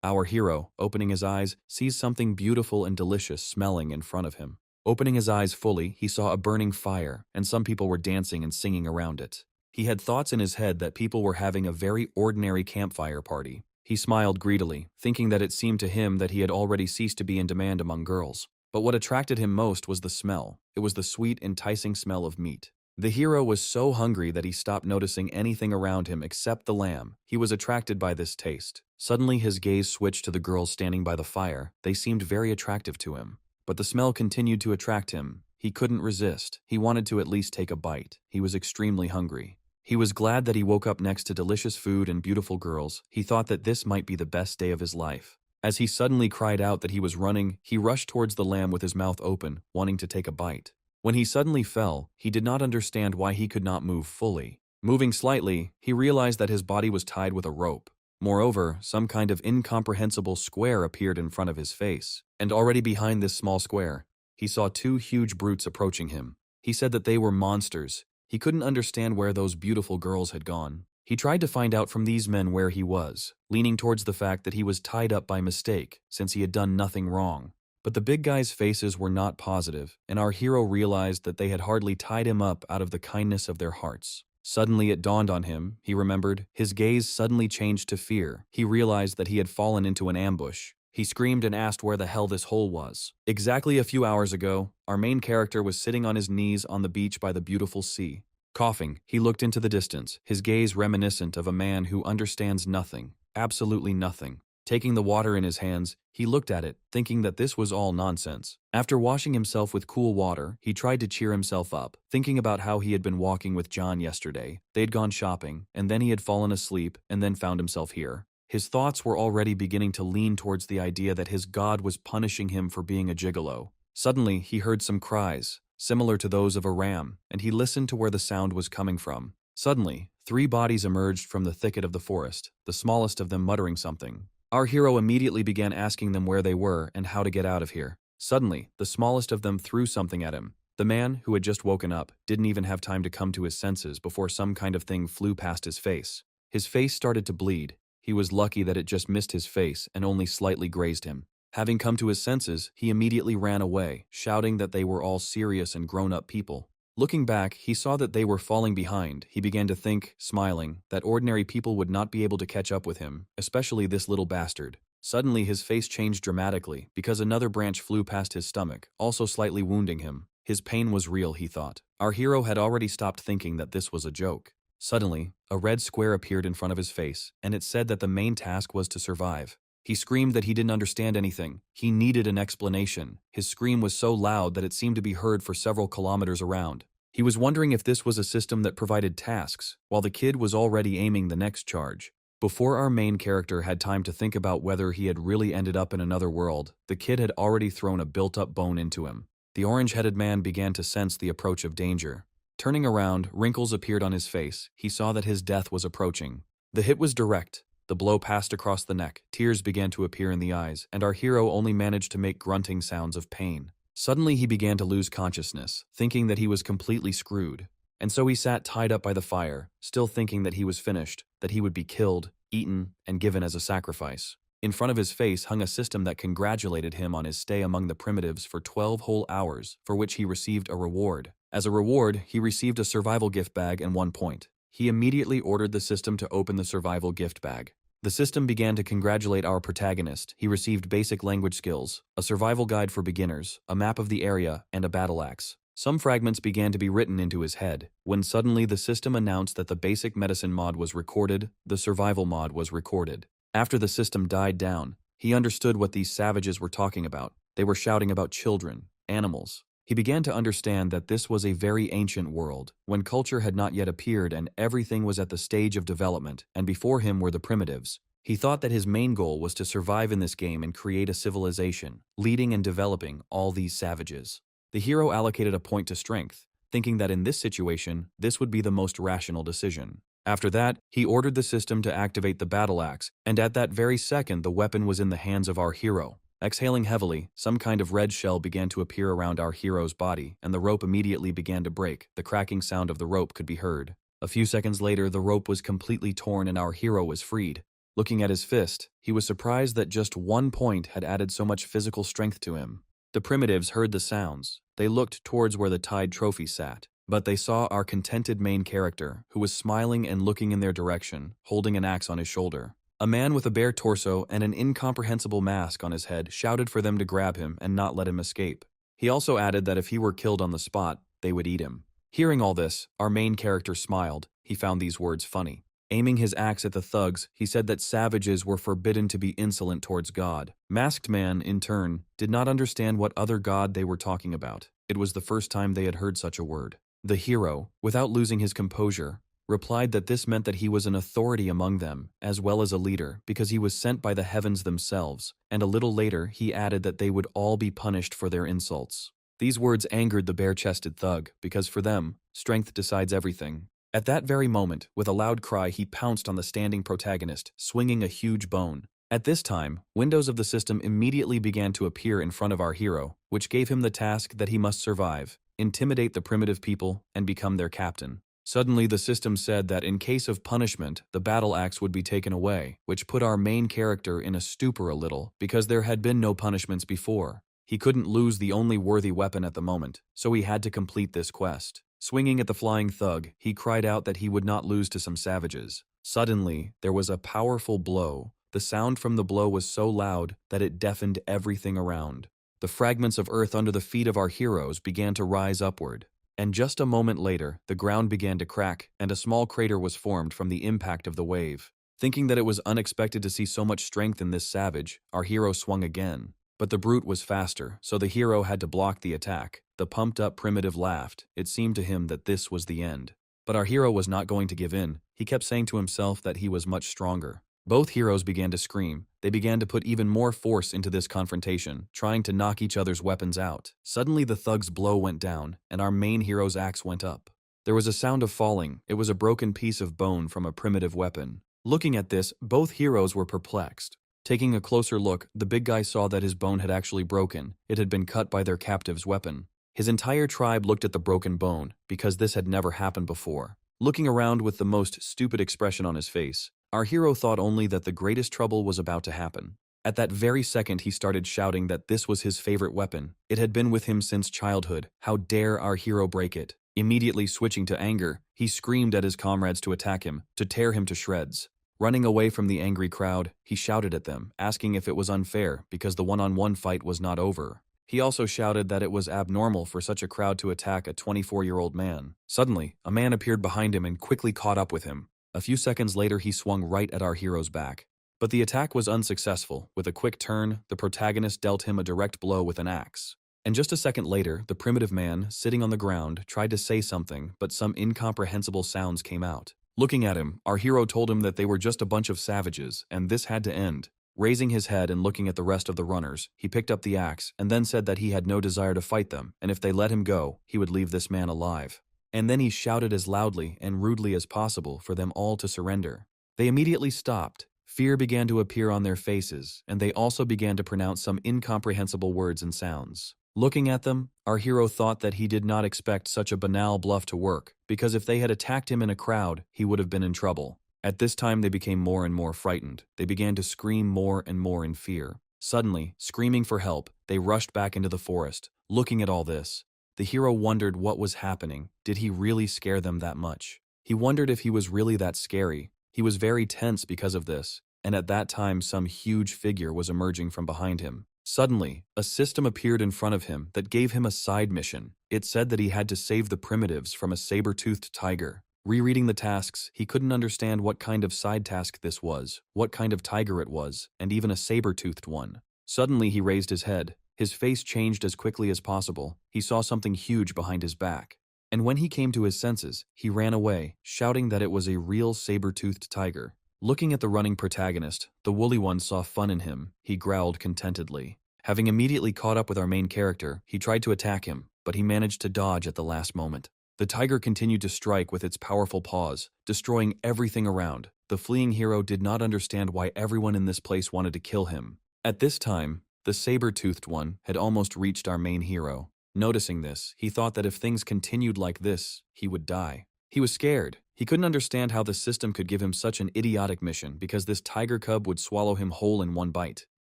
Our hero, opening his eyes, sees something beautiful and delicious smelling in front of him. Opening his eyes fully, he saw a burning fire, and some people were dancing and singing around it. He had thoughts in his head that people were having a very ordinary campfire party. He smiled greedily, thinking that it seemed to him that he had already ceased to be in demand among girls. But what attracted him most was the smell. It was the sweet, enticing smell of meat. The hero was so hungry that he stopped noticing anything around him except the lamb. He was attracted by this taste. Suddenly his gaze switched to the girls standing by the fire. They seemed very attractive to him. But the smell continued to attract him. He couldn't resist. He wanted to at least take a bite. He was extremely hungry. He was glad that he woke up next to delicious food and beautiful girls. He thought that this might be the best day of his life. As he suddenly cried out that he was running, he rushed towards the lamb with his mouth open, wanting to take a bite. When he suddenly fell, he did not understand why he could not move fully. Moving slightly, he realized that his body was tied with a rope. Moreover, some kind of incomprehensible square appeared in front of his face. And already behind this small square, he saw two huge brutes approaching him. He said that they were monsters. He couldn't understand where those beautiful girls had gone. He tried to find out from these men where he was, leaning towards the fact that he was tied up by mistake, since he had done nothing wrong. But the big guys' faces were not positive, and our hero realized that they had hardly tied him up out of the kindness of their hearts. Suddenly it dawned on him, he remembered. His gaze suddenly changed to fear. He realized that he had fallen into an ambush. He screamed and asked where the hell this hole was. Exactly a few hours ago, our main character was sitting on his knees on the beach by the beautiful sea. Coughing, he looked into the distance, his gaze reminiscent of a man who understands nothing, absolutely nothing. Taking the water in his hands, he looked at it, thinking that this was all nonsense. After washing himself with cool water, he tried to cheer himself up, thinking about how he had been walking with John yesterday. They'd gone shopping, and then he had fallen asleep, and then found himself here. His thoughts were already beginning to lean towards the idea that his god was punishing him for being a gigolo. Suddenly, he heard some cries, similar to those of a ram, and he listened to where the sound was coming from. Suddenly, 3 bodies emerged from the thicket of the forest, the smallest of them muttering something. Our hero immediately began asking them where they were and how to get out of here. Suddenly, the smallest of them threw something at him. The man, who had just woken up, didn't even have time to come to his senses before some kind of thing flew past his face. His face started to bleed. He was lucky that it just missed his face and only slightly grazed him. Having come to his senses, he immediately ran away, shouting that they were all serious and grown-up people. Looking back, he saw that they were falling behind. He began to think, smiling, that ordinary people would not be able to catch up with him, especially this little bastard. Suddenly his face changed dramatically, because another branch flew past his stomach, also slightly wounding him. His pain was real, he thought. Our hero had already stopped thinking that this was a joke. Suddenly, a red square appeared in front of his face, and it said that the main task was to survive. He screamed that he didn't understand anything. He needed an explanation. His scream was so loud that it seemed to be heard for several kilometers around. He was wondering if this was a system that provided tasks, while the kid was already aiming the next charge. Before our main character had time to think about whether he had really ended up in another world, the kid had already thrown a built-up bone into him. The orange-headed man began to sense the approach of danger. Turning around, wrinkles appeared on his face. He saw that his death was approaching. The hit was direct. The blow passed across the neck. Tears began to appear in the eyes, and our hero only managed to make grunting sounds of pain. Suddenly he began to lose consciousness, thinking that he was completely screwed. And so he sat tied up by the fire, still thinking that he was finished, that he would be killed, eaten, and given as a sacrifice. In front of his face hung a system that congratulated him on his stay among the primitives for 12 whole hours, for which he received a reward. As a reward, he received a survival gift bag and 1 point. He immediately ordered the system to open the survival gift bag. The system began to congratulate our protagonist. He received basic language skills, a survival guide for beginners, a map of the area, and a battle axe. Some fragments began to be written into his head, when suddenly the system announced that the basic medicine mod was recorded, the survival mod was recorded. After the system died down, he understood what these savages were talking about. They were shouting about children, animals. He began to understand that this was a very ancient world, when culture had not yet appeared and everything was at the stage of development, and before him were the primitives. He thought that his main goal was to survive in this game and create a civilization, leading and developing all these savages. The hero allocated a point to strength, thinking that in this situation, this would be the most rational decision. After that, he ordered the system to activate the battle axe, and at that very second the weapon was in the hands of our hero. Exhaling heavily, some kind of red shell began to appear around our hero's body, and the rope immediately began to break. The cracking sound of the rope could be heard. A few seconds later, the rope was completely torn and our hero was freed. Looking at his fist, he was surprised that just 1 point had added so much physical strength to him. The primitives heard the sounds. They looked towards where the tied trophy sat, but they saw our contented main character, who was smiling and looking in their direction, holding an axe on his shoulder. A man with a bare torso and an incomprehensible mask on his head shouted for them to grab him and not let him escape. He also added that if he were killed on the spot, they would eat him. Hearing all this, our main character smiled. He found these words funny. Aiming his axe at the thugs, he said that savages were forbidden to be insolent towards God. Masked Man, in turn, did not understand what other god they were talking about. It was the first time they had heard such a word. The hero, without losing his composure, replied that this meant that he was an authority among them, as well as a leader, because he was sent by the heavens themselves, and a little later he added that they would all be punished for their insults. These words angered the bare-chested thug, because for them, strength decides everything. At that very moment, with a loud cry, he pounced on the standing protagonist, swinging a huge bone. At this time, windows of the system immediately began to appear in front of our hero, which gave him the task that he must survive, intimidate the primitive people, and become their captain. Suddenly, the system said that in case of punishment, the battle axe would be taken away, which put our main character in a stupor a little, because there had been no punishments before. He couldn't lose the only worthy weapon at the moment, so he had to complete this quest. Swinging at the flying thug, he cried out that he would not lose to some savages. Suddenly, there was a powerful blow. The sound from the blow was so loud that it deafened everything around. The fragments of earth under the feet of our heroes began to rise upward. And just a moment later, the ground began to crack, and a small crater was formed from the impact of the wave. Thinking that it was unexpected to see so much strength in this savage, our hero swung again. But the brute was faster, so the hero had to block the attack. The pumped-up primitive laughed. It seemed to him that this was the end. But our hero was not going to give in. He kept saying to himself that he was much stronger. Both heroes began to scream. They began to put even more force into this confrontation, trying to knock each other's weapons out. Suddenly the thug's blow went down, and our main hero's axe went up. There was a sound of falling. It was a broken piece of bone from a primitive weapon. Looking at this, both heroes were perplexed. Taking a closer look, the big guy saw that his bone had actually broken. It had been cut by their captive's weapon. His entire tribe looked at the broken bone, because this had never happened before. Looking around with the most stupid expression on his face, our hero thought only that the greatest trouble was about to happen. At that very second, he started shouting that this was his favorite weapon. It had been with him since childhood. How dare our hero break it? Immediately switching to anger, he screamed at his comrades to attack him, to tear him to shreds. Running away from the angry crowd, he shouted at them, asking if it was unfair because the one-on-one fight was not over. He also shouted that it was abnormal for such a crowd to attack a 24-year-old man. Suddenly, a man appeared behind him and quickly caught up with him. A few seconds later, he swung right at our hero's back. But the attack was unsuccessful. With a quick turn, the protagonist dealt him a direct blow with an axe. And just a second later, the primitive man, sitting on the ground, tried to say something, but some incomprehensible sounds came out. Looking at him, our hero told him that they were just a bunch of savages, and this had to end. Raising his head and looking at the rest of the runners, he picked up the axe and then said that he had no desire to fight them, and if they let him go, he would leave this man alive. And then he shouted as loudly and rudely as possible for them all to surrender. They immediately stopped. Fear began to appear on their faces, and they also began to pronounce some incomprehensible words and sounds. Looking at them, our hero thought that he did not expect such a banal bluff to work, because if they had attacked him in a crowd, he would have been in trouble. At this time, they became more and more frightened. They began to scream more and more in fear. Suddenly, screaming for help, they rushed back into the forest. Looking at all this, the hero wondered what was happening. Did he really scare them that much? He wondered if he was really that scary. He was very tense because of this, and at that time some huge figure was emerging from behind him. Suddenly, a system appeared in front of him that gave him a side mission. It said that he had to save the primitives from a saber-toothed tiger. Rereading the tasks, he couldn't understand what kind of side task this was, what kind of tiger it was, and even a saber-toothed one. Suddenly he raised his head. His face changed as quickly as possible. He saw something huge behind his back. And when he came to his senses, he ran away, shouting that it was a real saber-toothed tiger. Looking at the running protagonist, the woolly one saw fun in him. He growled contentedly. Having immediately caught up with our main character, he tried to attack him, but he managed to dodge at the last moment. The tiger continued to strike with its powerful paws, destroying everything around. The fleeing hero did not understand why everyone in this place wanted to kill him. At this time, the saber-toothed one had almost reached our main hero. Noticing this, he thought that if things continued like this, he would die. He was scared. He couldn't understand how the system could give him such an idiotic mission because this tiger cub would swallow him whole in one bite.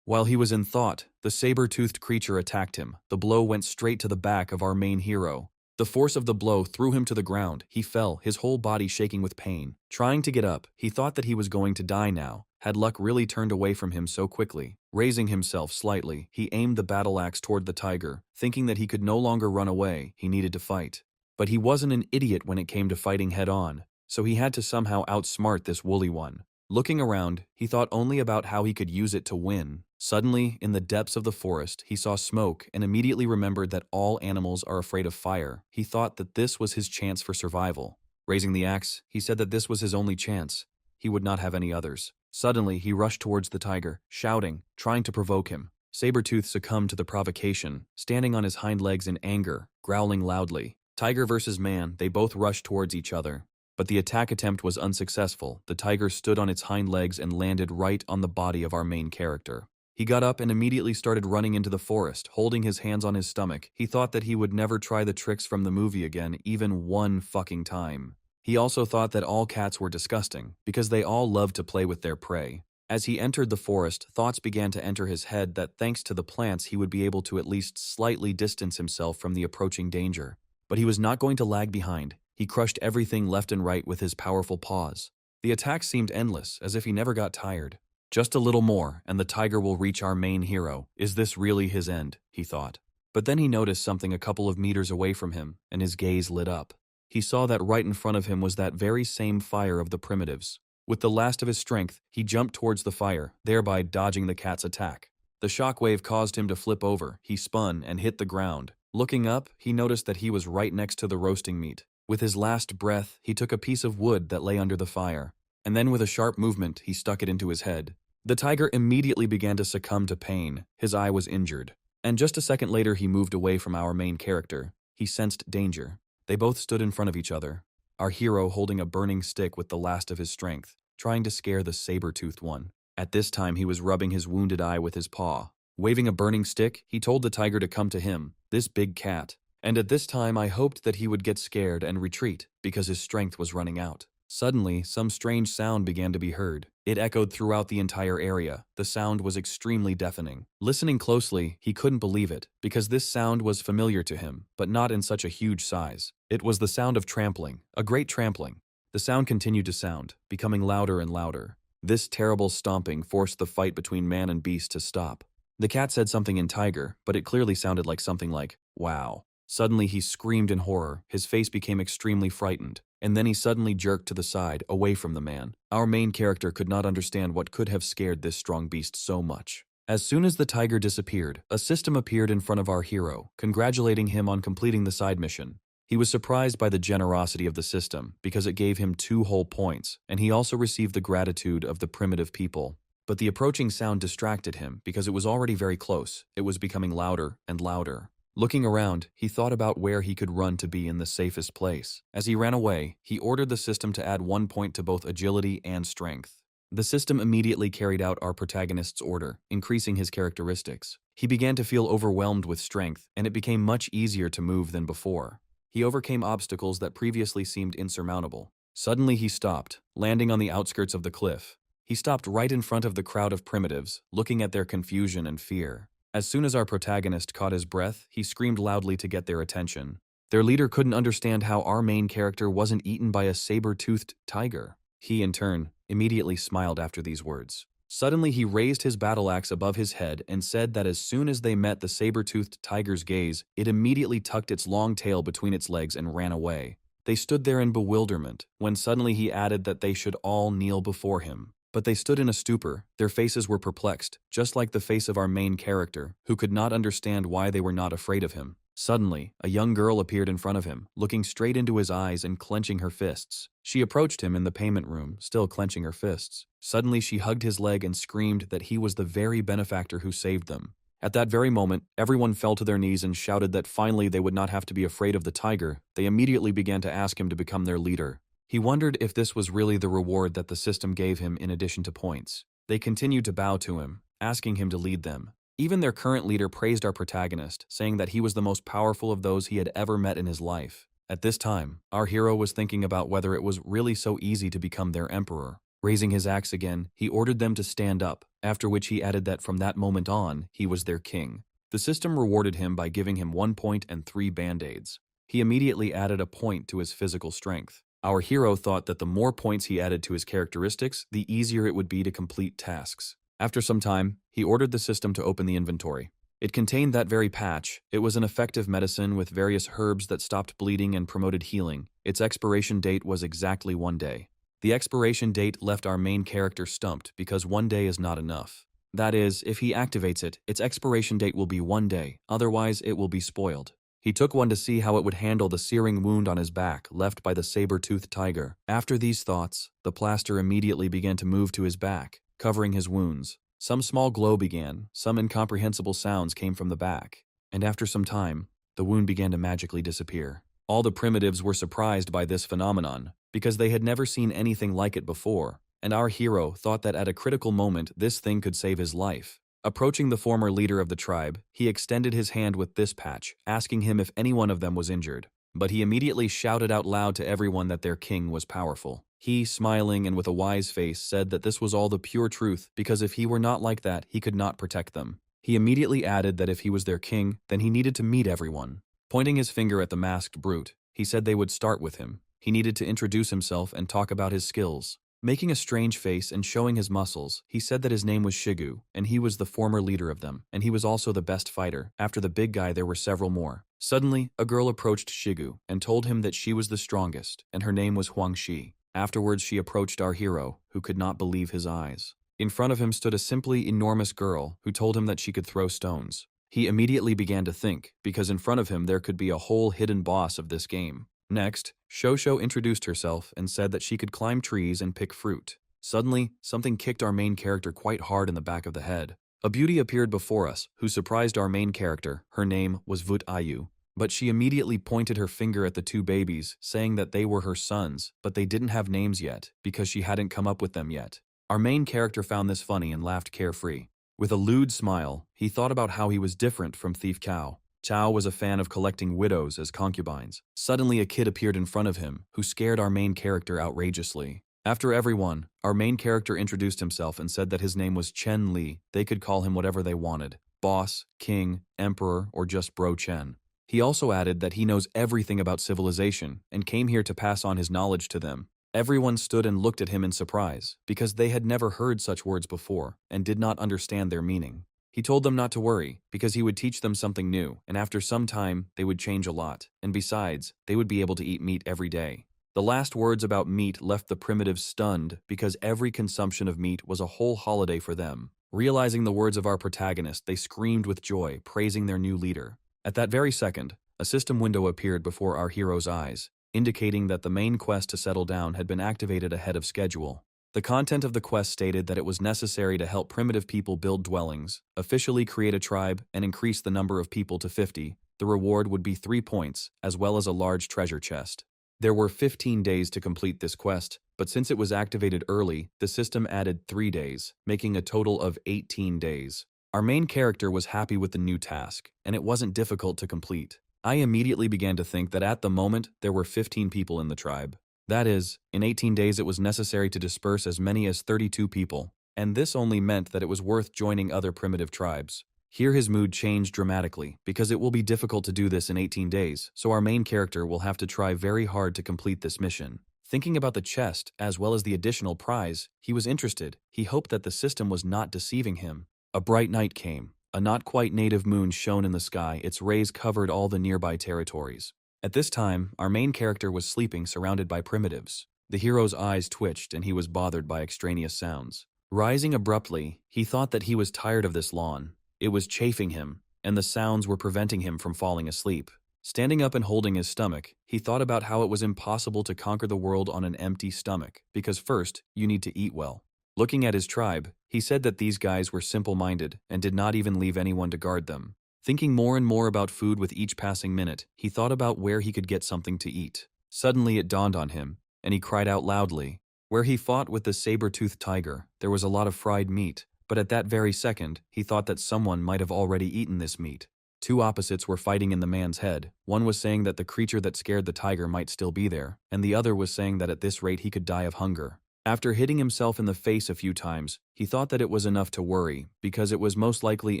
While he was in thought, the saber-toothed creature attacked him. The blow went straight to the back of our main hero. The force of the blow threw him to the ground. He fell, his whole body shaking with pain. Trying to get up, he thought that he was going to die now. Had luck really turned away from him so quickly? Raising himself slightly, he aimed the battle axe toward the tiger, thinking that he could no longer run away, he needed to fight. But he wasn't an idiot when it came to fighting head-on, so he had to somehow outsmart this woolly one. Looking around, he thought only about how he could use it to win. Suddenly, in the depths of the forest, he saw smoke and immediately remembered that all animals are afraid of fire. He thought that this was his chance for survival. Raising the axe, he said that this was his only chance. He would not have any others. Suddenly, he rushed towards the tiger, shouting, trying to provoke him. Sabretooth succumbed to the provocation, standing on his hind legs in anger, growling loudly. Tiger versus man, they both rushed towards each other. But the attack attempt was unsuccessful. The tiger stood on its hind legs and landed right on the body of our main character. He got up and immediately started running into the forest, holding his hands on his stomach. He thought that he would never try the tricks from the movie again, even one fucking time. He also thought that all cats were disgusting, because they all loved to play with their prey. As he entered the forest, thoughts began to enter his head that thanks to the plants he would be able to at least slightly distance himself from the approaching danger. But he was not going to lag behind. He crushed everything left and right with his powerful paws. The attack seemed endless, as if he never got tired. Just a little more, and the tiger will reach our main hero. Is this really his end? He thought. But then he noticed something a couple of meters away from him, and his gaze lit up. He saw that right in front of him was that very same fire of the primitives. With the last of his strength, he jumped towards the fire, thereby dodging the cat's attack. The shockwave caused him to flip over. He spun and hit the ground. Looking up, he noticed that he was right next to the roasting meat. With his last breath, he took a piece of wood that lay under the fire, and then with a sharp movement, he stuck it into his head. The tiger immediately began to succumb to pain. His eye was injured. And just a second later, he moved away from our main character. He sensed danger. They both stood in front of each other, our hero holding a burning stick with the last of his strength, trying to scare the saber-toothed one. At this time, he was rubbing his wounded eye with his paw. Waving a burning stick, he told the tiger to come to him, this big cat. And at this time, I hoped that he would get scared and retreat, because his strength was running out. Suddenly, some strange sound began to be heard. It echoed throughout the entire area. The sound was extremely deafening. Listening closely, he couldn't believe it, because this sound was familiar to him, but not in such a huge size. It was the sound of trampling, a great trampling. The sound continued to sound, becoming louder and louder. This terrible stomping forced the fight between man and beast to stop. The cat said something in tiger, but it clearly sounded like something like, "Wow." Suddenly he screamed in horror, his face became extremely frightened, and then he suddenly jerked to the side, away from the man. Our main character could not understand what could have scared this strong beast so much. As soon as the tiger disappeared, a system appeared in front of our hero, congratulating him on completing the side mission. He was surprised by the generosity of the system, because it gave him 2 whole points, and he also received the gratitude of the primitive people. But the approaching sound distracted him, because it was already very close. It was becoming louder and louder. Looking around, he thought about where he could run to be in the safest place. As he ran away, he ordered the system to add 1 point to both agility and strength. The system immediately carried out our protagonist's order, increasing his characteristics. He began to feel overwhelmed with strength, and it became much easier to move than before. He overcame obstacles that previously seemed insurmountable. Suddenly he stopped, landing on the outskirts of the cliff. He stopped right in front of the crowd of primitives, looking at their confusion and fear. As soon as our protagonist caught his breath, he screamed loudly to get their attention. Their leader couldn't understand how our main character wasn't eaten by a saber-toothed tiger. He, in turn, immediately smiled after these words. Suddenly he raised his battle axe above his head and said that as soon as they met the saber-toothed tiger's gaze, it immediately tucked its long tail between its legs and ran away. They stood there in bewilderment, when suddenly he added that they should all kneel before him. But they stood in a stupor, their faces were perplexed, just like the face of our main character, who could not understand why they were not afraid of him. Suddenly, a young girl appeared in front of him, looking straight into his eyes and clenching her fists. She approached him in the payment room, still clenching her fists. Suddenly she hugged his leg and screamed that he was the very benefactor who saved them. At that very moment, everyone fell to their knees and shouted that finally they would not have to be afraid of the tiger. They immediately began to ask him to become their leader. He wondered if this was really the reward that the system gave him in addition to points. They continued to bow to him, asking him to lead them. Even their current leader praised our protagonist, saying that he was the most powerful of those he had ever met in his life. At this time, our hero was thinking about whether it was really so easy to become their emperor. Raising his axe again, he ordered them to stand up, after which he added that from that moment on, he was their king. The system rewarded him by giving him 1 point and 3 band-aids. He immediately added a point to his physical strength. Our hero thought that the more points he added to his characteristics, the easier it would be to complete tasks. After some time, he ordered the system to open the inventory. It contained that very patch. It was an effective medicine with various herbs that stopped bleeding and promoted healing. Its expiration date was exactly 1 day. The expiration date left our main character stumped because 1 day is not enough. That is, if he activates it, its expiration date will be 1 day, otherwise it will be spoiled. He took one to see how it would handle the searing wound on his back left by the saber-toothed tiger. After these thoughts, the plaster immediately began to move to his back, covering his wounds. Some small glow began, some incomprehensible sounds came from the back, and after some time, the wound began to magically disappear. All the primitives were surprised by this phenomenon, because they had never seen anything like it before, and our hero thought that at a critical moment this thing could save his life. Approaching the former leader of the tribe, he extended his hand with this patch, asking him if any one of them was injured. But he immediately shouted out loud to everyone that their king was powerful. He, smiling and with a wise face, said that this was all the pure truth, because if he were not like that, he could not protect them. He immediately added that if he was their king, then he needed to meet everyone. Pointing his finger at the masked brute, he said they would start with him. He needed to introduce himself and talk about his skills. Making a strange face and showing his muscles, he said that his name was Shigu, and he was the former leader of them, and he was also the best fighter. After the big guy, there were several more. Suddenly, a girl approached Shigu and told him that she was the strongest, and her name was Huang Shi. Afterwards, she approached our hero, who could not believe his eyes. In front of him stood a simply enormous girl who told him that she could throw stones. He immediately began to think, because in front of him there could be a whole hidden boss of this game. Next, Shosho introduced herself and said that she could climb trees and pick fruit. Suddenly, something kicked our main character quite hard in the back of the head. A beauty appeared before us, who surprised our main character. Her name was Vut Ayu. But she immediately pointed her finger at the 2 babies, saying that they were her sons, but they didn't have names yet, because she hadn't come up with them yet. Our main character found this funny and laughed carefree. With a lewd smile, he thought about how he was different from Thief Cow. Chow was a fan of collecting widows as concubines. Suddenly a kid appeared in front of him, who scared our main character outrageously. After everyone, our main character introduced himself and said that his name was Chen Li. They could call him whatever they wanted. Boss, king, emperor, or just Bro Chen. He also added that he knows everything about civilization and came here to pass on his knowledge to them. Everyone stood and looked at him in surprise, because they had never heard such words before and did not understand their meaning. He told them not to worry, because he would teach them something new, and after some time, they would change a lot, and besides, they would be able to eat meat every day. The last words about meat left the primitives stunned, because every consumption of meat was a whole holiday for them. Realizing the words of our protagonist, they screamed with joy, praising their new leader. At that very second, a system window appeared before our hero's eyes, indicating that the main quest to settle down had been activated ahead of schedule. The content of the quest stated that it was necessary to help primitive people build dwellings, officially create a tribe, and increase the number of people to 50. The reward would be 3 points, as well as a large treasure chest. There were 15 days to complete this quest, but since it was activated early, the system added 3 days, making a total of 18 days. Our main character was happy with the new task, and it wasn't difficult to complete. I immediately began to think that at the moment, there were 15 people in the tribe. That is, in 18 days it was necessary to disperse as many as 32 people, and this only meant that it was worth joining other primitive tribes. Here his mood changed dramatically, because it will be difficult to do this in 18 days, so our main character will have to try very hard to complete this mission. Thinking about the chest, as well as the additional prize, he was interested. He hoped that the system was not deceiving him. A bright night came. A not quite native moon shone in the sky. Its rays covered all the nearby territories. At this time, our main character was sleeping surrounded by primitives. The hero's eyes twitched and he was bothered by extraneous sounds. Rising abruptly, he thought that he was tired of this lawn. It was chafing him, and the sounds were preventing him from falling asleep. Standing up and holding his stomach, he thought about how it was impossible to conquer the world on an empty stomach, because first, you need to eat well. Looking at his tribe, he said that these guys were simple-minded and did not even leave anyone to guard them. Thinking more and more about food with each passing minute, he thought about where he could get something to eat. Suddenly it dawned on him, and he cried out loudly. Where he fought with the saber-toothed tiger, there was a lot of fried meat, but at that very second, he thought that someone might have already eaten this meat. Two opposites were fighting in the man's head. One was saying that the creature that scared the tiger might still be there, and the other was saying that at this rate he could die of hunger. After hitting himself in the face a few times, he thought that it was enough to worry, because it was most likely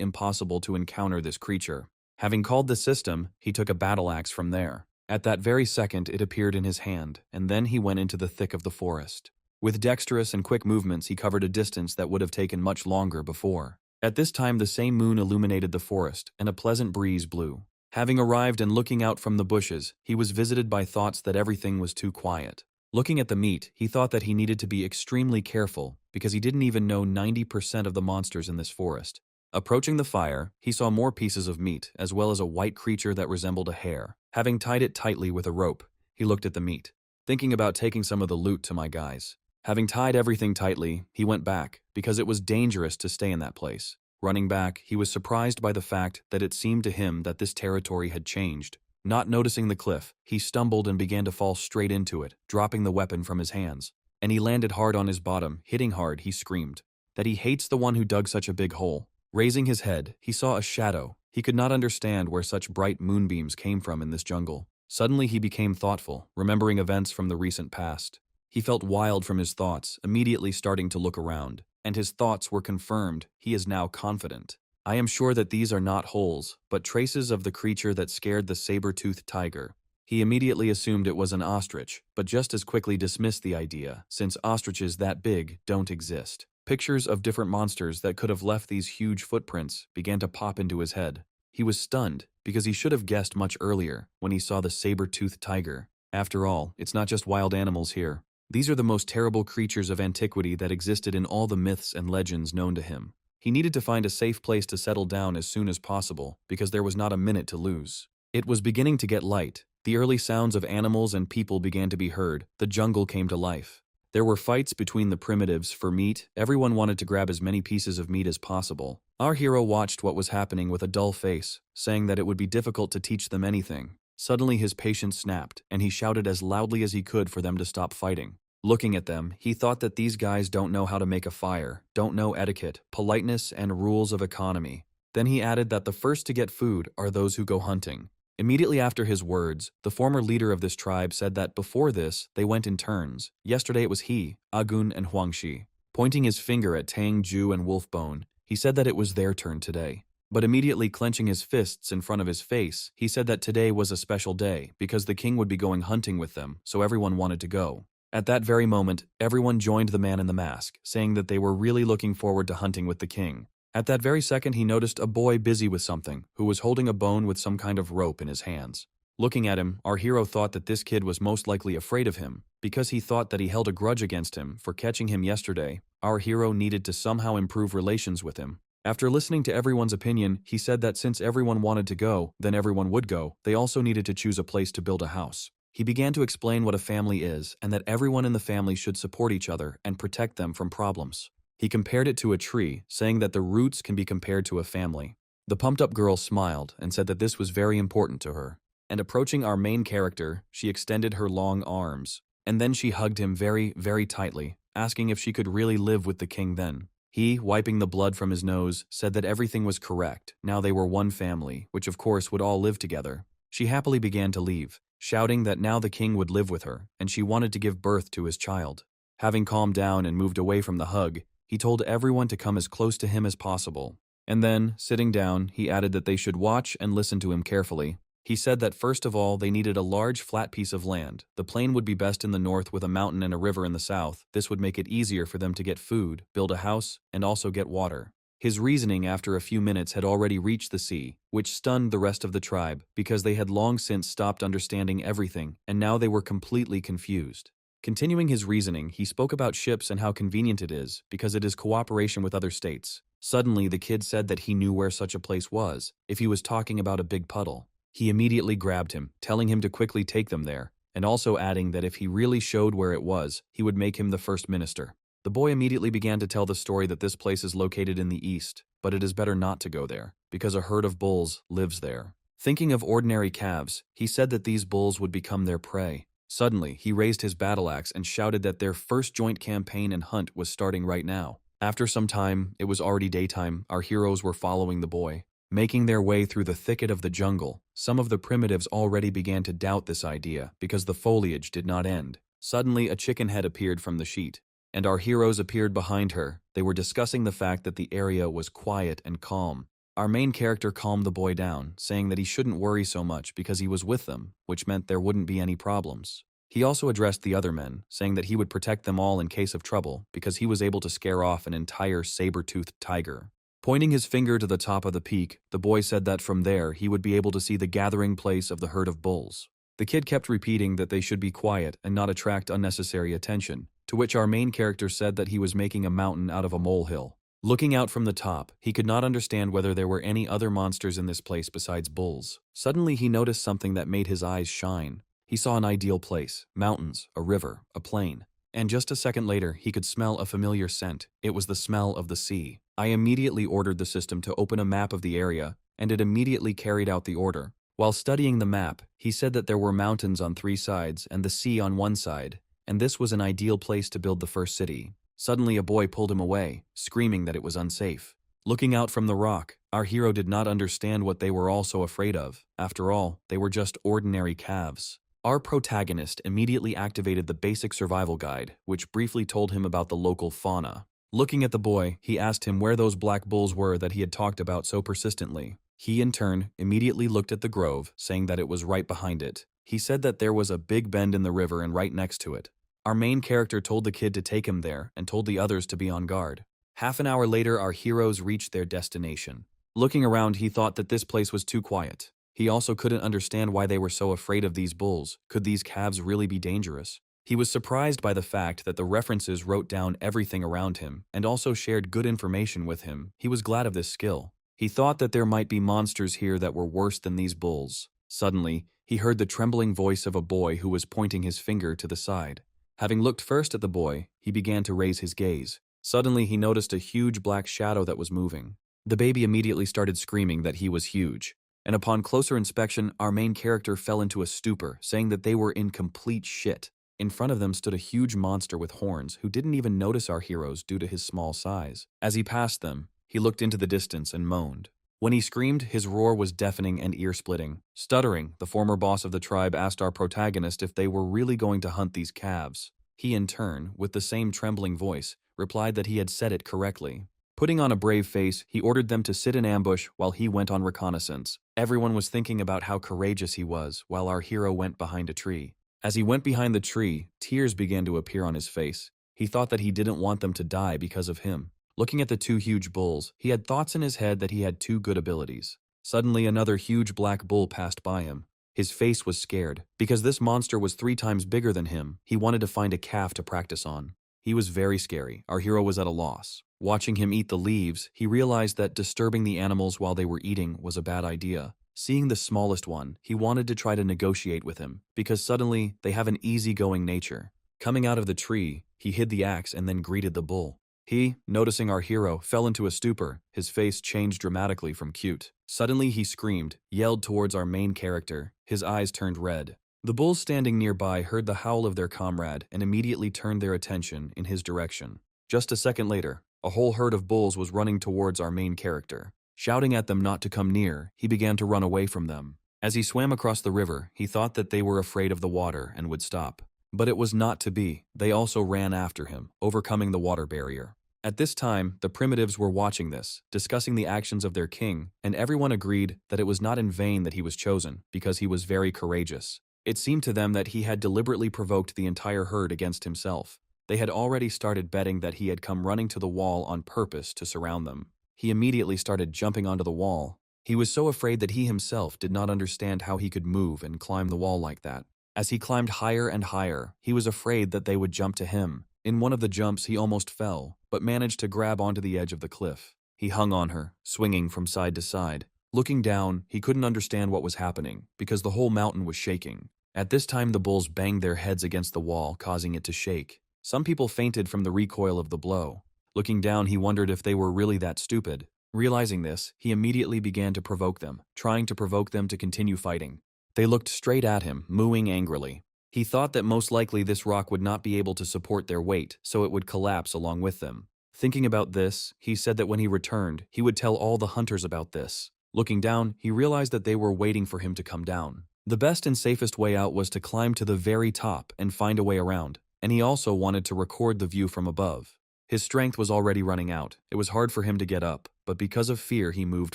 impossible to encounter this creature. Having called the system, he took a battle axe from there. At that very second it appeared in his hand, and then he went into the thick of the forest. With dexterous and quick movements he covered a distance that would have taken much longer before. At this time the same moon illuminated the forest, and a pleasant breeze blew. Having arrived and looking out from the bushes, he was visited by thoughts that everything was too quiet. Looking at the meat, he thought that he needed to be extremely careful, because he didn't even know 90% of the monsters in this forest. Approaching the fire, he saw more pieces of meat, as well as a white creature that resembled a hare. Having tied it tightly with a rope, he looked at the meat, thinking about taking some of the loot to my guys. Having tied everything tightly, he went back, because it was dangerous to stay in that place. Running back, he was surprised by the fact that it seemed to him that this territory had changed. Not noticing the cliff, he stumbled and began to fall straight into it, dropping the weapon from his hands. And he landed hard on his bottom, hitting hard, he screamed. That he hates the one who dug such a big hole. Raising his head, he saw a shadow. He could not understand where such bright moonbeams came from in this jungle. Suddenly he became thoughtful, remembering events from the recent past. He felt wild from his thoughts, immediately starting to look around. And his thoughts were confirmed. He is now confident. I am sure that these are not holes, but traces of the creature that scared the saber-toothed tiger. He immediately assumed it was an ostrich, but just as quickly dismissed the idea, since ostriches that big don't exist. Pictures of different monsters that could have left these huge footprints began to pop into his head. He was stunned, because he should have guessed much earlier when he saw the saber-toothed tiger. After all, it's not just wild animals here. These are the most terrible creatures of antiquity that existed in all the myths and legends known to him. He needed to find a safe place to settle down as soon as possible, because there was not a minute to lose. It was beginning to get light. The early sounds of animals and people began to be heard. The jungle came to life. There were fights between the primitives for meat. Everyone wanted to grab as many pieces of meat as possible. Our hero watched what was happening with a dull face, saying that it would be difficult to teach them anything. Suddenly his patience snapped, and he shouted as loudly as he could for them to stop fighting. Looking at them, he thought that these guys don't know how to make a fire, don't know etiquette, politeness, and rules of economy. Then he added that the first to get food are those who go hunting. Immediately after his words, the former leader of this tribe said that before this, they went in turns. Yesterday it was he, Agun, and Huangxi. Pointing his finger at Tang, Ju, and Wolfbone, he said that it was their turn today. But immediately clenching his fists in front of his face, he said that today was a special day because the king would be going hunting with them, so everyone wanted to go. At that very moment, everyone joined the man in the mask, saying that they were really looking forward to hunting with the king. At that very second, he noticed a boy busy with something, who was holding a bone with some kind of rope in his hands. Looking at him, our hero thought that this kid was most likely afraid of him, because he thought that he held a grudge against him for catching him yesterday. Our hero needed to somehow improve relations with him. After listening to everyone's opinion, he said that since everyone wanted to go, then everyone would go. They also needed to choose a place to build a house. He began to explain what a family is and that everyone in the family should support each other and protect them from problems. He compared it to a tree, saying that the roots can be compared to a family. The pumped-up girl smiled and said that this was very important to her. And approaching our main character, she extended her long arms. And then she hugged him very, very tightly, asking if she could really live with the king then. He, wiping the blood from his nose, said that everything was correct. Now they were one family, which of course would all live together. She happily began to leave, shouting that now the king would live with her, and she wanted to give birth to his child. Having calmed down and moved away from the hug, he told everyone to come as close to him as possible. And then, sitting down, he added that they should watch and listen to him carefully. He said that first of all, they needed a large flat piece of land. The plain would be best in the north with a mountain and a river in the south. This would make it easier for them to get food, build a house, and also get water. His reasoning after a few minutes had already reached the sea, which stunned the rest of the tribe because they had long since stopped understanding everything, and now they were completely confused. Continuing his reasoning, he spoke about ships and how convenient it is because it is cooperation with other states. Suddenly, the kid said that he knew where such a place was, if he was talking about a big puddle. He immediately grabbed him, telling him to quickly take them there, and also adding that if he really showed where it was, he would make him the first minister. The boy immediately began to tell the story that this place is located in the east, but it is better not to go there, because a herd of bulls lives there. Thinking of ordinary calves, he said that these bulls would become their prey. Suddenly, he raised his battle axe and shouted that their first joint campaign and hunt was starting right now. After some time, it was already daytime, our heroes were following the boy. Making their way through the thicket of the jungle, some of the primitives already began to doubt this idea because the foliage did not end. Suddenly, a chicken head appeared from the sheet, and our heroes appeared behind her. They were discussing the fact that the area was quiet and calm. Our main character calmed the boy down, saying that he shouldn't worry so much because he was with them, which meant there wouldn't be any problems. He also addressed the other men, saying that he would protect them all in case of trouble because he was able to scare off an entire saber-toothed tiger. Pointing his finger to the top of the peak, the boy said that from there he would be able to see the gathering place of the herd of bulls. The kid kept repeating that they should be quiet and not attract unnecessary attention, to which our main character said that he was making a mountain out of a molehill. Looking out from the top, he could not understand whether there were any other monsters in this place besides bulls. Suddenly he noticed something that made his eyes shine. He saw an ideal place, mountains, a river, a plain. And just a second later, he could smell a familiar scent. It was the smell of the sea. I immediately ordered the system to open a map of the area, and it immediately carried out the order. While studying the map, he said that there were mountains on 3 sides and the sea on 1 side, and this was an ideal place to build the first city. Suddenly a boy pulled him away, screaming that it was unsafe. Looking out from the rock, our hero did not understand what they were all so afraid of. After all, they were just ordinary calves. Our protagonist immediately activated the basic survival guide, which briefly told him about the local fauna. Looking at the boy, he asked him where those black bulls were that he had talked about so persistently. He, in turn, immediately looked at the grove, saying that it was right behind it. He said that there was a big bend in the river and right next to it. Our main character told the kid to take him there and told the others to be on guard. Half an hour later, our heroes reached their destination. Looking around, he thought that this place was too quiet. He also couldn't understand why they were so afraid of these bulls. Could these calves really be dangerous? He was surprised by the fact that the references wrote down everything around him and also shared good information with him. He was glad of this skill. He thought that there might be monsters here that were worse than these bulls. Suddenly, he heard the trembling voice of a boy who was pointing his finger to the side. Having looked first at the boy, he began to raise his gaze. Suddenly, he noticed a huge black shadow that was moving. The baby immediately started screaming that he was huge. And upon closer inspection, our main character fell into a stupor, saying that they were in complete shit. In front of them stood a huge monster with horns who didn't even notice our heroes due to his small size. As he passed them, he looked into the distance and moaned. When he screamed, his roar was deafening and ear-splitting. Stuttering, the former boss of the tribe asked our protagonist if they were really going to hunt these calves. He, in turn, with the same trembling voice, replied that he had said it correctly. Putting on a brave face, he ordered them to sit in ambush while he went on reconnaissance. Everyone was thinking about how courageous he was while our hero went behind a tree. As he went behind the tree, tears began to appear on his face. He thought that he didn't want them to die because of him. Looking at the 2 huge bulls, he had thoughts in his head that he had 2 good abilities. Suddenly, another huge black bull passed by him. His face was scared. Because this monster was 3 times bigger than him, he wanted to find a calf to practice on. He was very scary. Our hero was at a loss. Watching him eat the leaves, he realized that disturbing the animals while they were eating was a bad idea. Seeing the smallest one, he wanted to try to negotiate with him, because suddenly they have an easygoing nature. Coming out of the tree, he hid the axe and then greeted the bull. He, noticing our hero, fell into a stupor. His face changed dramatically from cute. Suddenly he screamed, yelled towards our main character. His eyes turned red. The bulls standing nearby heard the howl of their comrade and immediately turned their attention in his direction. Just a second later, a whole herd of bulls was running towards our main character. Shouting at them not to come near, he began to run away from them. As he swam across the river, he thought that they were afraid of the water and would stop. But it was not to be. They also ran after him, overcoming the water barrier. At this time, the primitives were watching this, discussing the actions of their king, and everyone agreed that it was not in vain that he was chosen, because he was very courageous. It seemed to them that he had deliberately provoked the entire herd against himself. They had already started betting that he had come running to the wall on purpose to surround them. He immediately started jumping onto the wall. He was so afraid that he himself did not understand how he could move and climb the wall like that. As he climbed higher and higher, he was afraid that they would jump to him. In one of the jumps, he almost fell, but managed to grab onto the edge of the cliff. He hung on her, swinging from side to side. Looking down, he couldn't understand what was happening, because the whole mountain was shaking. At this time, the bulls banged their heads against the wall, causing it to shake. Some people fainted from the recoil of the blow. Looking down, he wondered if they were really that stupid. Realizing this, he immediately began to provoke them, trying to provoke them to continue fighting. They looked straight at him, mooing angrily. He thought that most likely this rock would not be able to support their weight, so it would collapse along with them. Thinking about this, he said that when he returned, he would tell all the hunters about this. Looking down, he realized that they were waiting for him to come down. The best and safest way out was to climb to the very top and find a way around, and he also wanted to record the view from above. His strength was already running out. It was hard for him to get up, but because of fear he moved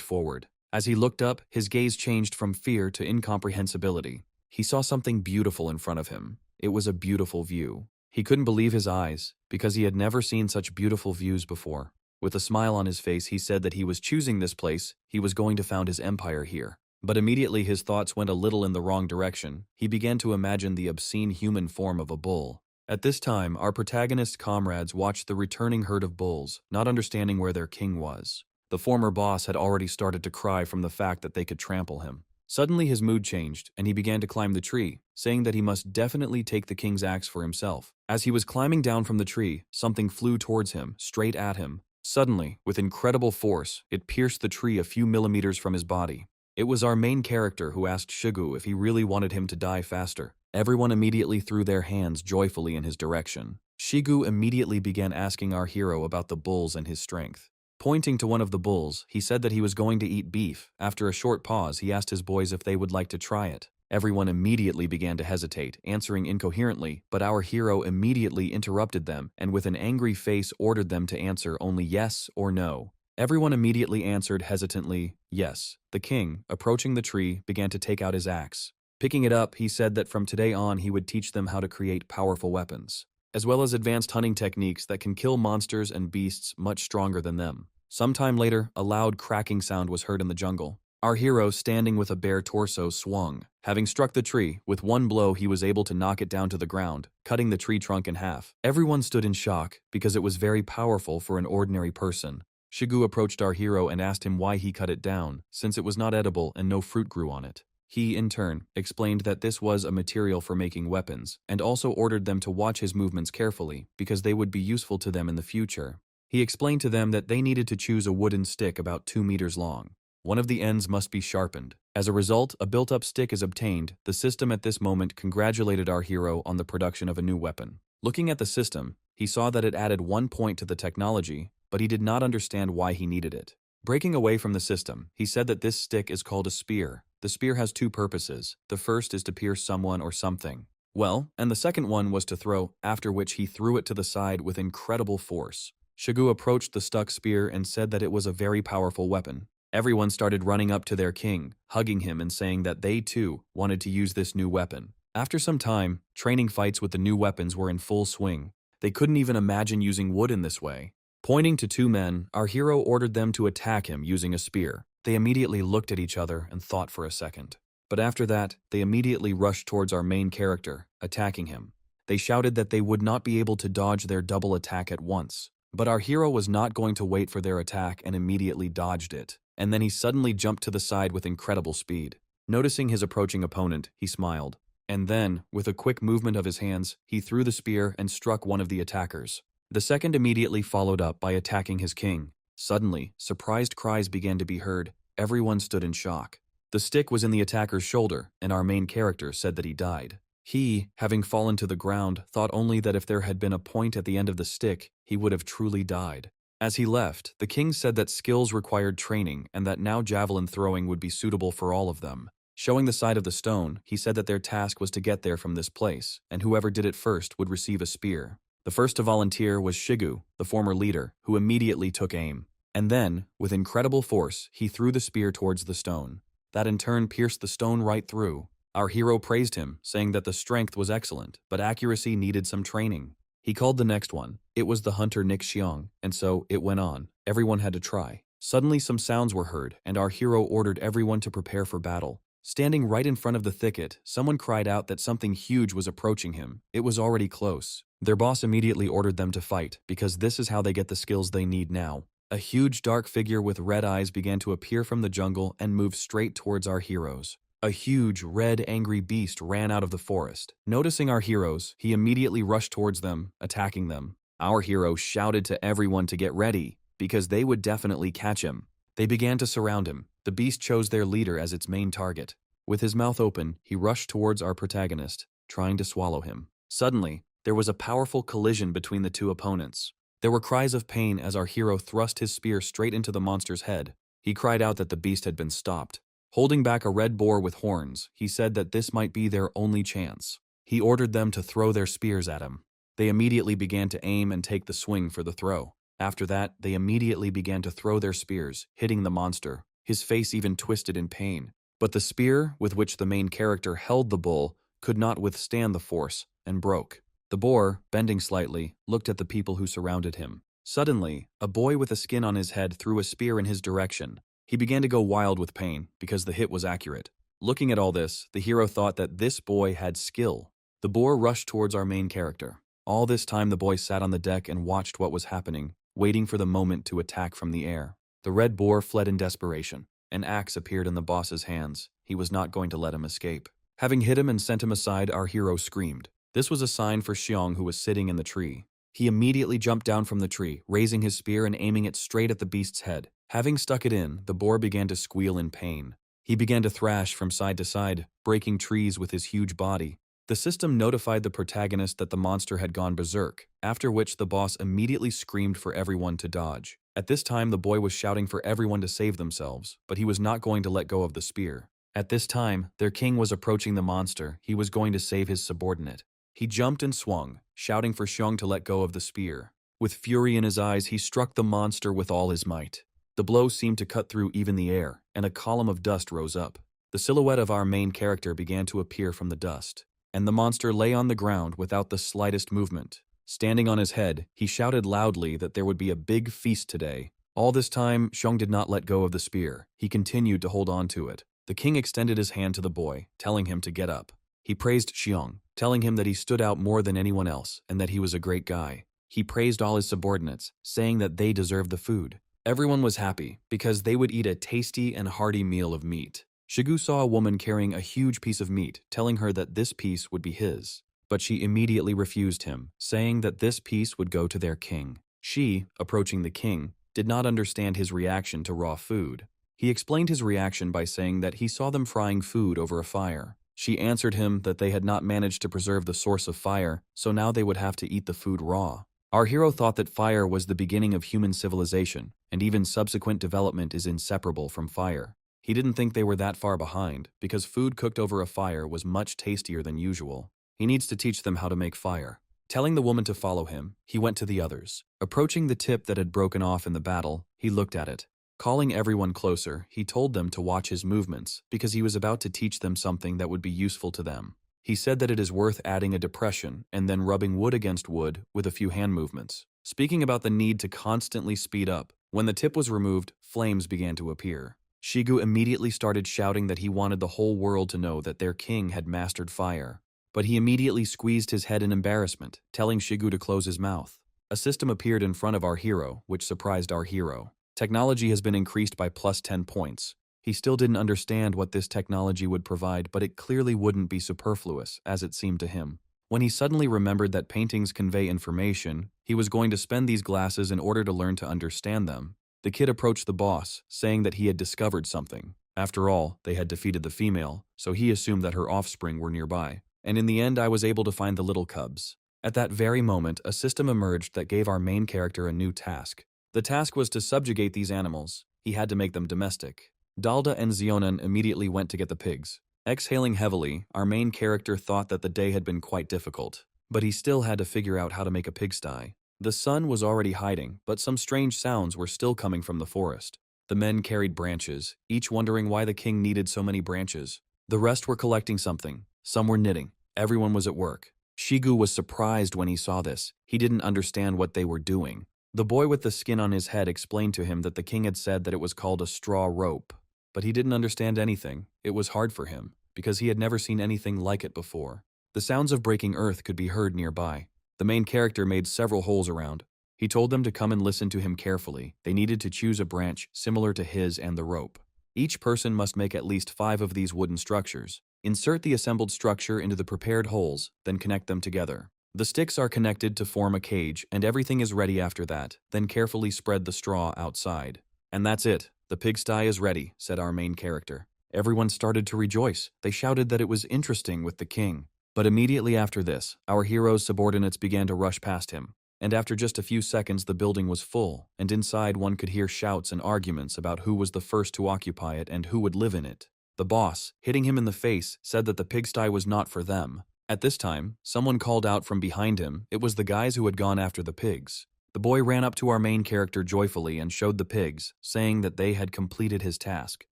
forward. As he looked up, his gaze changed from fear to incomprehensibility. He saw something beautiful in front of him. It was a beautiful view. He couldn't believe his eyes, because he had never seen such beautiful views before. With a smile on his face, he said that he was choosing this place, he was going to found his empire here. But immediately his thoughts went a little in the wrong direction. He began to imagine the obscene human form of a bull. At this time, our protagonist's comrades watched the returning herd of bulls, not understanding where their king was. The former boss had already started to cry from the fact that they could trample him. Suddenly his mood changed, and he began to climb the tree, saying that he must definitely take the king's axe for himself. As he was climbing down from the tree, something flew towards him, straight at him. Suddenly, with incredible force, it pierced the tree a few millimeters from his body. It was our main character who asked Shigu if he really wanted him to die faster. Everyone immediately threw their hands joyfully in his direction. Shigu immediately began asking our hero about the bulls and his strength. Pointing to one of the bulls, he said that he was going to eat beef. After a short pause, he asked his boys if they would like to try it. Everyone immediately began to hesitate, answering incoherently, but our hero immediately interrupted them and with an angry face ordered them to answer only yes or no. Everyone immediately answered hesitantly, yes. The king, approaching the tree, began to take out his axe. Picking it up, he said that from today on he would teach them how to create powerful weapons, as well as advanced hunting techniques that can kill monsters and beasts much stronger than them. Sometime later, a loud cracking sound was heard in the jungle. Our hero, standing with a bare torso, swung. Having struck the tree, with one blow he was able to knock it down to the ground, cutting the tree trunk in half. Everyone stood in shock, because it was very powerful for an ordinary person. Shigu approached our hero and asked him why he cut it down, since it was not edible and no fruit grew on it. He, in turn, explained that this was a material for making weapons, and also ordered them to watch his movements carefully, because they would be useful to them in the future. He explained to them that they needed to choose a wooden stick about 2 meters long. One of the ends must be sharpened. As a result, a built-up stick is obtained. The system at this moment congratulated our hero on the production of a new weapon. Looking at the system, he saw that it added 1 point to the technology, but he did not understand why he needed it. Breaking away from the system, he said that this stick is called a spear. The spear has 2 purposes. The first is to pierce someone or something. And the second one was to throw, after which he threw it to the side with incredible force. Shigu approached the stuck spear and said that it was a very powerful weapon. Everyone started running up to their king, hugging him and saying that they too wanted to use this new weapon. After some time, training fights with the new weapons were in full swing. They couldn't even imagine using wood in this way. Pointing to 2 men, our hero ordered them to attack him using a spear. They immediately looked at each other and thought for a second. But after that, they immediately rushed towards our main character, attacking him. They shouted that they would not be able to dodge their double attack at once. But our hero was not going to wait for their attack and immediately dodged it. And then he suddenly jumped to the side with incredible speed. Noticing his approaching opponent, he smiled. And then, with a quick movement of his hands, he threw the spear and struck one of the attackers. The second immediately followed up by attacking his king. Suddenly, surprised cries began to be heard. Everyone stood in shock. The stick was in the attacker's shoulder, and our main character said that he died. He, having fallen to the ground, thought only that if there had been a point at the end of the stick, he would have truly died. As he left, the king said that skills required training and that now javelin throwing would be suitable for all of them. Showing the side of the stone, he said that their task was to get there from this place, and whoever did it first would receive a spear. The first to volunteer was Shigu, the former leader, who immediately took aim. And then, with incredible force, he threw the spear towards the stone. That in turn pierced the stone right through. Our hero praised him, saying that the strength was excellent, but accuracy needed some training. He called the next one. It was the hunter Nick Xiong, and so it went on. Everyone had to try. Suddenly some sounds were heard, and our hero ordered everyone to prepare for battle. Standing right in front of the thicket, someone cried out that something huge was approaching him. It was already close. Their boss immediately ordered them to fight, because this is how they get the skills they need now. A huge dark figure with red eyes began to appear from the jungle and move straight towards our heroes. A huge, red, angry beast ran out of the forest. Noticing our heroes, he immediately rushed towards them, attacking them. Our hero shouted to everyone to get ready, because they would definitely catch him. They began to surround him. The beast chose their leader as its main target. With his mouth open, he rushed towards our protagonist, trying to swallow him. Suddenly, there was a powerful collision between the 2 opponents. There were cries of pain as our hero thrust his spear straight into the monster's head. He cried out that the beast had been stopped. Holding back a red boar with horns, he said that this might be their only chance. He ordered them to throw their spears at him. They immediately began to aim and take the swing for the throw. After that, they immediately began to throw their spears, hitting the monster. His face even twisted in pain. But the spear, with which the main character held the bull, could not withstand the force, and broke. The boar, bending slightly, looked at the people who surrounded him. Suddenly, a boy with a skin on his head threw a spear in his direction. He began to go wild with pain, because the hit was accurate. Looking at all this, the hero thought that this boy had skill. The boar rushed towards our main character. All this time the boy sat on the deck and watched what was happening, waiting for the moment to attack from the air. The red boar fled in desperation. An axe appeared in the boss's hands. He was not going to let him escape. Having hit him and sent him aside, our hero screamed. This was a sign for Xiong, who was sitting in the tree. He immediately jumped down from the tree, raising his spear and aiming it straight at the beast's head. Having stuck it in, the boar began to squeal in pain. He began to thrash from side to side, breaking trees with his huge body. The system notified the protagonist that the monster had gone berserk, after which the boss immediately screamed for everyone to dodge. At this time, the boy was shouting for everyone to save themselves, but he was not going to let go of the spear. At this time, their king was approaching the monster. He was going to save his subordinate. He jumped and swung, shouting for Xiong to let go of the spear. With fury in his eyes, he struck the monster with all his might. The blow seemed to cut through even the air, and a column of dust rose up. The silhouette of our main character began to appear from the dust, and the monster lay on the ground without the slightest movement. Standing on his head, he shouted loudly that there would be a big feast today. All this time, Xiong did not let go of the spear. He continued to hold on to it. The king extended his hand to the boy, telling him to get up. He praised Xiong, telling him that he stood out more than anyone else and that he was a great guy. He praised all his subordinates, saying that they deserved the food. Everyone was happy because they would eat a tasty and hearty meal of meat. Shigu saw a woman carrying a huge piece of meat, telling her that this piece would be his. But she immediately refused him, saying that this piece would go to their king. She, approaching the king, did not understand his reaction to raw food. He explained his reaction by saying that he saw them frying food over a fire. She answered him that they had not managed to preserve the source of fire, so now they would have to eat the food raw. Our hero thought that fire was the beginning of human civilization, and even subsequent development is inseparable from fire. He didn't think they were that far behind, because food cooked over a fire was much tastier than usual. He needs to teach them how to make fire. Telling the woman to follow him, he went to the others. Approaching the tip that had broken off in the battle, he looked at it. Calling everyone closer, he told them to watch his movements, because he was about to teach them something that would be useful to them. He said that it is worth adding a depression and then rubbing wood against wood with a few hand movements. Speaking about the need to constantly speed up, when the tip was removed, flames began to appear. Shigu immediately started shouting that he wanted the whole world to know that their king had mastered fire. But he immediately squeezed his head in embarrassment, telling Shigu to close his mouth. A system appeared in front of our hero, which surprised our hero. Technology has been increased by plus 10 points. He still didn't understand what this technology would provide, but it clearly wouldn't be superfluous, as it seemed to him. When he suddenly remembered that paintings convey information, he was going to spend these glasses in order to learn to understand them. The kid approached the boss, saying that he had discovered something. After all, they had defeated the female, so he assumed that her offspring were nearby. And in the end, I was able to find the little cubs. At that very moment, a system emerged that gave our main character a new task. The task was to subjugate these animals. He had to make them domestic. Dalda and Xionan immediately went to get the pigs. Exhaling heavily, our main character thought that the day had been quite difficult, but he still had to figure out how to make a pigsty. The sun was already hiding, but some strange sounds were still coming from the forest. The men carried branches, each wondering why the king needed so many branches. The rest were collecting something. Some were knitting. Everyone was at work. Shigu was surprised when he saw this. He didn't understand what they were doing. The boy with the skin on his head explained to him that the king had said that it was called a straw rope. But he didn't understand anything. It was hard for him, because he had never seen anything like it before. The sounds of breaking earth could be heard nearby. The main character made several holes around. He told them to come and listen to him carefully. They needed to choose a branch similar to his and the rope. Each person must make at least 5 of these wooden structures. Insert the assembled structure into the prepared holes, then connect them together. The sticks are connected to form a cage, and everything is ready after that. Then carefully spread the straw outside. And that's it. The pigsty is ready, said our main character. Everyone started to rejoice. They shouted that it was interesting with the king. But immediately after this, our hero's subordinates began to rush past him. And after just a few seconds the building was full, and inside one could hear shouts and arguments about who was the first to occupy it and who would live in it. The boss, hitting him in the face, said that the pigsty was not for them. At this time, someone called out from behind him. It was the guys who had gone after the pigs. The boy ran up to our main character joyfully and showed the pigs, saying that they had completed his task.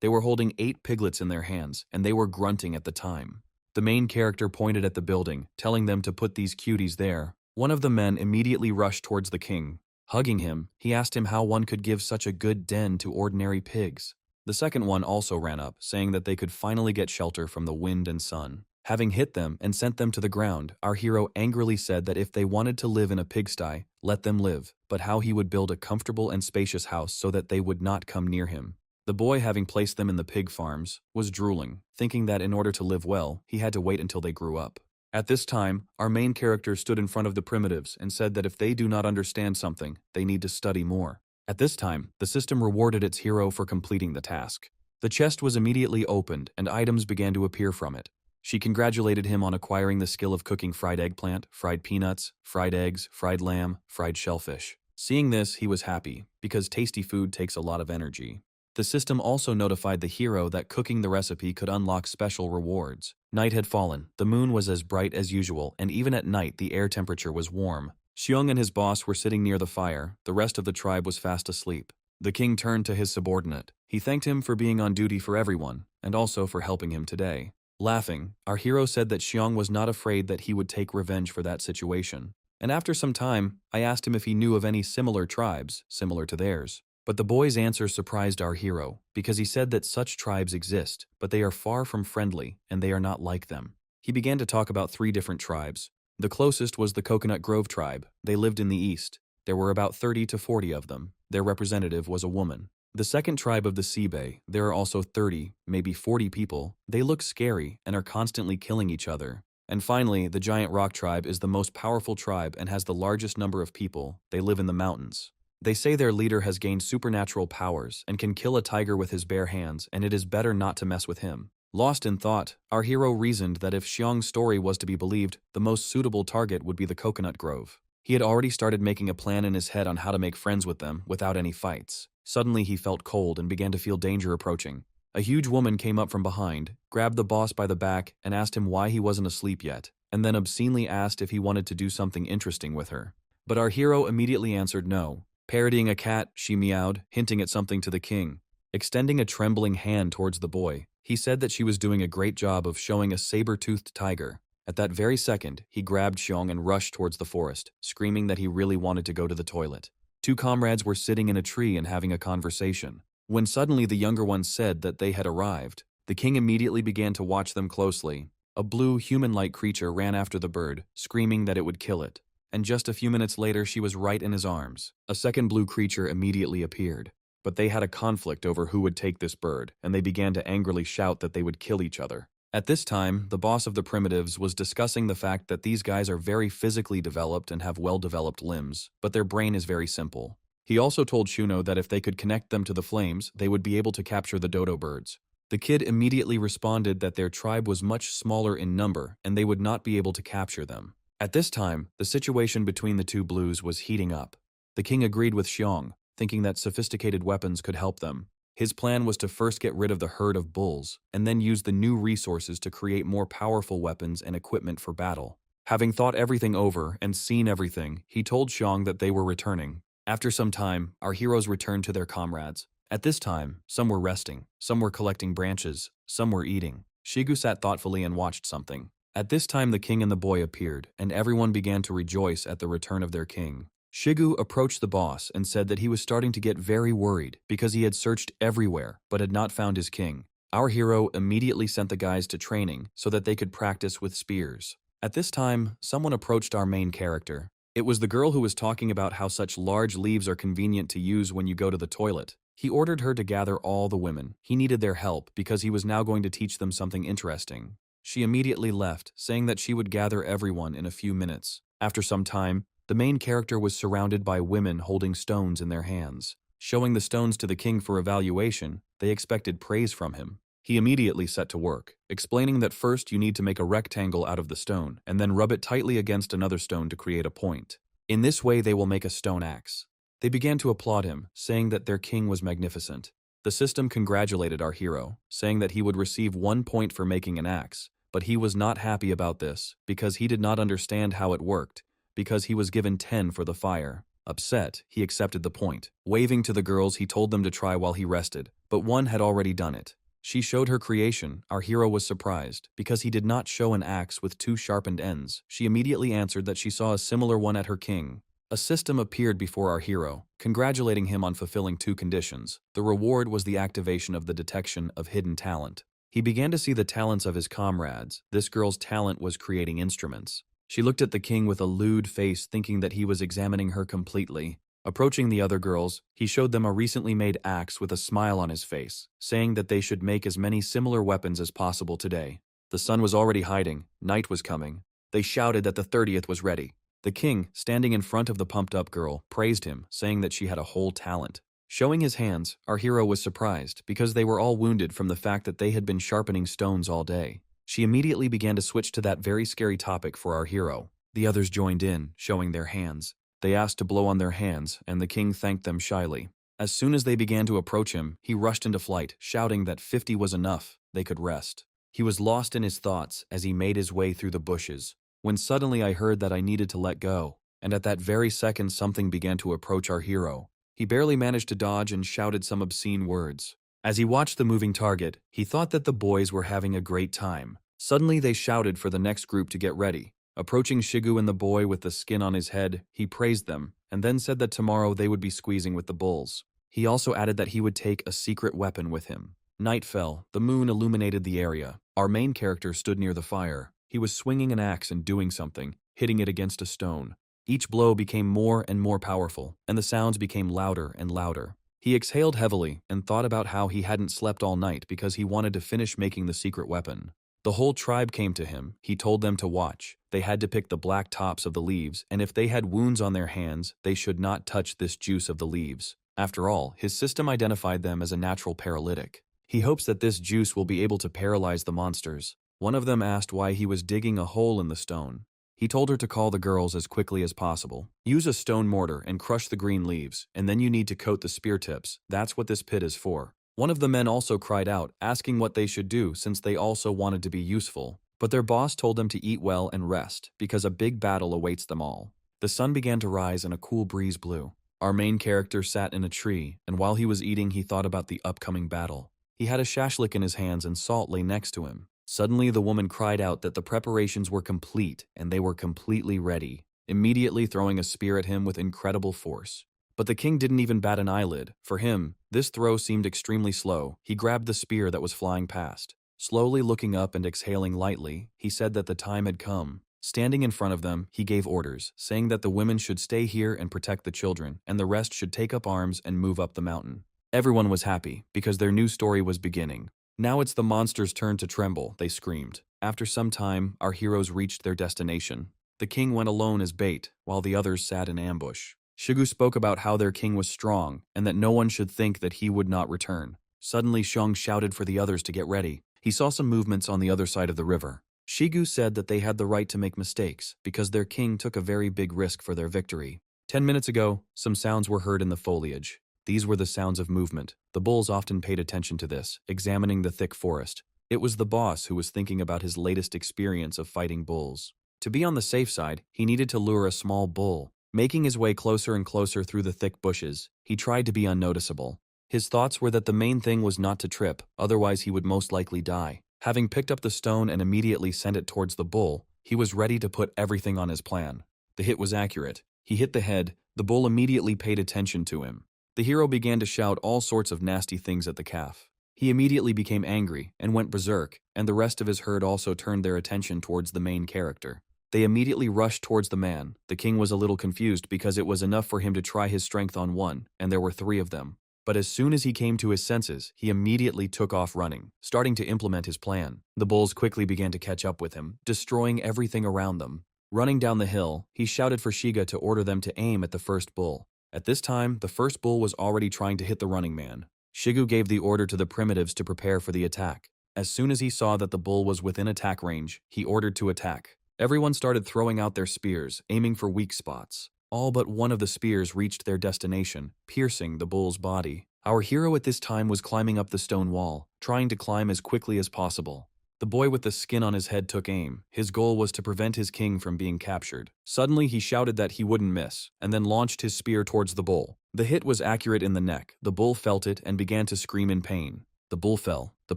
They were holding 8 piglets in their hands, and they were grunting at the time. The main character pointed at the building, telling them to put these cuties there. One of the men immediately rushed towards the king. Hugging him, he asked him how one could give such a good den to ordinary pigs. The second one also ran up, saying that they could finally get shelter from the wind and sun. Having hit them and sent them to the ground, our hero angrily said that if they wanted to live in a pigsty, let them live, but how he would build a comfortable and spacious house so that they would not come near him. The boy, having placed them in the pig farms, was drooling, thinking that in order to live well, he had to wait until they grew up. At this time, our main character stood in front of the primitives and said that if they do not understand something, they need to study more. At this time, the system rewarded its hero for completing the task. The chest was immediately opened and items began to appear from it. She congratulated him on acquiring the skill of cooking fried eggplant, fried peanuts, fried eggs, fried lamb, fried shellfish. Seeing this, he was happy, because tasty food takes a lot of energy. The system also notified the hero that cooking the recipe could unlock special rewards. Night had fallen, the moon was as bright as usual, and even at night the air temperature was warm. Xiong and his boss were sitting near the fire, the rest of the tribe was fast asleep. The king turned to his subordinate. He thanked him for being on duty for everyone, and also for helping him today. Laughing, our hero said that Xiong was not afraid that he would take revenge for that situation. And after some time, I asked him if he knew of any similar tribes, similar to theirs. But the boy's answer surprised our hero, because he said that such tribes exist, but they are far from friendly, and they are not like them. He began to talk about 3 different tribes. The closest was the Coconut Grove tribe. They lived in the east. There were about 30 to 40 of them. Their representative was a woman. The second tribe of the Sea Bay, there are also 30, maybe 40 people. They look scary and are constantly killing each other. And finally, the Giant Rock tribe is the most powerful tribe and has the largest number of people. They live in the mountains. They say their leader has gained supernatural powers and can kill a tiger with his bare hands, and it is better not to mess with him. Lost in thought, our hero reasoned that if Xiong's story was to be believed, the most suitable target would be the Coconut Grove. He had already started making a plan in his head on how to make friends with them without any fights. Suddenly he felt cold and began to feel danger approaching. A huge woman came up from behind, grabbed the boss by the back, and asked him why he wasn't asleep yet, and then obscenely asked if he wanted to do something interesting with her. But our hero immediately answered no. Parodying a cat, she meowed, hinting at something to the king. Extending a trembling hand towards the boy, he said that she was doing a great job of showing a saber-toothed tiger. At that very second, he grabbed Xiong and rushed towards the forest, screaming that he really wanted to go to the toilet. 2 comrades were sitting in a tree and having a conversation. When suddenly the younger one said that they had arrived, the king immediately began to watch them closely. A blue, human-like creature ran after the bird, screaming that it would kill it. And just a few minutes later she was right in his arms. A second blue creature immediately appeared. But they had a conflict over who would take this bird, and they began to angrily shout that they would kill each other. At this time, the boss of the primitives was discussing the fact that these guys are very physically developed and have well-developed limbs, but their brain is very simple. He also told Shuno that if they could connect them to the flames, they would be able to capture the dodo birds. The kid immediately responded that their tribe was much smaller in number, and they would not be able to capture them. At this time, the situation between the 2 blues was heating up. The king agreed with Xiong, thinking that sophisticated weapons could help them. His plan was to first get rid of the herd of bulls, and then use the new resources to create more powerful weapons and equipment for battle. Having thought everything over and seen everything, he told Xiong that they were returning. After some time, our heroes returned to their comrades. At this time, some were resting, some were collecting branches, some were eating. Shigu sat thoughtfully and watched something. At this time the king and the boy appeared, and everyone began to rejoice at the return of their king. Shigu approached the boss and said that he was starting to get very worried because he had searched everywhere but had not found his king. Our hero immediately sent the guys to training so that they could practice with spears. At this time, someone approached our main character. It was the girl who was talking about how such large leaves are convenient to use when you go to the toilet. He ordered her to gather all the women. He needed their help because he was now going to teach them something interesting. She immediately left, saying that she would gather everyone in a few minutes. After some time, the main character was surrounded by women holding stones in their hands. Showing the stones to the king for evaluation, they expected praise from him. He immediately set to work, explaining that first you need to make a rectangle out of the stone, and then rub it tightly against another stone to create a point. In this way they will make a stone axe. They began to applaud him, saying that their king was magnificent. The system congratulated our hero, saying that he would receive 1 point for making an axe, but he was not happy about this, because he did not understand how it worked, because he was given 10 for the fire. Upset, he accepted the point. Waving to the girls, he told them to try while he rested, but one had already done it. She showed her creation. Our hero was surprised, because he did not show an axe with 2 sharpened ends. She immediately answered that she saw a similar one at her king. A system appeared before our hero, congratulating him on fulfilling 2 conditions. The reward was the activation of the detection of hidden talent. He began to see the talents of his comrades. This girl's talent was creating instruments. She looked at the king with a lewd face, thinking that he was examining her completely. Approaching the other girls, he showed them a recently made axe with a smile on his face, saying that they should make as many similar weapons as possible today. The sun was already hiding, night was coming. They shouted that the 30th was ready. The king, standing in front of the pumped-up girl, praised him, saying that she had a whole talent. Showing his hands, our hero was surprised, because they were all wounded from the fact that they had been sharpening stones all day. She immediately began to switch to that very scary topic for our hero. The others joined in, showing their hands. They asked to blow on their hands, and the king thanked them shyly. As soon as they began to approach him, he rushed into flight, shouting that 50 was enough, they could rest. He was lost in his thoughts as he made his way through the bushes, when suddenly I heard that I needed to let go, and at that very second something began to approach our hero. He barely managed to dodge and shouted some obscene words. As he watched the moving target, he thought that the boys were having a great time. Suddenly they shouted for the next group to get ready. Approaching Shigu and the boy with the skin on his head, he praised them, and then said that tomorrow they would be squeezing with the bulls. He also added that he would take a secret weapon with him. Night fell, the moon illuminated the area. Our main character stood near the fire. He was swinging an axe and doing something, hitting it against a stone. Each blow became more and more powerful, and the sounds became louder and louder. He exhaled heavily and thought about how he hadn't slept all night because he wanted to finish making the secret weapon. The whole tribe came to him. He told them to watch. They had to pick the black tops of the leaves, and if they had wounds on their hands, they should not touch this juice of the leaves. After all, his system identified them as a natural paralytic. He hopes that this juice will be able to paralyze the monsters. One of them asked why he was digging a hole in the stone. He told her to call the girls as quickly as possible. Use a stone mortar and crush the green leaves, and then you need to coat the spear tips. That's what this pit is for. One of the men also cried out, asking what they should do since they also wanted to be useful. But their boss told them to eat well and rest, because a big battle awaits them all. The sun began to rise and a cool breeze blew. Our main character sat in a tree, and while he was eating he thought about the upcoming battle. He had a shashlik in his hands and salt lay next to him. Suddenly the woman cried out that the preparations were complete and they were completely ready, immediately throwing a spear at him with incredible force. But the king didn't even bat an eyelid. For him, this throw seemed extremely slow. He grabbed the spear that was flying past. Slowly looking up and exhaling lightly, he said that the time had come. Standing in front of them, he gave orders, saying that the women should stay here and protect the children, and the rest should take up arms and move up the mountain. Everyone was happy, because their new story was beginning. Now it's the monster's turn to tremble, they screamed. After some time, our heroes reached their destination. The king went alone as bait, while the others sat in ambush. Shigu spoke about how their king was strong, and that no one should think that he would not return. Suddenly Shung shouted for the others to get ready. He saw some movements on the other side of the river. Shigu said that they had the right to make mistakes, because their king took a very big risk for their victory. 10 minutes ago, some sounds were heard in the foliage. These were the sounds of movement. The bulls often paid attention to this, examining the thick forest. It was the boss who was thinking about his latest experience of fighting bulls. To be on the safe side, he needed to lure a small bull. Making his way closer and closer through the thick bushes, he tried to be unnoticeable. His thoughts were that the main thing was not to trip, otherwise he would most likely die. Having picked up the stone and immediately sent it towards the bull, he was ready to put everything on his plan. The hit was accurate. He hit the head. The bull immediately paid attention to him. The hero began to shout all sorts of nasty things at the calf. He immediately became angry and went berserk, and the rest of his herd also turned their attention towards the main character. They immediately rushed towards the man. The king was a little confused because it was enough for him to try his strength on one, and there were 3 of them. But as soon as he came to his senses, he immediately took off running, starting to implement his plan. The bulls quickly began to catch up with him, destroying everything around them. Running down the hill, he shouted for Shiga to order them to aim at the first bull. At this time, the first bull was already trying to hit the running man. Shigu gave the order to the primitives to prepare for the attack. As soon as he saw that the bull was within attack range, he ordered to attack. Everyone started throwing out their spears, aiming for weak spots. All but one of the spears reached their destination, piercing the bull's body. Our hero at this time was climbing up the stone wall, trying to climb as quickly as possible. The boy with the skin on his head took aim. His goal was to prevent his king from being captured. Suddenly, he shouted that he wouldn't miss, and then launched his spear towards the bull. The hit was accurate in the neck. The bull felt it and began to scream in pain. The bull fell. The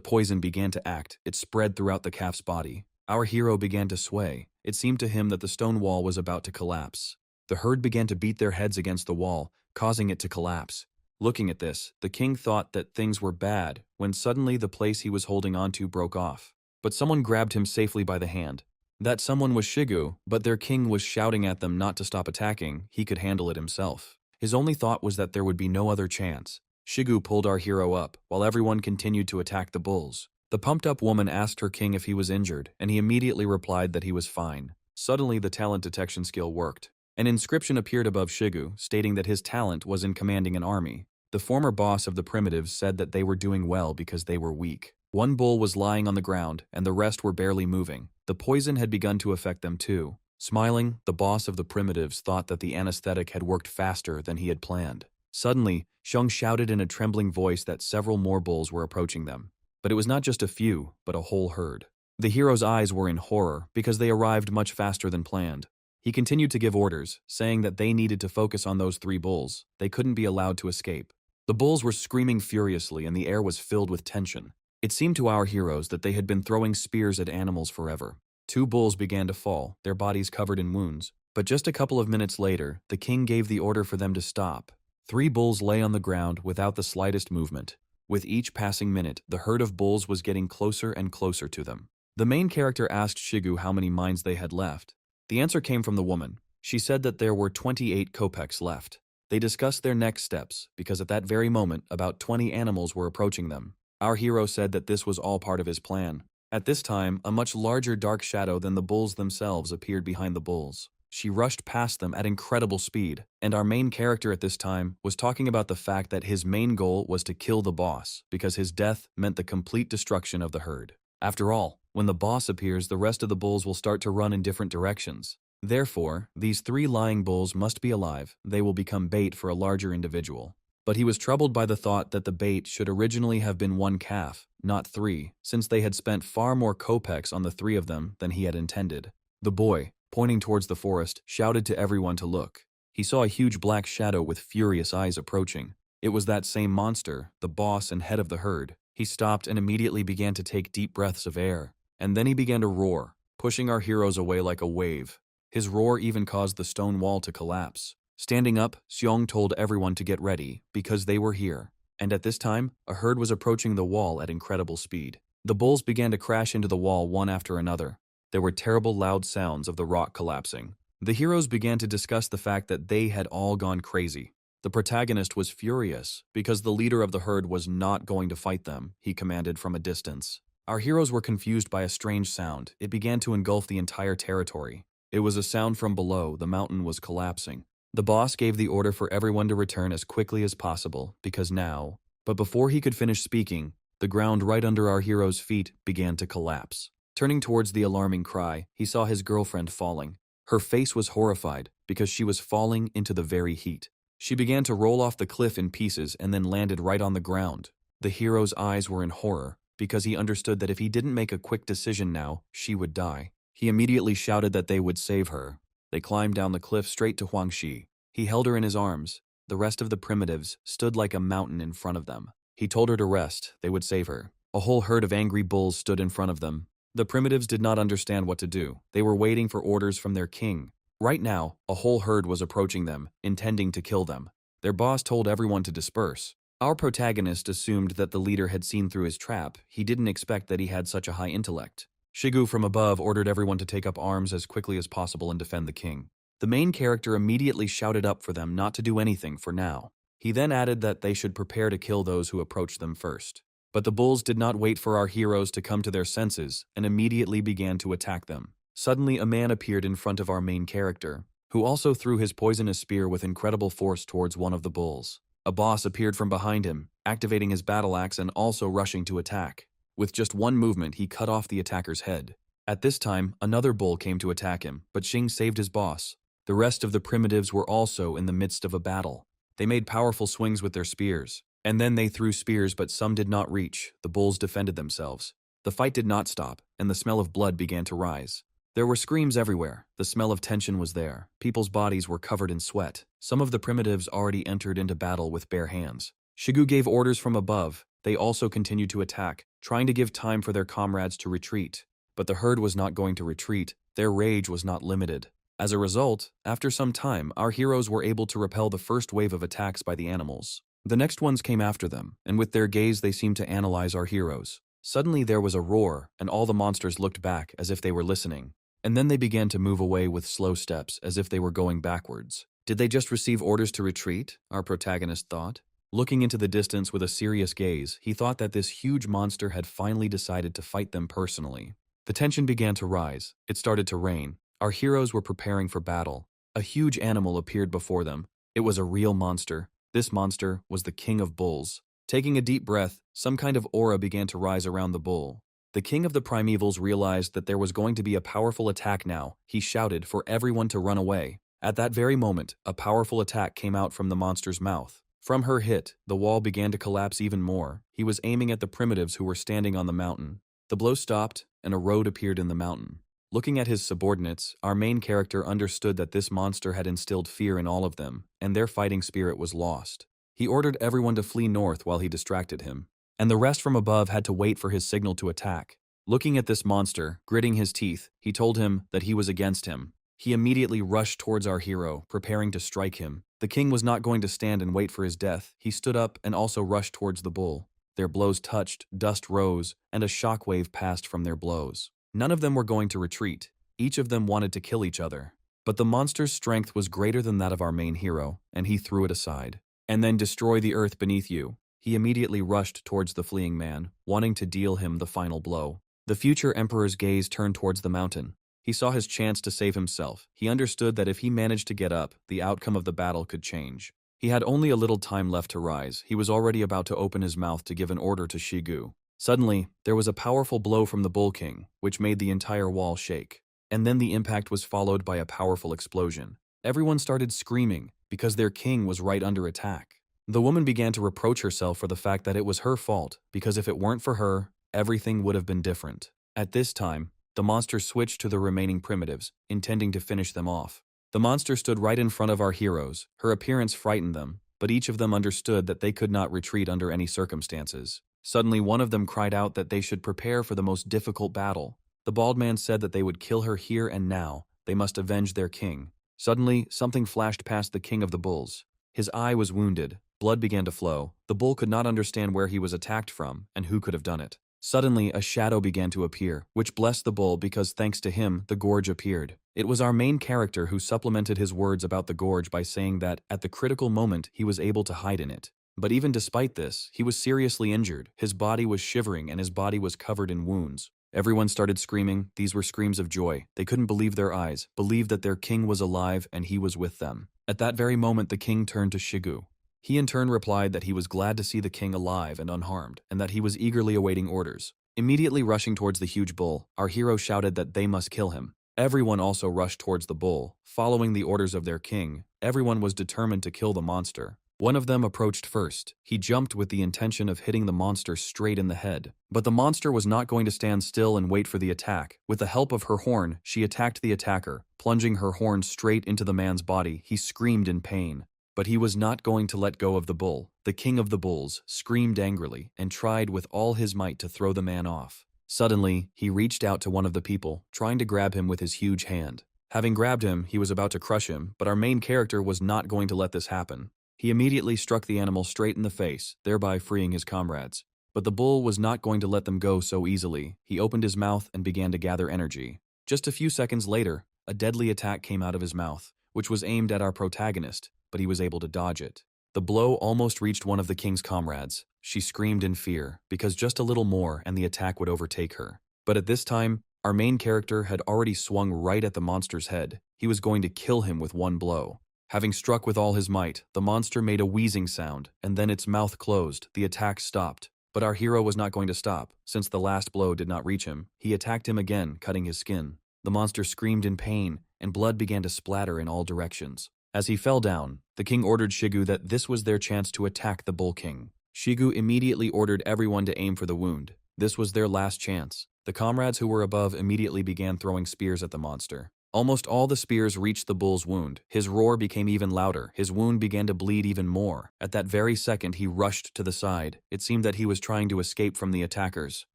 poison began to act. It spread throughout the calf's body. Our hero began to sway. It seemed to him that the stone wall was about to collapse. The herd began to beat their heads against the wall, causing it to collapse. Looking at this, the king thought that things were bad when suddenly the place he was holding onto broke off. But someone grabbed him safely by the hand. That someone was Shigu, but their king was shouting at them not to stop attacking. He could handle it himself. His only thought was that there would be no other chance. Shigu pulled our hero up, while everyone continued to attack the bulls. The pumped-up woman asked her king if he was injured, and he immediately replied that he was fine. Suddenly, the talent detection skill worked. An inscription appeared above Shigu, stating that his talent was in commanding an army. The former boss of the primitives said that they were doing well because they were weak. One bull was lying on the ground, and the rest were barely moving. The poison had begun to affect them too. Smiling, the boss of the primitives thought that the anesthetic had worked faster than he had planned. Suddenly, Xiong shouted in a trembling voice that several more bulls were approaching them. But it was not just a few, but a whole herd. The hero's eyes were in horror because they arrived much faster than planned. He continued to give orders, saying that they needed to focus on those 3 bulls. They couldn't be allowed to escape. The bulls were screaming furiously and the air was filled with tension. It seemed to our heroes that they had been throwing spears at animals forever. 2 bulls began to fall, their bodies covered in wounds. But just a couple of minutes later, the king gave the order for them to stop. 3 bulls lay on the ground without the slightest movement. With each passing minute, the herd of bulls was getting closer and closer to them. The main character asked Shigu how many mines they had left. The answer came from the woman. She said that there were 28 kopecks left. They discussed their next steps, because at that very moment, about 20 animals were approaching them. Our hero said that this was all part of his plan. At this time, a much larger dark shadow than the bulls themselves appeared behind the bulls. She rushed past them at incredible speed, and our main character at this time was talking about the fact that his main goal was to kill the boss, because his death meant the complete destruction of the herd. After all, when the boss appears, the rest of the bulls will start to run in different directions. Therefore, these 3 lying bulls must be alive. They will become bait for a larger individual. But he was troubled by the thought that the bait should originally have been 1 calf, not 3, since they had spent far more kopecks on the 3 of them than he had intended. The boy, pointing towards the forest, shouted to everyone to look. He saw a huge black shadow with furious eyes approaching. It was that same monster, the boss and head of the herd. He stopped and immediately began to take deep breaths of air. And then he began to roar, pushing our heroes away like a wave. His roar even caused the stone wall to collapse. Standing up, Xiong told everyone to get ready, because they were here. And at this time, a herd was approaching the wall at incredible speed. The bulls began to crash into the wall one after another. There were terrible loud sounds of the rock collapsing. The heroes began to discuss the fact that they had all gone crazy. The protagonist was furious, because the leader of the herd was not going to fight them, he commanded from a distance. Our heroes were confused by a strange sound. It began to engulf the entire territory. It was a sound from below. The mountain was collapsing. The boss gave the order for everyone to return as quickly as possible, because now... But before he could finish speaking, the ground right under our hero's feet began to collapse. Turning towards the alarming cry, he saw his girlfriend falling. Her face was horrified, because she was falling into the very heat. She began to roll off the cliff in pieces and then landed right on the ground. The hero's eyes were in horror, because he understood that if he didn't make a quick decision now, she would die. He immediately shouted that they would save her. They climbed down the cliff straight to Huangxi. He held her in his arms. The rest of the primitives stood like a mountain in front of them. He told her to rest. They would save her. A whole herd of angry bulls stood in front of them. The primitives did not understand what to do. They were waiting for orders from their king. Right now, a whole herd was approaching them, intending to kill them. Their boss told everyone to disperse. Our protagonist assumed that the leader had seen through his trap. He didn't expect that he had such a high intellect. Shigu from above ordered everyone to take up arms as quickly as possible and defend the king. The main character immediately shouted up for them not to do anything for now. He then added that they should prepare to kill those who approached them first. But the bulls did not wait for our heroes to come to their senses and immediately began to attack them. Suddenly, a man appeared in front of our main character, who also threw his poisonous spear with incredible force towards one of the bulls. A boss appeared from behind him, activating his battle axe and also rushing to attack. With just one movement, he cut off the attacker's head. At this time, another bull came to attack him, but Xing saved his boss. The rest of the primitives were also in the midst of a battle. They made powerful swings with their spears, and then they threw spears, but some did not reach. The bulls defended themselves. The fight did not stop, and the smell of blood began to rise. There were screams everywhere. The smell of tension was there. People's bodies were covered in sweat. Some of the primitives already entered into battle with bare hands. Shigu gave orders from above. They also continued to attack, trying to give time for their comrades to retreat. But the herd was not going to retreat. Their rage was not limited. As a result, after some time, our heroes were able to repel the first wave of attacks by the animals. The next ones came after them, and with their gaze they seemed to analyze our heroes. Suddenly there was a roar, and all the monsters looked back as if they were listening. And then they began to move away with slow steps, as if they were going backwards. Did they just receive orders to retreat? Our protagonist thought. Looking into the distance with a serious gaze, he thought that this huge monster had finally decided to fight them personally. The tension began to rise. It started to rain. Our heroes were preparing for battle. A huge animal appeared before them. It was a real monster. This monster was the king of bulls. Taking a deep breath, some kind of aura began to rise around the bull. The king of the primevals realized that there was going to be a powerful attack now. He shouted for everyone to run away. At that very moment, a powerful attack came out from the monster's mouth. From her hit, the wall began to collapse even more. He was aiming at the primitives who were standing on the mountain. The blow stopped, and a road appeared in the mountain. Looking at his subordinates, our main character understood that this monster had instilled fear in all of them, and their fighting spirit was lost. He ordered everyone to flee north while he distracted him, and the rest from above had to wait for his signal to attack. Looking at this monster, gritting his teeth, he told him that he was against him. He immediately rushed towards our hero, preparing to strike him. The king was not going to stand and wait for his death. He stood up and also rushed towards the bull. Their blows touched, dust rose, and a shockwave passed from their blows. None of them were going to retreat. Each of them wanted to kill each other. But the monster's strength was greater than that of our main hero, and he threw it aside. And then destroy the earth beneath you. He immediately rushed towards the fleeing man, wanting to deal him the final blow. The future emperor's gaze turned towards the mountain. He saw his chance to save himself. He understood that if he managed to get up, the outcome of the battle could change. He had only a little time left to rise. He was already about to open his mouth to give an order to Shigu. Suddenly, there was a powerful blow from the Bull King, which made the entire wall shake. And then the impact was followed by a powerful explosion. Everyone started screaming, because their king was right under attack. The woman began to reproach herself for the fact that it was her fault, because if it weren't for her, everything would have been different. At this time, the monster switched to the remaining primitives, intending to finish them off. The monster stood right in front of our heroes. Her appearance frightened them, but each of them understood that they could not retreat under any circumstances. Suddenly, one of them cried out that they should prepare for the most difficult battle. The bald man said that they would kill her here and now. They must avenge their king. Suddenly, something flashed past the king of the bulls. His eye was wounded. Blood began to flow. The bull could not understand where he was attacked from and who could have done it. Suddenly, a shadow began to appear, which blessed the bull because thanks to him, the gorge appeared. It was our main character who supplemented his words about the gorge by saying that, at the critical moment, he was able to hide in it. But even despite this, he was seriously injured. His body was shivering and his body was covered in wounds. Everyone started screaming. These were screams of joy. They couldn't believe their eyes, believed that their king was alive and he was with them. At that very moment, the king turned to Shigu. He in turn replied that he was glad to see the king alive and unharmed, and that he was eagerly awaiting orders. Immediately rushing towards the huge bull, our hero shouted that they must kill him. Everyone also rushed towards the bull. Following the orders of their king, everyone was determined to kill the monster. One of them approached first. He jumped with the intention of hitting the monster straight in the head. But the monster was not going to stand still and wait for the attack. With the help of her horn, she attacked the attacker. Plunging her horn straight into the man's body, he screamed in pain. But he was not going to let go of the bull. The king of the bulls screamed angrily and tried with all his might to throw the man off. Suddenly, he reached out to one of the people, trying to grab him with his huge hand. Having grabbed him, he was about to crush him, but our main character was not going to let this happen. He immediately struck the animal straight in the face, thereby freeing his comrades. But the bull was not going to let them go so easily. He opened his mouth and began to gather energy. Just a few seconds later, a deadly attack came out of his mouth, which was aimed at our protagonist, but he was able to dodge it. The blow almost reached one of the king's comrades. She screamed in fear, because just a little more and the attack would overtake her. But at this time, our main character had already swung right at the monster's head. He was going to kill him with one blow. Having struck with all his might, the monster made a wheezing sound, and then its mouth closed. The attack stopped. But our hero was not going to stop. Since the last blow did not reach him, he attacked him again, cutting his skin. The monster screamed in pain, and blood began to splatter in all directions. As he fell down, the king ordered Shigu that this was their chance to attack the Bull King. Shigu immediately ordered everyone to aim for the wound. This was their last chance. The comrades who were above immediately began throwing spears at the monster. Almost all the spears reached the bull's wound. His roar became even louder. His wound began to bleed even more. At that very second, he rushed to the side. It seemed that he was trying to escape from the attackers.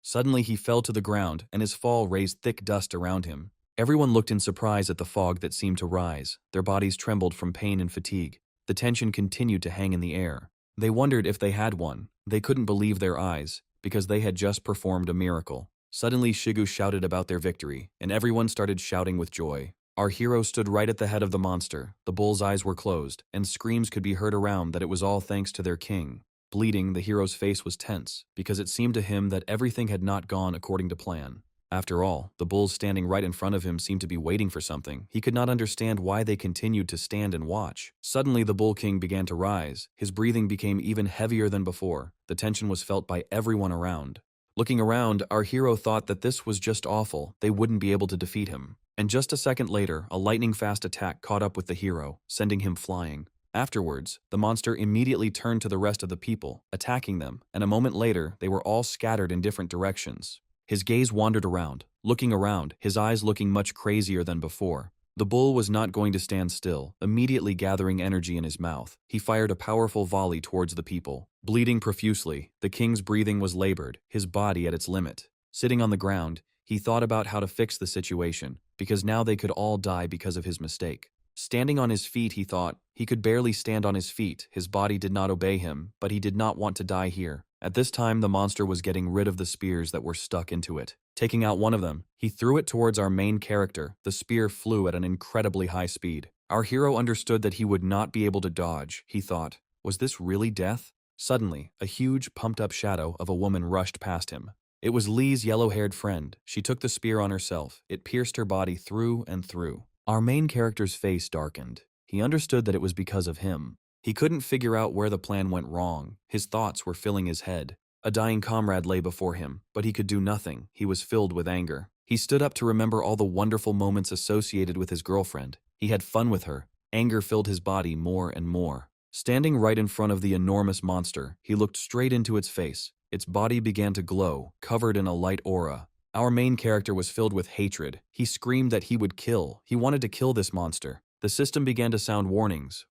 Suddenly, he fell to the ground, and his fall raised thick dust around him. Everyone looked in surprise at the fog that seemed to rise. Their bodies trembled from pain and fatigue. The tension continued to hang in the air. They wondered if they had won. They couldn't believe their eyes, because they had just performed a miracle. Suddenly, Shigu shouted about their victory, and everyone started shouting with joy. Our hero stood right at the head of the monster. The bull's eyes were closed, and screams could be heard around that it was all thanks to their king. Bleeding, the hero's face was tense, because it seemed to him that everything had not gone according to plan. After all, the bulls standing right in front of him seemed to be waiting for something. He could not understand why they continued to stand and watch. Suddenly, the Bull King began to rise. His breathing became even heavier than before. The tension was felt by everyone around. Looking around, our hero thought that this was just awful. They wouldn't be able to defeat him. And just a second later, a lightning-fast attack caught up with the hero, sending him flying. Afterwards, the monster immediately turned to the rest of the people, attacking them, and a moment later, they were all scattered in different directions. His gaze wandered around, his eyes looking much crazier than before. The bull was not going to stand still, immediately gathering energy in his mouth. He fired a powerful volley towards the people. Bleeding profusely, the king's breathing was labored, his body at its limit. Sitting on the ground, he thought about how to fix the situation, because now they could all die because of his mistake. Standing on his feet, he thought, he could barely stand on his feet. His body did not obey him, but he did not want to die here. At this time, the monster was getting rid of the spears that were stuck into it. Taking out one of them, he threw it towards our main character. The spear flew at an incredibly high speed. Our hero understood that he would not be able to dodge. He thought, was this really death? Suddenly, a huge, pumped-up shadow of a woman rushed past him. It was Lee's yellow-haired friend. She took the spear on herself. It pierced her body through and through. Our main character's face darkened. He understood that it was because of him. He couldn't figure out where the plan went wrong. His thoughts were filling his head. A dying comrade lay before him, but he could do nothing. He was filled with anger. He stood up to remember all the wonderful moments associated with his girlfriend. He had fun with her. Anger filled his body more and more. Standing right in front of the enormous monster, he looked straight into its face. Its body began to glow, covered in a light aura. Our main character was filled with hatred. He screamed that he would kill. He wanted to kill this monster. The system began to sound warnings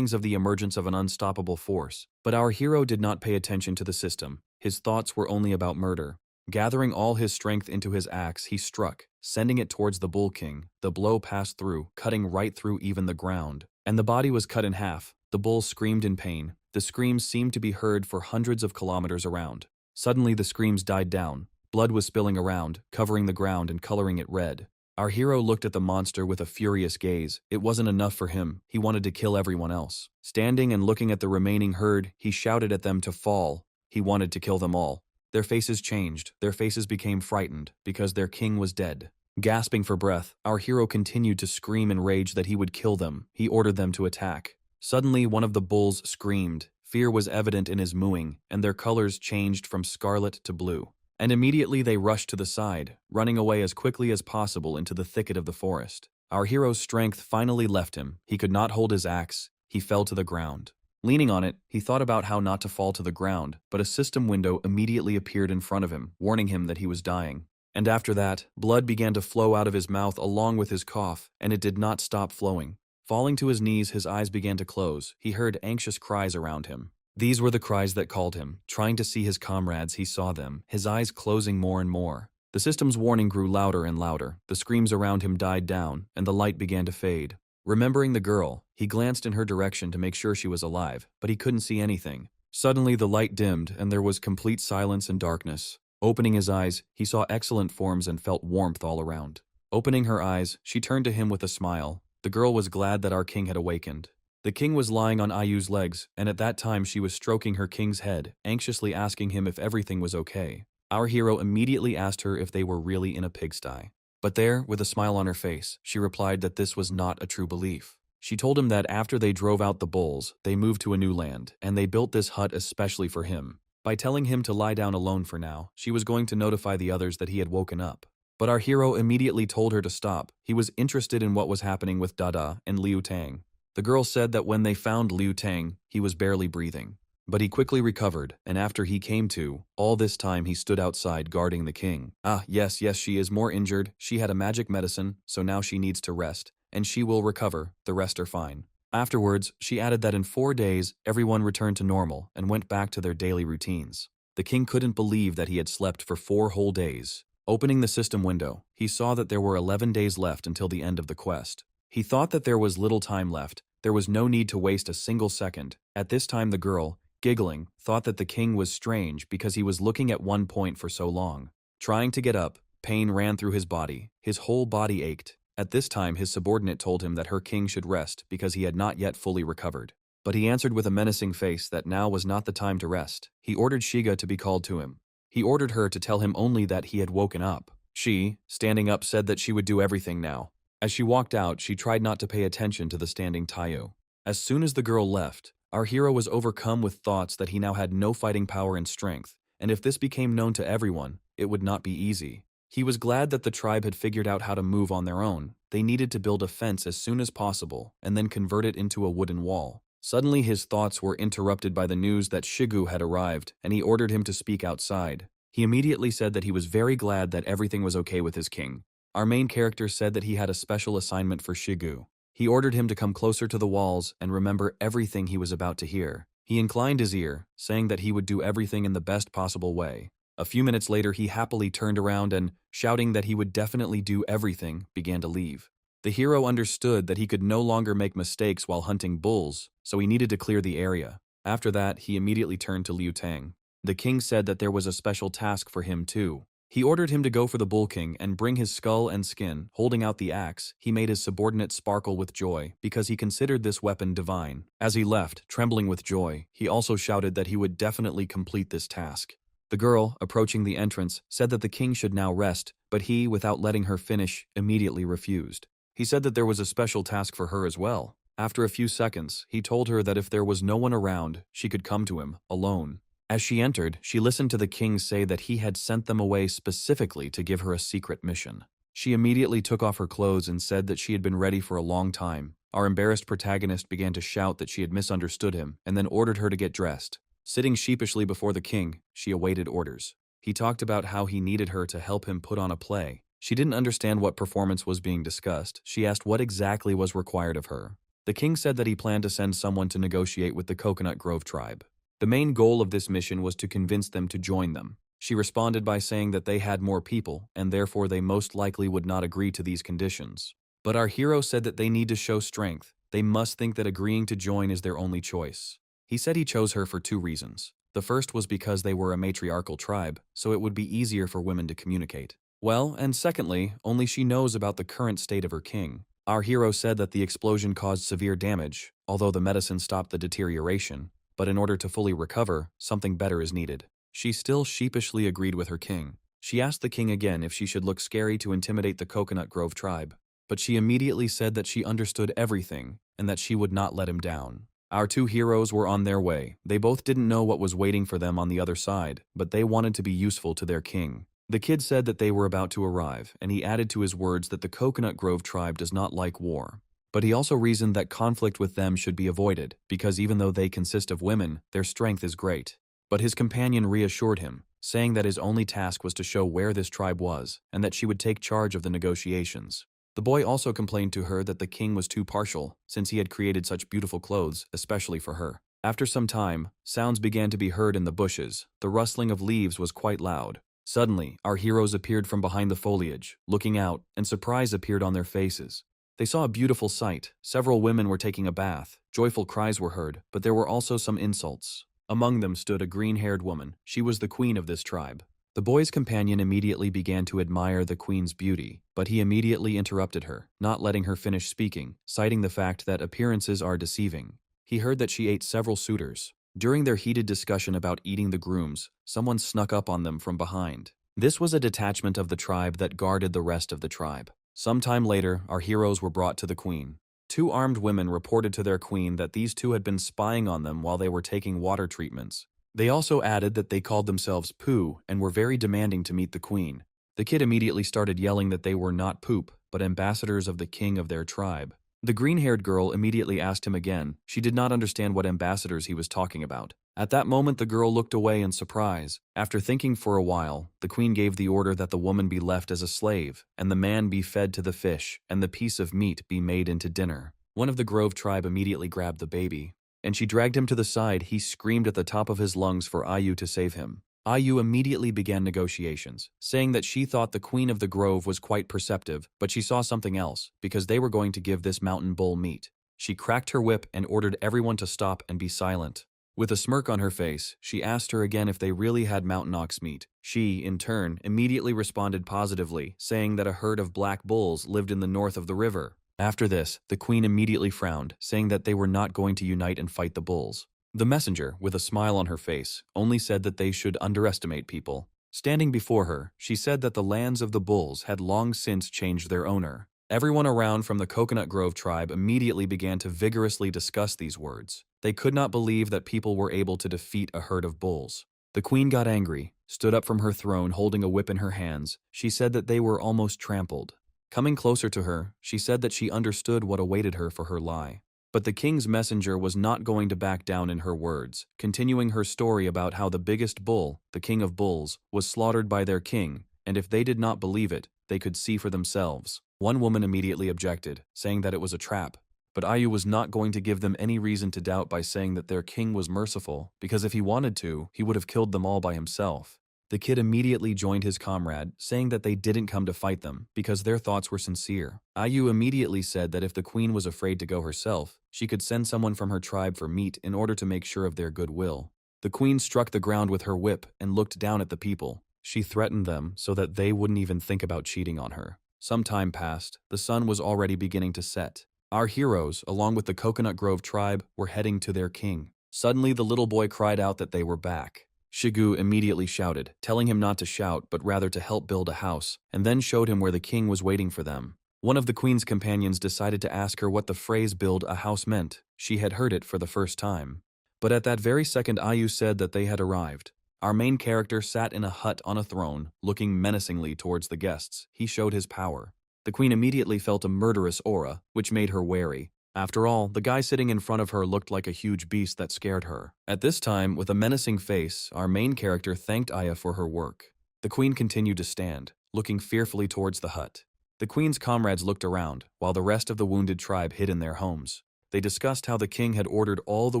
of the emergence of an unstoppable force. But our hero did not pay attention to the system. His thoughts were only about murder. Gathering all his strength into his axe, he struck, sending it towards the Bull King. The blow passed through, cutting right through even the ground. And the body was cut in half. The bull screamed in pain. The screams seemed to be heard for hundreds of kilometers around. Suddenly, the screams died down. Blood was spilling around, covering the ground and coloring it red. Our hero looked at the monster with a furious gaze. It wasn't enough for him. He wanted to kill everyone else. Standing and looking at the remaining herd, he shouted at them to fall. He wanted to kill them all. Their faces changed. Their faces became frightened, because their king was dead. Gasping for breath, our hero continued to scream in rage that he would kill them. He ordered them to attack. Suddenly, one of the bulls screamed. Fear was evident in his mooing, and their colors changed from scarlet to blue. And immediately they rushed to the side, running away as quickly as possible into the thicket of the forest. Our hero's strength finally left him. He could not hold his axe. He fell to the ground. Leaning on it, he thought about how not to fall to the ground, but a system window immediately appeared in front of him, warning him that he was dying. And after that, blood began to flow out of his mouth along with his cough, and it did not stop flowing. Falling to his knees, his eyes began to close. He heard anxious cries around him. These were the cries that called him. Trying to see his comrades, he saw them, his eyes closing more and more. The system's warning grew louder and louder. The screams around him died down, and the light began to fade. Remembering the girl, he glanced in her direction to make sure she was alive, but he couldn't see anything. Suddenly, the light dimmed, and there was complete silence and darkness. Opening his eyes, he saw excellent forms and felt warmth all around. Opening her eyes, she turned to him with a smile. The girl was glad that our king had awakened. The king was lying on Ayu's legs, and at that time she was stroking her king's head, anxiously asking him if everything was okay. Our hero immediately asked her if they were really in a pigsty. But there, with a smile on her face, she replied that this was not a true belief. She told him that after they drove out the bulls, they moved to a new land, and they built this hut especially for him. By telling him to lie down alone for now, she was going to notify the others that he had woken up. But our hero immediately told her to stop. He was interested in what was happening with Dada and Liu Tang. The girl said that when they found Liu Tang, he was barely breathing. But he quickly recovered, and after he came to, all this time he stood outside guarding the king. Ah, yes, she is more injured. She had a magic medicine, so now she needs to rest. And she will recover, the rest are fine. Afterwards, she added that in 4 days, everyone returned to normal and went back to their daily routines. The king couldn't believe that he had slept for 4 whole days. Opening the system window, he saw that there were 11 days left until the end of the quest. He thought that there was little time left. There was no need to waste a single second. At this time the girl, giggling, thought that the king was strange because he was looking at one point for so long. Trying to get up, pain ran through his body. His whole body ached. At this time his subordinate told him that her king should rest because he had not yet fully recovered. But he answered with a menacing face that now was not the time to rest. He ordered Shiga to be called to him. He ordered her to tell him only that he had woken up. She, standing up, said that she would do everything now. As she walked out, she tried not to pay attention to the standing Tayo. As soon as the girl left, our hero was overcome with thoughts that he now had no fighting power and strength, and if this became known to everyone, it would not be easy. He was glad that the tribe had figured out how to move on their own. They needed to build a fence as soon as possible and then convert it into a wooden wall. Suddenly his thoughts were interrupted by the news that Shigu had arrived, and he ordered him to speak outside. He immediately said that he was very glad that everything was okay with his king. Our main character said that he had a special assignment for Shigu. He ordered him to come closer to the walls and remember everything he was about to hear. He inclined his ear, saying that he would do everything in the best possible way. A few minutes later, he happily turned around and, shouting that he would definitely do everything, began to leave. The hero understood that he could no longer make mistakes while hunting bulls, so he needed to clear the area. After that, he immediately turned to Liu Tang. The king said that there was a special task for him too. He ordered him to go for the bull king and bring his skull and skin. Holding out the axe, he made his subordinate sparkle with joy because he considered this weapon divine. As he left, trembling with joy, he also shouted that he would definitely complete this task. The girl, approaching the entrance, said that the king should now rest, but he, without letting her finish, immediately refused. He said that there was a special task for her as well. After a few seconds, he told her that if there was no one around, she could come to him, alone. As she entered, she listened to the king say that he had sent them away specifically to give her a secret mission. She immediately took off her clothes and said that she had been ready for a long time. Our embarrassed protagonist began to shout that she had misunderstood him and then ordered her to get dressed. Sitting sheepishly before the king, she awaited orders. He talked about how he needed her to help him put on a play. She didn't understand what performance was being discussed. She asked what exactly was required of her. The king said that he planned to send someone to negotiate with the Coconut Grove tribe. The main goal of this mission was to convince them to join them. She responded by saying that they had more people, and therefore they most likely would not agree to these conditions. But our hero said that they need to show strength. They must think that agreeing to join is their only choice. He said he chose her for 2 reasons. The first was because they were a matriarchal tribe, so it would be easier for women to communicate. Well, and secondly, only she knows about the current state of her king. Our hero said that the explosion caused severe damage, although the medicine stopped the deterioration. But in order to fully recover, something better is needed. She still sheepishly agreed with her king. She asked the king again if she should look scary to intimidate the Coconut Grove tribe, but she immediately said that she understood everything and that she would not let him down. Our 2 heroes were on their way. They both didn't know what was waiting for them on the other side, but they wanted to be useful to their king. The kid said that they were about to arrive, and he added to his words that the Coconut Grove tribe does not like war. But he also reasoned that conflict with them should be avoided, because even though they consist of women, their strength is great. But his companion reassured him, saying that his only task was to show where this tribe was, and that she would take charge of the negotiations. The boy also complained to her that the king was too partial, since he had created such beautiful clothes, especially for her. After some time, sounds began to be heard in the bushes. The rustling of leaves was quite loud. Suddenly, our heroes appeared from behind the foliage, looking out, and surprise appeared on their faces. They saw a beautiful sight. Several women were taking a bath. Joyful cries were heard, but there were also some insults. Among them stood a green-haired woman. She was the queen of this tribe. The boy's companion immediately began to admire the queen's beauty, but he immediately interrupted her, not letting her finish speaking, citing the fact that appearances are deceiving. He heard that she ate several suitors. During their heated discussion about eating the grooms, someone snuck up on them from behind. This was a detachment of the tribe that guarded the rest of the tribe. Some time later, our heroes were brought to the queen. 2 armed women reported to their queen that these 2 had been spying on them while they were taking water treatments. They also added that they called themselves Pooh and were very demanding to meet the queen. The kid immediately started yelling that they were not poop, but ambassadors of the king of their tribe. The green-haired girl immediately asked him again. She did not understand what ambassadors he was talking about. At that moment, the girl looked away in surprise. After thinking for a while, the queen gave the order that the woman be left as a slave, and the man be fed to the fish, and the piece of meat be made into dinner. One of the Grove tribe immediately grabbed the baby, and she dragged him to the side. He screamed at the top of his lungs for Ayu to save him. Ayu immediately began negotiations, saying that she thought the queen of the grove was quite perceptive, but she saw something else, because they were going to give this mountain bull meat. She cracked her whip and ordered everyone to stop and be silent. With a smirk on her face, she asked her again if they really had mountain ox meat. She, in turn, immediately responded positively, saying that a herd of black bulls lived in the north of the river. After this, the queen immediately frowned, saying that they were not going to unite and fight the bulls. The messenger, with a smile on her face, only said that they should underestimate people. Standing before her, she said that the lands of the bulls had long since changed their owner. Everyone around from the Coconut Grove tribe immediately began to vigorously discuss these words. They could not believe that people were able to defeat a herd of bulls. The queen got angry, stood up from her throne holding a whip in her hands. She said that they were almost trampled. Coming closer to her, she said that she understood what awaited her for her lie. But the king's messenger was not going to back down in her words, continuing her story about how the biggest bull, the king of bulls, was slaughtered by their king, and if they did not believe it, they could see for themselves. One woman immediately objected, saying that it was a trap. But Ayu was not going to give them any reason to doubt by saying that their king was merciful, because if he wanted to, he would have killed them all by himself. The kid immediately joined his comrade, saying that they didn't come to fight them, because their thoughts were sincere. Ayu immediately said that if the queen was afraid to go herself, she could send someone from her tribe for meat in order to make sure of their goodwill. The queen struck the ground with her whip and looked down at the people. She threatened them so that they wouldn't even think about cheating on her. Some time passed. The sun was already beginning to set. Our heroes, along with the Coconut Grove tribe, were heading to their king. Suddenly, the little boy cried out that they were back. Shigu immediately shouted, telling him not to shout but rather to help build a house, and then showed him where the king was waiting for them. One of the queen's companions decided to ask her what the phrase "build a house" meant. She had heard it for the first time. But at that very second, Ayu said that they had arrived. Our main character sat in a hut on a throne, looking menacingly towards the guests. He showed his power. The queen immediately felt a murderous aura, which made her wary. After all, the guy sitting in front of her looked like a huge beast that scared her. At this time, with a menacing face, our main character thanked Aya for her work. The queen continued to stand, looking fearfully towards the hut. The queen's comrades looked around, while the rest of the wounded tribe hid in their homes. They discussed how the king had ordered all the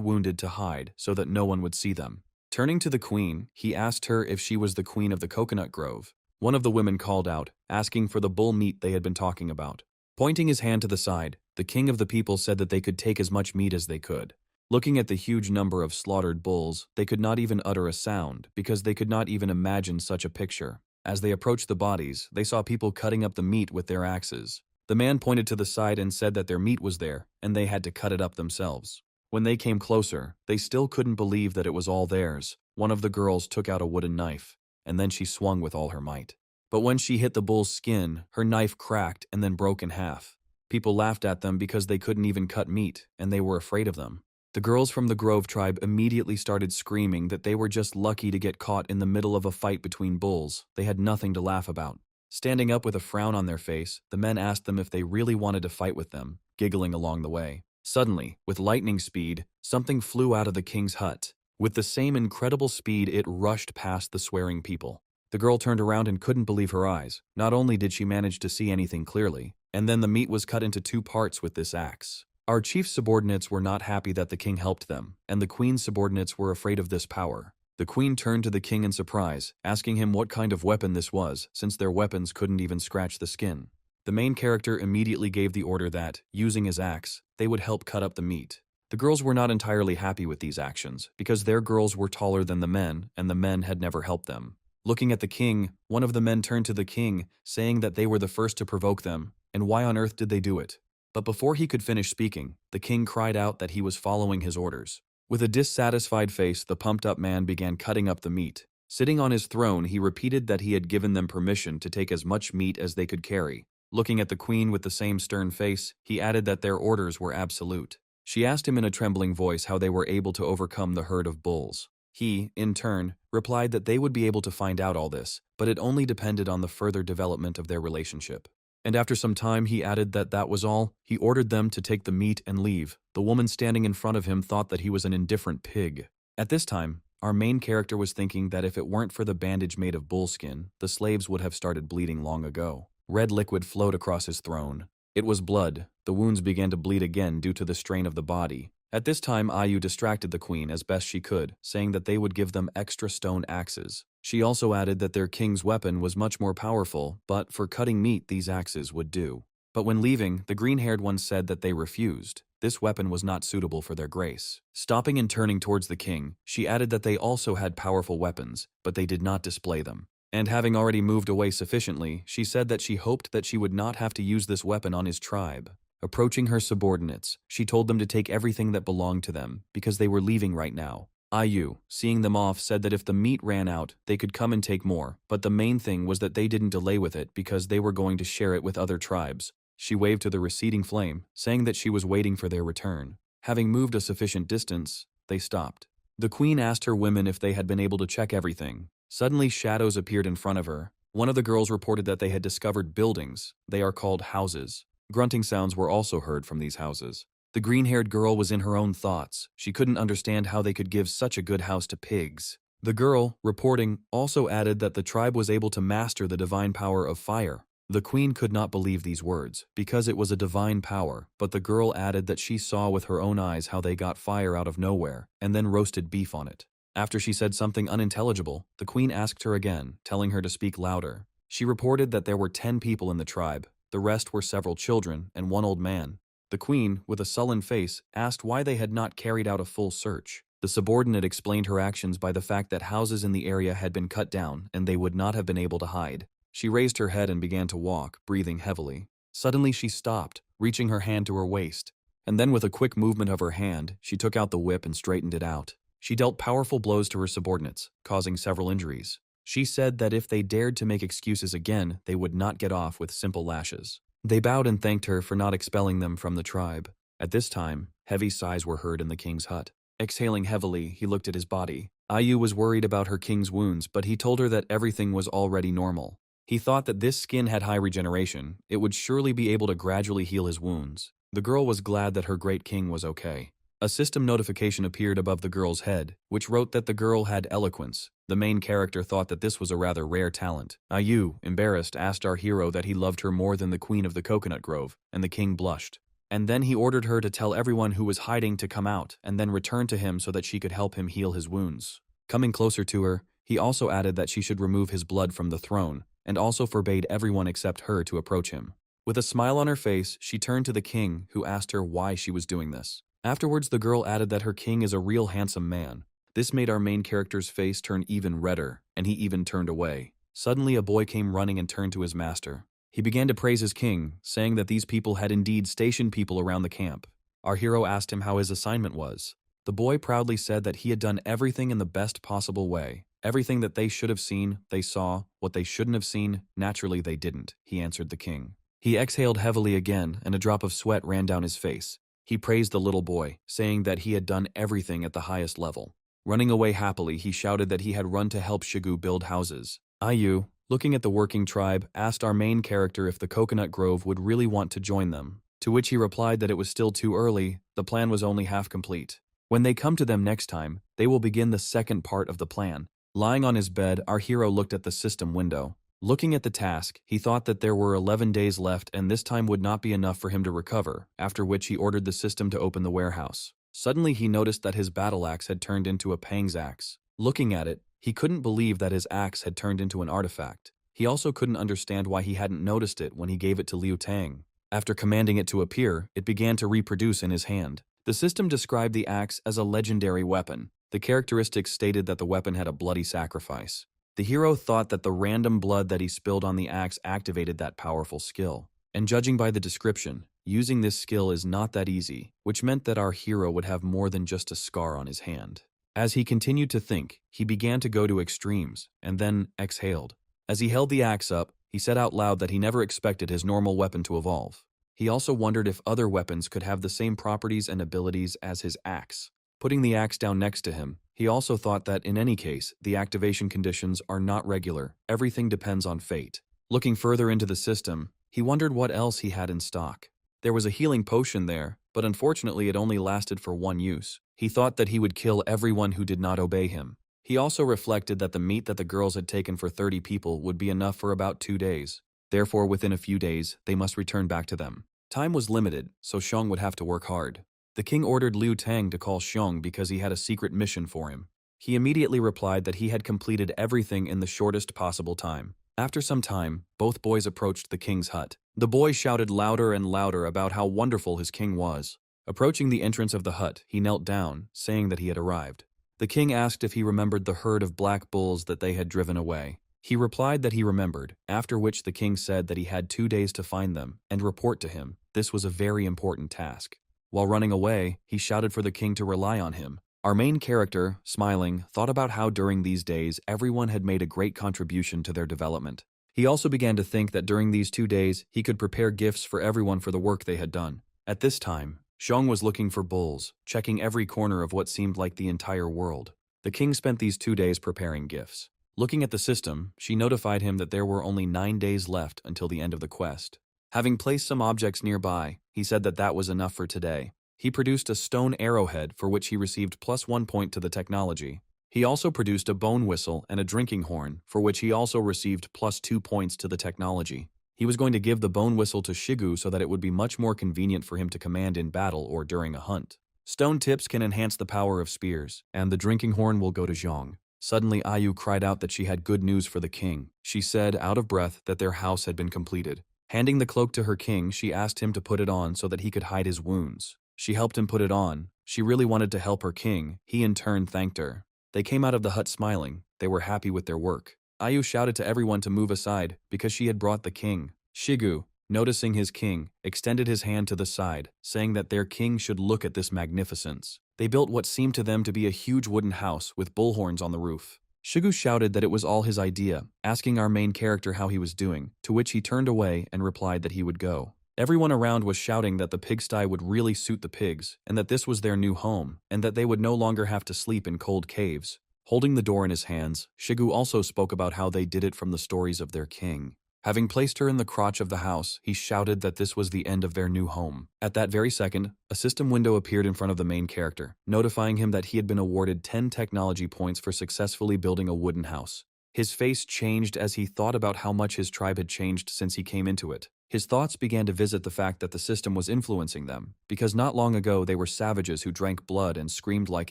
wounded to hide so that no one would see them. Turning to the queen, he asked her if she was the queen of the Coconut Grove. One of the women called out, asking for the bull meat they had been talking about. Pointing his hand to the side, the king of the people said that they could take as much meat as they could. Looking at the huge number of slaughtered bulls, they could not even utter a sound because they could not even imagine such a picture. As they approached the bodies, they saw people cutting up the meat with their axes. The man pointed to the side and said that their meat was there, and they had to cut it up themselves. When they came closer, they still couldn't believe that it was all theirs. One of the girls took out a wooden knife, and then she swung with all her might. But when she hit the bull's skin, her knife cracked and then broke in half. People laughed at them because they couldn't even cut meat, and they were afraid of them. The girls from the Grove tribe immediately started screaming that they were just lucky to get caught in the middle of a fight between bulls. They had nothing to laugh about. Standing up with a frown on their face, the men asked them if they really wanted to fight with them, giggling along the way. Suddenly, with lightning speed, something flew out of the king's hut. With the same incredible speed, it rushed past the swearing people. The girl turned around and couldn't believe her eyes. Not only did she manage to see anything clearly, and then the meat was cut into 2 parts with this axe. Our chief's subordinates were not happy that the king helped them, and the queen's subordinates were afraid of this power. The queen turned to the king in surprise, asking him what kind of weapon this was, since their weapons couldn't even scratch the skin. The main character immediately gave the order that, using his axe, they would help cut up the meat. The girls were not entirely happy with these actions, because their girls were taller than the men, and the men had never helped them. Looking at the king, one of the men turned to the king, saying that they were the first to provoke them, and why on earth did they do it? But before he could finish speaking, the king cried out that he was following his orders. With a dissatisfied face, the pumped-up man began cutting up the meat. Sitting on his throne, he repeated that he had given them permission to take as much meat as they could carry. Looking at the queen with the same stern face, he added that their orders were absolute. She asked him in a trembling voice how they were able to overcome the herd of bulls. He, in turn, replied that they would be able to find out all this, but it only depended on the further development of their relationship. And after some time he added that that was all. He ordered them to take the meat and leave. The woman standing in front of him thought that he was an indifferent pig. At this time, our main character was thinking that if it weren't for the bandage made of bullskin, the slaves would have started bleeding long ago. Red liquid flowed across his throne. It was blood. The wounds began to bleed again due to the strain of the body. At this time, Ayu distracted the queen as best she could, saying that they would give them extra stone axes. She also added that their king's weapon was much more powerful, but for cutting meat these axes would do. But when leaving, the green-haired one said that they refused. This weapon was not suitable for their grace. Stopping and turning towards the king, she added that they also had powerful weapons, but they did not display them. And having already moved away sufficiently, she said that she hoped that she would not have to use this weapon on his tribe. Approaching her subordinates, she told them to take everything that belonged to them, because they were leaving right now. Ayu, seeing them off, said that if the meat ran out, they could come and take more, but the main thing was that they didn't delay with it because they were going to share it with other tribes. She waved to the receding flame, saying that she was waiting for their return. Having moved a sufficient distance, they stopped. The queen asked her women if they had been able to check everything. Suddenly shadows appeared in front of her. One of the girls reported that they had discovered buildings. They are called houses. Grunting sounds were also heard from these houses. The green-haired girl was in her own thoughts. She couldn't understand how they could give such a good house to pigs. The girl, reporting, also added that the tribe was able to master the divine power of fire. The queen could not believe these words, because it was a divine power, but the girl added that she saw with her own eyes how they got fire out of nowhere, and then roasted beef on it. After she said something unintelligible, the queen asked her again, telling her to speak louder. She reported that there were 10 people in the tribe. The rest were several children and one old man. The queen, with a sullen face, asked why they had not carried out a full search. The subordinate explained her actions by the fact that houses in the area had been cut down and they would not have been able to hide. She raised her head and began to walk, breathing heavily. Suddenly she stopped, reaching her hand to her waist. And then with a quick movement of her hand, she took out the whip and straightened it out. She dealt powerful blows to her subordinates, causing several injuries. She said that if they dared to make excuses again, they would not get off with simple lashes. They bowed and thanked her for not expelling them from the tribe. At this time, heavy sighs were heard in the king's hut. Exhaling heavily, he looked at his body. Ayu was worried about her king's wounds, but he told her that everything was already normal. He thought that this skin had high regeneration. It would surely be able to gradually heal his wounds. The girl was glad that her great king was okay. A system notification appeared above the girl's head, which wrote that the girl had eloquence. The main character thought that this was a rather rare talent. Ayu, embarrassed, asked our hero that he loved her more than the queen of the coconut grove, and the king blushed. And then he ordered her to tell everyone who was hiding to come out, and then return to him so that she could help him heal his wounds. Coming closer to her, he also added that she should remove his blood from the throne, and also forbade everyone except her to approach him. With a smile on her face, she turned to the king, who asked her why she was doing this. Afterwards, the girl added that her king is a real handsome man. This made our main character's face turn even redder, and he even turned away. Suddenly, a boy came running and turned to his master. He began to praise his king, saying that these people had indeed stationed people around the camp. Our hero asked him how his assignment was. The boy proudly said that he had done everything in the best possible way. Everything that they should have seen, they saw. What they shouldn't have seen, naturally they didn't, he answered the king. He exhaled heavily again, and a drop of sweat ran down his face. He praised the little boy, saying that he had done everything at the highest level. Running away happily, he shouted that he had run to help Shigu build houses. Ayu, looking at the working tribe, asked our main character if the coconut grove would really want to join them, to which he replied that it was still too early, the plan was only half complete. When they come to them next time, they will begin the second part of the plan. Lying on his bed, our hero looked at the system window. Looking at the task, he thought that there were 11 days left and this time would not be enough for him to recover, after which he ordered the system to open the warehouse. Suddenly he noticed that his battle axe had turned into a Pang's axe. Looking at it, he couldn't believe that his axe had turned into an artifact. He also couldn't understand why he hadn't noticed it when he gave it to Liu Tang. After commanding it to appear, it began to reproduce in his hand. The system described the axe as a legendary weapon. The characteristics stated that the weapon had a bloody sacrifice. The hero thought that the random blood that he spilled on the axe activated that powerful skill. And judging by the description, using this skill is not that easy, which meant that our hero would have more than just a scar on his hand. As he continued to think, he began to go to extremes, and then exhaled. As he held the axe up, he said out loud that he never expected his normal weapon to evolve. He also wondered if other weapons could have the same properties and abilities as his axe. Putting the axe down next to him, he also thought that in any case, the activation conditions are not regular, everything depends on fate. Looking further into the system, he wondered what else he had in stock. There was a healing potion there, but unfortunately it only lasted for one use. He thought that he would kill everyone who did not obey him. He also reflected that the meat that the girls had taken for 30 people would be enough for about 2 days. Therefore, within a few days, they must return back to them. Time was limited, so Xiong would have to work hard. The king ordered Liu Tang to call Xiong because he had a secret mission for him. He immediately replied that he had completed everything in the shortest possible time. After some time, both boys approached the king's hut. The boy shouted louder and louder about how wonderful his king was. Approaching the entrance of the hut, he knelt down, saying that he had arrived. The king asked if he remembered the herd of black bulls that they had driven away. He replied that he remembered, after which the king said that he had 2 days to find them and report to him. This was a very important task. While running away, he shouted for the king to rely on him. Our main character, smiling, thought about how during these days everyone had made a great contribution to their development. He also began to think that during these 2 days he could prepare gifts for everyone for the work they had done. At this time, Xiong was looking for bulls, checking every corner of what seemed like the entire world. The king spent these 2 days preparing gifts. Looking at the system, she notified him that there were only 9 days left until the end of the quest. Having placed some objects nearby, he said that that was enough for today. He produced a stone arrowhead for which he received +1 point to the technology. He also produced a bone whistle and a drinking horn, for which he also received +2 points to the technology. He was going to give the bone whistle to Shigu so that it would be much more convenient for him to command in battle or during a hunt. Stone tips can enhance the power of spears, and the drinking horn will go to Xiong. Suddenly Ayu cried out that she had good news for the king. She said, out of breath, that their house had been completed. Handing the cloak to her king, she asked him to put it on so that he could hide his wounds. She helped him put it on. She really wanted to help her king. He in turn thanked her. They came out of the hut smiling. They were happy with their work. Ayu shouted to everyone to move aside because she had brought the king. Shigu, noticing his king, extended his hand to the side, saying that their king should look at this magnificence. They built what seemed to them to be a huge wooden house with bullhorns on the roof. Shigu shouted that it was all his idea, asking our main character how he was doing, to which he turned away and replied that he would go. Everyone around was shouting that the pigsty would really suit the pigs, and that this was their new home, and that they would no longer have to sleep in cold caves. Holding the door in his hands, Shigu also spoke about how they did it from the stories of their king. Having placed her in the crotch of the house, he shouted that this was the end of their new home. At that very second, a system window appeared in front of the main character, notifying him that he had been awarded 10 technology points for successfully building a wooden house. His face changed as he thought about how much his tribe had changed since he came into it. His thoughts began to visit the fact that the system was influencing them, because not long ago they were savages who drank blood and screamed like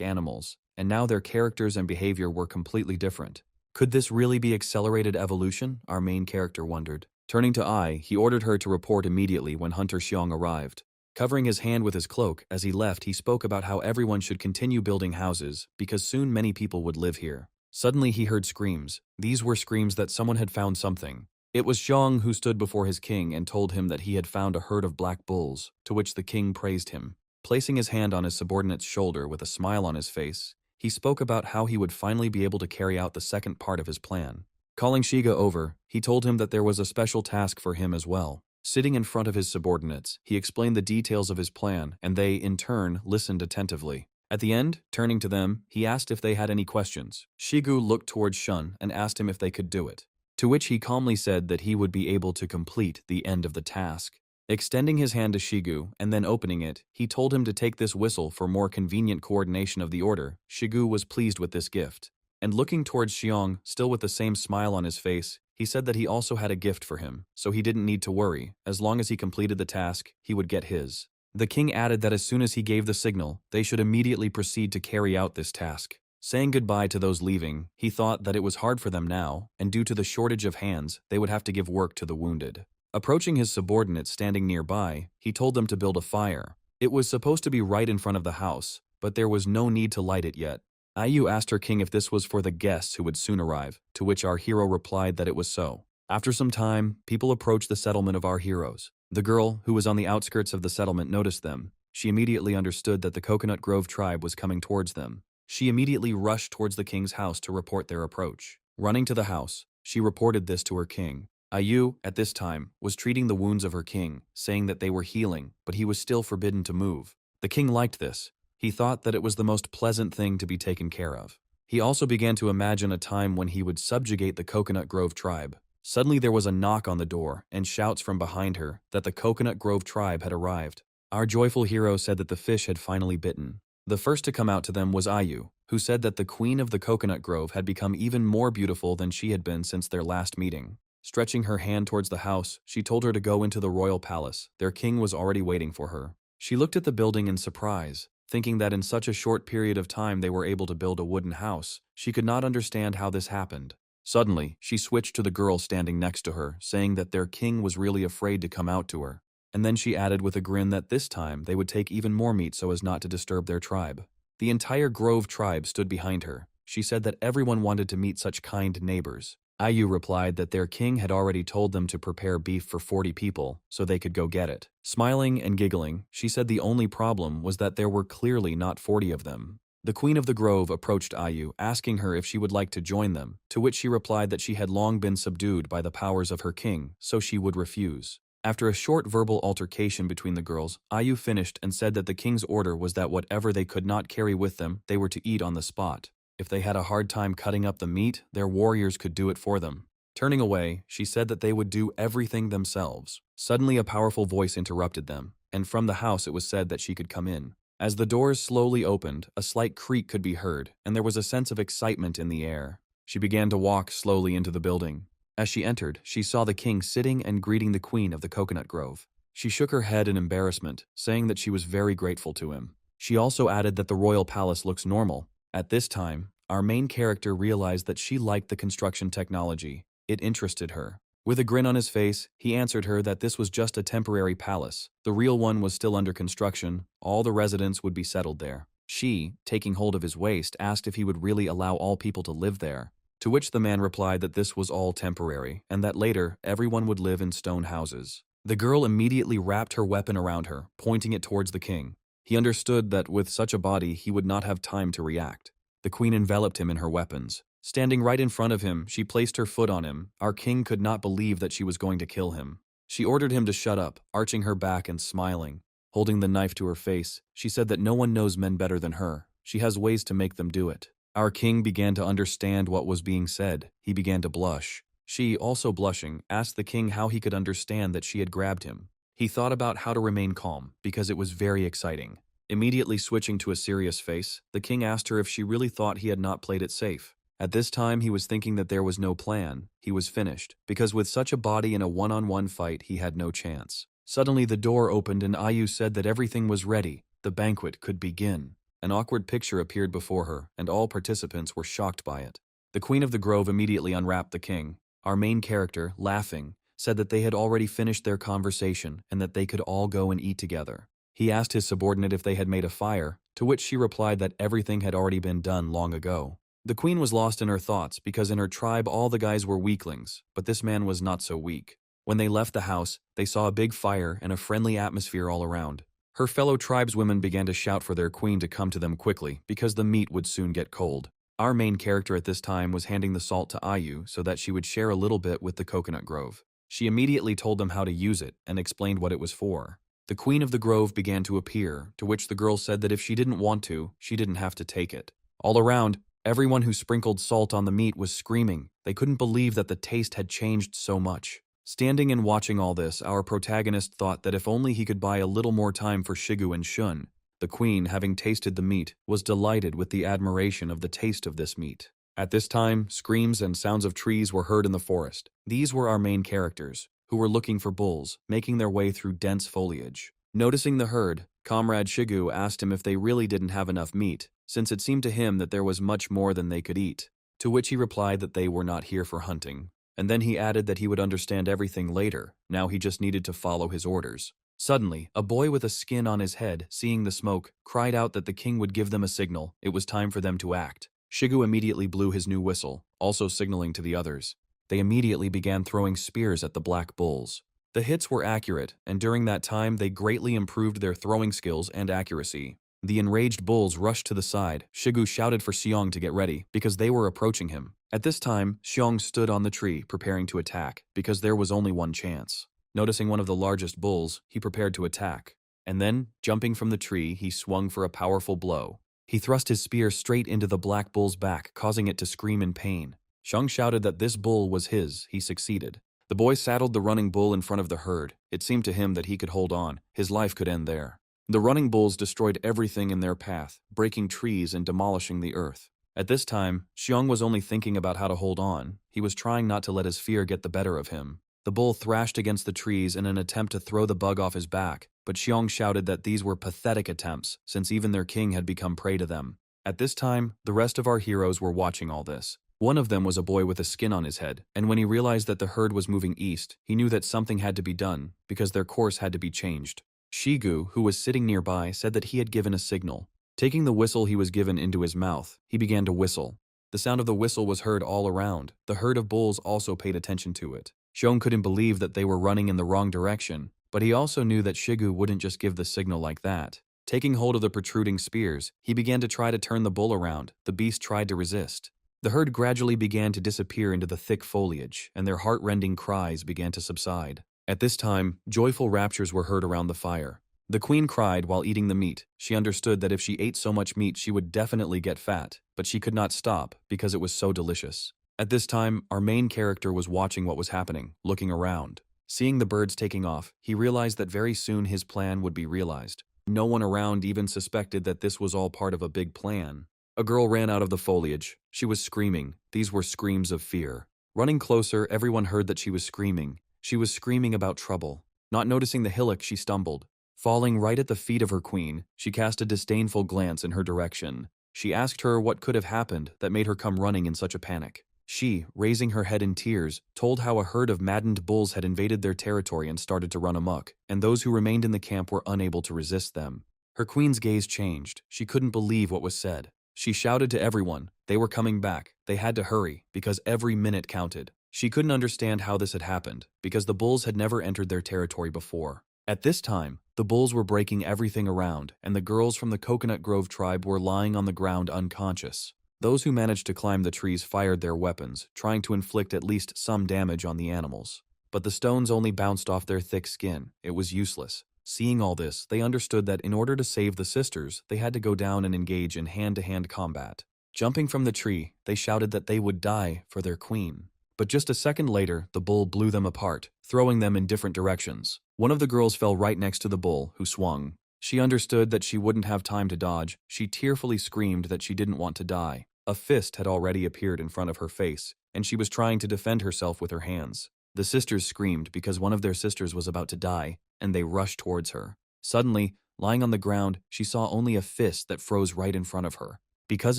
animals, and now their characters and behavior were completely different. Could this really be accelerated evolution? Our main character wondered. Turning to Ai, he ordered her to report immediately when Hunter Xiong arrived. Covering his hand with his cloak, as he left he spoke about how everyone should continue building houses, because soon many people would live here. Suddenly he heard screams. These were screams that someone had found something. It was Xiong who stood before his king and told him that he had found a herd of black bulls, to which the king praised him. Placing his hand on his subordinate's shoulder with a smile on his face, he spoke about how he would finally be able to carry out the second part of his plan. Calling Shiga over, he told him that there was a special task for him as well. Sitting in front of his subordinates, he explained the details of his plan, and they, in turn, listened attentively. At the end, turning to them, he asked if they had any questions. Shigu looked towards Shun and asked him if they could do it, to which he calmly said that he would be able to complete the end of the task. Extending his hand to Shigu and then opening it, he told him to take this whistle for more convenient coordination of the order. Shigu was pleased with this gift. And looking towards Xiong, still with the same smile on his face, he said that he also had a gift for him, so he didn't need to worry. As long as he completed the task, he would get his. The king added that as soon as he gave the signal, they should immediately proceed to carry out this task. Saying goodbye to those leaving, he thought that it was hard for them now, and due to the shortage of hands, they would have to give work to the wounded. Approaching his subordinates standing nearby, he told them to build a fire. It was supposed to be right in front of the house, but there was no need to light it yet. Ayu asked her king if this was for the guests who would soon arrive, to which our hero replied that it was so. After some time, people approached the settlement of our heroes. The girl, who was on the outskirts of the settlement, noticed them. She immediately understood that the Coconut Grove tribe was coming towards them. She immediately rushed towards the king's house to report their approach. Running to the house, she reported this to her king. Ayu, at this time, was treating the wounds of her king, saying that they were healing, but he was still forbidden to move. The king liked this. He thought that it was the most pleasant thing to be taken care of. He also began to imagine a time when he would subjugate the Coconut Grove tribe. Suddenly there was a knock on the door and shouts from behind her that the Coconut Grove tribe had arrived. Our joyful hero said that the fish had finally bitten. The first to come out to them was Ayu, who said that the queen of the Coconut Grove had become even more beautiful than she had been since their last meeting. Stretching her hand towards the house, she told her to go into the royal palace. Their king was already waiting for her. She looked at the building in surprise, thinking that in such a short period of time they were able to build a wooden house. She could not understand how this happened. Suddenly, she switched to the girl standing next to her, saying that their king was really afraid to come out to her. And then she added with a grin that this time they would take even more meat so as not to disturb their tribe. The entire Grove tribe stood behind her. She said that everyone wanted to meet such kind neighbors. Ayu replied that their king had already told them to prepare beef for 40 people, so they could go get it. Smiling and giggling, she said the only problem was that there were clearly not 40 of them. The queen of the grove approached Ayu, asking her if she would like to join them, to which she replied that she had long been subdued by the powers of her king, so she would refuse. After a short verbal altercation between the girls, Ayu finished and said that the king's order was that whatever they could not carry with them, they were to eat on the spot. If they had a hard time cutting up the meat, their warriors could do it for them. Turning away, she said that they would do everything themselves. Suddenly a powerful voice interrupted them, and from the house it was said that she could come in. As the doors slowly opened, a slight creak could be heard, and there was a sense of excitement in the air. She began to walk slowly into the building. As she entered, she saw the king sitting and greeting the queen of the Coconut Grove. She shook her head in embarrassment, saying that she was very grateful to him. She also added that the royal palace looks normal. At this time, our main character realized that she liked the construction technology. It interested her. With a grin on his face, he answered her that this was just a temporary palace. The real one was still under construction. All the residents would be settled there. She, taking hold of his waist, asked if he would really allow all people to live there. To which the man replied that this was all temporary, and that later, everyone would live in stone houses. The girl immediately wrapped her weapon around her, pointing it towards the king. He understood that with such a body, he would not have time to react. The queen enveloped him in her weapons. Standing right in front of him, she placed her foot on him. Our king could not believe that she was going to kill him. She ordered him to shut up, arching her back and smiling. Holding the knife to her face, she said that no one knows men better than her. She has ways to make them do it. Our king began to understand what was being said. He began to blush. She, also blushing, asked the king how he could understand that she had grabbed him. He thought about how to remain calm, because it was very exciting. Immediately switching to a serious face, the king asked her if she really thought he had not played it safe. At this time, he was thinking that there was no plan. He was finished, because with such a body in a one-on-one fight, he had no chance. Suddenly, the door opened and Ayu said that everything was ready. The banquet could begin. An awkward picture appeared before her, and all participants were shocked by it. The queen of the grove immediately unwrapped the king. Our main character, laughing, said that they had already finished their conversation and that they could all go and eat together. He asked his subordinate if they had made a fire, to which she replied that everything had already been done long ago. The queen was lost in her thoughts because in her tribe all the guys were weaklings, but this man was not so weak. When they left the house, they saw a big fire and a friendly atmosphere all around. Her fellow tribeswomen began to shout for their queen to come to them quickly because the meat would soon get cold. Our main character at this time was handing the salt to Ayu so that she would share a little bit with the Coconut Grove. She immediately told them how to use it and explained what it was for. The queen of the grove began to appear, to which the girl said that if she didn't want to, she didn't have to take it. All around, everyone who sprinkled salt on the meat was screaming. They couldn't believe that the taste had changed so much. Standing and watching all this, our protagonist thought that if only he could buy a little more time for Shigu and Shun. The queen, having tasted the meat, was delighted with the admiration of the taste of this meat. At this time, screams and sounds of trees were heard in the forest. These were our main characters, who were looking for bulls, making their way through dense foliage. Noticing the herd, Comrade Shigu asked him if they really didn't have enough meat, since it seemed to him that there was much more than they could eat. To which he replied that they were not here for hunting. And then he added that he would understand everything later. Now he just needed to follow his orders. Suddenly, a boy with a skin on his head, seeing the smoke, cried out that the king would give them a signal. It was time for them to act. Shigu immediately blew his new whistle, also signaling to the others. They immediately began throwing spears at the black bulls. The hits were accurate, and during that time they greatly improved their throwing skills and accuracy. The enraged bulls rushed to the side. Shigu shouted for Xiong to get ready, because they were approaching him. At this time, Xiong stood on the tree, preparing to attack, because there was only one chance. Noticing one of the largest bulls, he prepared to attack. and then, jumping from the tree, he swung for a powerful blow. He thrust his spear straight into the black bull's back, causing it to scream in pain. Xiong shouted that this bull was his. He succeeded. The boy saddled the running bull in front of the herd. It seemed to him that he could hold on. His life could end there. The running bulls destroyed everything in their path, breaking trees and demolishing the earth. At this time, Xiong was only thinking about how to hold on. He was trying not to let his fear get the better of him. The bull thrashed against the trees in an attempt to throw the bug off his back, but Xiong shouted that these were pathetic attempts, since even their king had become prey to them. At this time, the rest of our heroes were watching all this. One of them was a boy with a skin on his head, and when he realized that the herd was moving east, he knew that something had to be done, because their course had to be changed. Shigu, who was sitting nearby, said that he had given a signal. Taking the whistle he was given into his mouth, he began to whistle. The sound of the whistle was heard all around. The herd of bulls also paid attention to it. Xiong couldn't believe that they were running in the wrong direction, but he also knew that Shigu wouldn't just give the signal like that. Taking hold of the protruding spears, he began to try to turn the bull around. The beast tried to resist. The herd gradually began to disappear into the thick foliage, and their heart-rending cries began to subside. At this time, joyful raptures were heard around the fire. The queen cried while eating the meat. She understood that if she ate so much meat she would definitely get fat, but she could not stop because it was so delicious. At this time, our main character was watching what was happening, looking around. Seeing the birds taking off, he realized that very soon his plan would be realized. No one around even suspected that this was all part of a big plan. A girl ran out of the foliage. She was screaming. These were screams of fear. Running closer, everyone heard that she was screaming. She was screaming about trouble. Not noticing the hillock, she stumbled. Falling right at the feet of her queen, she cast a disdainful glance in her direction. She asked her what could have happened that made her come running in such a panic. She, raising her head in tears, told how a herd of maddened bulls had invaded their territory and started to run amok, and those who remained in the camp were unable to resist them. Her queen's gaze changed. She couldn't believe what was said. She shouted to everyone. They were coming back. They had to hurry, because every minute counted. She couldn't understand how this had happened, because the bulls had never entered their territory before. At this time, the bulls were breaking everything around, and the girls from the Coconut Grove tribe were lying on the ground unconscious. Those who managed to climb the trees fired their weapons, trying to inflict at least some damage on the animals. But the stones only bounced off their thick skin. It was useless. Seeing all this, they understood that in order to save the sisters, they had to go down and engage in hand-to-hand combat. Jumping from the tree, they shouted that they would die for their queen. But just a second later, the bull blew them apart, throwing them in different directions. One of the girls fell right next to the bull, who swung. She understood that she wouldn't have time to dodge. She tearfully screamed that she didn't want to die. A fist had already appeared in front of her face, and she was trying to defend herself with her hands. The sisters screamed because one of their sisters was about to die, and they rushed towards her. Suddenly, lying on the ground, she saw only a fist that froze right in front of her. Because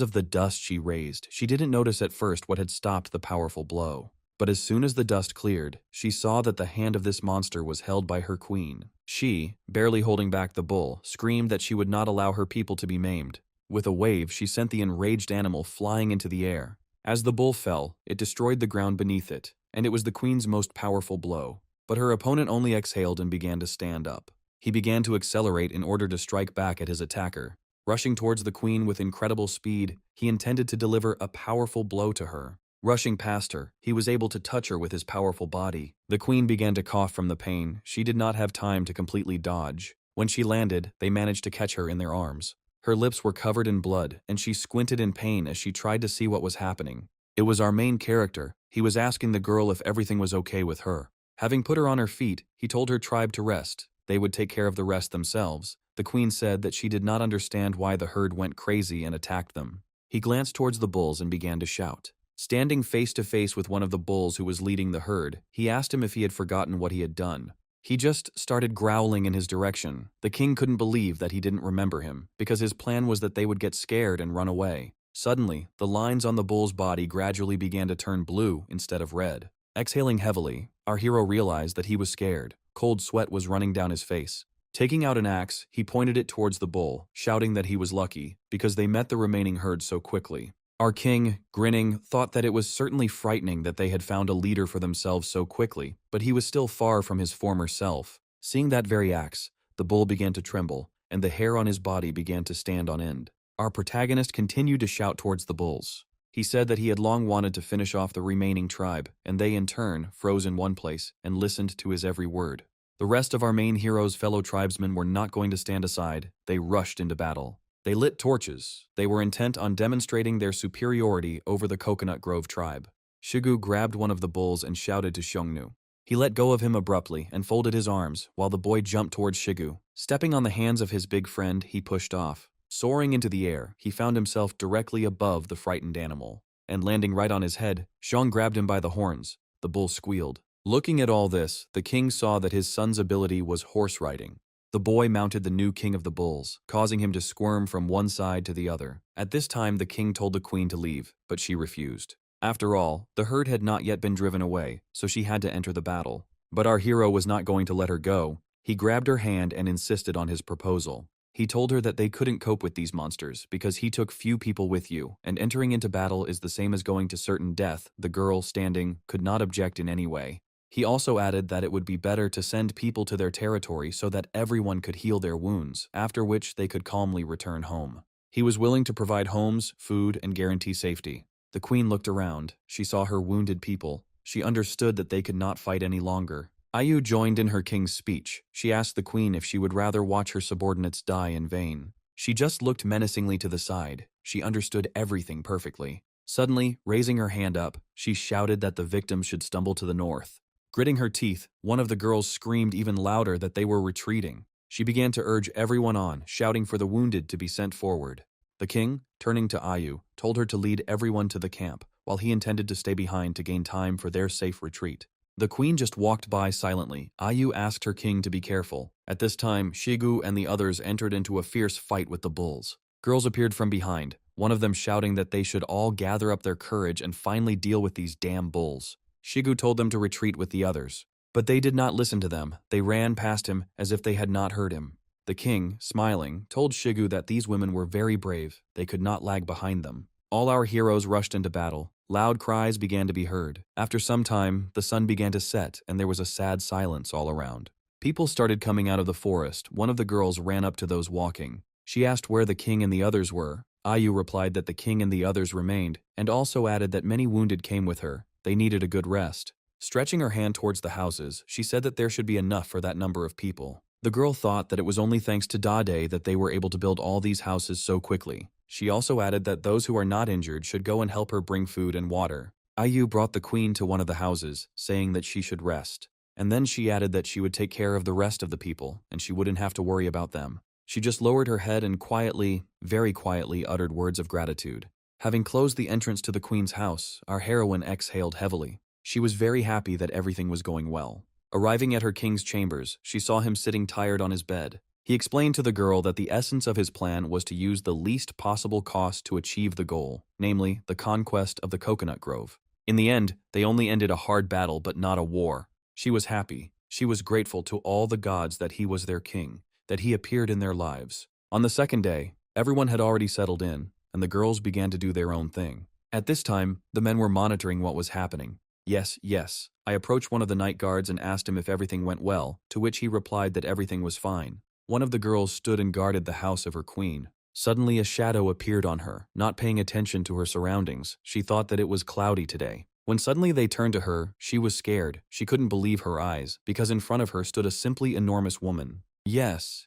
of the dust she raised, she didn't notice at first what had stopped the powerful blow. But as soon as the dust cleared, she saw that the hand of this monster was held by her queen. She, barely holding back the bull, screamed that she would not allow her people to be maimed. With a wave, she sent the enraged animal flying into the air. As the bull fell, it destroyed the ground beneath it, and it was the queen's most powerful blow. But her opponent only exhaled and began to stand up. He began to accelerate in order to strike back at his attacker. Rushing towards the queen with incredible speed, he intended to deliver a powerful blow to her. Rushing past her, he was able to touch her with his powerful body. The queen began to cough from the pain. She did not have time to completely dodge. When she landed, they managed to catch her in their arms. Her lips were covered in blood, and she squinted in pain as she tried to see what was happening. It was our main character. He was asking the girl if everything was okay with her. Having put her on her feet, he told her tribe to rest. They would take care of the rest themselves. The queen said that she did not understand why the herd went crazy and attacked them. He glanced towards the bulls and began to shout. Standing face to face with one of the bulls who was leading the herd, he asked him if he had forgotten what he had done. He just started growling in his direction. The king couldn't believe that he didn't remember him, because his plan was that they would get scared and run away. Suddenly, the lines on the bull's body gradually began to turn blue instead of red. Exhaling heavily, our hero realized that he was scared. Cold sweat was running down his face. Taking out an axe, he pointed it towards the bull, shouting that he was lucky, because they met the remaining herd so quickly. Our king, grinning, thought that it was certainly frightening that they had found a leader for themselves so quickly, but he was still far from his former self. Seeing that very axe, the bull began to tremble, and the hair on his body began to stand on end. Our protagonist continued to shout towards the bulls. He said that he had long wanted to finish off the remaining tribe, and they in turn froze in one place and listened to his every word. The rest of our main hero's fellow tribesmen were not going to stand aside. They rushed into battle. They lit torches. They were intent on demonstrating their superiority over the Coconut Grove tribe. Shigu grabbed one of the bulls and shouted to Xiongnu. He let go of him abruptly and folded his arms while the boy jumped towards Shigu. Stepping on the hands of his big friend, he pushed off. Soaring into the air, he found himself directly above the frightened animal. And landing right on his head, Xiong grabbed him by the horns. The bull squealed. Looking at all this, the king saw that his son's ability was horse riding. The boy mounted the new king of the bulls, causing him to squirm from one side to the other. At this time, the king told the queen to leave, but she refused. After all, the herd had not yet been driven away, so she had to enter the battle. But our hero was not going to let her go. He grabbed her hand and insisted on his proposal. He told her that they couldn't cope with these monsters because he took few people with you, and entering into battle is the same as going to certain death. The girl, standing, could not object in any way. He also added that it would be better to send people to their territory so that everyone could heal their wounds, after which they could calmly return home. He was willing to provide homes, food, and guarantee safety. The queen looked around. She saw her wounded people. She understood that they could not fight any longer. Ayu joined in her king's speech. She asked the queen if she would rather watch her subordinates die in vain. She just looked menacingly to the side. She understood everything perfectly. Suddenly, raising her hand up, she shouted that the victims should stumble to the north. Gritting her teeth, one of the girls screamed even louder that they were retreating. She began to urge everyone on, shouting for the wounded to be sent forward. The king, turning to Ayu, told her to lead everyone to the camp, while he intended to stay behind to gain time for their safe retreat. The queen just walked by silently. Ayu asked her king to be careful. At this time, Shigu and the others entered into a fierce fight with the bulls. Girls appeared from behind, one of them shouting that they should all gather up their courage and finally deal with these damn bulls. Shigu told them to retreat with the others. But they did not listen to them. They ran past him as if they had not heard him. The king, smiling, told Shigu that these women were very brave. They could not lag behind them. All our heroes rushed into battle. Loud cries began to be heard. After some time, the sun began to set and there was a sad silence all around. People started coming out of the forest. One of the girls ran up to those walking. She asked where the king and the others were. Ayu replied that the king and the others remained, and also added that many wounded came with her. They needed a good rest. Stretching her hand towards the houses, she said that there should be enough for that number of people. The girl thought that it was only thanks to Dade that they were able to build all these houses so quickly. She also added that those who are not injured should go and help her bring food and water. Ayu brought the queen to one of the houses, saying that she should rest. And then she added that she would take care of the rest of the people, and she wouldn't have to worry about them. She just lowered her head and quietly, very quietly, uttered words of gratitude. Having closed the entrance to the queen's house, our heroine exhaled heavily. She was very happy that everything was going well. Arriving at her king's chambers, she saw him sitting tired on his bed. He explained to the girl that the essence of his plan was to use the least possible cost to achieve the goal, namely, the conquest of the Coconut Grove. In the end, they only ended a hard battle but not a war. She was happy. She was grateful to all the gods that he was their king, that he appeared in their lives. On the second day, everyone had already settled in, and the girls began to do their own thing. At this time, the men were monitoring what was happening. Yes. I approached one of the night guards and asked him if everything went well, to which he replied that everything was fine. One of the girls stood and guarded the house of her queen. Suddenly a shadow appeared on her. Not paying attention to her surroundings, she thought that it was cloudy today. When suddenly they turned to her, she was scared. She couldn't believe her eyes, because in front of her stood a simply enormous woman. Yes.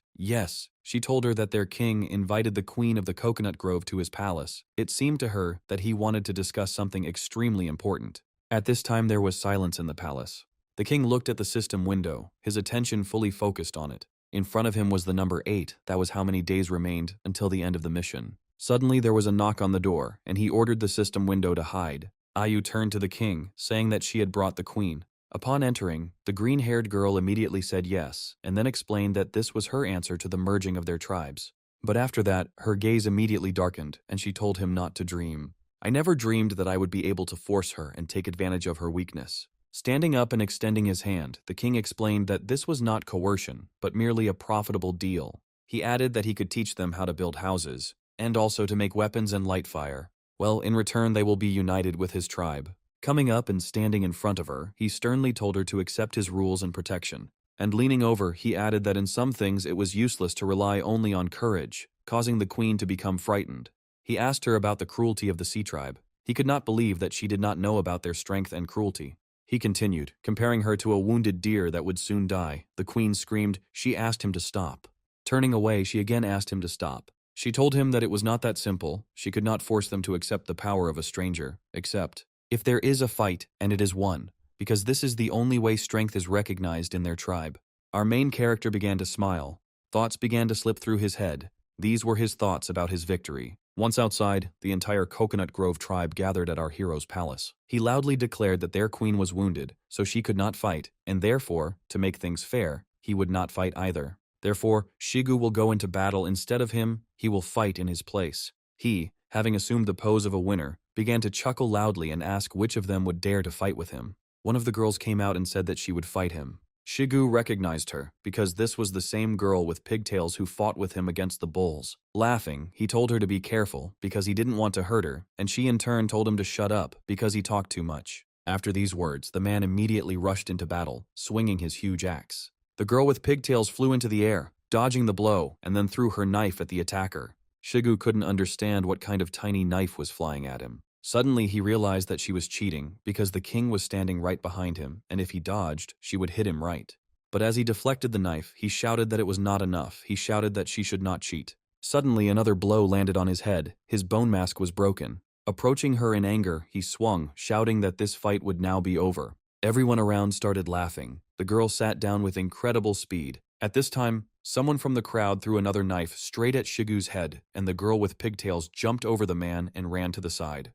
She told her that their king invited the queen of the Coconut Grove to his palace. It seemed to her that he wanted to discuss something extremely important. At this time there was silence in the palace. The king looked at the system window, his attention fully focused on it. In front of him was the number 8, that was how many days remained until the end of the mission. Suddenly there was a knock on the door, and he ordered the system window to hide. Ayu turned to the king, saying that she had brought the queen. Upon entering, the green-haired girl immediately said yes, and then explained that this was her answer to the merging of their tribes. But after that, her gaze immediately darkened, and she told him not to dream. I never dreamed that I would be able to force her and take advantage of her weakness. Standing up and extending his hand, the king explained that this was not coercion, but merely a profitable deal. He added that he could teach them how to build houses, and also to make weapons and light fire. Well, in return they will be united with his tribe. Coming up and standing in front of her, he sternly told her to accept his rules and protection. And leaning over, he added that in some things it was useless to rely only on courage, causing the queen to become frightened. He asked her about the cruelty of the Sea Tribe. He could not believe that she did not know about their strength and cruelty. He continued, comparing her to a wounded deer that would soon die. The queen screamed. She asked him to stop. Turning away, she again asked him to stop. She told him that it was not that simple. She could not force them to accept the power of a stranger, except if there is a fight and it is won, because this is the only way strength is recognized in their tribe. Our main character began to smile. Thoughts began to slip through his head. These were his thoughts about his victory. Once outside, the entire Coconut Grove tribe gathered at our hero's palace. He loudly declared that their queen was wounded, so she could not fight, and therefore, to make things fair, he would not fight either. Therefore, Shigu will go into battle instead of him. He will fight in his place. He, having assumed the pose of a winner, began to chuckle loudly and ask which of them would dare to fight with him. One of the girls came out and said that she would fight him. Shigu recognized her, because this was the same girl with pigtails who fought with him against the bulls. Laughing, he told her to be careful, because he didn't want to hurt her, and she in turn told him to shut up, because he talked too much. After these words, the man immediately rushed into battle, swinging his huge axe. The girl with pigtails flew into the air, dodging the blow, and then threw her knife at the attacker. Shigu couldn't understand what kind of tiny knife was flying at him. Suddenly, he realized that she was cheating because the king was standing right behind him, and if he dodged, she would hit him right. But as he deflected the knife, he shouted that it was not enough. He shouted that she should not cheat. Suddenly, another blow landed on his head. His bone mask was broken. Approaching her in anger, he swung, shouting that this fight would now be over. Everyone around started laughing. The girl sat down with incredible speed. At this time, someone from the crowd threw another knife straight at Shigu's head, and the girl with pigtails jumped over the man and ran to the side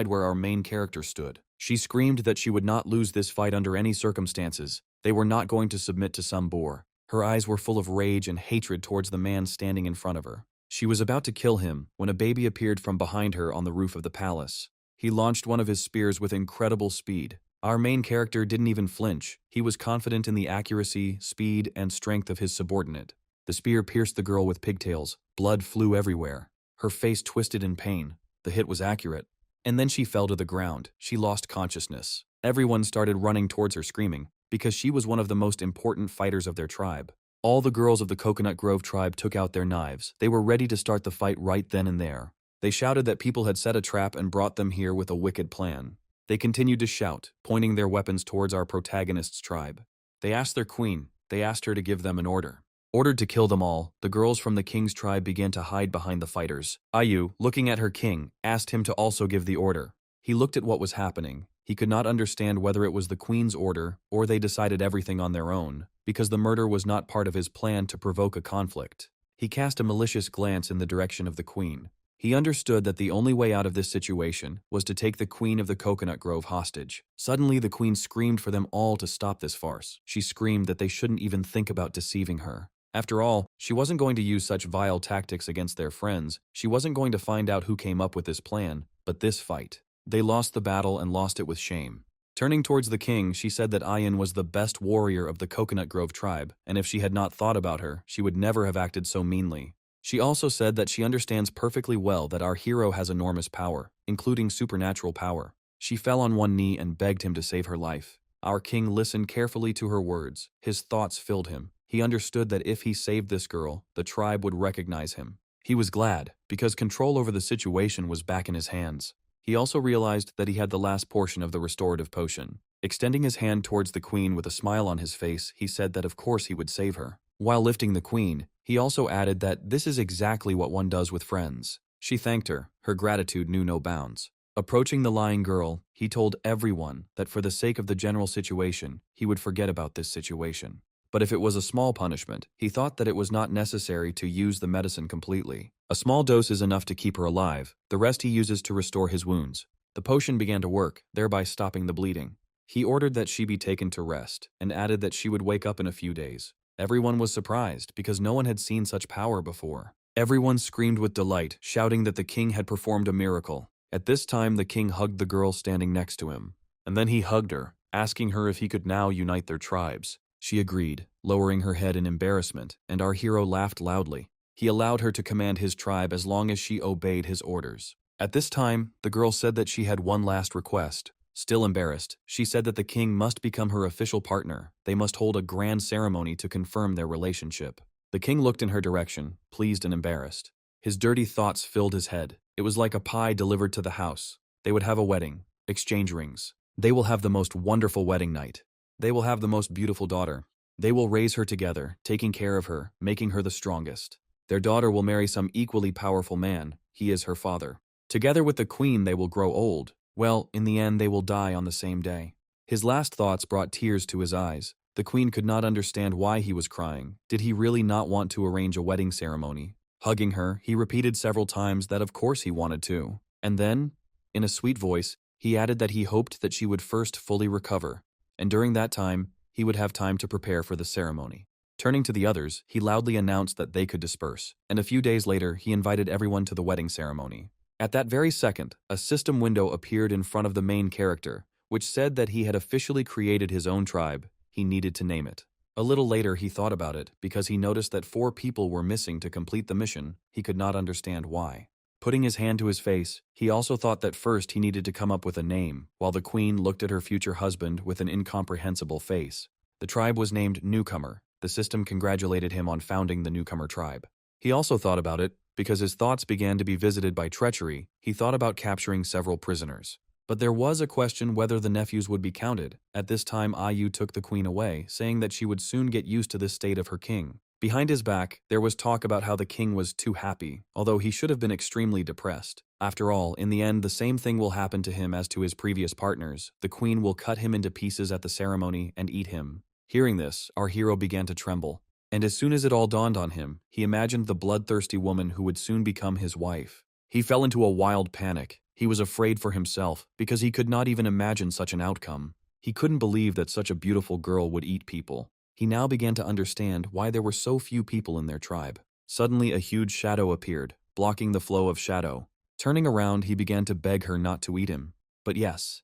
where our main character stood. She screamed that she would not lose this fight under any circumstances. They were not going to submit to some boor. Her eyes were full of rage and hatred towards the man standing in front of her. She was about to kill him when a baby appeared from behind her on the roof of the palace. He launched one of his spears with incredible speed. Our main character didn't even flinch. He was confident in the accuracy, speed, and strength of his subordinate. The spear pierced the girl with pigtails. Blood flew everywhere. Her face twisted in pain. The hit was accurate. And then she fell to the ground. She lost consciousness. Everyone started running towards her screaming, because she was one of the most important fighters of their tribe. All the girls of the Coconut Grove tribe took out their knives. They were ready to start the fight right then and there. They shouted that people had set a trap and brought them here with a wicked plan. They continued to shout, pointing their weapons towards our protagonist's tribe. They asked their queen. They asked her to give them an order. Ordered to kill them all, the girls from the king's tribe began to hide behind the fighters. Ayu, looking at her king, asked him to also give the order. He looked at what was happening. He could not understand whether it was the queen's order or they decided everything on their own, because the murder was not part of his plan to provoke a conflict. He cast a malicious glance in the direction of the queen. He understood that the only way out of this situation was to take the queen of the Coconut Grove hostage. Suddenly, the queen screamed for them all to stop this farce. She screamed that they shouldn't even think about deceiving her. After all, she wasn't going to use such vile tactics against their friends. She wasn't going to find out who came up with this plan, but this fight. They lost the battle and lost it with shame. Turning towards the king, she said that Ayan was the best warrior of the Coconut Grove tribe, and if she had not thought about her, she would never have acted so meanly. She also said that she understands perfectly well that our hero has enormous power, including supernatural power. She fell on one knee and begged him to save her life. Our king listened carefully to her words. His thoughts filled him. He understood that if he saved this girl, the tribe would recognize him. He was glad, because control over the situation was back in his hands. He also realized that he had the last portion of the restorative potion. Extending his hand towards the queen with a smile on his face, he said that of course he would save her. While lifting the queen, he also added that this is exactly what one does with friends. She thanked her. Her gratitude knew no bounds. Approaching the lying girl, he told everyone that for the sake of the general situation, he would forget about this situation. But if it was a small punishment, he thought that it was not necessary to use the medicine completely. A small dose is enough to keep her alive. The rest he uses to restore his wounds. The potion began to work, thereby stopping the bleeding. He ordered that she be taken to rest, and added that she would wake up in a few days. Everyone was surprised, because no one had seen such power before. Everyone screamed with delight, shouting that the king had performed a miracle. At this time, the king hugged the girl standing next to him. And then he hugged her, asking her if he could now unite their tribes. She agreed, lowering her head in embarrassment, and our hero laughed loudly. He allowed her to command his tribe as long as she obeyed his orders. At this time, the girl said that she had one last request. Still embarrassed, she said that the king must become her official partner. They must hold a grand ceremony to confirm their relationship. The king looked in her direction, pleased and embarrassed. His dirty thoughts filled his head. It was like a pie delivered to the house. They would have a wedding, exchange rings. They will have the most wonderful wedding night. They will have the most beautiful daughter. They will raise her together, taking care of her, making her the strongest. Their daughter will marry some equally powerful man. He is her father. Together with the queen they will grow old. Well, in the end they will die on the same day. His last thoughts brought tears to his eyes. The queen could not understand why he was crying. Did he really not want to arrange a wedding ceremony? Hugging her, he repeated several times that of course he wanted to. And then, in a sweet voice, he added that he hoped that she would first fully recover, and during that time, he would have time to prepare for the ceremony. Turning to the others, he loudly announced that they could disperse, and a few days later, he invited everyone to the wedding ceremony. At that very second, a system window appeared in front of the main character, which said that he had officially created his own tribe. He needed to name it. A little later, he thought about it, because he noticed that 4 people were missing to complete the mission. He could not understand why. Putting his hand to his face, he also thought that first he needed to come up with a name, while the queen looked at her future husband with an incomprehensible face. The tribe was named Newcomer. The system congratulated him on founding the Newcomer tribe. He also thought about it, because his thoughts began to be visited by treachery. He thought about capturing several prisoners. But there was a question whether the nephews would be counted. At this time, Ayu took the queen away, saying that she would soon get used to this state of her king. Behind his back, there was talk about how the king was too happy, although he should have been extremely depressed. After all, in the end, the same thing will happen to him as to his previous partners. The queen will cut him into pieces at the ceremony and eat him. Hearing this, our hero began to tremble. And as soon as it all dawned on him, he imagined the bloodthirsty woman who would soon become his wife. He fell into a wild panic. He was afraid for himself, because he could not even imagine such an outcome. He couldn't believe that such a beautiful girl would eat people. He now began to understand why there were so few people in their tribe. Suddenly a huge shadow appeared, blocking the flow of shadow. Turning around, he began to beg her not to eat him. But yes,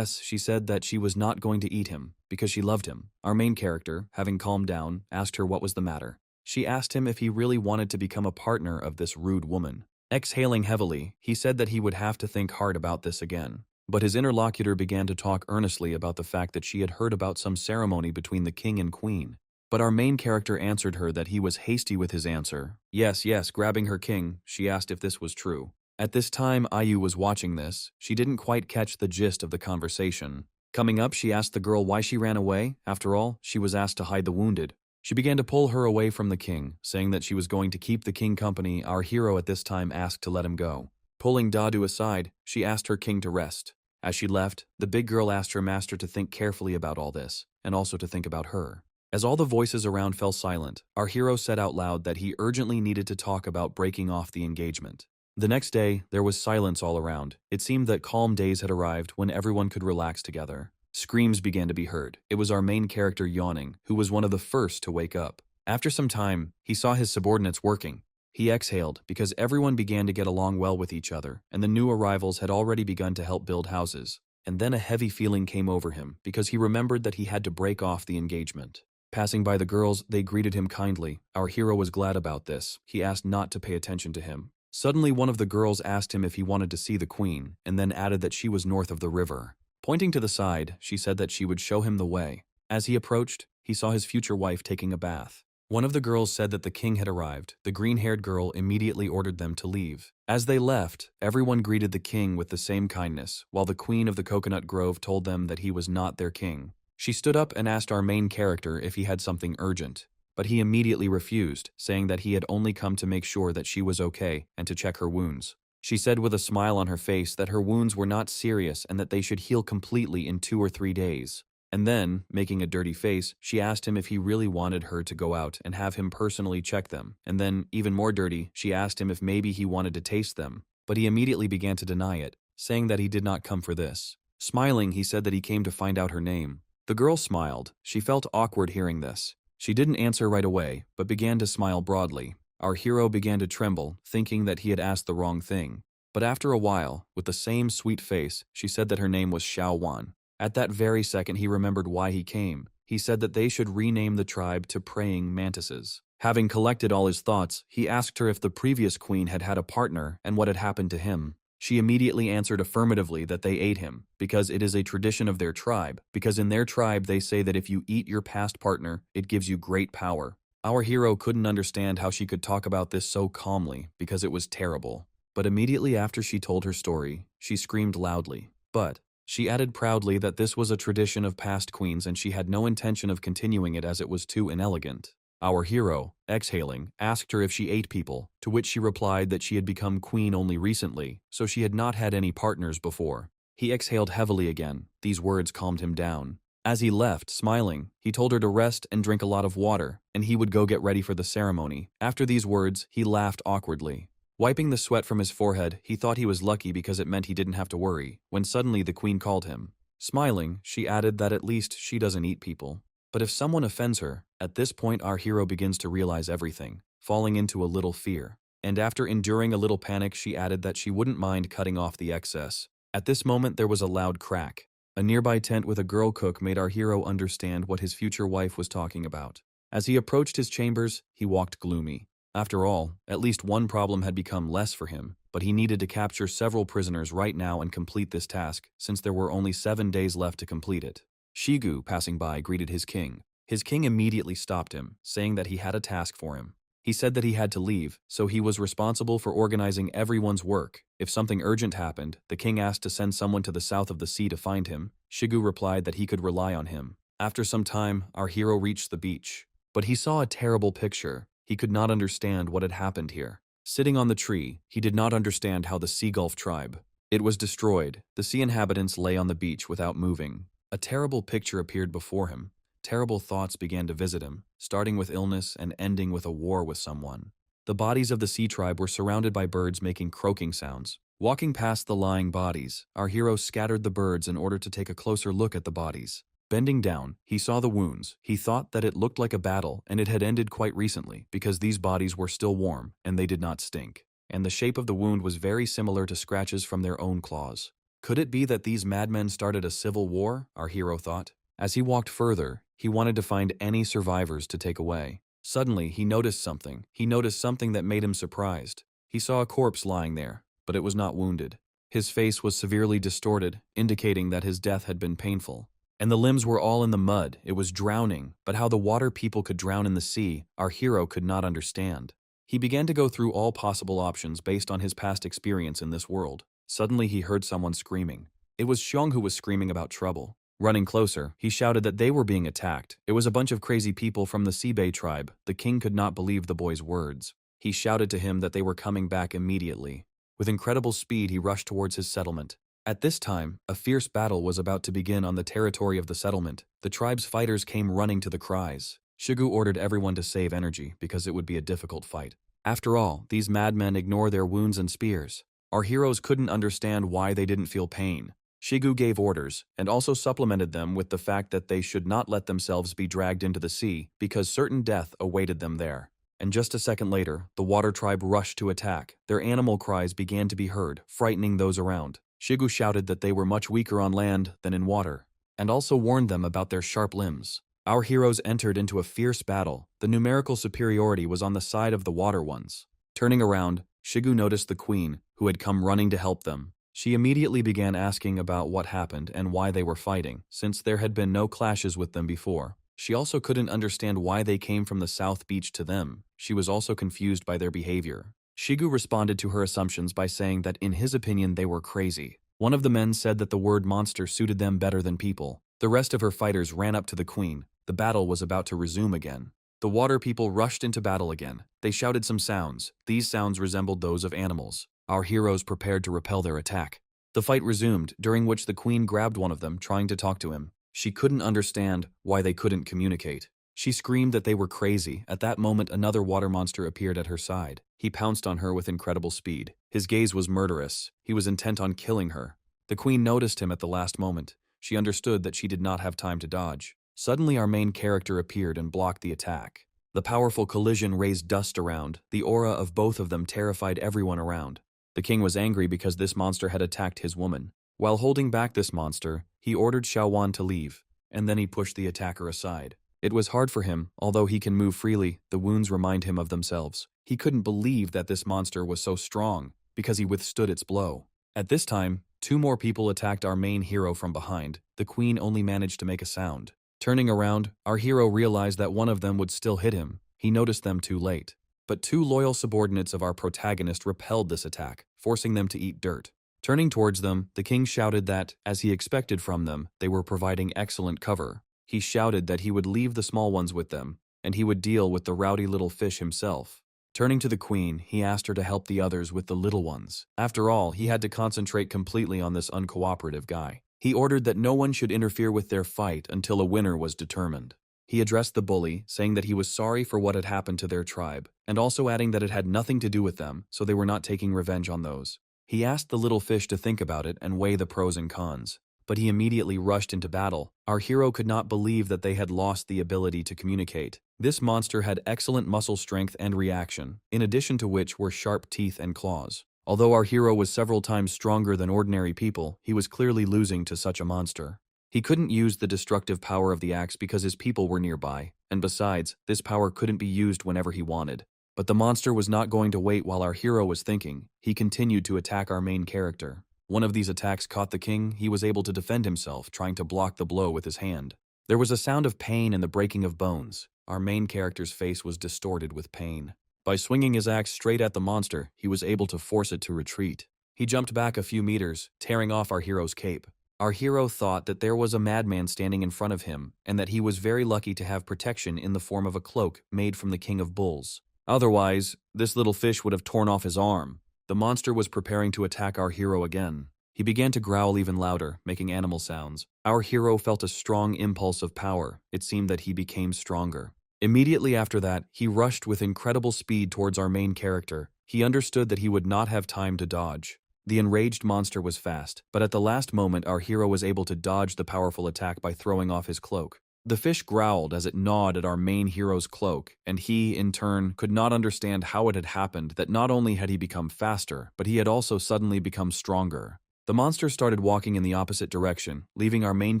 she said that she was not going to eat him, because she loved him. Our main character, having calmed down, asked her what was the matter. She asked him if he really wanted to become a partner of this rude woman. Exhaling heavily, he said that he would have to think hard about this again. But his interlocutor began to talk earnestly about the fact that she had heard about some ceremony between the king and queen. But our main character answered her that he was hasty with his answer. Yes, grabbing her king, she asked if this was true. At this time, Ayu was watching this. She didn't quite catch the gist of the conversation. Coming up, she asked the girl why she ran away. After all, she was asked to hide the wounded. She began to pull her away from the king, saying that she was going to keep the king company. Our hero at this time asked to let him go. Pulling Dadu aside, she asked her king to rest. As she left, the big girl asked her master to think carefully about all this, and also to think about her. As all the voices around fell silent, our hero said out loud that he urgently needed to talk about breaking off the engagement. The next day, there was silence all around. It seemed that calm days had arrived when everyone could relax together. Screams began to be heard. It was our main character yawning, who was one of the first to wake up. After some time, he saw his subordinates working. He exhaled because everyone began to get along well with each other, and the new arrivals had already begun to help build houses. And then a heavy feeling came over him because he remembered that he had to break off the engagement. Passing by the girls, they greeted him kindly. Our hero was glad about this. He asked not to pay attention to him. Suddenly, one of the girls asked him if he wanted to see the queen, and then added that she was north of the river. Pointing to the side, she said that she would show him the way. As he approached, he saw his future wife taking a bath. One of the girls said that the king had arrived. The green-haired girl immediately ordered them to leave. As they left, everyone greeted the king with the same kindness, while the queen of the coconut grove told them that he was not their king. She stood up and asked our main character if he had something urgent, but he immediately refused, saying that he had only come to make sure that she was okay and to check her wounds. She said with a smile on her face that her wounds were not serious and that they should heal completely in 2 or 3 days. And then, making a dirty face, she asked him if he really wanted her to go out and have him personally check them. And then, even more dirty, she asked him if maybe he wanted to taste them. But he immediately began to deny it, saying that he did not come for this. Smiling, he said that he came to find out her name. The girl smiled. She felt awkward hearing this. She didn't answer right away, but began to smile broadly. Our hero began to tremble, thinking that he had asked the wrong thing. But after a while, with the same sweet face, she said that her name was Xiao Wan. At that very second, he remembered why he came. He said that they should rename the tribe to Praying Mantises. Having collected all his thoughts, he asked her if the previous queen had had a partner and what had happened to him. She immediately answered affirmatively that they ate him, because it is a tradition of their tribe, because in their tribe they say that if you eat your past partner, it gives you great power. Our hero couldn't understand how she could talk about this so calmly, because it was terrible. But immediately after she told her story, she screamed loudly. But She added proudly that this was a tradition of past queens and she had no intention of continuing it as it was too inelegant. Our hero, exhaling, asked her if she ate people, to which she replied that she had become queen only recently, so she had not had any partners before. He exhaled heavily again. These words calmed him down. As he left, smiling, he told her to rest and drink a lot of water, and he would go get ready for the ceremony. After these words, he laughed awkwardly. Wiping the sweat from his forehead, he thought he was lucky because it meant he didn't have to worry, when suddenly the queen called him. Smiling, she added that at least she doesn't eat people. But if someone offends her, at this point our hero begins to realize everything, falling into a little fear. And after enduring a little panic, she added that she wouldn't mind cutting off the excess. At this moment there was a loud crack. A nearby tent with a girl cook made our hero understand what his future wife was talking about. As he approached his chambers, he walked gloomy. After all, at least one problem had become less for him, but he needed to capture several prisoners right now and complete this task, since there were only 7 days left to complete it. Shigu, passing by, greeted his king. His king immediately stopped him, saying that he had a task for him. He said that he had to leave, so he was responsible for organizing everyone's work. If something urgent happened, the king asked to send someone to the south of the sea to find him. Shigu replied that he could rely on him. After some time, our hero reached the beach. But he saw a terrible picture. He could not understand what had happened here. Sitting on the tree, he did not understand how the Sea Gulf tribe. It was destroyed. The sea inhabitants lay on the beach without moving. A terrible picture appeared before him. Terrible thoughts began to visit him, starting with illness and ending with a war with someone. The bodies of the sea tribe were surrounded by birds making croaking sounds. Walking past the lying bodies, our hero scattered the birds in order to take a closer look at the bodies. Bending down, he saw the wounds. He thought that it looked like a battle and it had ended quite recently because these bodies were still warm and they did not stink. And the shape of the wound was very similar to scratches from their own claws. Could it be that these madmen started a civil war? Our hero thought. As he walked further, he wanted to find any survivors to take away. Suddenly, he noticed something. He noticed something that made him surprised. He saw a corpse lying there, but it was not wounded. His face was severely distorted, indicating that his death had been painful. And the limbs were all in the mud. It was drowning, but how the water people could drown in the sea, our hero could not understand. He began to go through all possible options based on his past experience in this world. Suddenly, he heard someone screaming. It was Xiong who was screaming about trouble. Running closer, he shouted that they were being attacked. It was a bunch of crazy people from the Seabay tribe. The king could not believe the boy's words. He shouted to him that they were coming back immediately. With incredible speed, he rushed towards his settlement. At this time, a fierce battle was about to begin on the territory of the settlement. The tribe's fighters came running to the cries. Shigu ordered everyone to save energy because it would be a difficult fight. After all, these madmen ignore their wounds and spears. Our heroes couldn't understand why they didn't feel pain. Shigu gave orders, and also supplemented them with the fact that they should not let themselves be dragged into the sea because certain death awaited them there. And just a second later, the water tribe rushed to attack. Their animal cries began to be heard, frightening those around. Shigu shouted that they were much weaker on land than in water, and also warned them about their sharp limbs. Our heroes entered into a fierce battle. The numerical superiority was on the side of the water ones. Turning around, Shigu noticed the queen, who had come running to help them. She immediately began asking about what happened and why they were fighting, since there had been no clashes with them before. She also couldn't understand why they came from the South Beach to them. She was also confused by their behavior. Shigu responded to her assumptions by saying that in his opinion they were crazy. One of the men said that the word monster suited them better than people. The rest of her fighters ran up to the queen. The battle was about to resume again. The water people rushed into battle again. They shouted some sounds. These sounds resembled those of animals. Our heroes prepared to repel their attack. The fight resumed, during which the queen grabbed one of them, trying to talk to him. She couldn't understand why they couldn't communicate. She screamed that they were crazy. At that moment, another water monster appeared at her side. He pounced on her with incredible speed. His gaze was murderous. He was intent on killing her. The queen noticed him at the last moment. She understood that she did not have time to dodge. Suddenly, our main character appeared and blocked the attack. The powerful collision raised dust around. The aura of both of them terrified everyone around. The king was angry because this monster had attacked his woman. While holding back this monster, he ordered Xiaowan to leave, and then he pushed the attacker aside. It was hard for him, although he can move freely, the wounds remind him of themselves. He couldn't believe that this monster was so strong, because he withstood its blow. At this time, 2 more people attacked our main hero from behind. The queen only managed to make a sound. Turning around, our hero realized that one of them would still hit him. He noticed them too late. But 2 loyal subordinates of our protagonist repelled this attack, forcing them to eat dirt. Turning towards them, the king shouted that, as he expected from them, they were providing excellent cover. He shouted that he would leave the small ones with them, and he would deal with the rowdy little fish himself. Turning to the queen, he asked her to help the others with the little ones. After all, he had to concentrate completely on this uncooperative guy. He ordered that no one should interfere with their fight until a winner was determined. He addressed the bully, saying that he was sorry for what had happened to their tribe, and also adding that it had nothing to do with them, so they were not taking revenge on those. He asked the little fish to think about it and weigh the pros and cons, but he immediately rushed into battle. Our hero could not believe that they had lost the ability to communicate. This monster had excellent muscle strength and reaction, in addition to which were sharp teeth and claws. Although our hero was several times stronger than ordinary people, he was clearly losing to such a monster. He couldn't use the destructive power of the axe because his people were nearby, and besides, this power couldn't be used whenever he wanted. But the monster was not going to wait while our hero was thinking. He continued to attack our main character. One of these attacks caught the king. He was able to defend himself, trying to block the blow with his hand. There was a sound of pain and the breaking of bones. Our main character's face was distorted with pain. By swinging his axe straight at the monster, he was able to force it to retreat. He jumped back a few meters, tearing off our hero's cape. Our hero thought that there was a madman standing in front of him, and that he was very lucky to have protection in the form of a cloak made from the king of bulls. Otherwise, this little fish would have torn off his arm. The monster was preparing to attack our hero again. He began to growl even louder, making animal sounds. Our hero felt a strong impulse of power. It seemed that he became stronger. Immediately after that, he rushed with incredible speed towards our main character. He understood that he would not have time to dodge. The enraged monster was fast, but at the last moment our hero was able to dodge the powerful attack by throwing off his cloak. The fish growled as it gnawed at our main hero's cloak, and he, in turn, could not understand how it had happened that not only had he become faster, but he had also suddenly become stronger. The monster started walking in the opposite direction, leaving our main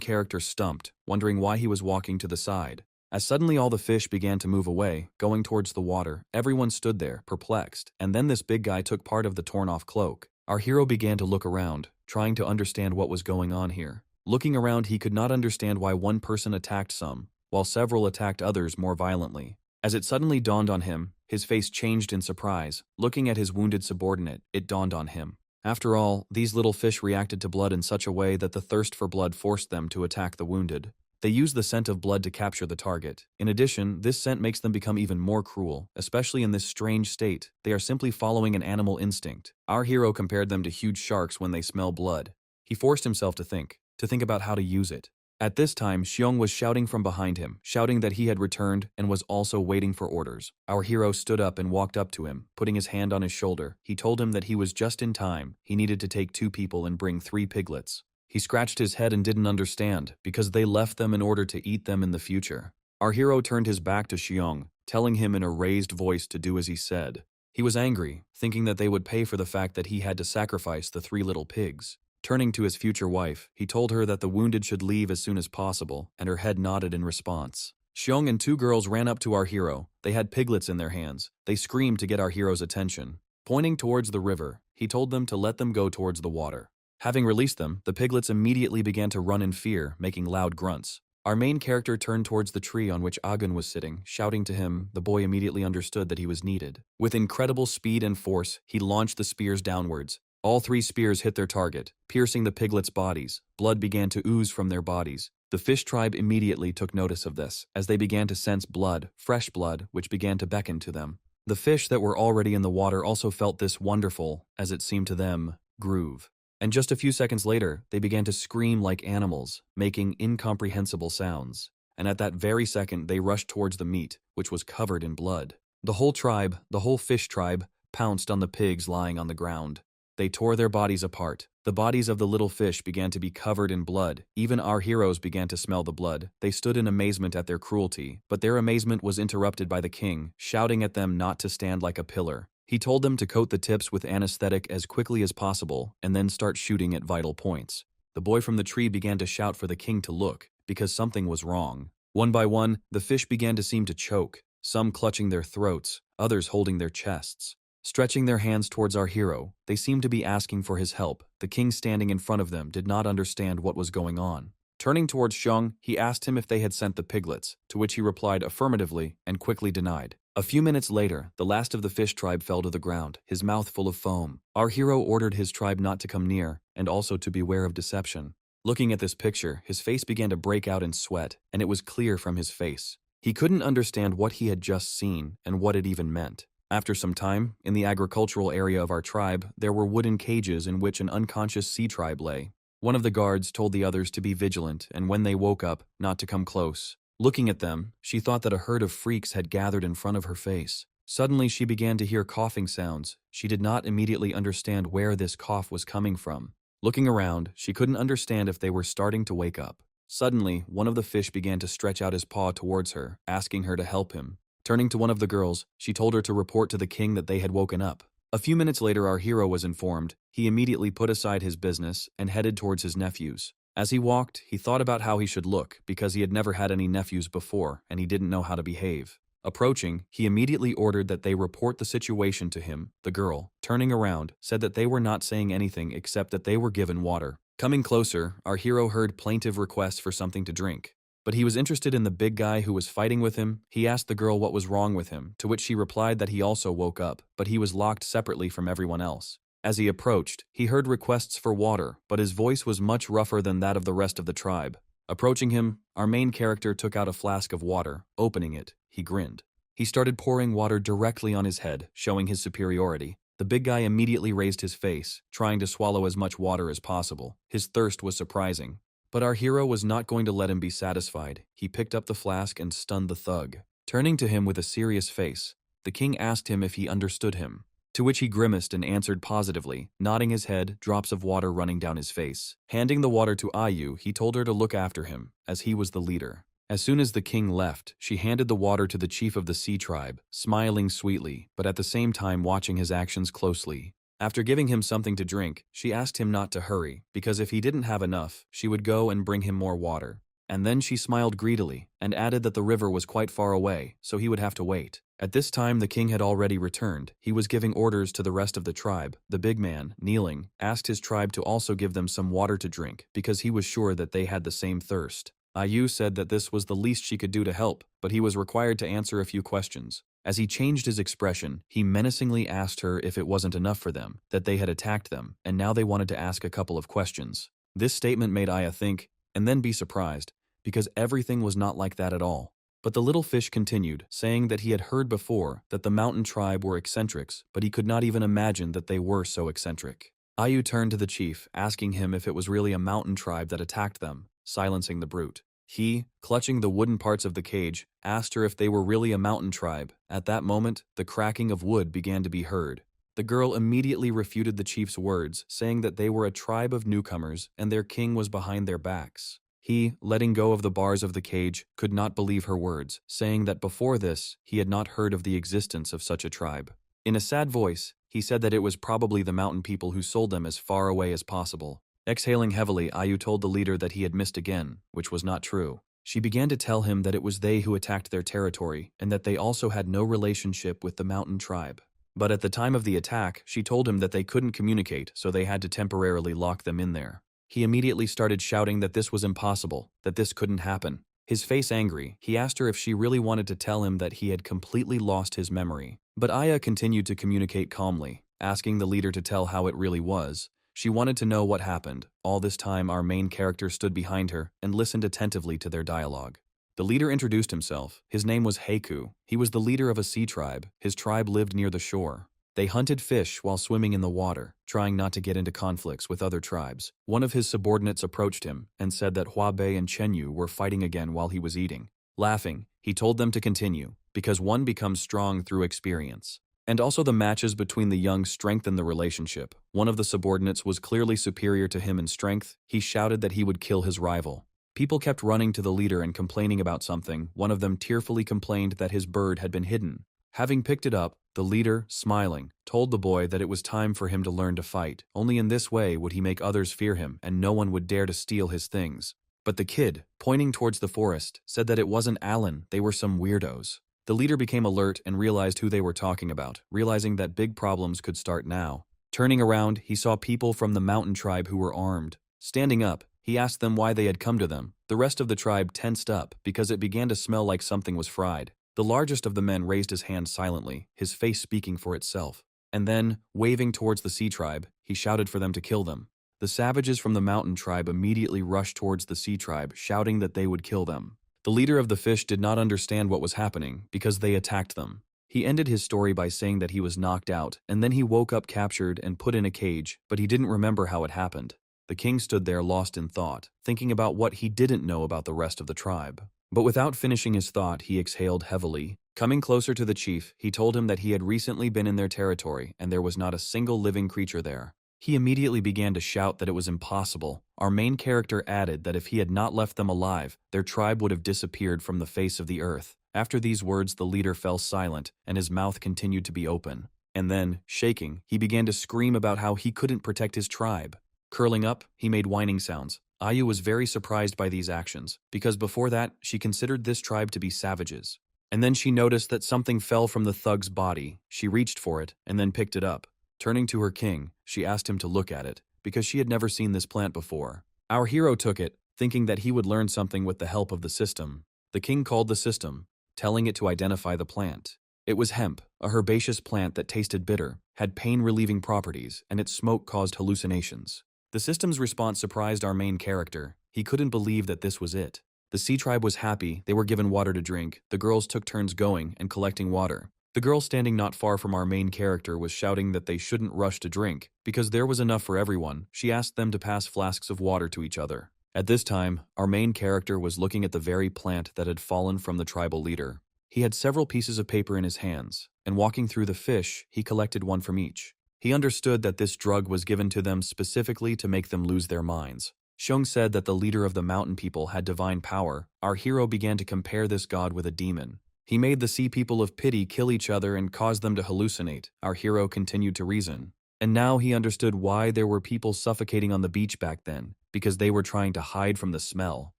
character stumped, wondering why he was walking to the side. As suddenly all the fish began to move away, going towards the water, everyone stood there, perplexed, and then this big guy took part of the torn-off cloak. Our hero began to look around, trying to understand what was going on here. Looking around, he could not understand why one person attacked some, while several attacked others more violently. As it suddenly dawned on him, his face changed in surprise. Looking at his wounded subordinate, it dawned on him. After all, these little fish reacted to blood in such a way that the thirst for blood forced them to attack the wounded. They use the scent of blood to capture the target. In addition, this scent makes them become even more cruel, especially in this strange state. They are simply following an animal instinct. Our hero compared them to huge sharks when they smell blood. He forced himself to think about how to use it. At this time, Xiong was shouting from behind him, shouting that he had returned and was also waiting for orders. Our hero stood up and walked up to him, putting his hand on his shoulder. He told him that he was just in time. He needed to take 2 people and bring 3 piglets. He scratched his head and didn't understand, because they left them in order to eat them in the future. Our hero turned his back to Xiong, telling him in a raised voice to do as he said. He was angry, thinking that they would pay for the fact that he had to sacrifice the 3 little pigs. Turning to his future wife, he told her that the wounded should leave as soon as possible, and her head nodded in response. Xiong and 2 girls ran up to our hero. They had piglets in their hands. They screamed to get our hero's attention. Pointing towards the river, he told them to let them go towards the water. Having released them, the piglets immediately began to run in fear, making loud grunts. Our main character turned towards the tree on which Agun was sitting, shouting to him. The boy immediately understood that he was needed. With incredible speed and force, he launched the spears downwards. All 3 spears hit their target, piercing the piglets' bodies. Blood began to ooze from their bodies. The fish tribe immediately took notice of this, as they began to sense blood, fresh blood, which began to beckon to them. The fish that were already in the water also felt this wonderful, as it seemed to them, groove. And just a few seconds later, they began to scream like animals, making incomprehensible sounds. And at that very second, they rushed towards the meat, which was covered in blood. The whole fish tribe, pounced on the pigs lying on the ground. They tore their bodies apart. The bodies of the little fish began to be covered in blood. Even our heroes began to smell the blood. They stood in amazement at their cruelty, but their amazement was interrupted by the king, shouting at them not to stand like a pillar. He told them to coat the tips with anesthetic as quickly as possible and then start shooting at vital points. The boy from the tree began to shout for the king to look, because something was wrong. One by one, the fish began to seem to choke, some clutching their throats, others holding their chests. Stretching their hands towards our hero, they seemed to be asking for his help. The king standing in front of them did not understand what was going on. Turning towards Xiong, he asked him if they had sent the piglets, to which he replied affirmatively and quickly denied. A few minutes later, the last of the fish tribe fell to the ground, his mouth full of foam. Our hero ordered his tribe not to come near, and also to beware of deception. Looking at this picture, his face began to break out in sweat, and it was clear from his face. He couldn't understand what he had just seen and what it even meant. After some time, in the agricultural area of our tribe, there were wooden cages in which an unconscious sea tribe lay. One of the guards told the others to be vigilant and when they woke up, not to come close. Looking at them, she thought that a herd of freaks had gathered in front of her face. Suddenly she began to hear coughing sounds. She did not immediately understand where this cough was coming from. Looking around, she couldn't understand if they were starting to wake up. Suddenly, one of the fish began to stretch out his paw towards her, asking her to help him. Turning to one of the girls, she told her to report to the king that they had woken up. A few minutes later, our hero was informed. He immediately put aside his business and headed towards his nephews. As he walked, he thought about how he should look because he had never had any nephews before and he didn't know how to behave. Approaching, he immediately ordered that they report the situation to him. The girl, turning around, said that they were not saying anything except that they were given water. Coming closer, our hero heard plaintive requests for something to drink. But he was interested in the big guy who was fighting with him. He asked the girl what was wrong with him, to which she replied that he also woke up, but he was locked separately from everyone else. As he approached, he heard requests for water, but his voice was much rougher than that of the rest of the tribe. Approaching him, our main character took out a flask of water. Opening it, he grinned. He started pouring water directly on his head, showing his superiority. The big guy immediately raised his face, trying to swallow as much water as possible. His thirst was surprising. But our hero was not going to let him be satisfied. He picked up the flask and stunned the thug. Turning to him with a serious face, the king asked him if he understood him, to which he grimaced and answered positively, nodding his head, drops of water running down his face. Handing the water to Ayu, he told her to look after him, as he was the leader. As soon as the king left, she handed the water to the chief of the sea tribe, smiling sweetly, but at the same time watching his actions closely. After giving him something to drink, she asked him not to hurry, because if he didn't have enough, she would go and bring him more water. And then she smiled greedily, and added that the river was quite far away, so he would have to wait. At this time the king had already returned. He was giving orders to the rest of the tribe. The big man, kneeling, asked his tribe to also give them some water to drink, because he was sure that they had the same thirst. Ayu said that this was the least she could do to help, but he was required to answer a few questions. As he changed his expression, he menacingly asked her if it wasn't enough for them, that they had attacked them, and now they wanted to ask a couple of questions. This statement made Aya think, and then be surprised, because everything was not like that at all. But the little fish continued, saying that he had heard before that the mountain tribe were eccentrics, but he could not even imagine that they were so eccentric. Ayu turned to the chief, asking him if it was really a mountain tribe that attacked them, silencing the brute. He, clutching the wooden parts of the cage, asked her if they were really a mountain tribe. At that moment, the cracking of wood began to be heard. The girl immediately refuted the chief's words, saying that they were a tribe of newcomers and their king was behind their backs. He, letting go of the bars of the cage, could not believe her words, saying that before this, he had not heard of the existence of such a tribe. In a sad voice, he said that it was probably the mountain people who sold them as far away as possible. Exhaling heavily, Ayu told the leader that he had missed again, which was not true. She began to tell him that it was they who attacked their territory, and that they also had no relationship with the mountain tribe. But at the time of the attack, she told him that they couldn't communicate, so they had to temporarily lock them in there. He immediately started shouting that this was impossible, that this couldn't happen. His face angry, he asked her if she really wanted to tell him that he had completely lost his memory. But Aya continued to communicate calmly, asking the leader to tell how it really was. She wanted to know what happened. All this time, our main character stood behind her and listened attentively to their dialogue. The leader introduced himself. His name was Heiku. He was the leader of a sea tribe. His tribe lived near the shore. They hunted fish while swimming in the water, trying not to get into conflicts with other tribes. One of his subordinates approached him and said that Huabei and Chenyu were fighting again while he was eating. Laughing, he told them to continue, because one becomes strong through experience. And also the matches between the young strengthen the relationship. One of the subordinates was clearly superior to him in strength. He shouted that he would kill his rival. People kept running to the leader and complaining about something. One of them tearfully complained that his bird had been hidden. Having picked it up, the leader, smiling, told the boy that it was time for him to learn to fight. Only in this way would he make others fear him and no one would dare to steal his things. But the kid, pointing towards the forest, said that it wasn't Alan, they were some weirdos. The leader became alert and realized who they were talking about, realizing that big problems could start now. Turning around, he saw people from the mountain tribe who were armed. Standing up, He asked them why they had come to them. The rest of the tribe tensed up because it began to smell like something was fried. The largest of the men raised his hand silently, his face speaking for itself. And then, waving towards the sea tribe, he shouted for them to kill them. The savages from the mountain tribe immediately rushed towards the sea tribe, shouting that they would kill them. The leader of the fish did not understand what was happening because they attacked them. He ended his story by saying that he was knocked out, and then he woke up captured and put in a cage, but he didn't remember how it happened. The king stood there lost in thought, thinking about what he didn't know about the rest of the tribe. But without finishing his thought, he exhaled heavily. Coming closer to the chief, he told him that he had recently been in their territory and there was not a single living creature there. He immediately began to shout that it was impossible. Our main character added that if he had not left them alive, their tribe would have disappeared from the face of the earth. After these words, the leader fell silent, and his mouth continued to be open. And then, shaking, he began to scream about how he couldn't protect his tribe. Curling up, he made whining sounds. Ayu was very surprised by these actions, because before that, she considered this tribe to be savages. And then she noticed that something fell from the thug's body. She reached for it, and then picked it up. Turning to her king, she asked him to look at it, because she had never seen this plant before. Our hero took it, thinking that he would learn something with the help of the system. The king called the system, telling it to identify the plant. It was hemp, a herbaceous plant that tasted bitter, had pain-relieving properties, and its smoke caused hallucinations. The system's response surprised our main character. He couldn't believe that this was it. The sea tribe was happy, they were given water to drink, the girls took turns going and collecting water. The girl standing not far from our main character was shouting that they shouldn't rush to drink, because there was enough for everyone. She asked them to pass flasks of water to each other. At this time, our main character was looking at the very plant that had fallen from the tribal leader. He had several pieces of paper in his hands, and walking through the fish, he collected one from each. He understood that this drug was given to them specifically to make them lose their minds. Xiong said that the leader of the mountain people had divine power. Our hero began to compare this god with a demon. He made the sea people of pity kill each other and caused them to hallucinate. Our hero continued to reason. And now he understood why there were people suffocating on the beach back then, because they were trying to hide from the smell.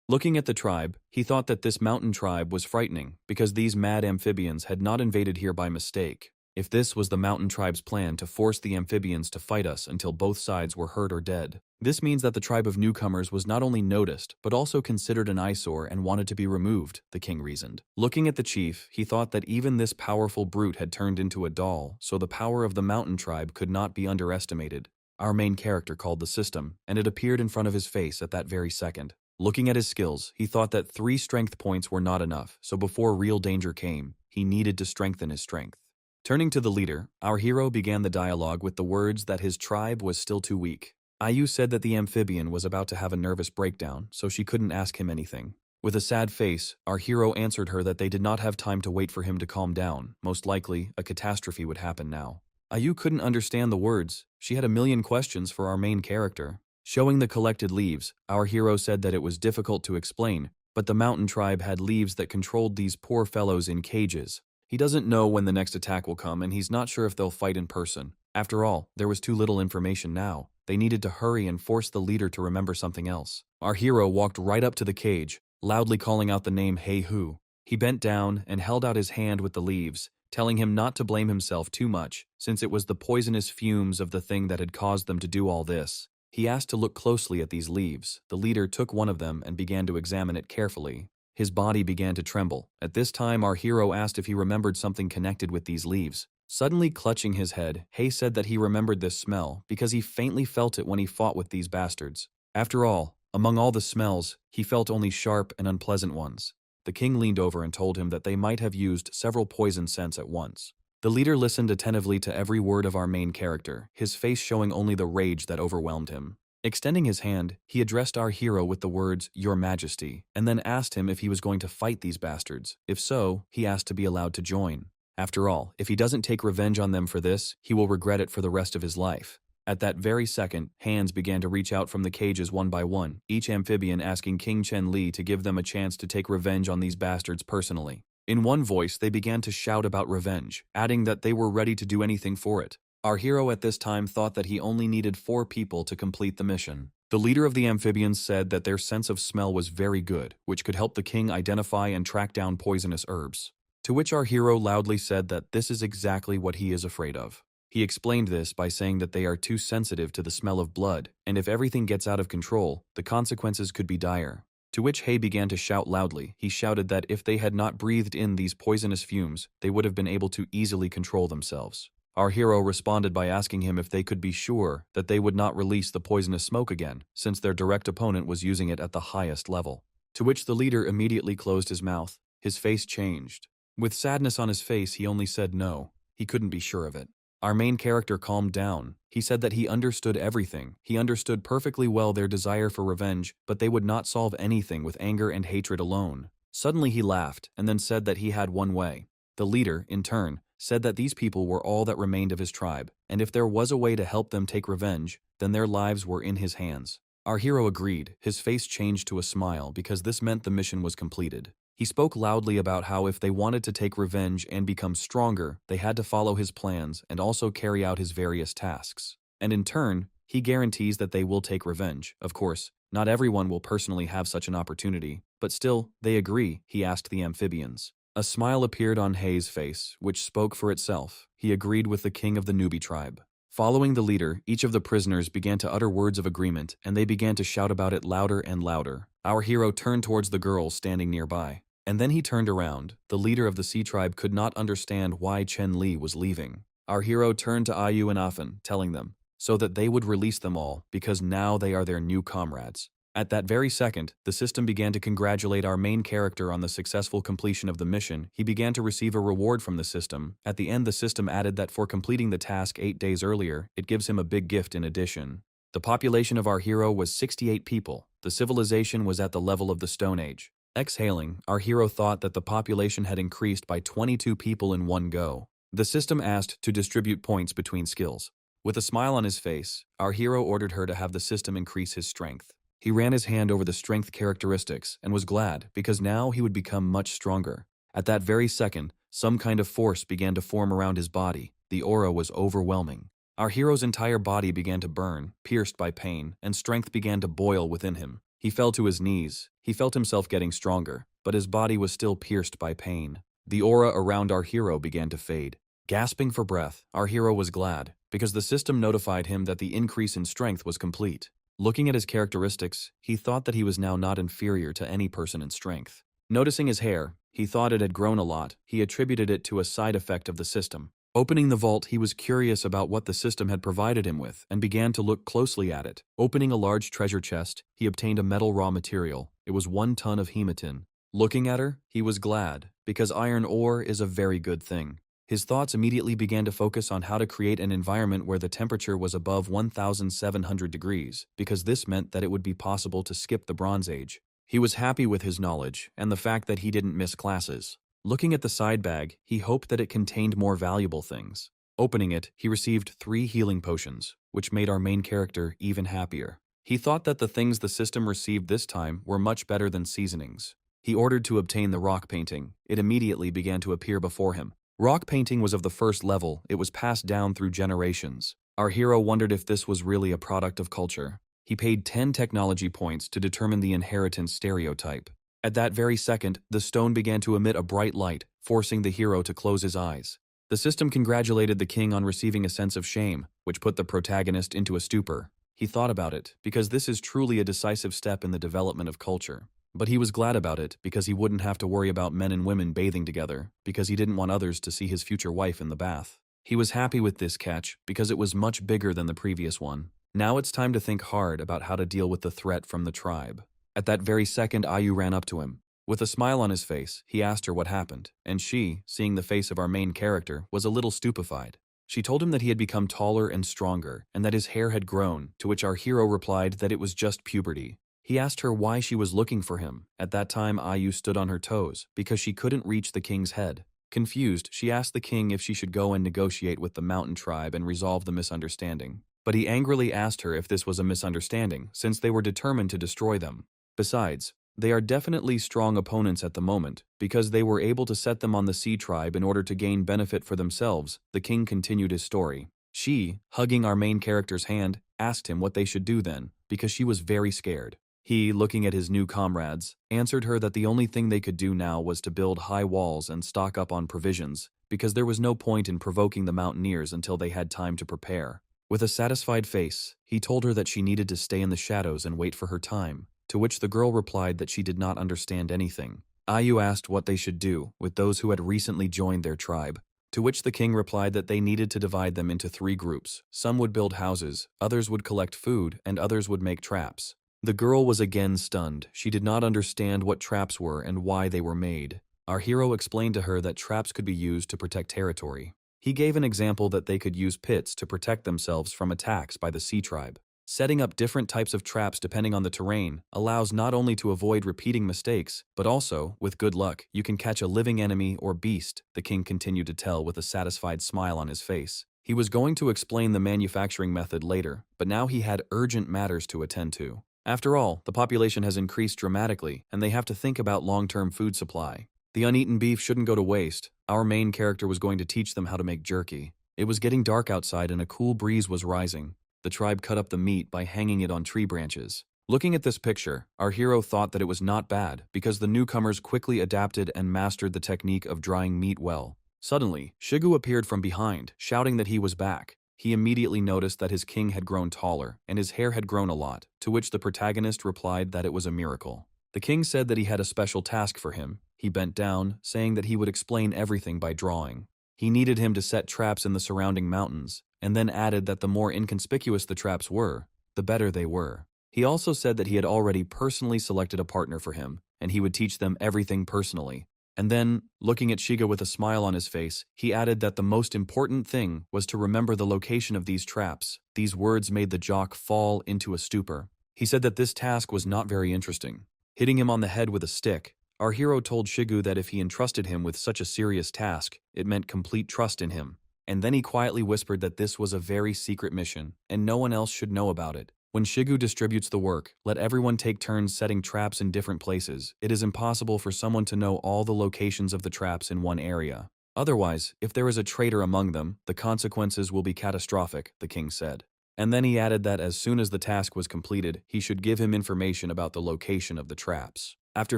Looking at the tribe, he thought that this mountain tribe was frightening, because these mad amphibians had not invaded here by mistake. If this was the mountain tribe's plan to force the amphibians to fight us until both sides were hurt or dead, this means that the tribe of newcomers was not only noticed, but also considered an eyesore and wanted to be removed, the king reasoned. Looking at the chief, he thought that even this powerful brute had turned into a doll, so the power of the mountain tribe could not be underestimated. Our main character called the system, and it appeared in front of his face at that very second. Looking at his skills, he thought that 3 strength points were not enough, so before real danger came, he needed to strengthen his strength. Turning to the leader, our hero began the dialogue with the words that his tribe was still too weak. Ayu said that the amphibian was about to have a nervous breakdown, so she couldn't ask him anything. With a sad face, our hero answered her that they did not have time to wait for him to calm down. Most likely, a catastrophe would happen now. Ayu couldn't understand the words. She had a million questions for our main character. Showing the collected leaves, our hero said that it was difficult to explain, but the mountain tribe had leaves that controlled these poor fellows in cages. He doesn't know when the next attack will come, and he's not sure if they'll fight in person. After all, there was too little information now. They needed to hurry and force the leader to remember something else. Our hero walked right up to the cage, loudly calling out the name Hey Hu. He bent down and held out his hand with the leaves, telling him not to blame himself too much, since it was the poisonous fumes of the thing that had caused them to do all this. He asked to look closely at these leaves. The leader took one of them and began to examine it carefully. His body began to tremble. At this time, our hero asked if he remembered something connected with these leaves. Suddenly clutching his head, Hay said that he remembered this smell because he faintly felt it when he fought with these bastards. After all, among all the smells, he felt only sharp and unpleasant ones. The king leaned over and told him that they might have used several poison scents at once. The leader listened attentively to every word of our main character, his face showing only the rage that overwhelmed him. Extending his hand, he addressed our hero with the words, "Your Majesty," and then asked him if he was going to fight these bastards. If so, he asked to be allowed to join. After all, if he doesn't take revenge on them for this, he will regret it for the rest of his life. At that very second, hands began to reach out from the cages one by one, each amphibian asking King Chen Li to give them a chance to take revenge on these bastards personally. In one voice, they began to shout about revenge, adding that they were ready to do anything for it. Our hero at this time thought that he only needed 4 people to complete the mission. The leader of the amphibians said that their sense of smell was very good, which could help the king identify and track down poisonous herbs. To which our hero loudly said that this is exactly what he is afraid of. He explained this by saying that they are too sensitive to the smell of blood, and if everything gets out of control, the consequences could be dire. To which Hei began to shout loudly. He shouted that if they had not breathed in these poisonous fumes, they would have been able to easily control themselves. Our hero responded by asking him if they could be sure that they would not release the poisonous smoke again, since their direct opponent was using it at the highest level. To which the leader immediately closed his mouth. His face changed. With sadness on his face, he only said no. He couldn't be sure of it. Our main character calmed down. He said that he understood everything. He understood perfectly well their desire for revenge, but they would not solve anything with anger and hatred alone. Suddenly he laughed, and then said that he had one way. The leader, in turn, said that these people were all that remained of his tribe, and if there was a way to help them take revenge, then their lives were in his hands. Our hero agreed. His face changed to a smile because this meant the mission was completed. He spoke loudly about how if they wanted to take revenge and become stronger, they had to follow his plans and also carry out his various tasks. And in turn, he guarantees that they will take revenge. Of course, not everyone will personally have such an opportunity, but still, they agree, he asked the amphibians. A smile appeared on Hei's face, which spoke for itself. He agreed with the king of the newbie tribe. Following the leader, each of the prisoners began to utter words of agreement, and they began to shout about it louder and louder. Our hero turned towards the girls standing nearby. And then he turned around. The leader of the sea tribe could not understand why Chen Li was leaving. Our hero turned to Ayu and Afan, telling them, so that they would release them all, because now they are their new comrades. At that very second, the system began to congratulate our main character on the successful completion of the mission. He began to receive a reward from the system. At the end, the system added that for completing the task 8 days earlier, it gives him a big gift in addition. The population of our hero was 68 people. The civilization was at the level of the Stone Age. Exhaling, our hero thought that the population had increased by 22 people in one go. The system asked to distribute points between skills. With a smile on his face, our hero ordered her to have the system increase his strength. He ran his hand over the strength characteristics and was glad because now he would become much stronger. At that very second, some kind of force began to form around his body. The aura was overwhelming. Our hero's entire body began to burn, pierced by pain, and strength began to boil within him. He fell to his knees. He felt himself getting stronger, but his body was still pierced by pain. The aura around our hero began to fade. Gasping for breath, our hero was glad, because the system notified him that the increase in strength was complete. Looking at his characteristics, he thought that he was now not inferior to any person in strength. Noticing his hair, he thought it had grown a lot. He attributed it to a side effect of the system. Opening the vault, he was curious about what the system had provided him with and began to look closely at it. Opening a large treasure chest, he obtained a metal raw material. It was 1 ton of hematin. Looking at her, he was glad, because iron ore is a very good thing. His thoughts immediately began to focus on how to create an environment where the temperature was above 1,700 degrees, because this meant that it would be possible to skip the Bronze Age. He was happy with his knowledge and the fact that he didn't miss classes. Looking at the side bag, he hoped that it contained more valuable things. Opening it, he received 3 healing potions, which made our main character even happier. He thought that the things the system received this time were much better than seasonings. He ordered to obtain the rock painting. It immediately began to appear before him. Rock painting was of the first level. It was passed down through generations. Our hero wondered if this was really a product of culture. He paid 10 technology points to determine the inheritance stereotype. At that very second, the stone began to emit a bright light, forcing the hero to close his eyes. The system congratulated the king on receiving a sense of shame, which put the protagonist into a stupor. He thought about it, because this is truly a decisive step in the development of culture. But he was glad about it, because he wouldn't have to worry about men and women bathing together, because he didn't want others to see his future wife in the bath. He was happy with this catch, because it was much bigger than the previous one. Now it's time to think hard about how to deal with the threat from the tribe. At that very second, Ayu ran up to him. With a smile on his face, he asked her what happened, and she, seeing the face of our main character, was a little stupefied. She told him that he had become taller and stronger, and that his hair had grown, to which our hero replied that it was just puberty. He asked her why she was looking for him. At that time, Ayu stood on her toes, because she couldn't reach the king's head. Confused, she asked the king if she should go and negotiate with the mountain tribe and resolve the misunderstanding. But he angrily asked her if this was a misunderstanding, since they were determined to destroy them. Besides, they are definitely strong opponents at the moment, because they were able to set them on the sea tribe in order to gain benefit for themselves. The king continued his story. She, hugging our main character's hand, asked him what they should do then, because she was very scared. He, looking at his new comrades, answered her that the only thing they could do now was to build high walls and stock up on provisions, because there was no point in provoking the mountaineers until they had time to prepare. With a satisfied face, he told her that she needed to stay in the shadows and wait for her time, to which the girl replied that she did not understand anything. Ayu asked what they should do with those who had recently joined their tribe, to which the king replied that they needed to divide them into 3 groups. Some would build houses, others would collect food, and others would make traps. The girl was again stunned. She did not understand what traps were and why they were made. Our hero explained to her that traps could be used to protect territory. He gave an example that they could use pits to protect themselves from attacks by the sea tribe. Setting up different types of traps depending on the terrain allows not only to avoid repeating mistakes, but also, with good luck, you can catch a living enemy or beast, the king continued to tell with a satisfied smile on his face. He was going to explain the manufacturing method later, but now he had urgent matters to attend to. After all, the population has increased dramatically, and they have to think about long-term food supply. The uneaten beef shouldn't go to waste. Our main character was going to teach them how to make jerky. It was getting dark outside and a cool breeze was rising. The tribe cut up the meat by hanging it on tree branches. Looking at this picture, our hero thought that it was not bad because the newcomers quickly adapted and mastered the technique of drying meat well. Suddenly, Shigu appeared from behind, shouting that he was back. He immediately noticed that his king had grown taller and his hair had grown a lot, to which the protagonist replied that it was a miracle. The king said that he had a special task for him. He bent down, saying that he would explain everything by drawing. He needed him to set traps in the surrounding mountains, and then added that the more inconspicuous the traps were, the better they were. He also said that he had already personally selected a partner for him, and he would teach them everything personally. And then, looking at Shiga with a smile on his face, he added that the most important thing was to remember the location of these traps. These words made the jock fall into a stupor. He said that this task was not very interesting. Hitting him on the head with a stick, our hero told Shigu that if he entrusted him with such a serious task, it meant complete trust in him. And then he quietly whispered that this was a very secret mission, and no one else should know about it. When Shigu distributes the work, let everyone take turns setting traps in different places. It is impossible for someone to know all the locations of the traps in one area. Otherwise, if there is a traitor among them, the consequences will be catastrophic, the king said. And then he added that as soon as the task was completed, he should give him information about the location of the traps. After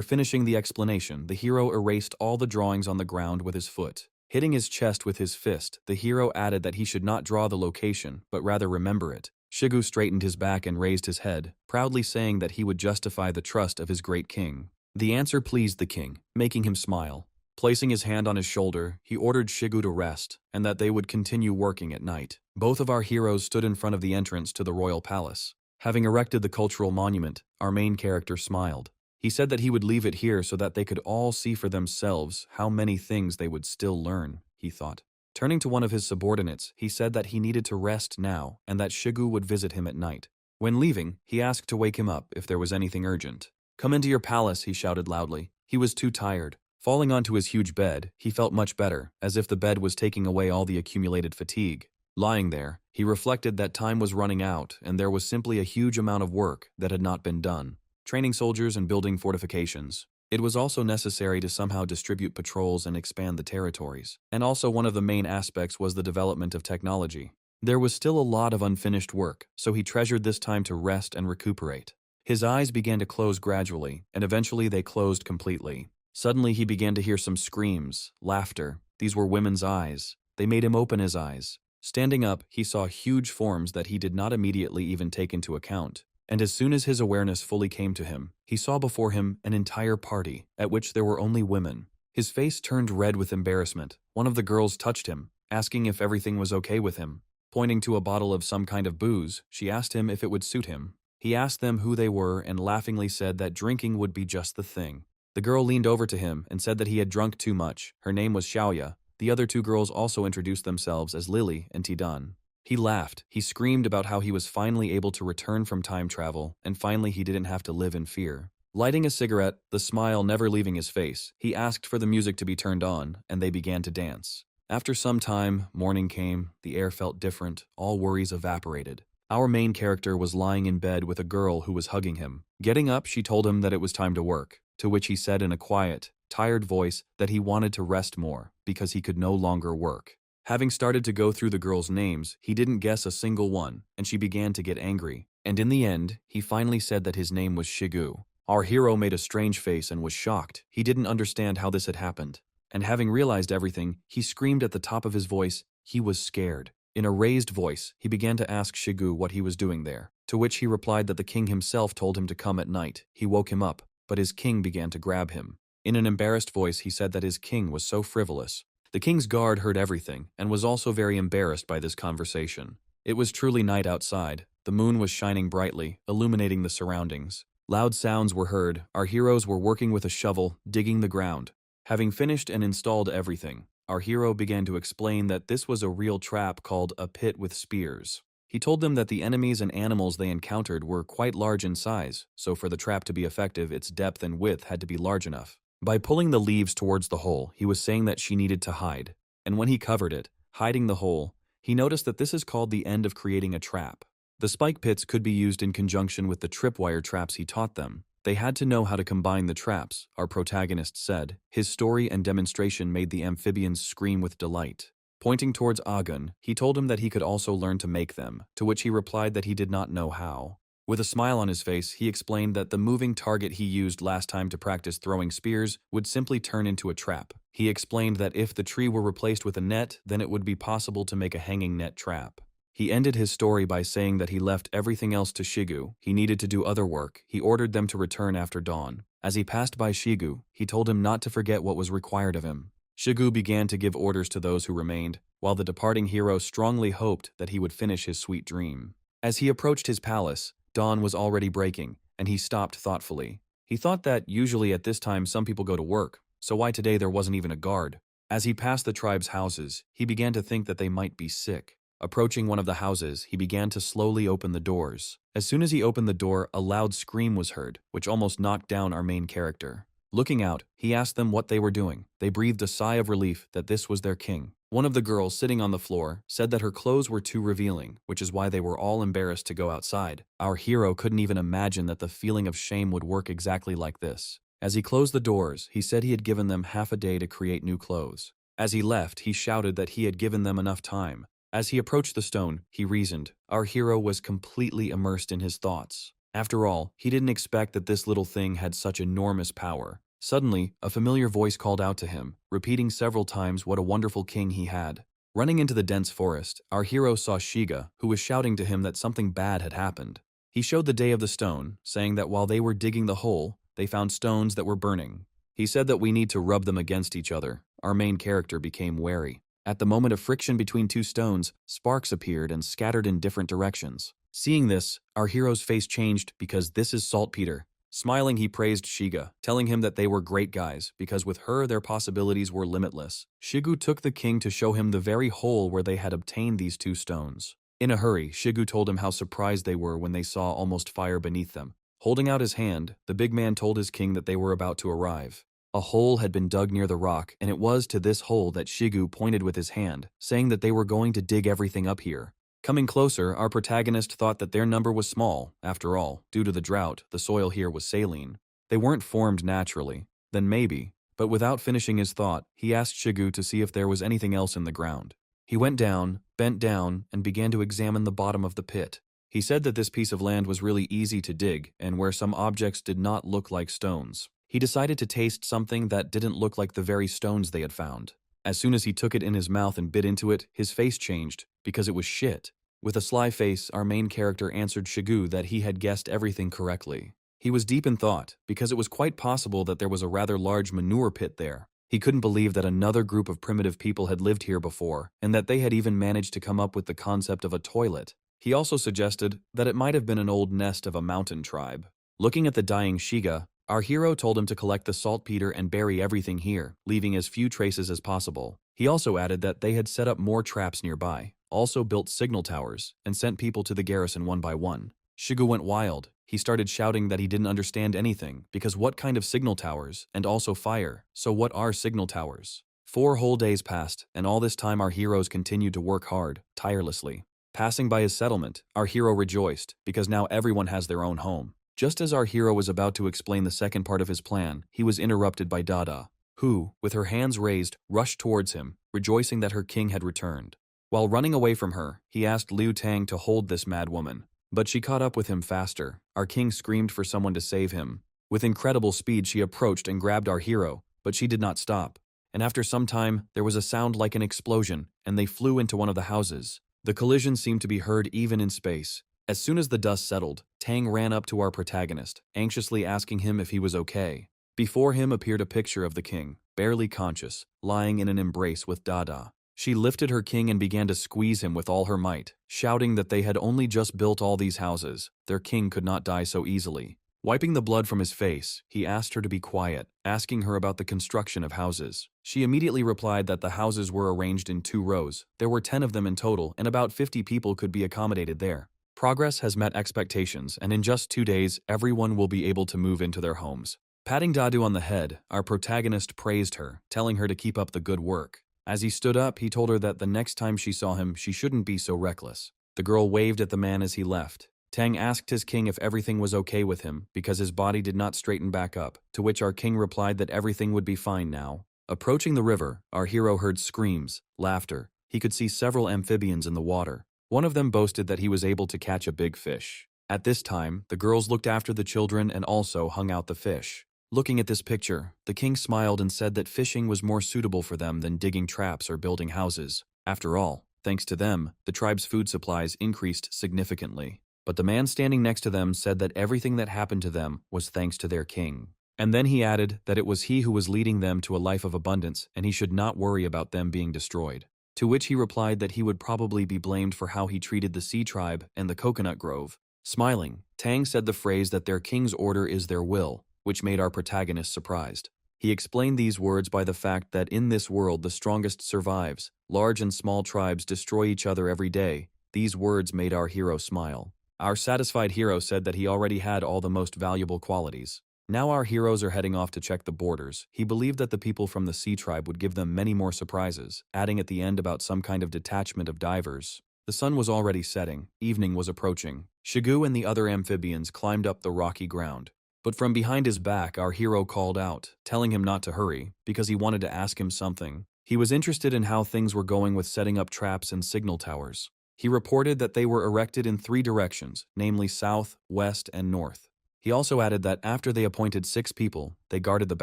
finishing the explanation, the hero erased all the drawings on the ground with his foot. Hitting his chest with his fist, the hero added that he should not draw the location, but rather remember it. Shigu straightened his back and raised his head, proudly saying that he would justify the trust of his great king. The answer pleased the king, making him smile. Placing his hand on his shoulder, he ordered Shigu to rest, and that they would continue working at night. Both of our heroes stood in front of the entrance to the royal palace. Having erected the cultural monument, our main character smiled. He said that he would leave it here so that they could all see for themselves how many things they would still learn, he thought. Turning to one of his subordinates, he said that he needed to rest now and that Shigu would visit him at night. When leaving, he asked to wake him up if there was anything urgent. "Come into your palace," he shouted loudly. He was too tired. Falling onto his huge bed, he felt much better, as if the bed was taking away all the accumulated fatigue. Lying there, he reflected that time was running out and there was simply a huge amount of work that had not been done. Training soldiers and building fortifications. It was also necessary to somehow distribute patrols and expand the territories. And also one of the main aspects was the development of technology. There was still a lot of unfinished work, so he treasured this time to rest and recuperate. His eyes began to close gradually, and eventually they closed completely. Suddenly he began to hear some screams, laughter. These were women's eyes. They made him open his eyes. Standing up, he saw huge forms that he did not immediately even take into account. And as soon as his awareness fully came to him, he saw before him an entire party, at which there were only women. His face turned red with embarrassment. One of the girls touched him, asking if everything was okay with him. Pointing to a bottle of some kind of booze, she asked him if it would suit him. He asked them who they were and laughingly said that drinking would be just the thing. The girl leaned over to him and said that he had drunk too much. Her name was Xiaoya. The other 2 girls also introduced themselves as Lily and Tidan. He laughed. He screamed about how he was finally able to return from time travel, and finally he didn't have to live in fear. Lighting a cigarette, the smile never leaving his face, he asked for the music to be turned on, and they began to dance. After some time, morning came, the air felt different, all worries evaporated. Our main character was lying in bed with a girl who was hugging him. Getting up, she told him that it was time to work, to which he said in a quiet, tired voice that he wanted to rest more, because he could no longer work. Having started to go through the girls' names, he didn't guess a single one, and she began to get angry. And in the end, he finally said that his name was Shigu. Our hero made a strange face and was shocked. He didn't understand how this had happened. and having realized everything, he screamed at the top of his voice. He was scared. In a raised voice, he began to ask Shigu what he was doing there, to which he replied that the king himself told him to come at night. He woke him up, but his king began to grab him. In an embarrassed voice, he said that his king was so frivolous. The king's guard heard everything and was also very embarrassed by this conversation. It was truly night outside. The moon was shining brightly, illuminating the surroundings. Loud sounds were heard. Our heroes were working with a shovel, digging the ground. Having finished and installed everything, our hero began to explain that this was a real trap called a pit with spears. He told them that the enemies and animals they encountered were quite large in size, so for the trap to be effective, its depth and width had to be large enough. By pulling the leaves towards the hole, he was saying that she needed to hide. And when he covered it, hiding the hole, he noticed that this is called the end of creating a trap. The spike pits could be used in conjunction with the tripwire traps he taught them. They had to know how to combine the traps, our protagonist said. His story and demonstration made the amphibians scream with delight. Pointing towards Agun, he told him that he could also learn to make them, to which he replied that he did not know how. With a smile on his face, he explained that the moving target he used last time to practice throwing spears would simply turn into a trap. He explained that if the tree were replaced with a net, then it would be possible to make a hanging net trap. He ended his story by saying that he left everything else to Shigu. He needed to do other work. He ordered them to return after dawn. As he passed by Shigu, he told him not to forget what was required of him. Shigu began to give orders to those who remained, while the departing hero strongly hoped that he would finish his sweet dream. As he approached his palace, dawn was already breaking, and he stopped thoughtfully. He thought that usually at this time some people go to work, so why today there wasn't even a guard? As he passed the tribe's houses, he began to think that they might be sick. Approaching one of the houses, he began to slowly open the doors. As soon as he opened the door, a loud scream was heard, which almost knocked down our main character. Looking out, he asked them what they were doing. They breathed a sigh of relief that this was their king. One of the girls sitting on the floor said that her clothes were too revealing, which is why they were all embarrassed to go outside. Our hero couldn't even imagine that the feeling of shame would work exactly like this. As he closed the doors, he said he had given them half a day to create new clothes. As he left, he shouted that he had given them enough time. As he approached the stone, he reasoned. Our hero was completely immersed in his thoughts. After all, he didn't expect that this little thing had such enormous power. Suddenly, a familiar voice called out to him, repeating several times what a wonderful king he had. Running into the dense forest, our hero saw Shiga, who was shouting to him that something bad had happened. He showed the day of the stone, saying that while they were digging the hole, they found stones that were burning. He said that we need to rub them against each other. Our main character became wary. At the moment of friction between two stones, sparks appeared and scattered in different directions. Seeing this, our hero's face changed because this is saltpeter. Smiling, he praised Shiga, telling him that they were great guys because with her their possibilities were limitless. Shigu took the king to show him the very hole where they had obtained these two stones. In a hurry, Shigu told him how surprised they were when they saw almost fire beneath them. Holding out his hand, the big man told his king that they were about to arrive. A hole had been dug near the rock, and it was to this hole that Shigu pointed with his hand, saying that they were going to dig everything up here. Coming closer, our protagonist thought that their number was small. After all, due to the drought, the soil here was saline. They weren't formed naturally. Then maybe. But without finishing his thought, he asked Shigu to see if there was anything else in the ground. He went down, bent down, and began to examine the bottom of the pit. He said that this piece of land was really easy to dig, and where some objects did not look like stones. He decided to taste something that didn't look like the very stones they had found. As soon as he took it in his mouth and bit into it, his face changed, because it was shit. With a sly face, our main character answered Shigu that he had guessed everything correctly. He was deep in thought, because it was quite possible that there was a rather large manure pit there. He couldn't believe that another group of primitive people had lived here before, and that they had even managed to come up with the concept of a toilet. He also suggested that it might have been an old nest of a mountain tribe. Looking at the dying Shiga, our hero told him to collect the saltpeter and bury everything here, leaving as few traces as possible. He also added that they had set up more traps nearby, also built signal towers, and sent people to the garrison one by one. Shigu went wild. He started shouting that he didn't understand anything, because what kind of signal towers, and also fire, so what are signal towers? 4 whole days passed, and all this time our heroes continued to work hard, tirelessly. Passing by his settlement, our hero rejoiced, because now everyone has their own home. Just as our hero was about to explain the second part of his plan, he was interrupted by Dada, who, with her hands raised, rushed towards him, rejoicing that her king had returned. While running away from her, he asked Liu Tang to hold this mad woman, but she caught up with him faster. Our king screamed for someone to save him. With incredible speed she approached and grabbed our hero, but she did not stop. and after some time, there was a sound like an explosion, and they flew into one of the houses. The collision seemed to be heard even in space. As soon as the dust settled, Tang ran up to our protagonist, anxiously asking him if he was okay. Before him appeared a picture of the king, barely conscious, lying in an embrace with Dada. She lifted her king and began to squeeze him with all her might, shouting that they had only just built all these houses. Their king could not die so easily. Wiping the blood from his face, he asked her to be quiet, asking her about the construction of houses. She immediately replied that the houses were arranged in 2 rows. There were 10 of them in total, and about 50 people could be accommodated there. Progress has met expectations, and in just 2 days, everyone will be able to move into their homes. Patting Dadu on the head, our protagonist praised her, telling her to keep up the good work. As he stood up, he told her that the next time she saw him, she shouldn't be so reckless. The girl waved at the man as he left. Tang asked his king if everything was okay with him, because his body did not straighten back up, to which our king replied that everything would be fine now. Approaching the river, our hero heard screams, laughter. He could see several amphibians in the water. One of them boasted that he was able to catch a big fish. At this time, the girls looked after the children and also hung out the fish. Looking at this picture, the king smiled and said that fishing was more suitable for them than digging traps or building houses. After all, thanks to them, the tribe's food supplies increased significantly. But the man standing next to them said that everything that happened to them was thanks to their king. And then he added that it was he who was leading them to a life of abundance and he should not worry about them being destroyed. To which he replied that he would probably be blamed for how he treated the Sea Tribe and the coconut grove. Smiling, Tang said the phrase that their king's order is their will, which made our protagonist surprised. He explained these words by the fact that in this world the strongest survives. Large and small tribes destroy each other every day. These words made our hero smile. Our satisfied hero said that he already had all the most valuable qualities. Now our heroes are heading off to check the borders. He believed that the people from the Sea Tribe would give them many more surprises, adding at the end about some kind of detachment of divers. The sun was already setting, evening was approaching. Shigu and the other amphibians climbed up the rocky ground. But from behind his back, our hero called out, telling him not to hurry, because he wanted to ask him something. He was interested in how things were going with setting up traps and signal towers. He reported that they were erected in 3 directions, namely south, west, and north. He also added that after they appointed 6 people, they guarded the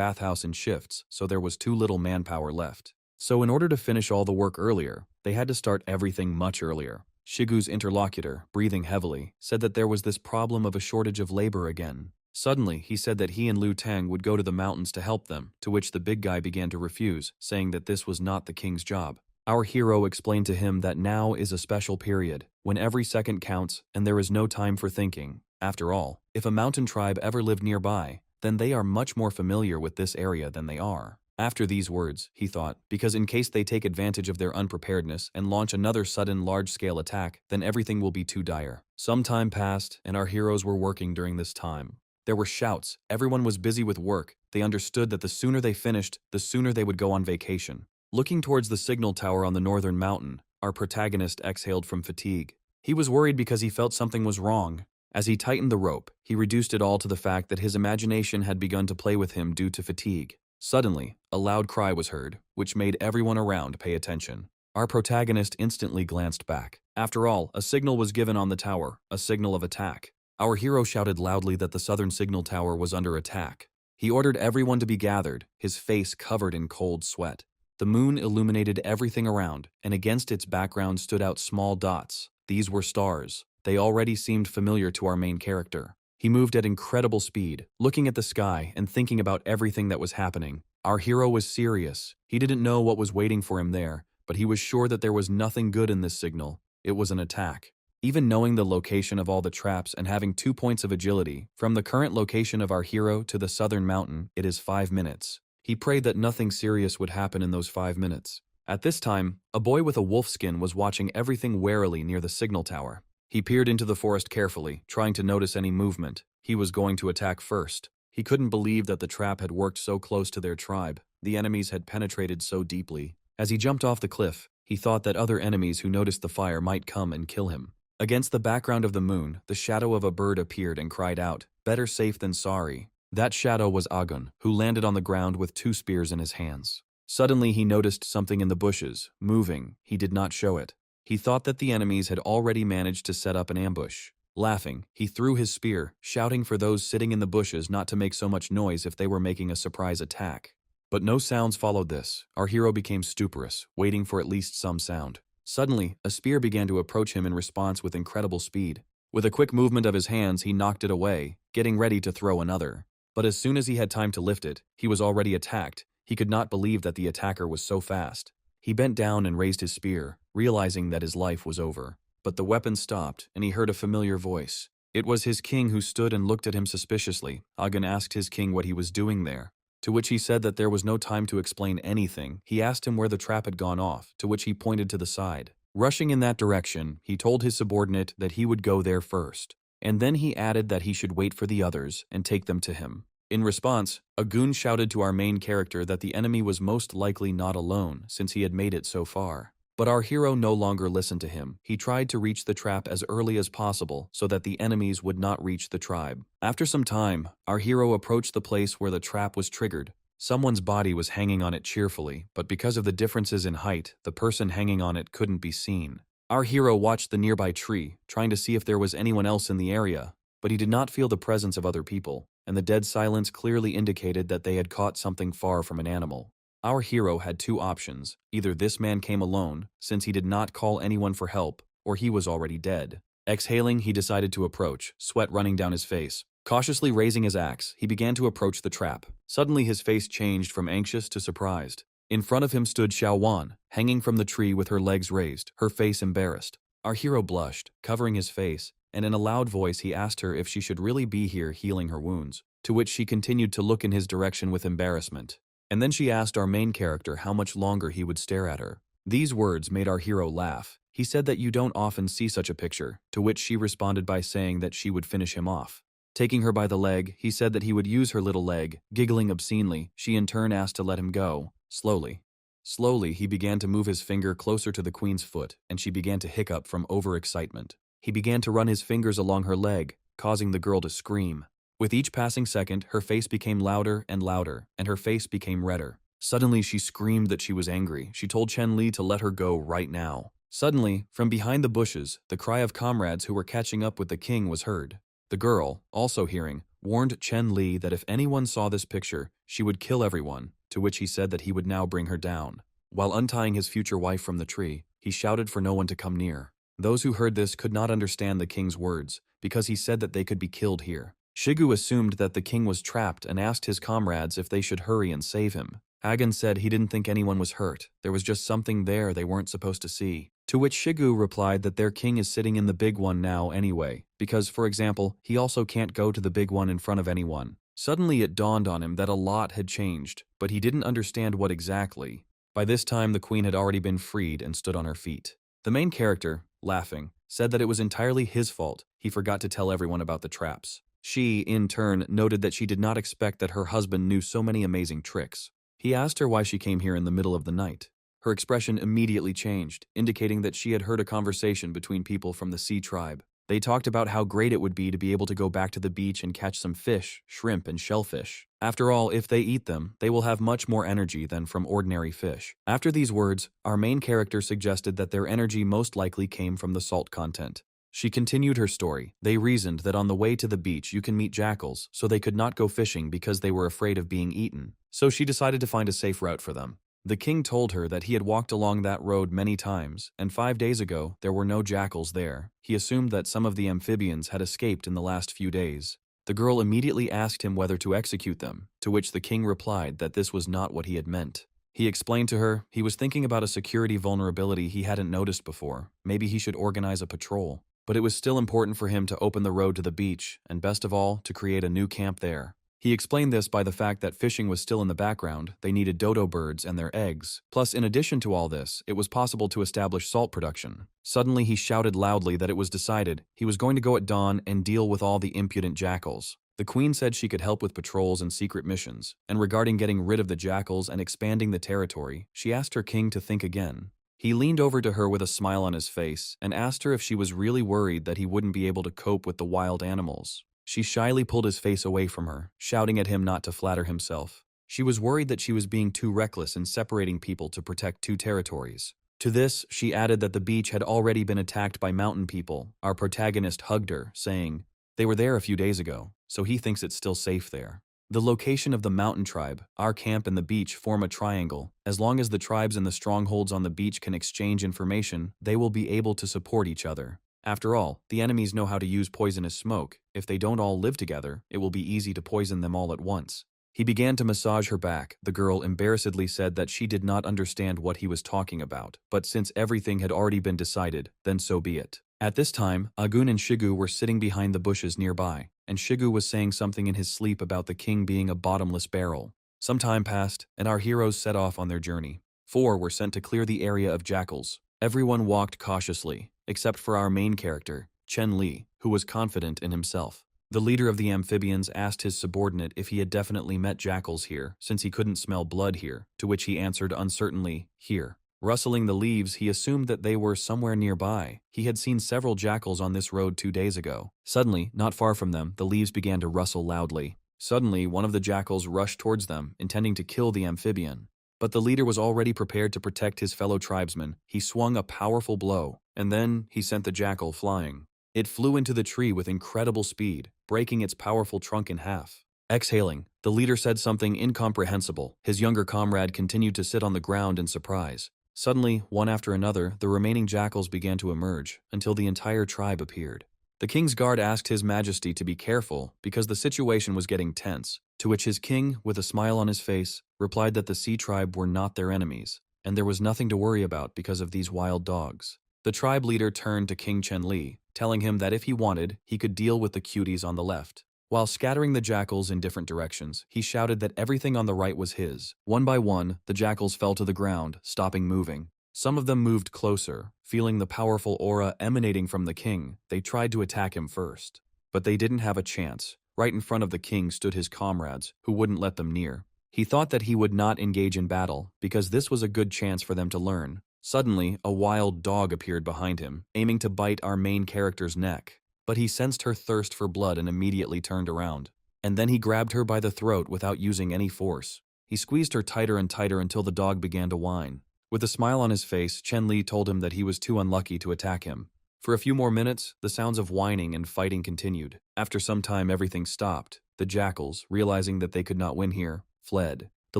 bathhouse in shifts, so there was too little manpower left. So in order to finish all the work earlier, they had to start everything much earlier. Shigu's interlocutor, breathing heavily, said that there was this problem of a shortage of labor again. Suddenly, he said that he and Liu Tang would go to the mountains to help them, to which the big guy began to refuse, saying that this was not the king's job. Our hero explained to him that now is a special period, when every second counts and there is no time for thinking. After all, if a mountain tribe ever lived nearby, then they are much more familiar with this area than they are. After these words, he thought, because in case they take advantage of their unpreparedness and launch another sudden large-scale attack, then everything will be too dire. Some time passed, and our heroes were working during this time. There were shouts, everyone was busy with work. They understood that the sooner they finished, the sooner they would go on vacation. Looking towards the signal tower on the northern mountain, our protagonist exhaled from fatigue. He was worried because he felt something was wrong. As he tightened the rope, he reduced it all to the fact that his imagination had begun to play with him due to fatigue. Suddenly, a loud cry was heard, which made everyone around pay attention. Our protagonist instantly glanced back. After all, a signal was given on the tower, a signal of attack. Our hero shouted loudly that the southern signal tower was under attack. He ordered everyone to be gathered, his face covered in cold sweat. The moon illuminated everything around, and against its background stood out small dots. These were stars. They already seemed familiar to our main character. He moved at incredible speed, looking at the sky and thinking about everything that was happening. Our hero was serious. He didn't know what was waiting for him there, but he was sure that there was nothing good in this signal. It was an attack. Even knowing the location of all the traps and having 2 points of agility, from the current location of our hero to the southern mountain, it is 5 minutes. He prayed that nothing serious would happen in those 5 minutes. At this time, a boy with a wolf skin was watching everything warily near the signal tower. He peered into the forest carefully, trying to notice any movement. He was going to attack first. He couldn't believe that the trap had worked so close to their tribe. The enemies had penetrated so deeply. As he jumped off the cliff, he thought that other enemies who noticed the fire might come and kill him. Against the background of the moon, the shadow of a bird appeared and cried out, "Better safe than sorry." That shadow was Agun, who landed on the ground with 2 spears in his hands. Suddenly he noticed something in the bushes, moving. He did not show it. He thought that the enemies had already managed to set up an ambush. Laughing, he threw his spear, shouting for those sitting in the bushes not to make so much noise if they were making a surprise attack. But no sounds followed this. Our hero became stuporous, waiting for at least some sound. Suddenly, a spear began to approach him in response with incredible speed. With a quick movement of his hands, he knocked it away, getting ready to throw another. But as soon as he had time to lift it, he was already attacked. He could not believe that the attacker was so fast. He bent down and raised his spear, realizing that his life was over. But the weapon stopped, and he heard a familiar voice. It was his king who stood and looked at him suspiciously. Agan asked his king what he was doing there, to which he said that there was no time to explain anything. He asked him where the trap had gone off, to which he pointed to the side. Rushing in that direction, he told his subordinate that he would go there first, and then he added that he should wait for the others and take them to him. In response, a goon shouted to our main character that the enemy was most likely not alone since he had made it so far. But our hero no longer listened to him. He tried to reach the trap as early as possible so that the enemies would not reach the tribe. After some time, our hero approached the place where the trap was triggered. Someone's body was hanging on it cheerfully, but because of the differences in height, the person hanging on it couldn't be seen. Our hero watched the nearby tree, trying to see if there was anyone else in the area, but he did not feel the presence of other people, and the dead silence clearly indicated that they had caught something far from an animal. Our hero had two options. Either this man came alone, since he did not call anyone for help, or he was already dead. Exhaling, he decided to approach, sweat running down his face. Cautiously raising his axe, he began to approach the trap. Suddenly his face changed from anxious to surprised. In front of him stood Xiaowan, hanging from the tree with her legs raised, her face embarrassed. Our hero blushed, covering his face, and in a loud voice he asked her if she should really be here healing her wounds, to which she continued to look in his direction with embarrassment. And then she asked our main character how much longer he would stare at her. These words made our hero laugh. He said that you don't often see such a picture, to which she responded by saying that she would finish him off. Taking her by the leg, he said that he would use her little leg. Giggling obscenely, she in turn asked to let him go. Slowly, he began to move his finger closer to the queen's foot, and she began to hiccup from overexcitement. He began to run his fingers along her leg, causing the girl to scream. With each passing second, her face became louder and louder, and her face became redder. Suddenly, she screamed that she was angry. She told Chen Li to let her go right now. Suddenly, from behind the bushes, the cry of comrades who were catching up with the king was heard. The girl, also hearing, warned Chen Li that if anyone saw this picture, she would kill everyone, to which he said that he would now bring her down. While untying his future wife from the tree, he shouted for no one to come near. Those who heard this could not understand the king's words, because he said that they could be killed here. Shigu assumed that the king was trapped and asked his comrades if they should hurry and save him. Hagen said he didn't think anyone was hurt, there was just something there they weren't supposed to see. To which Shigu replied that their king is sitting in the big one now anyway, because, for example, he also can't go to the big one in front of anyone. Suddenly it dawned on him that a lot had changed, but he didn't understand what exactly. By this time the queen had already been freed and stood on her feet. The main character, laughing, said that it was entirely his fault. He forgot to tell everyone about the traps. She, in turn, noted that she did not expect that her husband knew so many amazing tricks. He asked her why she came here in the middle of the night. Her expression immediately changed, indicating that she had heard a conversation between people from the Sea tribe. They talked about how great it would be to be able to go back to the beach and catch some fish, shrimp, and shellfish. After all, if they eat them, they will have much more energy than from ordinary fish. After these words, our main character suggested that their energy most likely came from the salt content. She continued her story. They reasoned that on the way to the beach you can meet jackals, so they could not go fishing because they were afraid of being eaten. So she decided to find a safe route for them. The king told her that he had walked along that road many times, and 5 days ago there were no jackals there. He assumed that some of the amphibians had escaped in the last few days. The girl immediately asked him whether to execute them, to which the king replied that this was not what he had meant. He explained to her he was thinking about a security vulnerability he hadn't noticed before. Maybe he should organize a patrol. But it was still important for him to open the road to the beach, and best of all, to create a new camp there. He explained this by the fact that fishing was still in the background, they needed dodo birds and their eggs. Plus, in addition to all this, it was possible to establish salt production. Suddenly he shouted loudly that it was decided he was going to go at dawn and deal with all the impudent jackals. The queen said she could help with patrols and secret missions, and regarding getting rid of the jackals and expanding the territory, she asked her king to think again. He leaned over to her with a smile on his face and asked her if she was really worried that he wouldn't be able to cope with the wild animals. She shyly pulled his face away from her, shouting at him not to flatter himself. She was worried that she was being too reckless in separating people to protect 2 territories. To this, she added that the beach had already been attacked by mountain people. Our protagonist hugged her, saying, "They were there a few days ago, so he thinks it's still safe there." The location of the mountain tribe, our camp and the beach form a triangle. As long as the tribes and the strongholds on the beach can exchange information, they will be able to support each other. After all, the enemies know how to use poisonous smoke. If they don't all live together, it will be easy to poison them all at once. He began to massage her back. The girl embarrassedly said that she did not understand what he was talking about, but since everything had already been decided, then so be it. At this time, Agun and Shigu were sitting behind the bushes nearby, and Shigu was saying something in his sleep about the king being a bottomless barrel. Some time passed, and our heroes set off on their journey. 4 were sent to clear the area of jackals. Everyone walked cautiously, except for our main character, Chen Li, who was confident in himself. The leader of the amphibians asked his subordinate if he had definitely met jackals here, since he couldn't smell blood here, to which he answered uncertainly, here. Rustling the leaves, he assumed that they were somewhere nearby. He had seen several jackals on this road 2 days ago. Suddenly, not far from them, the leaves began to rustle loudly. Suddenly, one of the jackals rushed towards them, intending to kill the amphibian. But the leader was already prepared to protect his fellow tribesmen. He swung a powerful blow, and then he sent the jackal flying. It flew into the tree with incredible speed, breaking its powerful trunk in half. Exhaling, the leader said something incomprehensible. His younger comrade continued to sit on the ground in surprise. Suddenly, one after another, the remaining jackals began to emerge, until the entire tribe appeared. The king's guard asked his majesty to be careful because the situation was getting tense, to which his king, with a smile on his face, replied that the sea tribe were not their enemies, and there was nothing to worry about because of these wild dogs. The tribe leader turned to King Chen Li, telling him that if he wanted, he could deal with the cuties on the left. While scattering the jackals in different directions, he shouted that everything on the right was his. One by one, the jackals fell to the ground, stopping moving. Some of them moved closer. Feeling the powerful aura emanating from the king, they tried to attack him first. But they didn't have a chance. Right in front of the king stood his comrades, who wouldn't let them near. He thought that he would not engage in battle, because this was a good chance for them to learn. Suddenly, a wild dog appeared behind him, aiming to bite our main character's neck. But he sensed her thirst for blood and immediately turned around. And then he grabbed her by the throat without using any force. He squeezed her tighter and tighter until the dog began to whine. With a smile on his face, Chen Li told him that he was too unlucky to attack him. For a few more minutes, the sounds of whining and fighting continued. After some time, everything stopped. The jackals, realizing that they could not win here, fled. The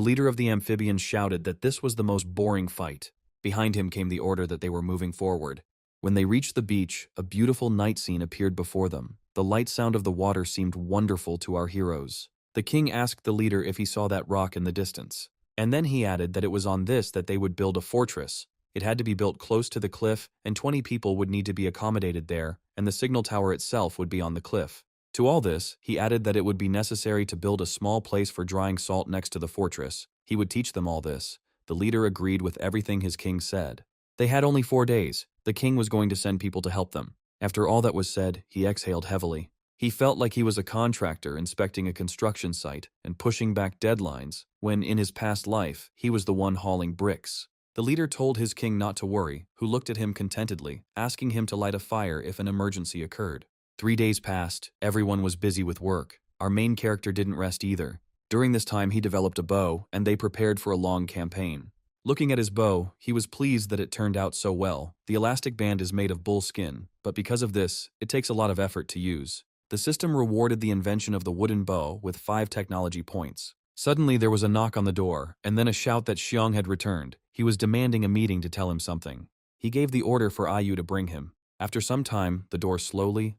leader of the amphibians shouted that this was the most boring fight. Behind him came the order that they were moving forward. When they reached the beach, a beautiful night scene appeared before them. The light sound of the water seemed wonderful to our heroes. The king asked the leader if he saw that rock in the distance. And then he added that it was on this that they would build a fortress. It had to be built close to the cliff, and 20 people would need to be accommodated there, and the signal tower itself would be on the cliff. To all this, he added that it would be necessary to build a small place for drying salt next to the fortress. He would teach them all this. The leader agreed with everything his king said. They had only 4 days. The king was going to send people to help them. After all that was said, he exhaled heavily. He felt like he was a contractor inspecting a construction site and pushing back deadlines, when in his past life, he was the one hauling bricks. The leader told his king not to worry, who looked at him contentedly, asking him to light a fire if an emergency occurred. 3 days passed. Everyone was busy with work. Our main character didn't rest either. During this time, he developed a bow, and they prepared for a long campaign. Looking at his bow, he was pleased that it turned out so well. The elastic band is made of bull skin, but because of this, it takes a lot of effort to use. The system rewarded the invention of the wooden bow with 5 technology points. Suddenly there was a knock on the door, and then a shout that Xiong had returned. He was demanding a meeting to tell him something. He gave the order for Ayu to bring him. After some time, the door slowly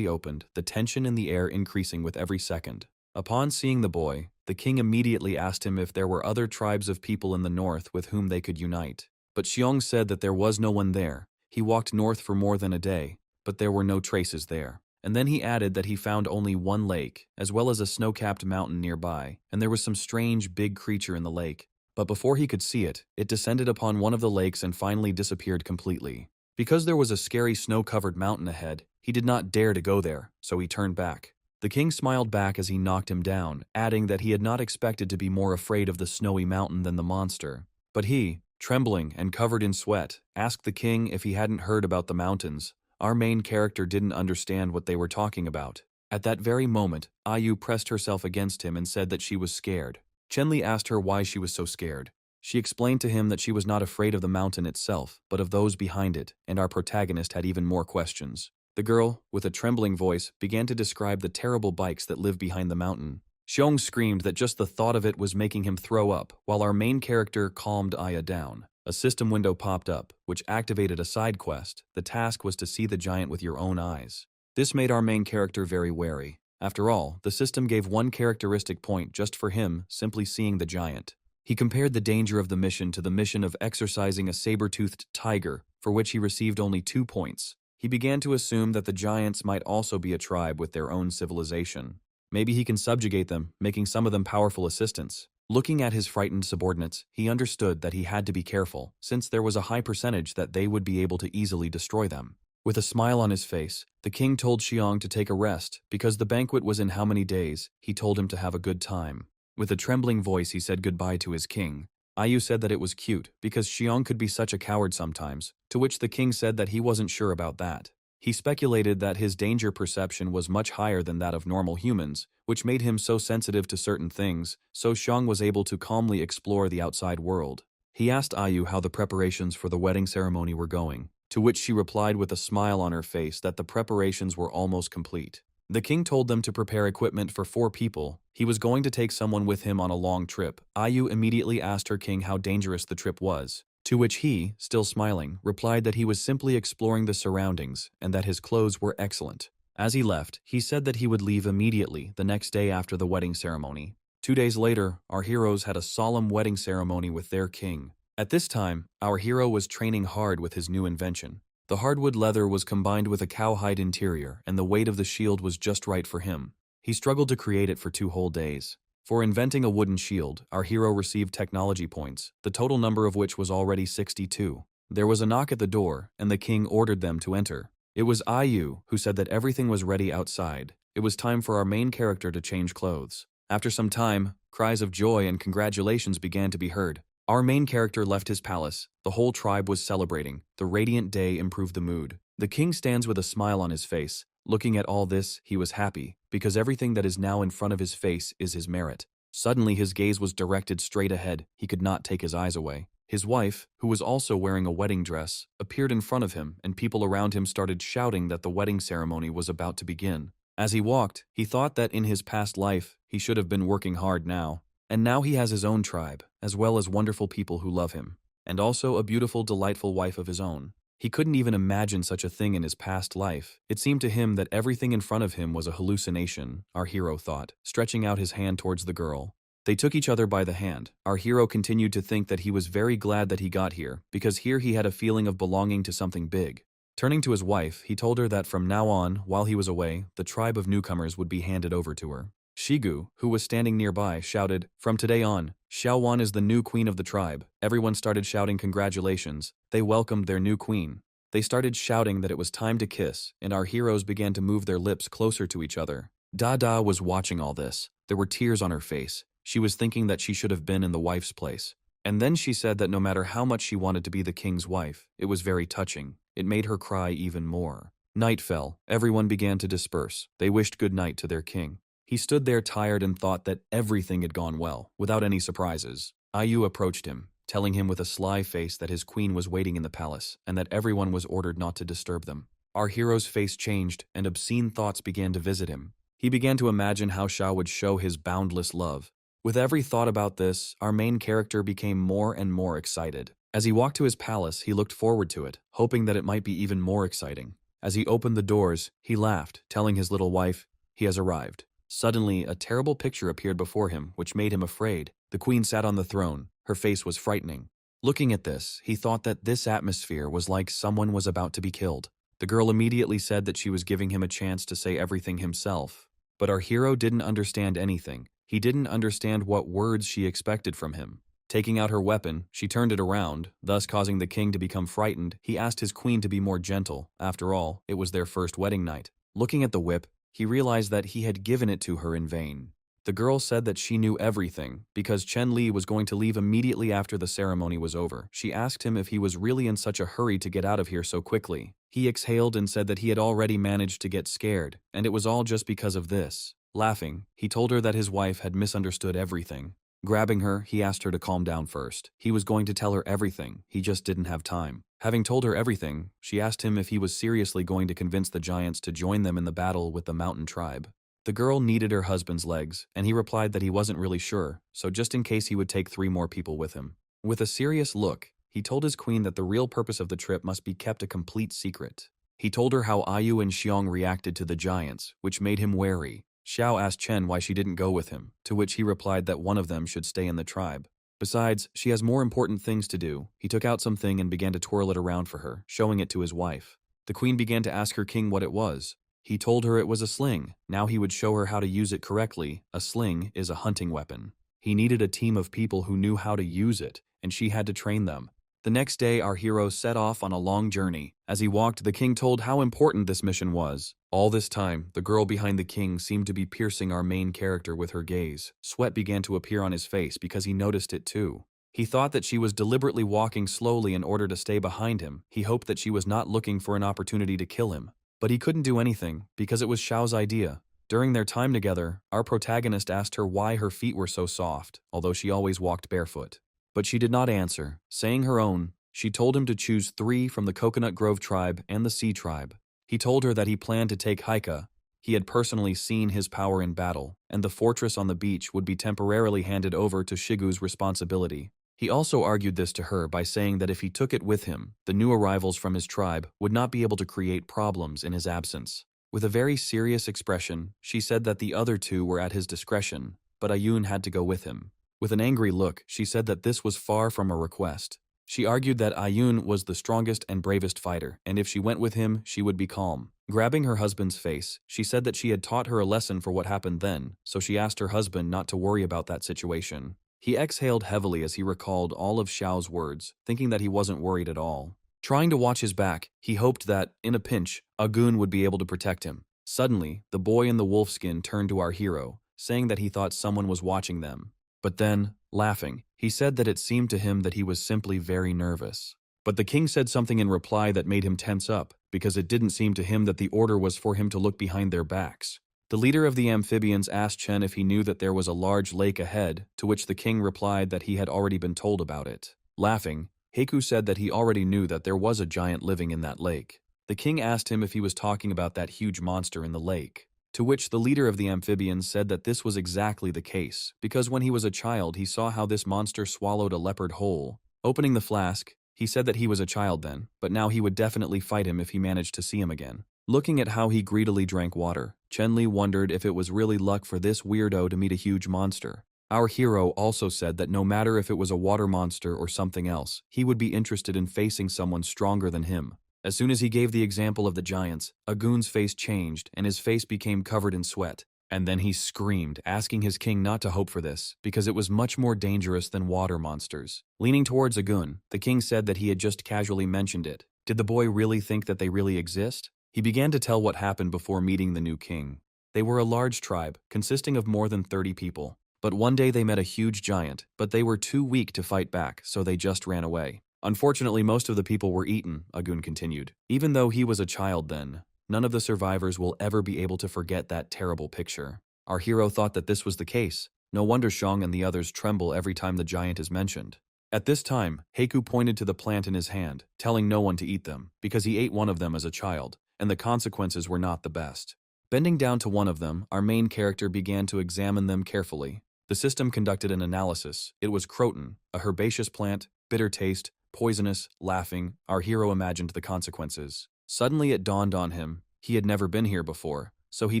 opened, the tension in the air increasing with every second. Upon seeing the boy, the king immediately asked him if there were other tribes of people in the north with whom they could unite. But Xiong said that there was no one there. He walked north for more than a day, but there were no traces there. And then he added that he found only one lake, as well as a snow-capped mountain nearby, and there was some strange big creature in the lake. But before he could see it, it descended upon one of the lakes and finally disappeared completely. Because there was a scary snow-covered mountain ahead, he did not dare to go there, so he turned back. The king smiled back as he knocked him down, adding that he had not expected to be more afraid of the snowy mountain than the monster. But he, trembling and covered in sweat, asked the king if he hadn't heard about the mountains. Our main character didn't understand what they were talking about. At that very moment, Ayu pressed herself against him and said that she was scared. Chen Li asked her why she was so scared. She explained to him that she was not afraid of the mountain itself, but of those behind it, and our protagonist had even more questions. The girl, with a trembling voice, began to describe the terrible bikes that live behind the mountain. Xiong screamed that just the thought of it was making him throw up, while our main character calmed Aya down. A system window popped up, which activated a side quest. The task was to see the giant with your own eyes. This made our main character very wary. After all, the system gave one characteristic point just for him simply seeing the giant. He compared the danger of the mission to the mission of exorcising a saber-toothed tiger, for which he received only 2 points. He began to assume that the giants might also be a tribe with their own civilization. Maybe he can subjugate them, making some of them powerful assistants. Looking at his frightened subordinates, he understood that he had to be careful, since there was a high percentage that they would be able to easily destroy them. With a smile on his face, the king told Xiong to take a rest, because the banquet was in how many days. He told him to have a good time. With a trembling voice he said goodbye to his king. Ayu said that it was cute, because Xiong could be such a coward sometimes, to which the king said that he wasn't sure about that. He speculated that his danger perception was much higher than that of normal humans, which made him so sensitive to certain things, so Xiong was able to calmly explore the outside world. He asked Ayu how the preparations for the wedding ceremony were going, to which she replied with a smile on her face that the preparations were almost complete. The king told them to prepare equipment for 4 people. He was going to take someone with him on a long trip. Ayu immediately asked her king how dangerous the trip was, to which he, still smiling, replied that he was simply exploring the surroundings and that his clothes were excellent. As he left, he said that he would leave immediately the next day after the wedding ceremony. 2 days later, our heroes had a solemn wedding ceremony with their king. At this time, our hero was training hard with his new invention. The hardwood leather was combined with a cowhide interior, and the weight of the shield was just right for him. He struggled to create it for 2 whole days. For inventing a wooden shield, our hero received technology points, the total number of which was already 62. There was a knock at the door, and the king ordered them to enter. It was Ayu who said that everything was ready outside. It was time for our main character to change clothes. After some time, cries of joy and congratulations began to be heard. Our main character left his palace. The whole tribe was celebrating. The radiant day improved the mood. The king stands with a smile on his face. Looking at all this, he was happy, because everything that is now in front of his face is his merit. Suddenly his gaze was directed straight ahead. He could not take his eyes away. His wife, who was also wearing a wedding dress, appeared in front of him, and people around him started shouting that the wedding ceremony was about to begin. As he walked, he thought that in his past life, he should have been working hard now. And now he has his own tribe, as well as wonderful people who love him, and also a beautiful, delightful wife of his own. He couldn't even imagine such a thing in his past life. It seemed to him that everything in front of him was a hallucination, our hero thought, stretching out his hand towards the girl. They took each other by the hand. Our hero continued to think that he was very glad that he got here, because here he had a feeling of belonging to something big. Turning to his wife, he told her that from now on, while he was away, the tribe of newcomers would be handed over to her. Shigu, who was standing nearby, shouted, "From today on, Xiaowan is the new queen of the tribe." Everyone started shouting congratulations. They welcomed their new queen. They started shouting that it was time to kiss, and our heroes began to move their lips closer to each other. Dada was watching all this. There were tears on her face. She was thinking that she should have been in the wife's place. And then she said that no matter how much she wanted to be the king's wife, it was very touching. It made her cry even more. Night fell. Everyone began to disperse. They wished good night to their king. He stood there tired and thought that everything had gone well, without any surprises. Ayu approached him, telling him with a sly face that his queen was waiting in the palace, and that everyone was ordered not to disturb them. Our hero's face changed, and obscene thoughts began to visit him. He began to imagine how Xiao would show his boundless love. With every thought about this, our main character became more and more excited. As he walked to his palace, he looked forward to it, hoping that it might be even more exciting. As he opened the doors, he laughed, telling his little wife, "He has arrived." Suddenly, a terrible picture appeared before him, which made him afraid. The queen sat on the throne. Her face was frightening. Looking at this, he thought that this atmosphere was like someone was about to be killed. The girl immediately said that she was giving him a chance to say everything himself. But our hero didn't understand anything. He didn't understand what words she expected from him. Taking out her weapon, she turned it around, thus causing the king to become frightened. He asked his queen to be more gentle. After all, it was their first wedding night. Looking at the whip, he realized that he had given it to her in vain. The girl said that she knew everything, because Chen Li was going to leave immediately after the ceremony was over. She asked him if he was really in such a hurry to get out of here so quickly. He exhaled and said that he had already managed to get scared, and it was all just because of this. Laughing, he told her that his wife had misunderstood everything. Grabbing her, he asked her to calm down first. He was going to tell her everything, he just didn't have time. Having told her everything, she asked him if he was seriously going to convince the giants to join them in the battle with the mountain tribe. The girl needed her husband's legs, and he replied that he wasn't really sure, so just in case he would take 3 more people with him. With a serious look, he told his queen that the real purpose of the trip must be kept a complete secret. He told her how Ayu and Xiong reacted to the giants, which made him wary. Xiao asked Chen why she didn't go with him, to which he replied that one of them should stay in the tribe. Besides, she has more important things to do. He took out something and began to twirl it around for her, showing it to his wife. The queen began to ask her king what it was. He told her it was a sling. Now he would show her how to use it correctly. A sling is a hunting weapon. He needed a team of people who knew how to use it, and she had to train them. The next day, our hero set off on a long journey. As he walked, the king told how important this mission was. All this time, the girl behind the king seemed to be piercing our main character with her gaze. Sweat began to appear on his face because he noticed it too. He thought that she was deliberately walking slowly in order to stay behind him. He hoped that she was not looking for an opportunity to kill him. But he couldn't do anything, because it was Xiao's idea. During their time together, our protagonist asked her why her feet were so soft, although she always walked barefoot. But she did not answer. Saying her own, she told him to choose 3 from the Coconut Grove tribe and the Sea tribe. He told her that he planned to take Haika. He had personally seen his power in battle, and the fortress on the beach would be temporarily handed over to Shigu's responsibility. He also argued this to her by saying that if he took it with him, the new arrivals from his tribe would not be able to create problems in his absence. With a very serious expression, she said that the other 2 were at his discretion, but Ayun had to go with him. With an angry look, she said that this was far from a request. She argued that Ayun was the strongest and bravest fighter, and if she went with him, she would be calm. Grabbing her husband's face, she said that she had taught her a lesson for what happened then, so she asked her husband not to worry about that situation. He exhaled heavily as he recalled all of Xiao's words, thinking that he wasn't worried at all. Trying to watch his back, he hoped that, in a pinch, Agun would be able to protect him. Suddenly, the boy in the wolfskin turned to our hero, saying that he thought someone was watching them. But then, laughing, he said that it seemed to him that he was simply very nervous. But the king said something in reply that made him tense up, because it didn't seem to him that the order was for him to look behind their backs. The leader of the amphibians asked Chen if he knew that there was a large lake ahead, to which the king replied that he had already been told about it. Laughing, Heiku said that he already knew that there was a giant living in that lake. The king asked him if he was talking about that huge monster in the lake. To which the leader of the amphibians said that this was exactly the case, because when he was a child he saw how this monster swallowed a leopard whole. Opening the flask, he said that he was a child then, but now he would definitely fight him if he managed to see him again. Looking at how he greedily drank water, Chen Li wondered if it was really luck for this weirdo to meet a huge monster. Our hero also said that no matter if it was a water monster or something else, he would be interested in facing someone stronger than him. As soon as he gave the example of the giants, Agun's face changed and his face became covered in sweat. And then he screamed, asking his king not to hope for this, because it was much more dangerous than water monsters. Leaning towards Agun, the king said that he had just casually mentioned it. Did the boy really think that they really exist? He began to tell what happened before meeting the new king. They were a large tribe, consisting of more than 30 people. But one day they met a huge giant, but they were too weak to fight back, so they just ran away. Unfortunately, most of the people were eaten, Agun continued. Even though he was a child then, none of the survivors will ever be able to forget that terrible picture. Our hero thought that this was the case. No wonder Xiong and the others tremble every time the giant is mentioned. At this time, Heiku pointed to the plant in his hand, telling no one to eat them, because he ate one of them as a child, and the consequences were not the best. Bending down to one of them, our main character began to examine them carefully. The system conducted an analysis. It was croton, a herbaceous plant, bitter taste, poisonous. Laughing, our hero imagined the consequences. Suddenly it dawned on him, he had never been here before, so he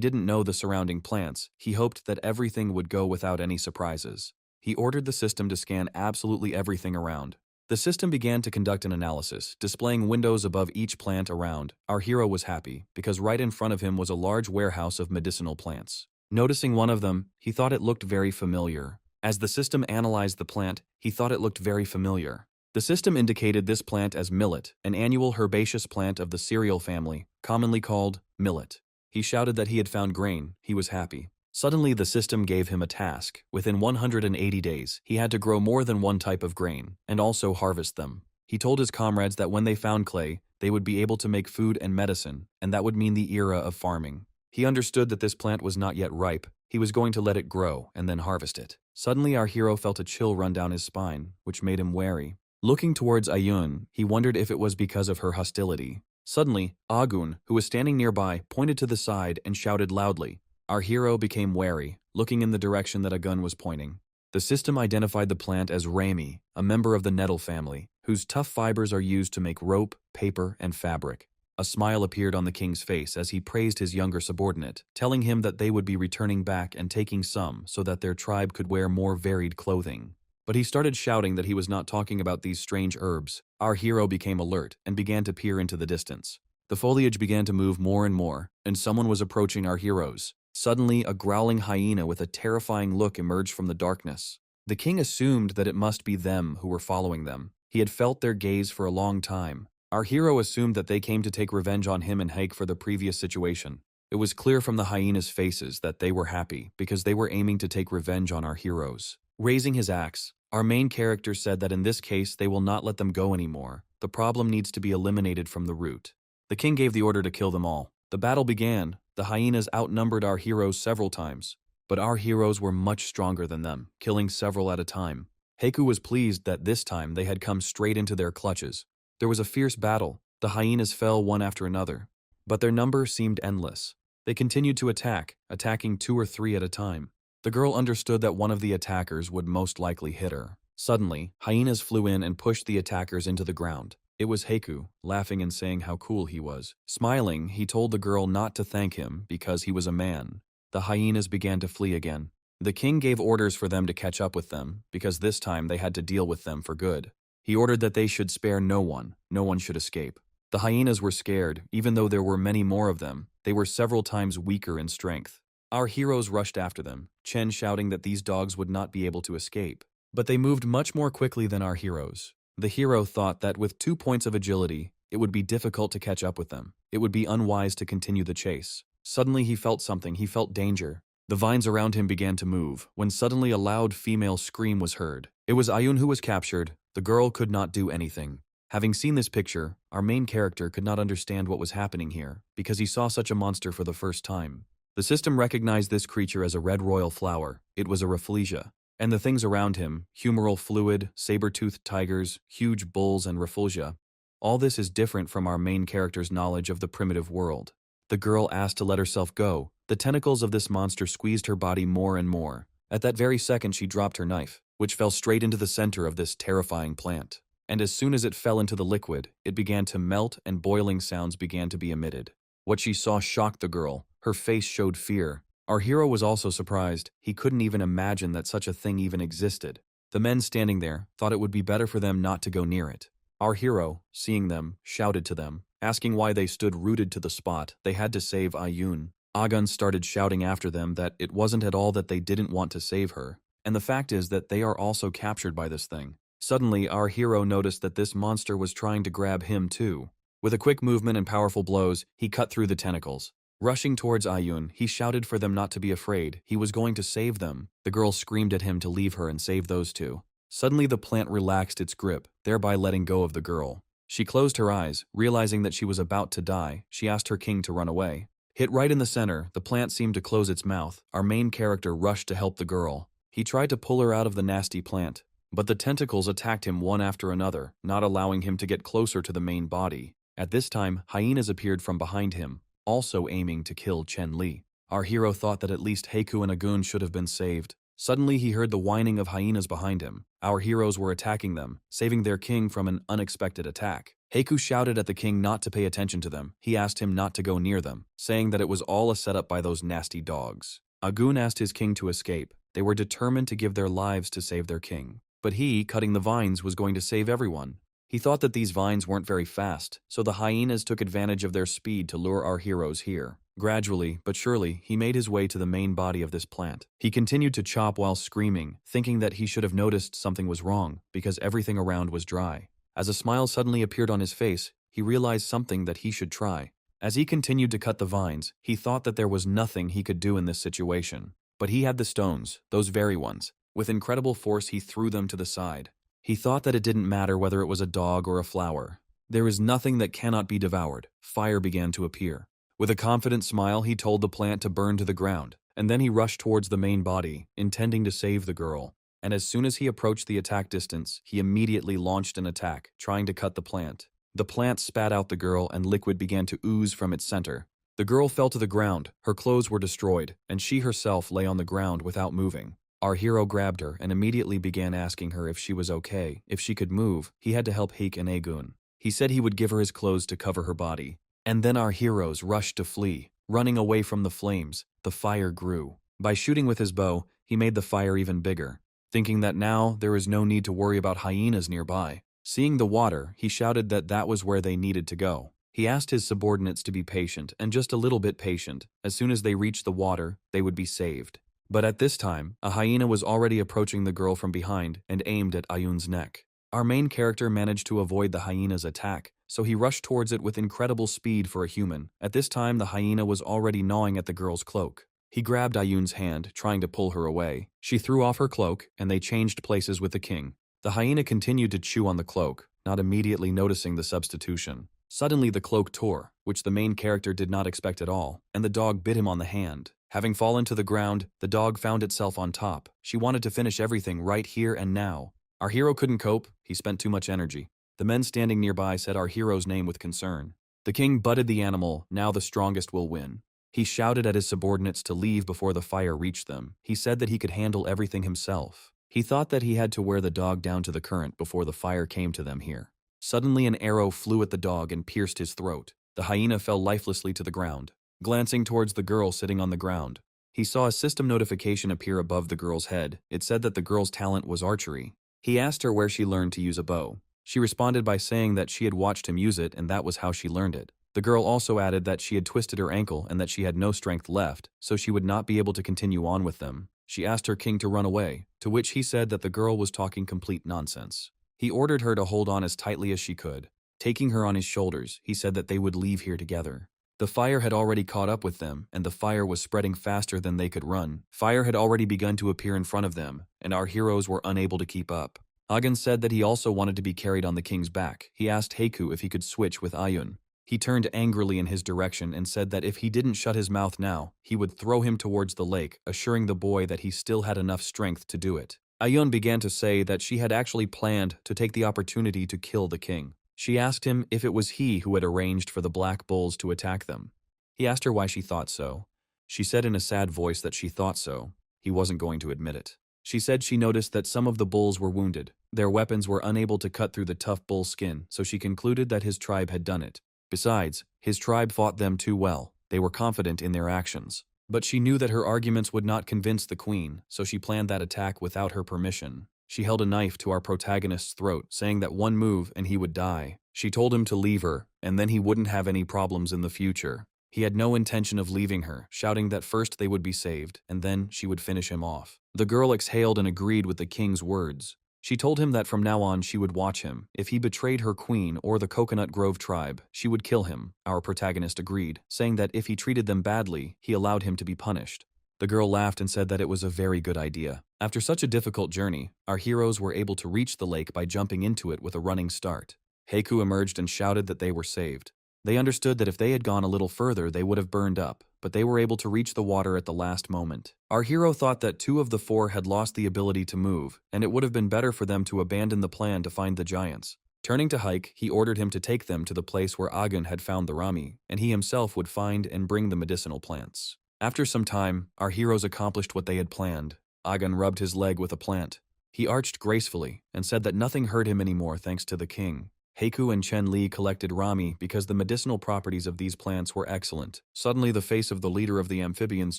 didn't know the surrounding plants. He hoped that everything would go without any surprises. He ordered the system to scan absolutely everything around. The system began to conduct an analysis, displaying windows above each plant around. Our hero was happy, because right in front of him was a large warehouse of medicinal plants. Noticing one of them, he thought it looked very familiar. As the system analyzed the plant, he thought it looked very familiar. The system indicated this plant as millet, an annual herbaceous plant of the cereal family, commonly called millet. He shouted that he had found grain. He was happy. Suddenly, the system gave him a task. Within 180 days, he had to grow more than one type of grain, and also harvest them. He told his comrades that when they found clay, they would be able to make food and medicine, and that would mean the era of farming. He understood that this plant was not yet ripe. He was going to let it grow and then harvest it. Suddenly, our hero felt a chill run down his spine, which made him wary. Looking towards Ayun, he wondered if it was because of her hostility. Suddenly, Agun, who was standing nearby, pointed to the side and shouted loudly, Our hero became wary, looking in the direction that a gun was pointing. The system identified the plant as rami, a member of the nettle family, whose tough fibers are used to make rope, paper, and fabric. A smile appeared on the king's face as he praised his younger subordinate, telling him that they would be returning back and taking some so that their tribe could wear more varied clothing. But he started shouting that he was not talking about these strange herbs. Our hero became alert and began to peer into the distance. The foliage began to move more and more, and someone was approaching our heroes. Suddenly, a growling hyena with a terrifying look emerged from the darkness. The king assumed that it must be them who were following them. He had felt their gaze for a long time. Our hero assumed that they came to take revenge on him and Hake for the previous situation. It was clear from the hyenas' faces that they were happy because they were aiming to take revenge on our heroes. Raising his axe, our main character said that in this case they will not let them go anymore. The problem needs to be eliminated from the root. The king gave the order to kill them all. The battle began. The hyenas outnumbered our heroes several times, but our heroes were much stronger than them, killing several at a time. Heiku was pleased that this time they had come straight into their clutches. There was a fierce battle. The hyenas fell one after another, but their number seemed endless. They continued to attack, attacking 2 or 3 at a time. The girl understood that one of the attackers would most likely hit her. Suddenly, hyenas flew in and pushed the attackers into the ground. It was Heiku, laughing and saying how cool he was. Smiling, he told the girl not to thank him because he was a man. The hyenas began to flee again. The king gave orders for them to catch up with them, because this time they had to deal with them for good. He ordered that they should spare no one should escape. The hyenas were scared, even though there were many more of them. They were several times weaker in strength. Our heroes rushed after them, Chen shouting that these dogs would not be able to escape. But they moved much more quickly than our heroes. The hero thought that with 2 points of agility, it would be difficult to catch up with them. It would be unwise to continue the chase. Suddenly he felt something, he felt danger. The vines around him began to move, when suddenly a loud female scream was heard. It was Ayun who was captured. The girl could not do anything. Having seen this picture, our main character could not understand what was happening here, because he saw such a monster for the first time. The system recognized this creature as a red royal flower. It was a rafflesia. And the things around him, humoral fluid, saber-toothed tigers, huge bulls, and rafflesia, all this is different from our main character's knowledge of the primitive world. The girl asked to let herself go. The tentacles of this monster squeezed her body more and more. At that very second she dropped her knife, which fell straight into the center of this terrifying plant. And as soon as it fell into the liquid, it began to melt and boiling sounds began to be emitted. What she saw shocked the girl. Her face showed fear. Our hero was also surprised. He couldn't even imagine that such a thing even existed. The men standing there thought it would be better for them not to go near it. Our hero, seeing them, shouted to them, asking why they stood rooted to the spot. They had to save Ayun. Agun started shouting after them that it wasn't at all that they didn't want to save her, and the fact is that they are also captured by this thing. Suddenly, our hero noticed that this monster was trying to grab him too. With a quick movement and powerful blows, he cut through the tentacles. Rushing towards Ayun, he shouted for them not to be afraid. He was going to save them. The girl screamed at him to leave her and save those two. Suddenly the plant relaxed its grip, thereby letting go of the girl. She closed her eyes, realizing that she was about to die. She asked her king to run away. Hit right in the center, the plant seemed to close its mouth. Our main character rushed to help the girl. He tried to pull her out of the nasty plant, but the tentacles attacked him one after another, not allowing him to get closer to the main body. At this time, hyenas appeared from behind him, also aiming to kill Chen Li. Our hero thought that at least Heiku and Agun should have been saved. Suddenly he heard the whining of hyenas behind him. Our heroes were attacking them, saving their king from an unexpected attack. Heiku shouted at the king not to pay attention to them. He asked him not to go near them, saying that it was all a setup by those nasty dogs. Agun asked his king to escape. They were determined to give their lives to save their king. But he, cutting the vines, was going to save everyone. He thought that these vines weren't very fast, so the hyenas took advantage of their speed to lure our heroes here. Gradually, but surely, he made his way to the main body of this plant. He continued to chop while screaming, thinking that he should have noticed something was wrong, because everything around was dry. As a smile suddenly appeared on his face, he realized something that he should try. As he continued to cut the vines, he thought that there was nothing he could do in this situation. But he had the stones, those very ones. With incredible force he threw them to the side. He thought that it didn't matter whether it was a dog or a flower. There is nothing that cannot be devoured. Fire began to appear. With a confident smile, he told the plant to burn to the ground, and then he rushed towards the main body, intending to save the girl. And as soon as he approached the attack distance, he immediately launched an attack, trying to cut the plant. The plant spat out the girl and liquid began to ooze from its center. The girl fell to the ground, her clothes were destroyed, and she herself lay on the ground without moving. Our hero grabbed her and immediately began asking her if she was okay. If she could move, he had to help Hik and Agun. He said he would give her his clothes to cover her body. And then our heroes rushed to flee, running away from the flames. The fire grew. By shooting with his bow, he made the fire even bigger, thinking that now there is no need to worry about hyenas nearby. Seeing the water, he shouted that that was where they needed to go. He asked his subordinates to be patient, and just a little bit patient. As soon as they reached the water, they would be saved. But at this time, a hyena was already approaching the girl from behind and aimed at Ayun's neck. Our main character managed to avoid the hyena's attack, so he rushed towards it with incredible speed for a human. At this time, the hyena was already gnawing at the girl's cloak. He grabbed Ayun's hand, trying to pull her away. She threw off her cloak, and they changed places with the king. The hyena continued to chew on the cloak, not immediately noticing the substitution. Suddenly the cloak tore, which the main character did not expect at all, and the dog bit him on the hand. Having fallen to the ground, the dog found itself on top. She wanted to finish everything right here and now. Our hero couldn't cope, he spent too much energy. The men standing nearby said our hero's name with concern. The king butted the animal, now the strongest will win. He shouted at his subordinates to leave before the fire reached them. He said that he could handle everything himself. He thought that he had to wear the dog down to the current before the fire came to them here. Suddenly an arrow flew at the dog and pierced his throat. The hyena fell lifelessly to the ground. Glancing towards the girl sitting on the ground, he saw a system notification appear above the girl's head. It said that the girl's talent was archery. He asked her where she learned to use a bow. She responded by saying that she had watched him use it and that was how she learned it. The girl also added that she had twisted her ankle and that she had no strength left, so she would not be able to continue on with them. She asked her king to run away, to which he said that the girl was talking complete nonsense. He ordered her to hold on as tightly as she could. Taking her on his shoulders, he said that they would leave here together. The fire had already caught up with them, and the fire was spreading faster than they could run. Fire had already begun to appear in front of them, and our heroes were unable to keep up. Agun said that he also wanted to be carried on the king's back. He asked Heiku if he could switch with Ayun. He turned angrily in his direction and said that if he didn't shut his mouth now, he would throw him towards the lake, assuring the boy that he still had enough strength to do it. Ayun began to say that she had actually planned to take the opportunity to kill the king. She asked him if it was he who had arranged for the black bulls to attack them. He asked her why she thought so. She said in a sad voice that she thought so. He wasn't going to admit it. She said she noticed that some of the bulls were wounded. Their weapons were unable to cut through the tough bull skin, so she concluded that his tribe had done it. Besides, his tribe fought them too well. They were confident in their actions. But she knew that her arguments would not convince the queen, so she planned that attack without her permission. She held a knife to our protagonist's throat, saying that one move and he would die. She told him to leave her, and then he wouldn't have any problems in the future. He had no intention of leaving her, shouting that first they would be saved, and then she would finish him off. The girl exhaled and agreed with the king's words. She told him that from now on she would watch him. If he betrayed her queen or the Coconut Grove tribe, she would kill him. Our protagonist agreed, saying that if he treated them badly, he allowed him to be punished. The girl laughed and said that it was a very good idea. After such a difficult journey, our heroes were able to reach the lake by jumping into it with a running start. Heiku emerged and shouted that they were saved. They understood that if they had gone a little further, they would have burned up, but they were able to reach the water at the last moment. Our hero thought that 2 of the 4 had lost the ability to move, and it would have been better for them to abandon the plan to find the giants. Turning to Hike, he ordered him to take them to the place where Agun had found the Rami, and he himself would find and bring the medicinal plants. After some time, our heroes accomplished what they had planned. Agun rubbed his leg with a plant. He arched gracefully and said that nothing hurt him anymore thanks to the king. Heiku and Chen Li collected Rami because the medicinal properties of these plants were excellent. Suddenly the face of the leader of the amphibians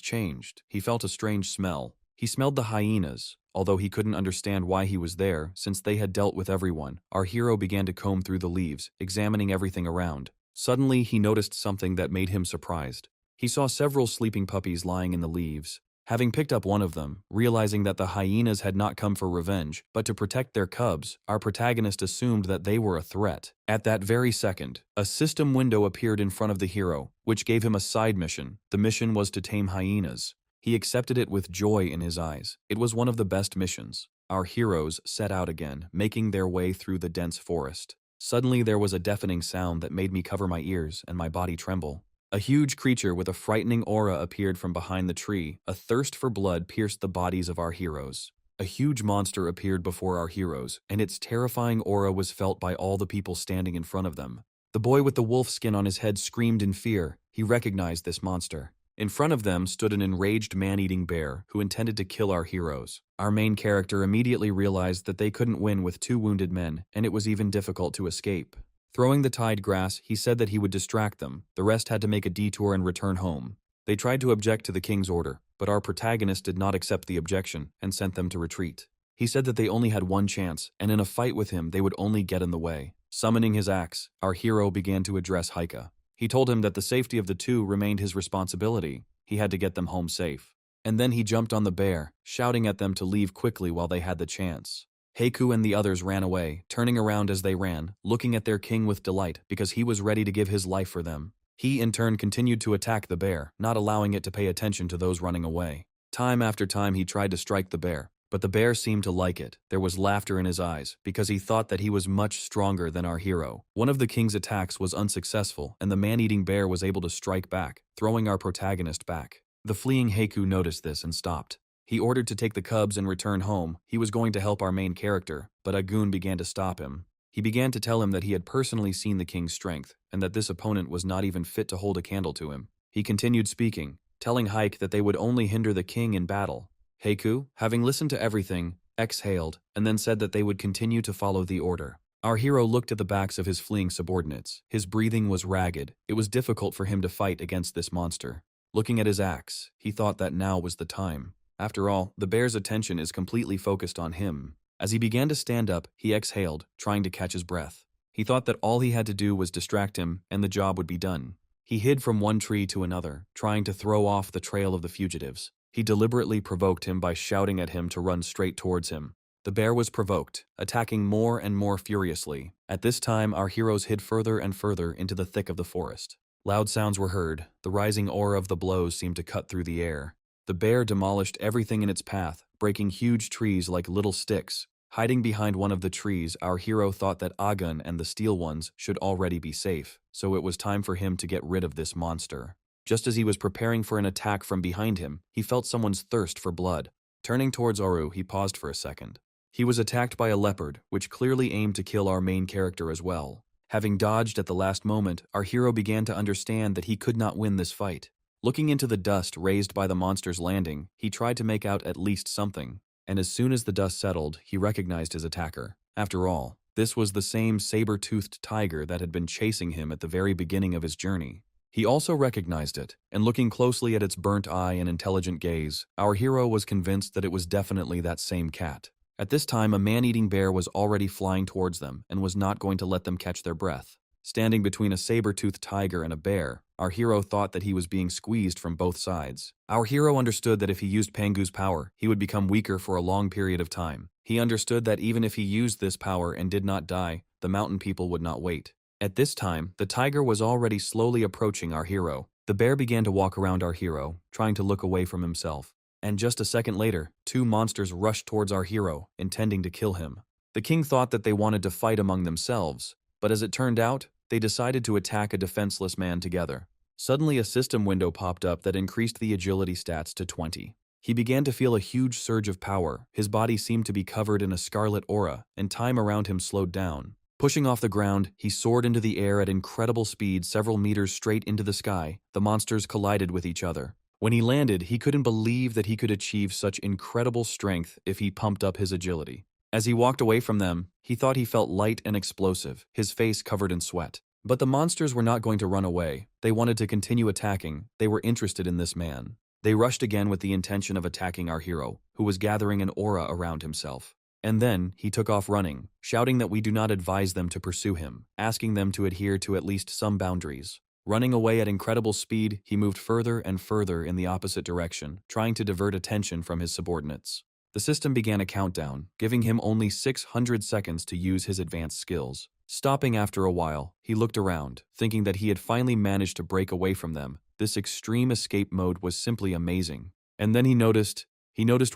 changed. He felt a strange smell. He smelled the hyenas. Although he couldn't understand why he was there, since they had dealt with everyone, our hero began to comb through the leaves, examining everything around. Suddenly he noticed something that made him surprised. He saw several sleeping puppies lying in the leaves. Having picked up one of them, realizing that the hyenas had not come for revenge, but to protect their cubs, our protagonist assumed that they were a threat. At that very second, a system window appeared in front of the hero, which gave him a side mission. The mission was to tame hyenas. He accepted it with joy in his eyes. It was one of the best missions. Our heroes set out again, making their way through the dense forest. Suddenly there was a deafening sound that made me cover my ears and my body tremble. A huge creature with a frightening aura appeared from behind the tree. A thirst for blood pierced the bodies of our heroes. A huge monster appeared before our heroes, and its terrifying aura was felt by all the people standing in front of them. The boy with the wolf skin on his head screamed in fear. he recognized this monster. In front of them stood an enraged man-eating bear who intended to kill our heroes. Our main character immediately realized that they couldn't win with 2 wounded men, and it was even difficult to escape. Throwing the tied grass, he said that he would distract them. The rest had to make a detour and return home. They tried to object to the king's order, but our protagonist did not accept the objection and sent them to retreat. He said that they only had one chance, and in a fight with him they would only get in the way. Summoning his axe, our hero began to address Haika. He told him that the safety of the 2 remained his responsibility. He had to get them home safe. And then he jumped on the bear, shouting at them to leave quickly while they had the chance. Heiku and the others ran away, turning around as they ran, looking at their king with delight because he was ready to give his life for them. He in turn continued to attack the bear, not allowing it to pay attention to those running away. Time after time he tried to strike the bear, but the bear seemed to like it. There was laughter in his eyes, because he thought that he was much stronger than our hero. One of the king's attacks was unsuccessful, and the man-eating bear was able to strike back, throwing our protagonist back. The fleeing Heiku noticed this and stopped. He ordered to take the cubs and return home. He was going to help our main character, but a goon began to stop him. He began to tell him that he had personally seen the king's strength, and that this opponent was not even fit to hold a candle to him. He continued speaking, telling Hike that they would only hinder the king in battle. Heiku, having listened to everything, exhaled, and then said that they would continue to follow the order. Our hero looked at the backs of his fleeing subordinates. His breathing was ragged. It was difficult for him to fight against this monster. Looking at his axe, he thought that now was the time. After all, the bear's attention is completely focused on him. As he began to stand up, he exhaled, trying to catch his breath. He thought that all he had to do was distract him, and the job would be done. He hid from one tree to another, trying to throw off the trail of the fugitives. He deliberately provoked him by shouting at him to run straight towards him. The bear was provoked, attacking more and more furiously. At this time, our heroes hid further and further into the thick of the forest. Loud sounds were heard. The rising aura of the blows seemed to cut through the air. The bear demolished everything in its path, breaking huge trees like little sticks. Hiding behind one of the trees, our hero thought that Agun and the steel ones should already be safe, so it was time for him to get rid of this monster. Just as he was preparing for an attack from behind him, he felt someone's thirst for blood. Turning towards Oru, he paused for a second. He was attacked by a leopard, which clearly aimed to kill our main character as well. Having dodged at the last moment, our hero began to understand that he could not win this fight. Looking into the dust raised by the monster's landing, he tried to make out at least something. And as soon as the dust settled, he recognized his attacker. After all, this was the same saber-toothed tiger that had been chasing him at the very beginning of his journey. He also recognized it, and looking closely at its burnt eye and intelligent gaze, our hero was convinced that it was definitely that same cat. At this time, a man-eating bear was already flying towards them and was not going to let them catch their breath. Standing between a saber-toothed tiger and a bear, our hero thought that he was being squeezed from both sides. Our hero understood that if he used Pangu's power, he would become weaker for a long period of time. He understood that even if he used this power and did not die, the mountain people would not wait. At this time, the tiger was already slowly approaching our hero. The bear began to walk around our hero, trying to look away from himself. And just a second later, 2 monsters rushed towards our hero, intending to kill him. The king thought that they wanted to fight among themselves, but as it turned out, they decided to attack a defenseless man together. Suddenly, a system window popped up that increased the agility stats to 20. He began to feel a huge surge of power. His body seemed to be covered in a scarlet aura, and time around him slowed down. Pushing off the ground, he soared into the air at incredible speed several meters straight into the sky. The monsters collided with each other. When he landed, he couldn't believe that he could achieve such incredible strength if he pumped up his agility. As he walked away from them, he thought he felt light and explosive, his face covered in sweat. But the monsters were not going to run away. They wanted to continue attacking. They were interested in this man. They rushed again with the intention of attacking our hero, who was gathering an aura around himself. And then, he took off running, shouting that we do not advise them to pursue him, asking them to adhere to at least some boundaries. Running away at incredible speed, he moved further and further in the opposite direction, trying to divert attention from his subordinates. The system began a countdown, giving him only 600 seconds to use his advanced skills. Stopping after a while, he looked around, thinking that he had finally managed to break away from them. This extreme escape mode was simply amazing. And then he noticed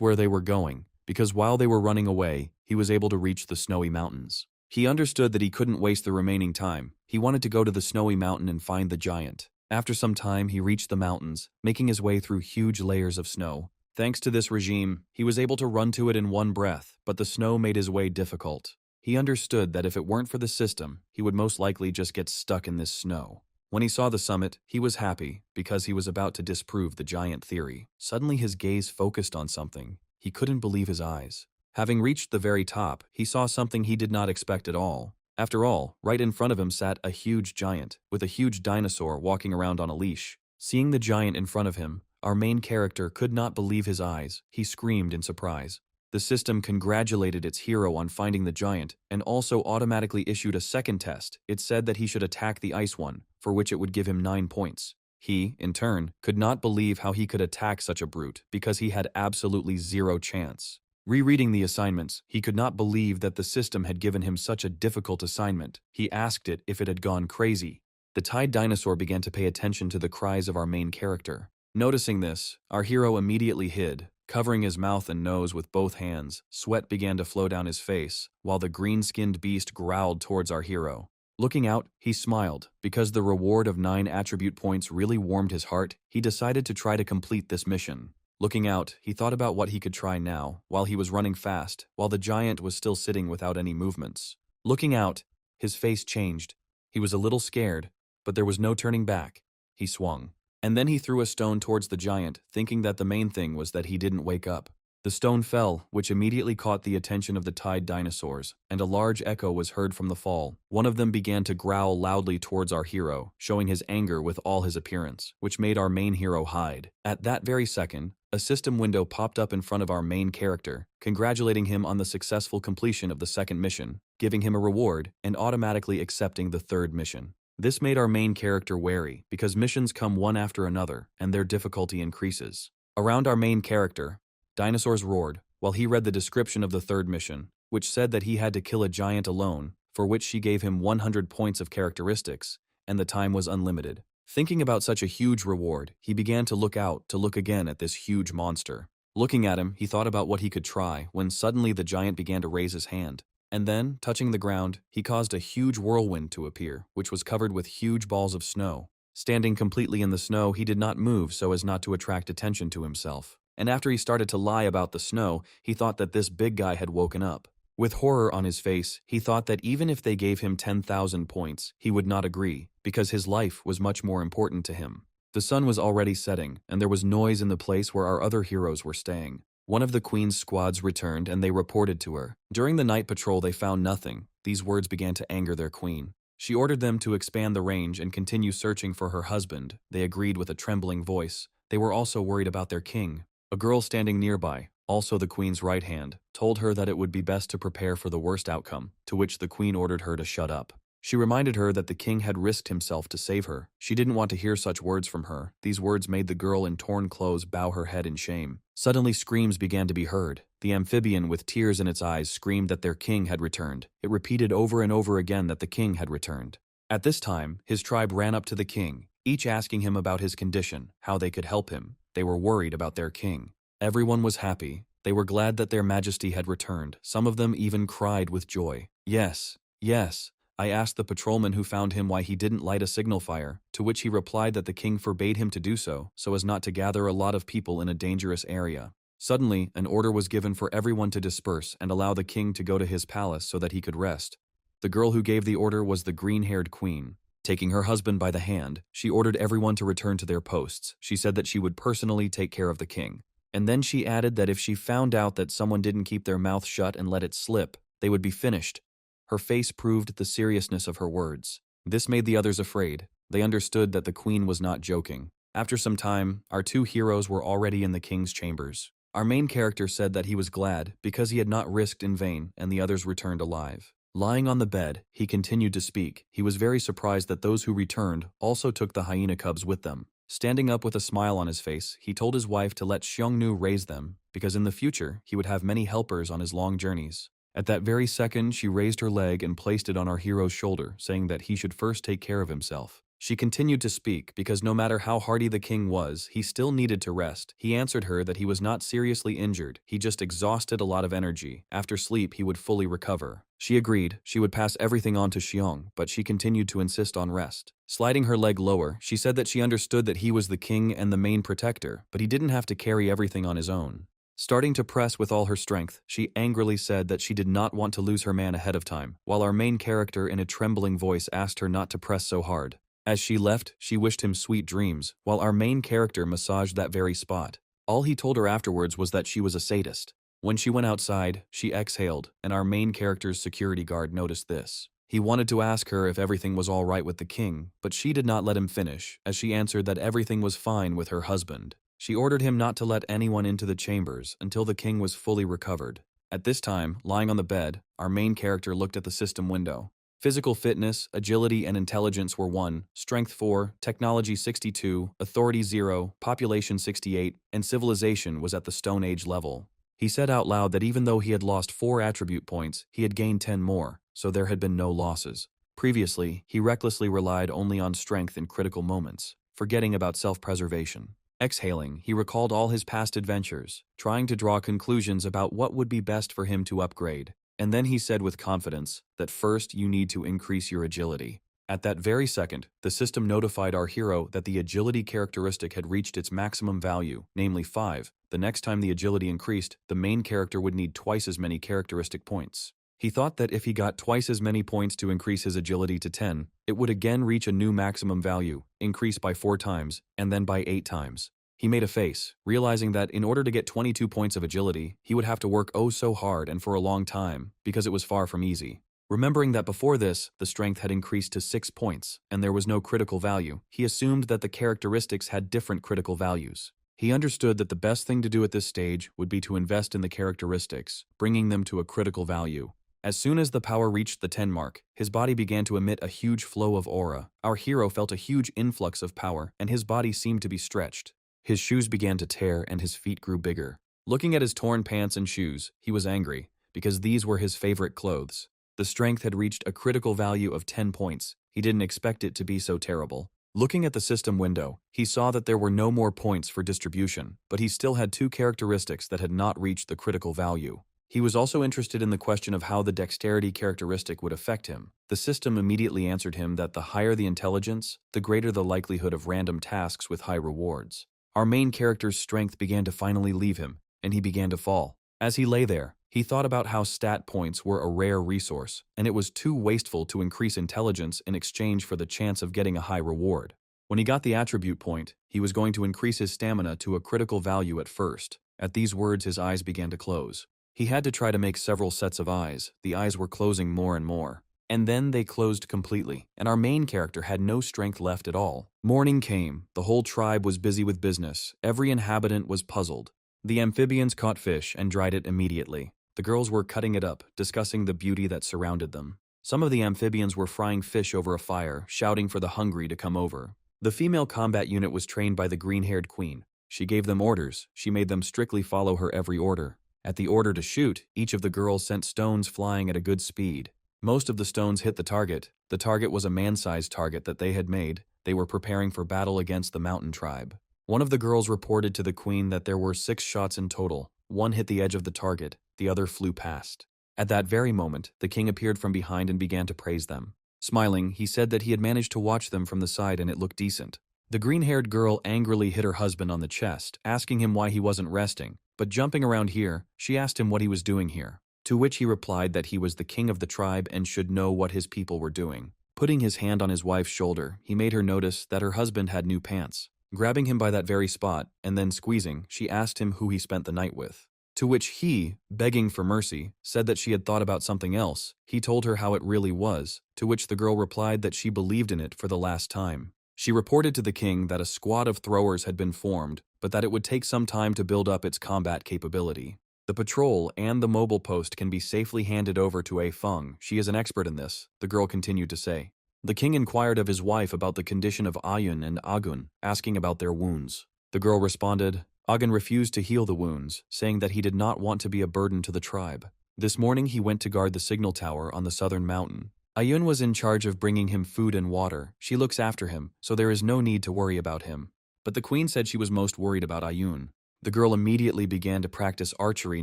where they were going, because while they were running away, he was able to reach the snowy mountains. He understood that he couldn't waste the remaining time. He wanted to go to the snowy mountain and find the giant. After some time, he reached the mountains, making his way through huge layers of snow. Thanks to this regime, he was able to run to it in one breath, but the snow made his way difficult. He understood that if it weren't for the system, he would most likely just get stuck in this snow. When he saw the summit, he was happy because he was about to disprove the giant theory. Suddenly his gaze focused on something. He couldn't believe his eyes. Having reached the very top, he saw something he did not expect at all. After all, right in front of him sat a huge giant, with a huge dinosaur walking around on a leash. Seeing the giant in front of him, our main character could not believe his eyes. He screamed in surprise. The system congratulated its hero on finding the giant, and also automatically issued a second test. It said that he should attack the ice one, for which it would give him 9 points. He, in turn, could not believe how he could attack such a brute, because he had absolutely zero chance. Rereading the assignments, he could not believe that the system had given him such a difficult assignment. He asked it if it had gone crazy. The tied dinosaur began to pay attention to the cries of our main character. Noticing this, our hero immediately hid, covering his mouth and nose with both hands. Sweat began to flow down his face, while the green-skinned beast growled towards our hero. Looking out, he smiled. Because the reward of 9 attribute points really warmed his heart, he decided to try to complete this mission. Looking out, he thought about what he could try now, while he was running fast, while the giant was still sitting without any movements. Looking out, his face changed. He was a little scared, but there was no turning back. He swung. And then he threw a stone towards the giant, thinking that the main thing was that he didn't wake up. The stone fell, which immediately caught the attention of the tied dinosaurs, and a large echo was heard from the fall. One of them began to growl loudly towards our hero, showing his anger with all his appearance, which made our main hero hide. At that very second, a system window popped up in front of our main character, congratulating him on the successful completion of the second mission, giving him a reward, and automatically accepting the third mission. This made our main character wary, because missions come one after another, and their difficulty increases. Around our main character, dinosaurs roared, while he read the description of the third mission, which said that he had to kill a giant alone, for which she gave him 100 points of characteristics, and the time was unlimited. Thinking about such a huge reward, he began to look again at this huge monster. Looking at him, he thought about what he could try, when suddenly the giant began to raise his hand. And then, touching the ground, he caused a huge whirlwind to appear, which was covered with huge balls of snow. Standing completely in the snow, he did not move so as not to attract attention to himself. And after he started to lie about the snow, he thought that this big guy had woken up. With horror on his face, he thought that even if they gave him 10,000 points, he would not agree, because his life was much more important to him. The sun was already setting, and there was noise in the place where our other heroes were staying. One of the Queen's squads returned and they reported to her. During the night patrol they found nothing. These words began to anger their queen. She ordered them to expand the range and continue searching for her husband. They agreed with a trembling voice. They were also worried about their king. A girl standing nearby, also the queen's right hand, told her that it would be best to prepare for the worst outcome, to which the queen ordered her to shut up. She reminded her that the king had risked himself to save her. She didn't want to hear such words from her. These words made the girl in torn clothes bow her head in shame. Suddenly screams began to be heard. The amphibian with tears in its eyes screamed that their king had returned. It repeated over and over again that the king had returned. At this time, his tribe ran up to the king, each asking him about his condition, how they could help him. They were worried about their king. Everyone was happy. They were glad that their majesty had returned. Some of them even cried with joy. Yes, yes. I asked the patrolman who found him why he didn't light a signal fire, to which he replied that the king forbade him to do so as not to gather a lot of people in a dangerous area. Suddenly, an order was given for everyone to disperse and allow the king to go to his palace so that he could rest. The girl who gave the order was the green-haired queen. Taking her husband by the hand, she ordered everyone to return to their posts. She said that she would personally take care of the king. And then she added that if she found out that someone didn't keep their mouth shut and let it slip, they would be finished. Her face proved the seriousness of her words. This made the others afraid. They understood that the queen was not joking. After some time, our two heroes were already in the king's chambers. Our main character said that he was glad because he had not risked in vain and the others returned alive. Lying on the bed, he continued to speak. He was very surprised that those who returned also took the hyena cubs with them. Standing up with a smile on his face, he told his wife to let Xiongnu raise them, because in the future, he would have many helpers on his long journeys. At that very second, she raised her leg and placed it on our hero's shoulder, saying that he should first take care of himself. She continued to speak because no matter how hardy the king was, he still needed to rest. He answered her that he was not seriously injured, he just exhausted a lot of energy. After sleep, he would fully recover. She agreed. She would pass everything on to Xiong, but she continued to insist on rest. Sliding her leg lower, she said that she understood that he was the king and the main protector, but he didn't have to carry everything on his own. Starting to press with all her strength, she angrily said that she did not want to lose her man ahead of time, while our main character in a trembling voice asked her not to press so hard. As she left, she wished him sweet dreams, while our main character massaged that very spot. All he told her afterwards was that she was a sadist. When she went outside, she exhaled, and our main character's security guard noticed this. He wanted to ask her if everything was all right with the king, but she did not let him finish, as she answered that everything was fine with her husband. She ordered him not to let anyone into the chambers until the king was fully recovered. At this time, lying on the bed, our main character looked at the system window. Physical fitness, agility, and intelligence were 1, strength 4, technology 62, authority 0, population 68, and civilization was at the Stone Age level. He said out loud that even though he had lost 4 attribute points, he had gained 10 more, so there had been no losses. Previously, he recklessly relied only on strength in critical moments, forgetting about self-preservation. Exhaling, he recalled all his past adventures, trying to draw conclusions about what would be best for him to upgrade. And then he said with confidence that first you need to increase your agility. At that very second, the system notified our hero that the agility characteristic had reached its maximum value, namely 5. The next time the agility increased, the main character would need twice as many characteristic points. He thought that if he got twice as many points to increase his agility to 10, it would again reach a new maximum value, increase by 4 times, and then by 8 times. He made a face, realizing that in order to get 22 points of agility, he would have to work oh so hard and for a long time, because it was far from easy. Remembering that before this, the strength had increased to 6 points, and there was no critical value, he assumed that the characteristics had different critical values. He understood that the best thing to do at this stage would be to invest in the characteristics, bringing them to a critical value. As soon as the power reached the 10 mark, his body began to emit a huge flow of aura. Our hero felt a huge influx of power, and his body seemed to be stretched. His shoes began to tear, and his feet grew bigger. Looking at his torn pants and shoes, he was angry, because these were his favorite clothes. The strength had reached a critical value of 10 points. He didn't expect it to be so terrible. Looking at the system window, he saw that there were no more points for distribution, but he still had 2 characteristics that had not reached the critical value. He was also interested in the question of how the dexterity characteristic would affect him. The system immediately answered him that the higher the intelligence, the greater the likelihood of random tasks with high rewards. Our main character's strength began to finally leave him, and he began to fall. As he lay there, he thought about how stat points were a rare resource, and it was too wasteful to increase intelligence in exchange for the chance of getting a high reward. When he got the attribute point, he was going to increase his stamina to a critical value at first. At these words, his eyes began to close. He had to try to make several sets of eyes. The eyes were closing more and more. And then they closed completely, and our main character had no strength left at all. Morning came. The whole tribe was busy with business. Every inhabitant was puzzled. The amphibians caught fish and dried it immediately. The girls were cutting it up, discussing the beauty that surrounded them. Some of the amphibians were frying fish over a fire, shouting for the hungry to come over. The female combat unit was trained by the green-haired queen. She gave them orders. She made them strictly follow her every order. At the order to shoot, each of the girls sent stones flying at a good speed. Most of the stones hit the target. The target was a man-sized target that they had made. They were preparing for battle against the mountain tribe. One of the girls reported to the queen that there were 6 shots in total. 1 hit the edge of the target, the other flew past. At that very moment, the king appeared from behind and began to praise them. Smiling, he said that he had managed to watch them from the side and it looked decent. The green-haired girl angrily hit her husband on the chest, asking him why he wasn't resting, but jumping around here, she asked him what he was doing here. To which he replied that he was the king of the tribe and should know what his people were doing. Putting his hand on his wife's shoulder, he made her notice that her husband had new pants. Grabbing him by that very spot, and then squeezing, she asked him who he spent the night with. To which he, begging for mercy, said that she had thought about something else. He told her how it really was, to which the girl replied that she believed in it for the last time. She reported to the king that a squad of throwers had been formed, but that it would take some time to build up its combat capability. The patrol and the mobile post can be safely handed over to A Feng. She is an expert in this, the girl continued to say. The king inquired of his wife about the condition of Ayun and Agun, asking about their wounds. The girl responded, Agun refused to heal the wounds, saying that he did not want to be a burden to the tribe. This morning he went to guard the signal tower on the southern mountain. Ayun was in charge of bringing him food and water. She looks after him, so there is no need to worry about him. But the queen said she was most worried about Ayun. The girl immediately began to practice archery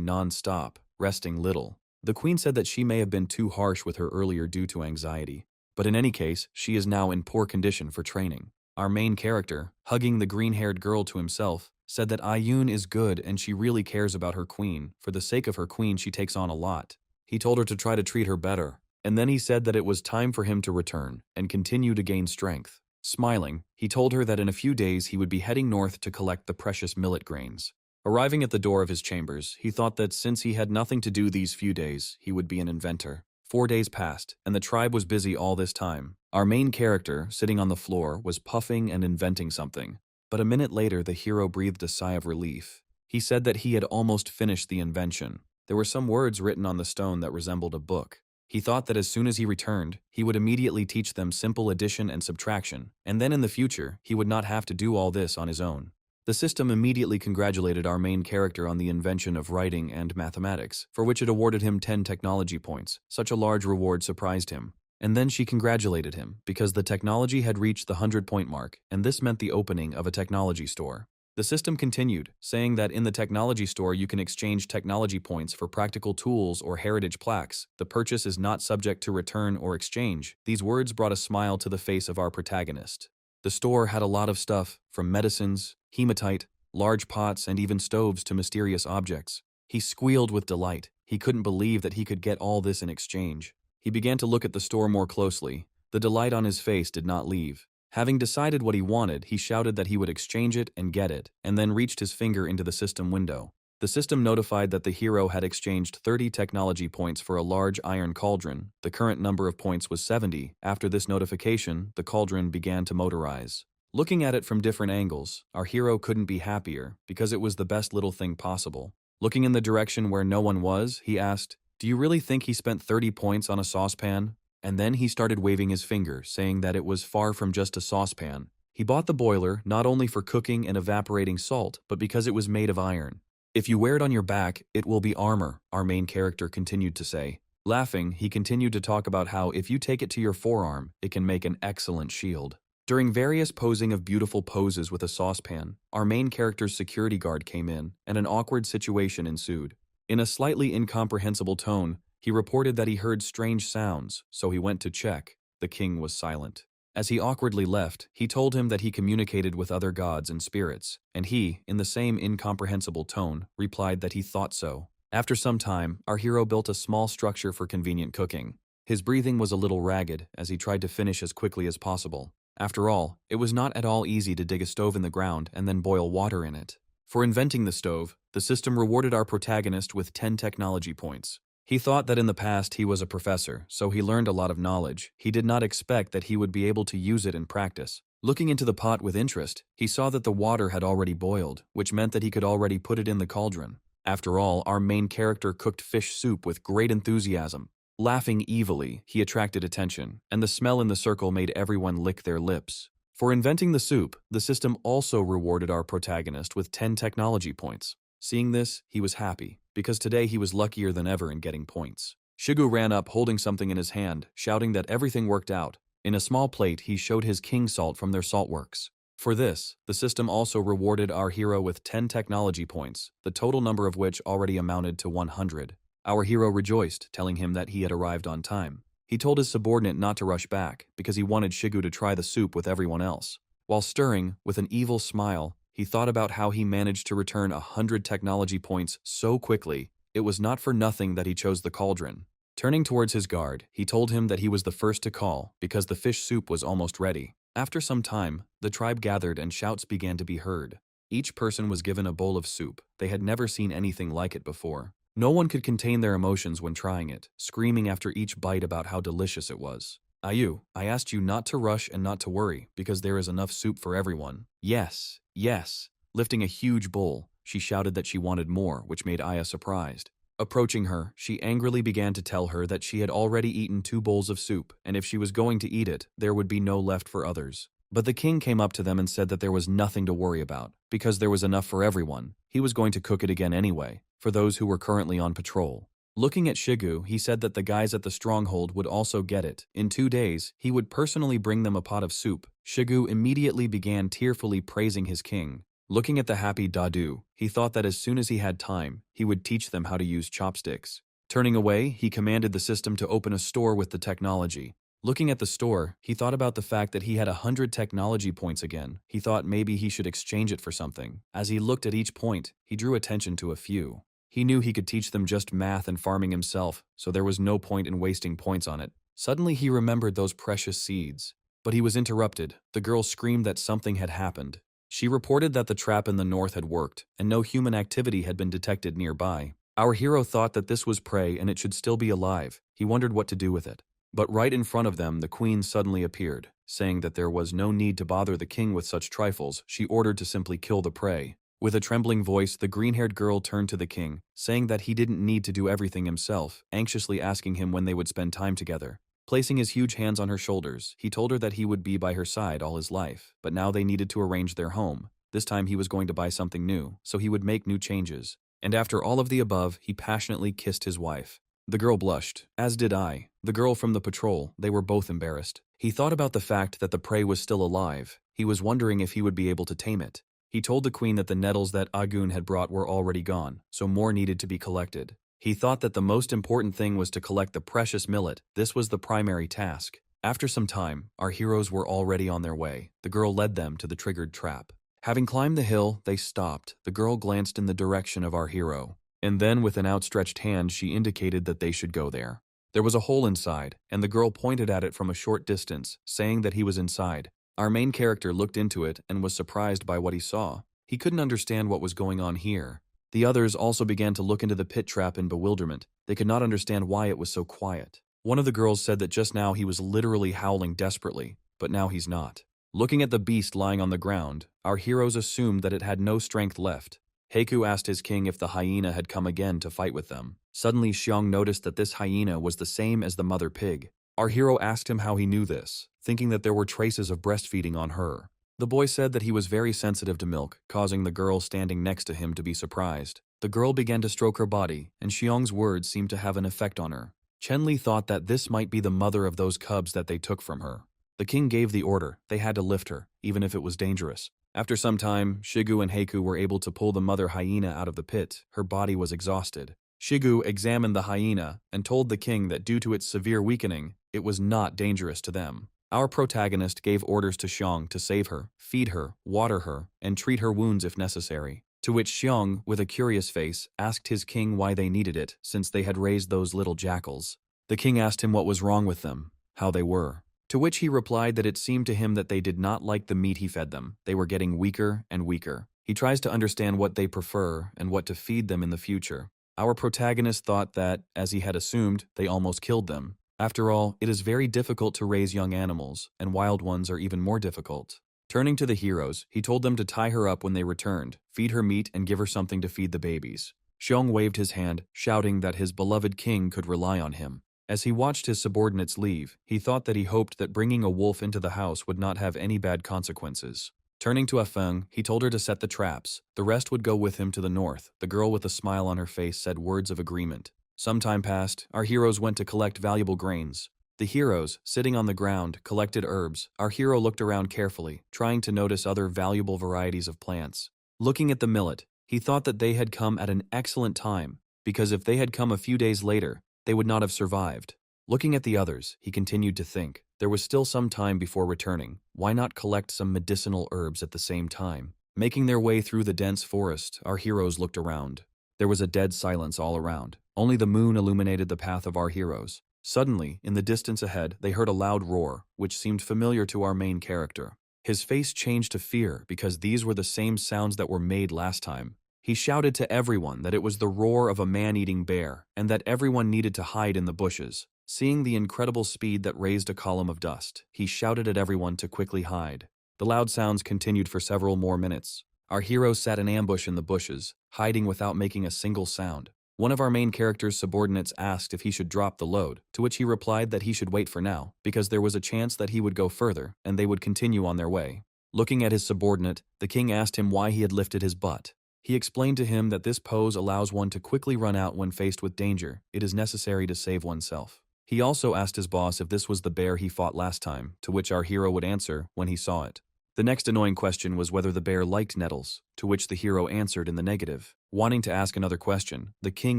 non-stop, resting little. The queen said that she may have been too harsh with her earlier due to anxiety, but in any case, she is now in poor condition for training. Our main character, hugging the green-haired girl to himself, said that Ayun is good and she really cares about her queen. For the sake of her queen, she takes on a lot. He told her to try to treat her better, and then he said that it was time for him to return and continue to gain strength. Smiling, he told her that in a few days he would be heading north to collect the precious millet grains. Arriving at the door of his chambers, he thought that since he had nothing to do these few days, he would be an inventor. 4 days passed, and the tribe was busy all this time. Our main character, sitting on the floor, was puffing and inventing something. But a minute later, the hero breathed a sigh of relief. He said that he had almost finished the invention. There were some words written on the stone that resembled a book. He thought that as soon as he returned, he would immediately teach them simple addition and subtraction, and then in the future, he would not have to do all this on his own. The system immediately congratulated our main character on the invention of writing and mathematics, for which it awarded him 10 technology points. Such a large reward surprised him. And then she congratulated him, because the technology had reached the 100-point mark, and this meant the opening of a technology store. The system continued, saying that in the technology store you can exchange technology points for practical tools or heritage plaques. The purchase is not subject to return or exchange. These words brought a smile to the face of our protagonist. The store had a lot of stuff, from medicines, hematite, large pots, and even stoves to mysterious objects. He squealed with delight. He couldn't believe that he could get all this in exchange. He began to look at the store more closely. The delight on his face did not leave. Having decided what he wanted, he shouted that he would exchange it and get it, and then reached his finger into the system window. The system notified that the hero had exchanged 30 technology points for a large iron cauldron. The current number of points was 70. After this notification, the cauldron began to motorize. Looking at it from different angles, our hero couldn't be happier, because it was the best little thing possible. Looking in the direction where no one was, he asked, "Do you really think he spent 30 points on a saucepan?" And then he started waving his finger, saying that it was far from just a saucepan. He bought the boiler not only for cooking and evaporating salt, but because it was made of iron. "If you wear it on your back, it will be armor," our main character continued to say. Laughing, he continued to talk about how if you take it to your forearm, it can make an excellent shield. During various posing of beautiful poses with a saucepan, our main character's security guard came in, and an awkward situation ensued. In a slightly incomprehensible tone, he reported that he heard strange sounds, so he went to check. The king was silent. As he awkwardly left, he told him that he communicated with other gods and spirits, and he, in the same incomprehensible tone, replied that he thought so. After some time, our hero built a small structure for convenient cooking. His breathing was a little ragged as he tried to finish as quickly as possible. After all, it was not at all easy to dig a stove in the ground and then boil water in it. For inventing the stove, the system rewarded our protagonist with 10 technology points. He thought that in the past he was a professor, so he learned a lot of knowledge. He did not expect that he would be able to use it in practice. Looking into the pot with interest, he saw that the water had already boiled, which meant that he could already put it in the cauldron. After all, our main character cooked fish soup with great enthusiasm. Laughing evilly, he attracted attention, and the smell in the circle made everyone lick their lips. For inventing the soup, the system also rewarded our protagonist with 10 technology points. Seeing this, he was happy, because today he was luckier than ever in getting points. Shigu ran up holding something in his hand, shouting that everything worked out. In a small plate, he showed his king salt from their salt works. For this, the system also rewarded our hero with 10 technology points, the total number of which already amounted to 100. Our hero rejoiced, telling him that he had arrived on time. He told his subordinate not to rush back, because he wanted Shigu to try the soup with everyone else. While stirring, with an evil smile, he thought about how he managed to return 100 technology points so quickly. It was not for nothing that he chose the cauldron. Turning towards his guard, he told him that he was the first to call, because the fish soup was almost ready. After some time, the tribe gathered and shouts began to be heard. Each person was given a bowl of soup. They had never seen anything like it before. No one could contain their emotions when trying it, screaming after each bite about how delicious it was. "Ayu, I asked you not to rush and not to worry, because there is enough soup for everyone." "Yes, yes." Lifting a huge bowl, she shouted that she wanted more, which made Aya surprised. Approaching her, she angrily began to tell her that she had already eaten 2 bowls of soup, and if she was going to eat it, there would be no left for others. But the king came up to them and said that there was nothing to worry about, because there was enough for everyone. He was going to cook it again anyway, for those who were currently on patrol. Looking at Shigu, he said that the guys at the stronghold would also get it. In 2 days, he would personally bring them a pot of soup. Shigu immediately began tearfully praising his king. Looking at the happy Dadu, he thought that as soon as he had time, he would teach them how to use chopsticks. Turning away, he commanded the system to open a store with the technology. Looking at the store, he thought about the fact that he had 100 technology points again. He thought maybe he should exchange it for something. As he looked at each point, he drew attention to a few. He knew he could teach them just math and farming himself, so there was no point in wasting points on it. Suddenly he remembered those precious seeds. But he was interrupted. The girl screamed that something had happened. She reported that the trap in the north had worked, and no human activity had been detected nearby. Our hero thought that this was prey and it should still be alive. He wondered what to do with it. But right in front of them, the queen suddenly appeared, saying that there was no need to bother the king with such trifles. She ordered to simply kill the prey. With a trembling voice, the green-haired girl turned to the king, saying that he didn't need to do everything himself, anxiously asking him when they would spend time together. Placing his huge hands on her shoulders, he told her that he would be by her side all his life, but now they needed to arrange their home. This time he was going to buy something new, so he would make new changes. And after all of the above, he passionately kissed his wife. The girl blushed, as did I. The girl from the patrol, they were both embarrassed. He thought about the fact that the prey was still alive. He was wondering if he would be able to tame it. He told the queen that the nettles that Agun had brought were already gone, so more needed to be collected. He thought that the most important thing was to collect the precious millet. This was the primary task. After some time, our heroes were already on their way. The girl led them to the triggered trap. Having climbed the hill, they stopped. The girl glanced in the direction of our hero, and then with an outstretched hand she indicated that they should go there. There was a hole inside, and the girl pointed at it from a short distance, saying that he was inside. Our main character looked into it and was surprised by what he saw. He couldn't understand what was going on here. The others also began to look into the pit trap in bewilderment. They could not understand why it was so quiet. One of the girls said that just now he was literally howling desperately, but now he's not. Looking at the beast lying on the ground, our heroes assumed that it had no strength left. Heiku asked his king if the hyena had come again to fight with them. Suddenly Xiong noticed that this hyena was the same as the mother pig. Our hero asked him how he knew this, thinking that there were traces of breastfeeding on her. The boy said that he was very sensitive to milk, causing the girl standing next to him to be surprised. The girl began to stroke her body, and Xiong's words seemed to have an effect on her. Chenli thought that this might be the mother of those cubs that they took from her. The king gave the order. They had to lift her, even if it was dangerous. After some time, Shigu and Heiku were able to pull the mother hyena out of the pit. Her body was exhausted. Shigu examined the hyena and told the king that due to its severe weakening, it was not dangerous to them. Our protagonist gave orders to Xiong to save her, feed her, water her, and treat her wounds if necessary. To which Xiong, with a curious face, asked his king why they needed it, since they had raised those little jackals. The king asked him what was wrong with them, how they were. To which he replied that it seemed to him that they did not like the meat he fed them. They were getting weaker and weaker. He tries to understand what they prefer and what to feed them in the future. Our protagonist thought that, as he had assumed, they almost killed them. After all, it is very difficult to raise young animals, and wild ones are even more difficult. Turning to the heroes, he told them to tie her up when they returned, feed her meat and give her something to feed the babies. Xiong waved his hand, shouting that his beloved king could rely on him. As he watched his subordinates leave, he thought that he hoped that bringing a wolf into the house would not have any bad consequences. Turning to Afeng, he told her to set the traps. The rest would go with him to the north. The girl with a smile on her face said words of agreement. Some time passed. Our heroes went to collect valuable grains. The heroes, sitting on the ground, collected herbs. Our hero looked around carefully, trying to notice other valuable varieties of plants. Looking at the millet, he thought that they had come at an excellent time, because if they had come a few days later, they would not have survived. Looking at the others, he continued to think. There was still some time before returning. Why not collect some medicinal herbs at the same time? Making their way through the dense forest, our heroes looked around. There was a dead silence all around. Only the moon illuminated the path of our heroes. Suddenly, in the distance ahead, they heard a loud roar, which seemed familiar to our main character. His face changed to fear because these were the same sounds that were made last time. He shouted to everyone that it was the roar of a man-eating bear and that everyone needed to hide in the bushes. Seeing the incredible speed that raised a column of dust, he shouted at everyone to quickly hide. The loud sounds continued for several more minutes. Our heroes sat in ambush in the bushes, hiding without making a single sound. One of our main character's subordinates asked if he should drop the load, to which he replied that he should wait for now, because there was a chance that he would go further and they would continue on their way. Looking at his subordinate, the king asked him why he had lifted his butt. He explained to him that this pose allows one to quickly run out when faced with danger. It is necessary to save oneself. He also asked his boss if this was the bear he fought last time, to which our hero would answer when he saw it. The next annoying question was whether the bear liked nettles, to which the hero answered in the negative. Wanting to ask another question, the king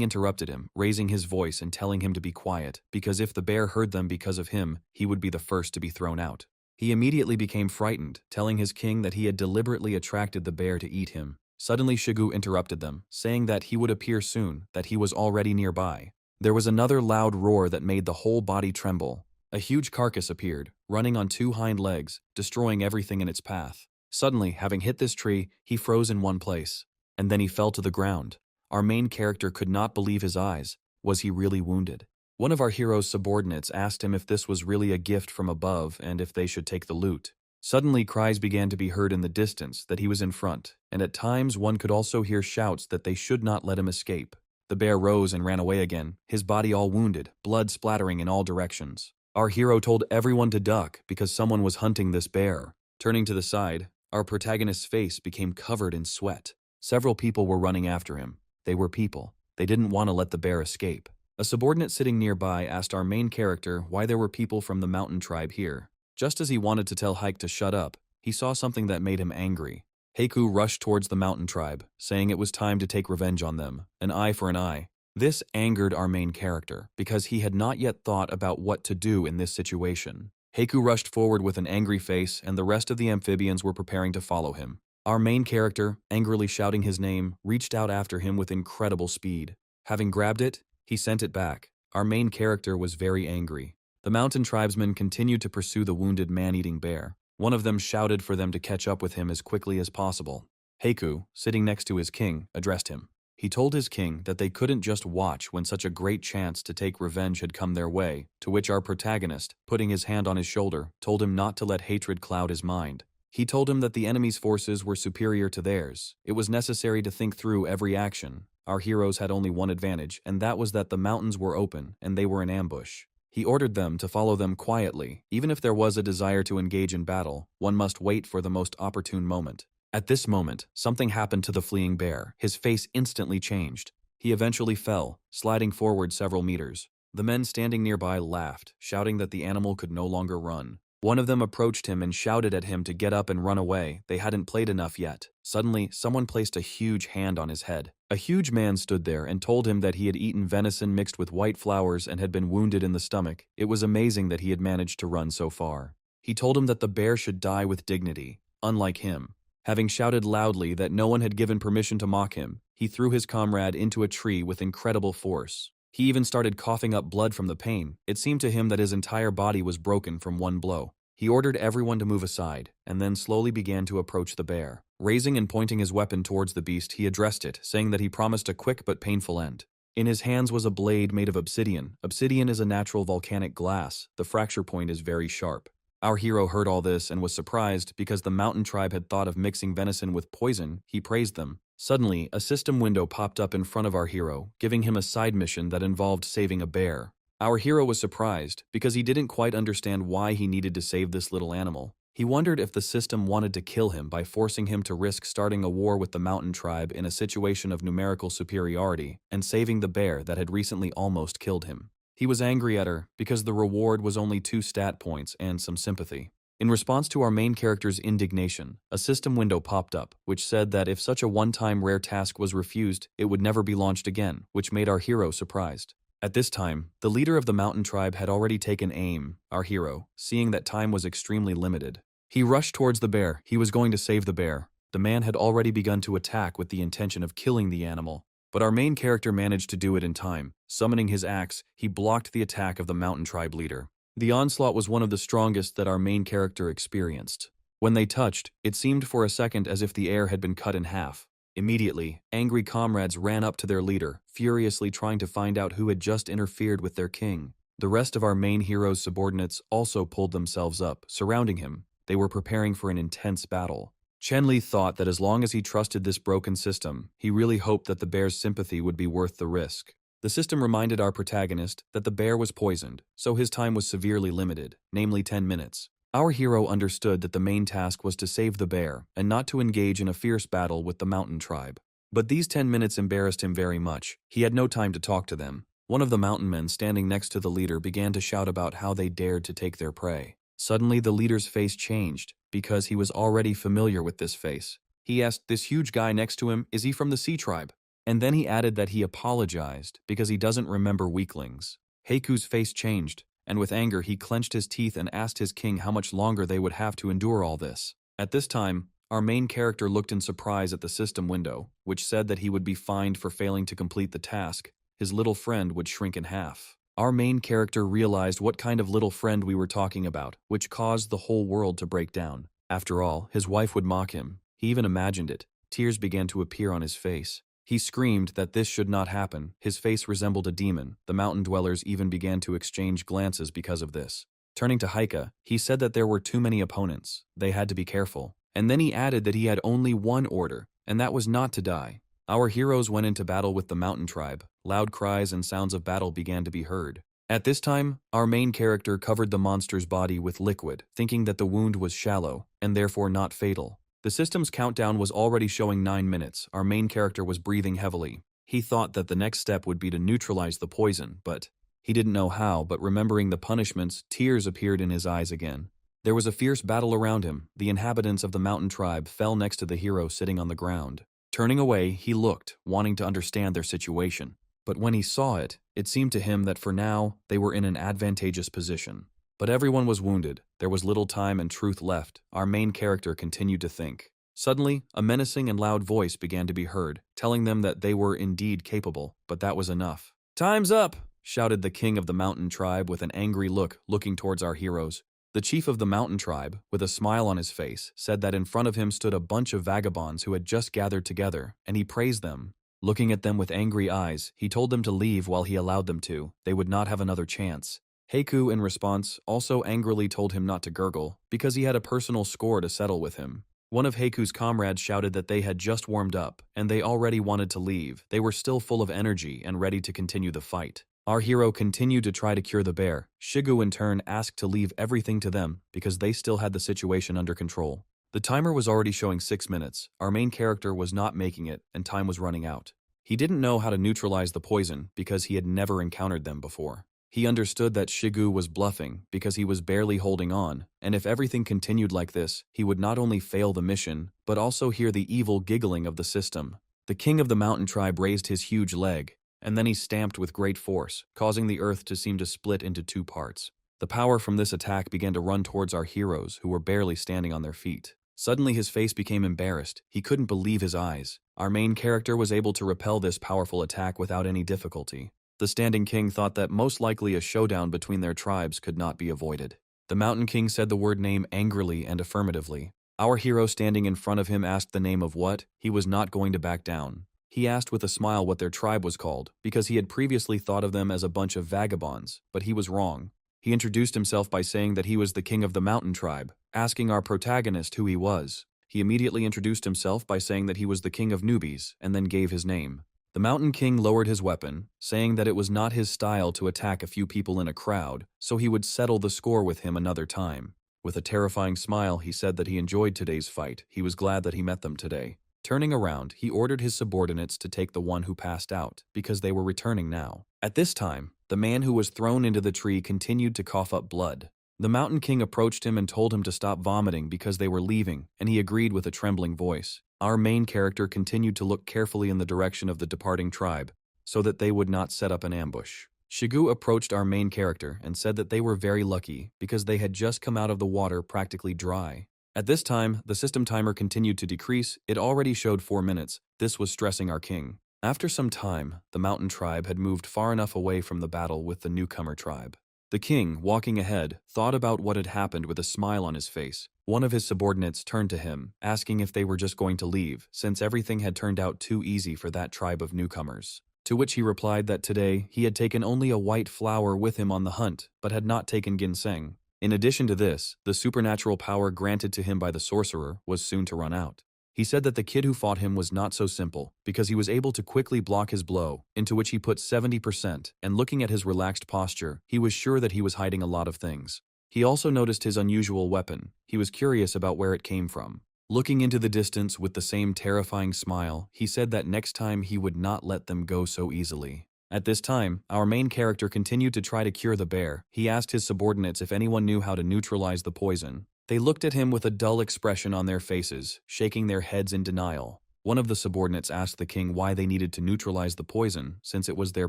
interrupted him, raising his voice and telling him to be quiet, because if the bear heard them because of him, he would be the first to be thrown out. He immediately became frightened, telling his king that he had deliberately attracted the bear to eat him. Suddenly Shigu interrupted them, saying that he would appear soon, that he was already nearby. There was another loud roar that made the whole body tremble. A huge carcass appeared, running on two hind legs, destroying everything in its path. Suddenly, having hit this tree, he froze in one place. And then he fell to the ground. Our main character could not believe his eyes. Was he really wounded? One of our hero's subordinates asked him if this was really a gift from above and if they should take the loot. Suddenly, cries began to be heard in the distance that he was in front, and at times one could also hear shouts that they should not let him escape. The bear rose and ran away again, his body all wounded, blood splattering in all directions. Our hero told everyone to duck because someone was hunting this bear. Turning to the side, our protagonist's face became covered in sweat. Several people were running after him. They were people. They didn't want to let the bear escape. A subordinate sitting nearby asked our main character why there were people from the mountain tribe here. Just as he wanted to tell Hike to shut up, he saw something that made him angry. Heiku rushed towards the mountain tribe, saying it was time to take revenge on them, an eye for an eye. This angered our main character, because he had not yet thought about what to do in this situation. Heiku rushed forward with an angry face, and the rest of the amphibians were preparing to follow him. Our main character, angrily shouting his name, reached out after him with incredible speed. Having grabbed it, he sent it back. Our main character was very angry. The mountain tribesmen continued to pursue the wounded man-eating bear. One of them shouted for them to catch up with him as quickly as possible. Heiku, sitting next to his king, addressed him. He told his king that they couldn't just watch when such a great chance to take revenge had come their way, to which our protagonist, putting his hand on his shoulder, told him not to let hatred cloud his mind. He told him that the enemy's forces were superior to theirs. It was necessary to think through every action. Our heroes had only one advantage, and that was that the mountains were open and they were in ambush. He ordered them to follow them quietly. Even if there was a desire to engage in battle, one must wait for the most opportune moment. At this moment, something happened to the fleeing bear. His face instantly changed. He eventually fell, sliding forward several meters. The men standing nearby laughed, shouting that the animal could no longer run. One of them approached him and shouted at him to get up and run away. They hadn't played enough yet. Suddenly, someone placed a huge hand on his head. A huge man stood there and told him that he had eaten venison mixed with white flowers and had been wounded in the stomach. It was amazing that he had managed to run so far. He told him that the bear should die with dignity, unlike him. Having shouted loudly that no one had given permission to mock him, he threw his comrade into a tree with incredible force. He even started coughing up blood from the pain. It seemed to him that his entire body was broken from one blow. He ordered everyone to move aside, and then slowly began to approach the bear. Raising and pointing his weapon towards the beast, he addressed it, saying that he promised a quick but painful end. In his hands was a blade made of obsidian. Obsidian is a natural volcanic glass. The fracture point is very sharp. Our hero heard all this and was surprised because the mountain tribe had thought of mixing venison with poison. He praised them. Suddenly, a system window popped up in front of our hero, giving him a side mission that involved saving a bear. Our hero was surprised because he didn't quite understand why he needed to save this little animal. He wondered if the system wanted to kill him by forcing him to risk starting a war with the mountain tribe in a situation of numerical superiority and saving the bear that had recently almost killed him. He was angry at her because the reward was only 2 stat points and some sympathy. In response to our main character's indignation, a system window popped up, which said that if such a one-time rare task was refused, it would never be launched again, which made our hero surprised. At this time, the leader of the mountain tribe had already taken aim, our hero, seeing that time was extremely limited. He rushed towards the bear. He was going to save the bear. The man had already begun to attack with the intention of killing the animal, but our main character managed to do it in time. Summoning his axe, he blocked the attack of the mountain tribe leader. The onslaught was one of the strongest that our main character experienced. When they touched, it seemed for a second as if the air had been cut in half. Immediately, angry comrades ran up to their leader, furiously trying to find out who had just interfered with their king. The rest of our main hero's subordinates also pulled themselves up, surrounding him. They were preparing for an intense battle. Chen Li thought that as long as he trusted this broken system, he really hoped that the bear's sympathy would be worth the risk. The system reminded our protagonist that the bear was poisoned, so his time was severely limited, namely 10 minutes. Our hero understood that the main task was to save the bear and not to engage in a fierce battle with the mountain tribe. But these 10 minutes embarrassed him very much. He had no time to talk to them. One of the mountain men standing next to the leader began to shout about how they dared to take their prey. Suddenly, the leader's face changed because he was already familiar with this face. He asked this huge guy next to him, "Is he from the Sea Tribe?" And then he added that he apologized because he doesn't remember weaklings. Heiku's face changed, and with anger he clenched his teeth and asked his king how much longer they would have to endure all this. At this time, our main character looked in surprise at the system window, which said that he would be fined for failing to complete the task. His little friend would shrink in half. Our main character realized what kind of little friend we were talking about, which caused the whole world to break down. After all, his wife would mock him. He even imagined it. Tears began to appear on his face. He screamed that this should not happen. His face resembled a demon. The mountain dwellers even began to exchange glances because of this. Turning to Heike, he said that there were too many opponents. They had to be careful. And then he added that he had only one order, and that was not to die. Our heroes went into battle with the mountain tribe. Loud cries and sounds of battle began to be heard. At this time, our main character covered the monster's body with liquid, thinking that the wound was shallow, and therefore not fatal. The system's countdown was already showing 9 minutes. Our main character was breathing heavily. He thought that the next step would be to neutralize the poison, but he didn't know how, but remembering the punishments, tears appeared in his eyes again. There was a fierce battle around him. The inhabitants of the mountain tribe fell next to the hero sitting on the ground. Turning away, he looked, wanting to understand their situation. But when he saw it, it seemed to him that for now, they were in an advantageous position. But everyone was wounded. There was little time and truth left. Our main character continued to think. Suddenly, a menacing and loud voice began to be heard, telling them that they were indeed capable, but that was enough. "Time's up!" shouted the king of the mountain tribe with an angry look, looking towards our heroes. The chief of the mountain tribe, with a smile on his face, said that in front of him stood a bunch of vagabonds who had just gathered together, and he praised them. Looking at them with angry eyes, he told them to leave while he allowed them to. They would not have another chance. Heiku, in response, also angrily told him not to gurgle, because he had a personal score to settle with him. One of Heiku's comrades shouted that they had just warmed up, and they already wanted to leave. They were still full of energy and ready to continue the fight. Our hero continued to try to cure the bear. Shigu in turn asked to leave everything to them because they still had the situation under control. The timer was already showing 6 minutes. Our main character was not making it, and time was running out. He didn't know how to neutralize the poison because he had never encountered them before. He understood that Shigu was bluffing because he was barely holding on, and if everything continued like this, he would not only fail the mission, but also hear the evil giggling of the system. The king of the mountain tribe raised his huge leg, and then he stamped with great force, causing the earth to seem to split into 2 parts. The power from this attack began to run towards our heroes, who were barely standing on their feet. Suddenly his face became embarrassed. He couldn't believe his eyes. Our main character was able to repel this powerful attack without any difficulty. The Standing King thought that most likely a showdown between their tribes could not be avoided. The Mountain King said the word name angrily and affirmatively. Our hero standing in front of him asked the name of what? He was not going to back down. He asked with a smile what their tribe was called, because he had previously thought of them as a bunch of vagabonds, but he was wrong. He introduced himself by saying that he was the king of the mountain tribe, asking our protagonist who he was. He immediately introduced himself by saying that he was the king of newbies, and then gave his name. The Mountain King lowered his weapon, saying that it was not his style to attack a few people in a crowd, so he would settle the score with him another time. With a terrifying smile, he said that he enjoyed today's fight. He was glad that he met them today. Turning around, he ordered his subordinates to take the one who passed out, because they were returning now. At this time, the man who was thrown into the tree continued to cough up blood. The Mountain King approached him and told him to stop vomiting because they were leaving, and he agreed with a trembling voice. Our main character continued to look carefully in the direction of the departing tribe, so that they would not set up an ambush. Shigu approached our main character and said that they were very lucky because they had just come out of the water practically dry. At this time, the system timer continued to decrease. It already showed 4 minutes. This was stressing our king. After some time, the mountain tribe had moved far enough away from the battle with the newcomer tribe. The king, walking ahead, thought about what had happened with a smile on his face. One of his subordinates turned to him, asking if they were just going to leave, since everything had turned out too easy for that tribe of newcomers. To which he replied that today he had taken only a white flower with him on the hunt, but had not taken ginseng. In addition to this, the supernatural power granted to him by the sorcerer was soon to run out. He said that the kid who fought him was not so simple, because he was able to quickly block his blow, into which he put 70%, and looking at his relaxed posture, he was sure that he was hiding a lot of things. He also noticed his unusual weapon. He was curious about where it came from. Looking into the distance with the same terrifying smile, he said that next time he would not let them go so easily. At this time, our main character continued to try to cure the bear. He asked his subordinates if anyone knew how to neutralize the poison. They looked at him with a dull expression on their faces, shaking their heads in denial. One of the subordinates asked the king why they needed to neutralize the poison, since it was their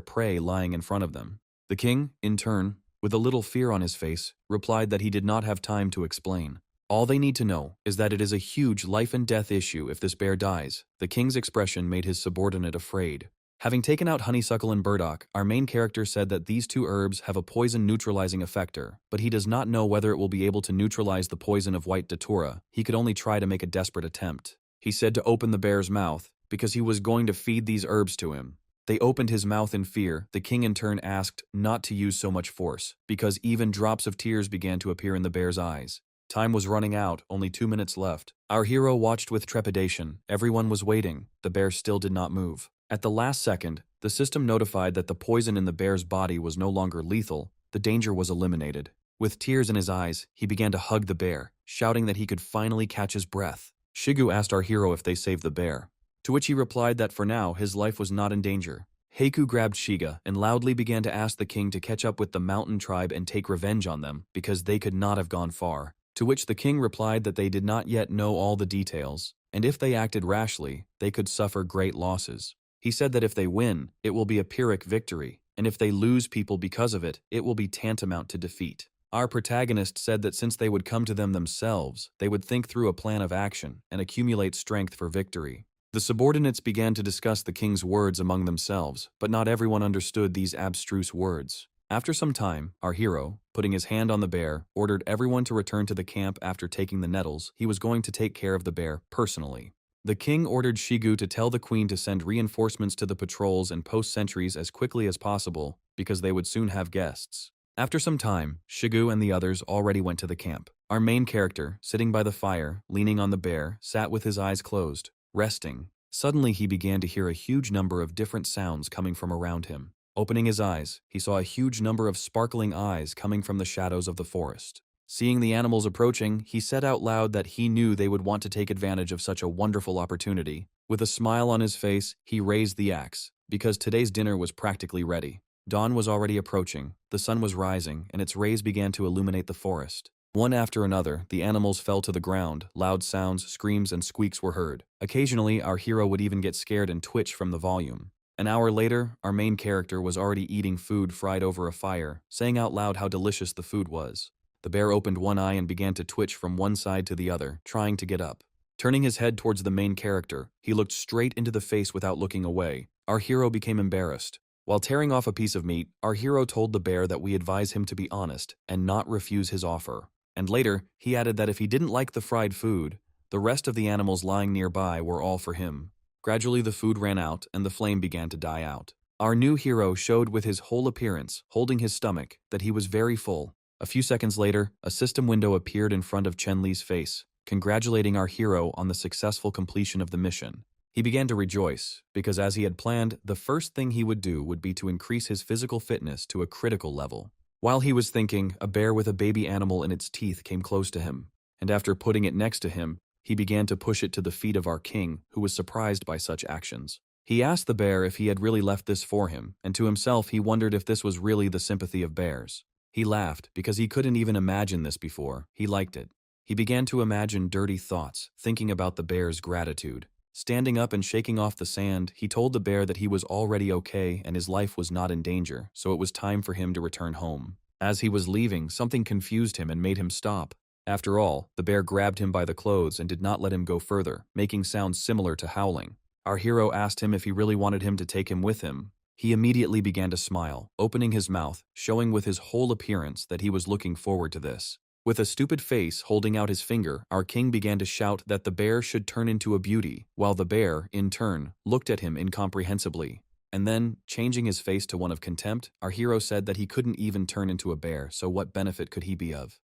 prey lying in front of them. The king, in turn, with a little fear on his face, replied that he did not have time to explain. All they need to know is that it is a huge life and death issue if this bear dies. The king's expression made his subordinate afraid. Having taken out honeysuckle and burdock, our main character said that these two herbs have a poison-neutralizing effector, but he does not know whether it will be able to neutralize the poison of white datura. He could only try to make a desperate attempt. He said to open the bear's mouth, because he was going to feed these herbs to him. They opened his mouth in fear. The king in turn asked not to use so much force, because even drops of tears began to appear in the bear's eyes. Time was running out, only 2 minutes left. Our hero watched with trepidation. Everyone was waiting. The bear still did not move. At the last second, the system notified that the poison in the bear's body was no longer lethal. The danger was eliminated. With tears in his eyes, he began to hug the bear, shouting that he could finally catch his breath. Shigu asked our hero if they saved the bear, to which he replied that for now his life was not in danger. Heiku grabbed Shiga and loudly began to ask the king to catch up with the mountain tribe and take revenge on them because they could not have gone far. To which the king replied that they did not yet know all the details, and if they acted rashly, they could suffer great losses. He said that if they win, it will be a Pyrrhic victory, and if they lose people because of it, it will be tantamount to defeat. Our protagonist said that since they would come to them themselves, they would think through a plan of action and accumulate strength for victory. The subordinates began to discuss the king's words among themselves, but not everyone understood these abstruse words. After some time, our hero, putting his hand on the bear, ordered everyone to return to the camp after taking the nettles. He was going to take care of the bear personally. The king ordered Shigu to tell the queen to send reinforcements to the patrols and post sentries as quickly as possible, because they would soon have guests. After some time, Shigu and the others already went to the camp. Our main character, sitting by the fire, leaning on the bear, sat with his eyes closed, resting. Suddenly he began to hear a huge number of different sounds coming from around him. Opening his eyes, he saw a huge number of sparkling eyes coming from the shadows of the forest. Seeing the animals approaching, he said out loud that he knew they would want to take advantage of such a wonderful opportunity. With a smile on his face, he raised the axe, because today's dinner was practically ready. Dawn was already approaching, the sun was rising, and its rays began to illuminate the forest. One after another, the animals fell to the ground. Loud sounds, screams, and squeaks were heard. Occasionally, our hero would even get scared and twitch from the volume. An hour later, our main character was already eating food fried over a fire, saying out loud how delicious the food was. The bear opened one eye and began to twitch from one side to the other, trying to get up. Turning his head towards the main character, he looked straight into the face without looking away. Our hero became embarrassed. While tearing off a piece of meat, our hero told the bear that we advise him to be honest and not refuse his offer. And later, he added that if he didn't like the fried food, the rest of the animals lying nearby were all for him. Gradually the food ran out and the flame began to die out. Our new hero showed with his whole appearance, holding his stomach, that he was very full. A few seconds later, a system window appeared in front of Chen Li's face, congratulating our hero on the successful completion of the mission. He began to rejoice, because as he had planned, the first thing he would do would be to increase his physical fitness to a critical level. While he was thinking, a bear with a baby animal in its teeth came close to him, and after putting it next to him, he began to push it to the feet of our king, who was surprised by such actions. He asked the bear if he had really left this for him, and to himself he wondered if this was really the sympathy of bears. He laughed, because he couldn't even imagine this before. He liked it. He began to imagine dirty thoughts, thinking about the bear's gratitude. Standing up and shaking off the sand, he told the bear that he was already okay and his life was not in danger, so it was time for him to return home. As he was leaving, something confused him and made him stop. After all, the bear grabbed him by the clothes and did not let him go further, making sounds similar to howling. Our hero asked him if he really wanted him to take him with him. He immediately began to smile, opening his mouth, showing with his whole appearance that he was looking forward to this. With a stupid face holding out his finger, our king began to shout that the bear should turn into a beauty, while the bear, in turn, looked at him incomprehensibly. And then, changing his face to one of contempt, our hero said that he couldn't even turn into a bear, so what benefit could he be of?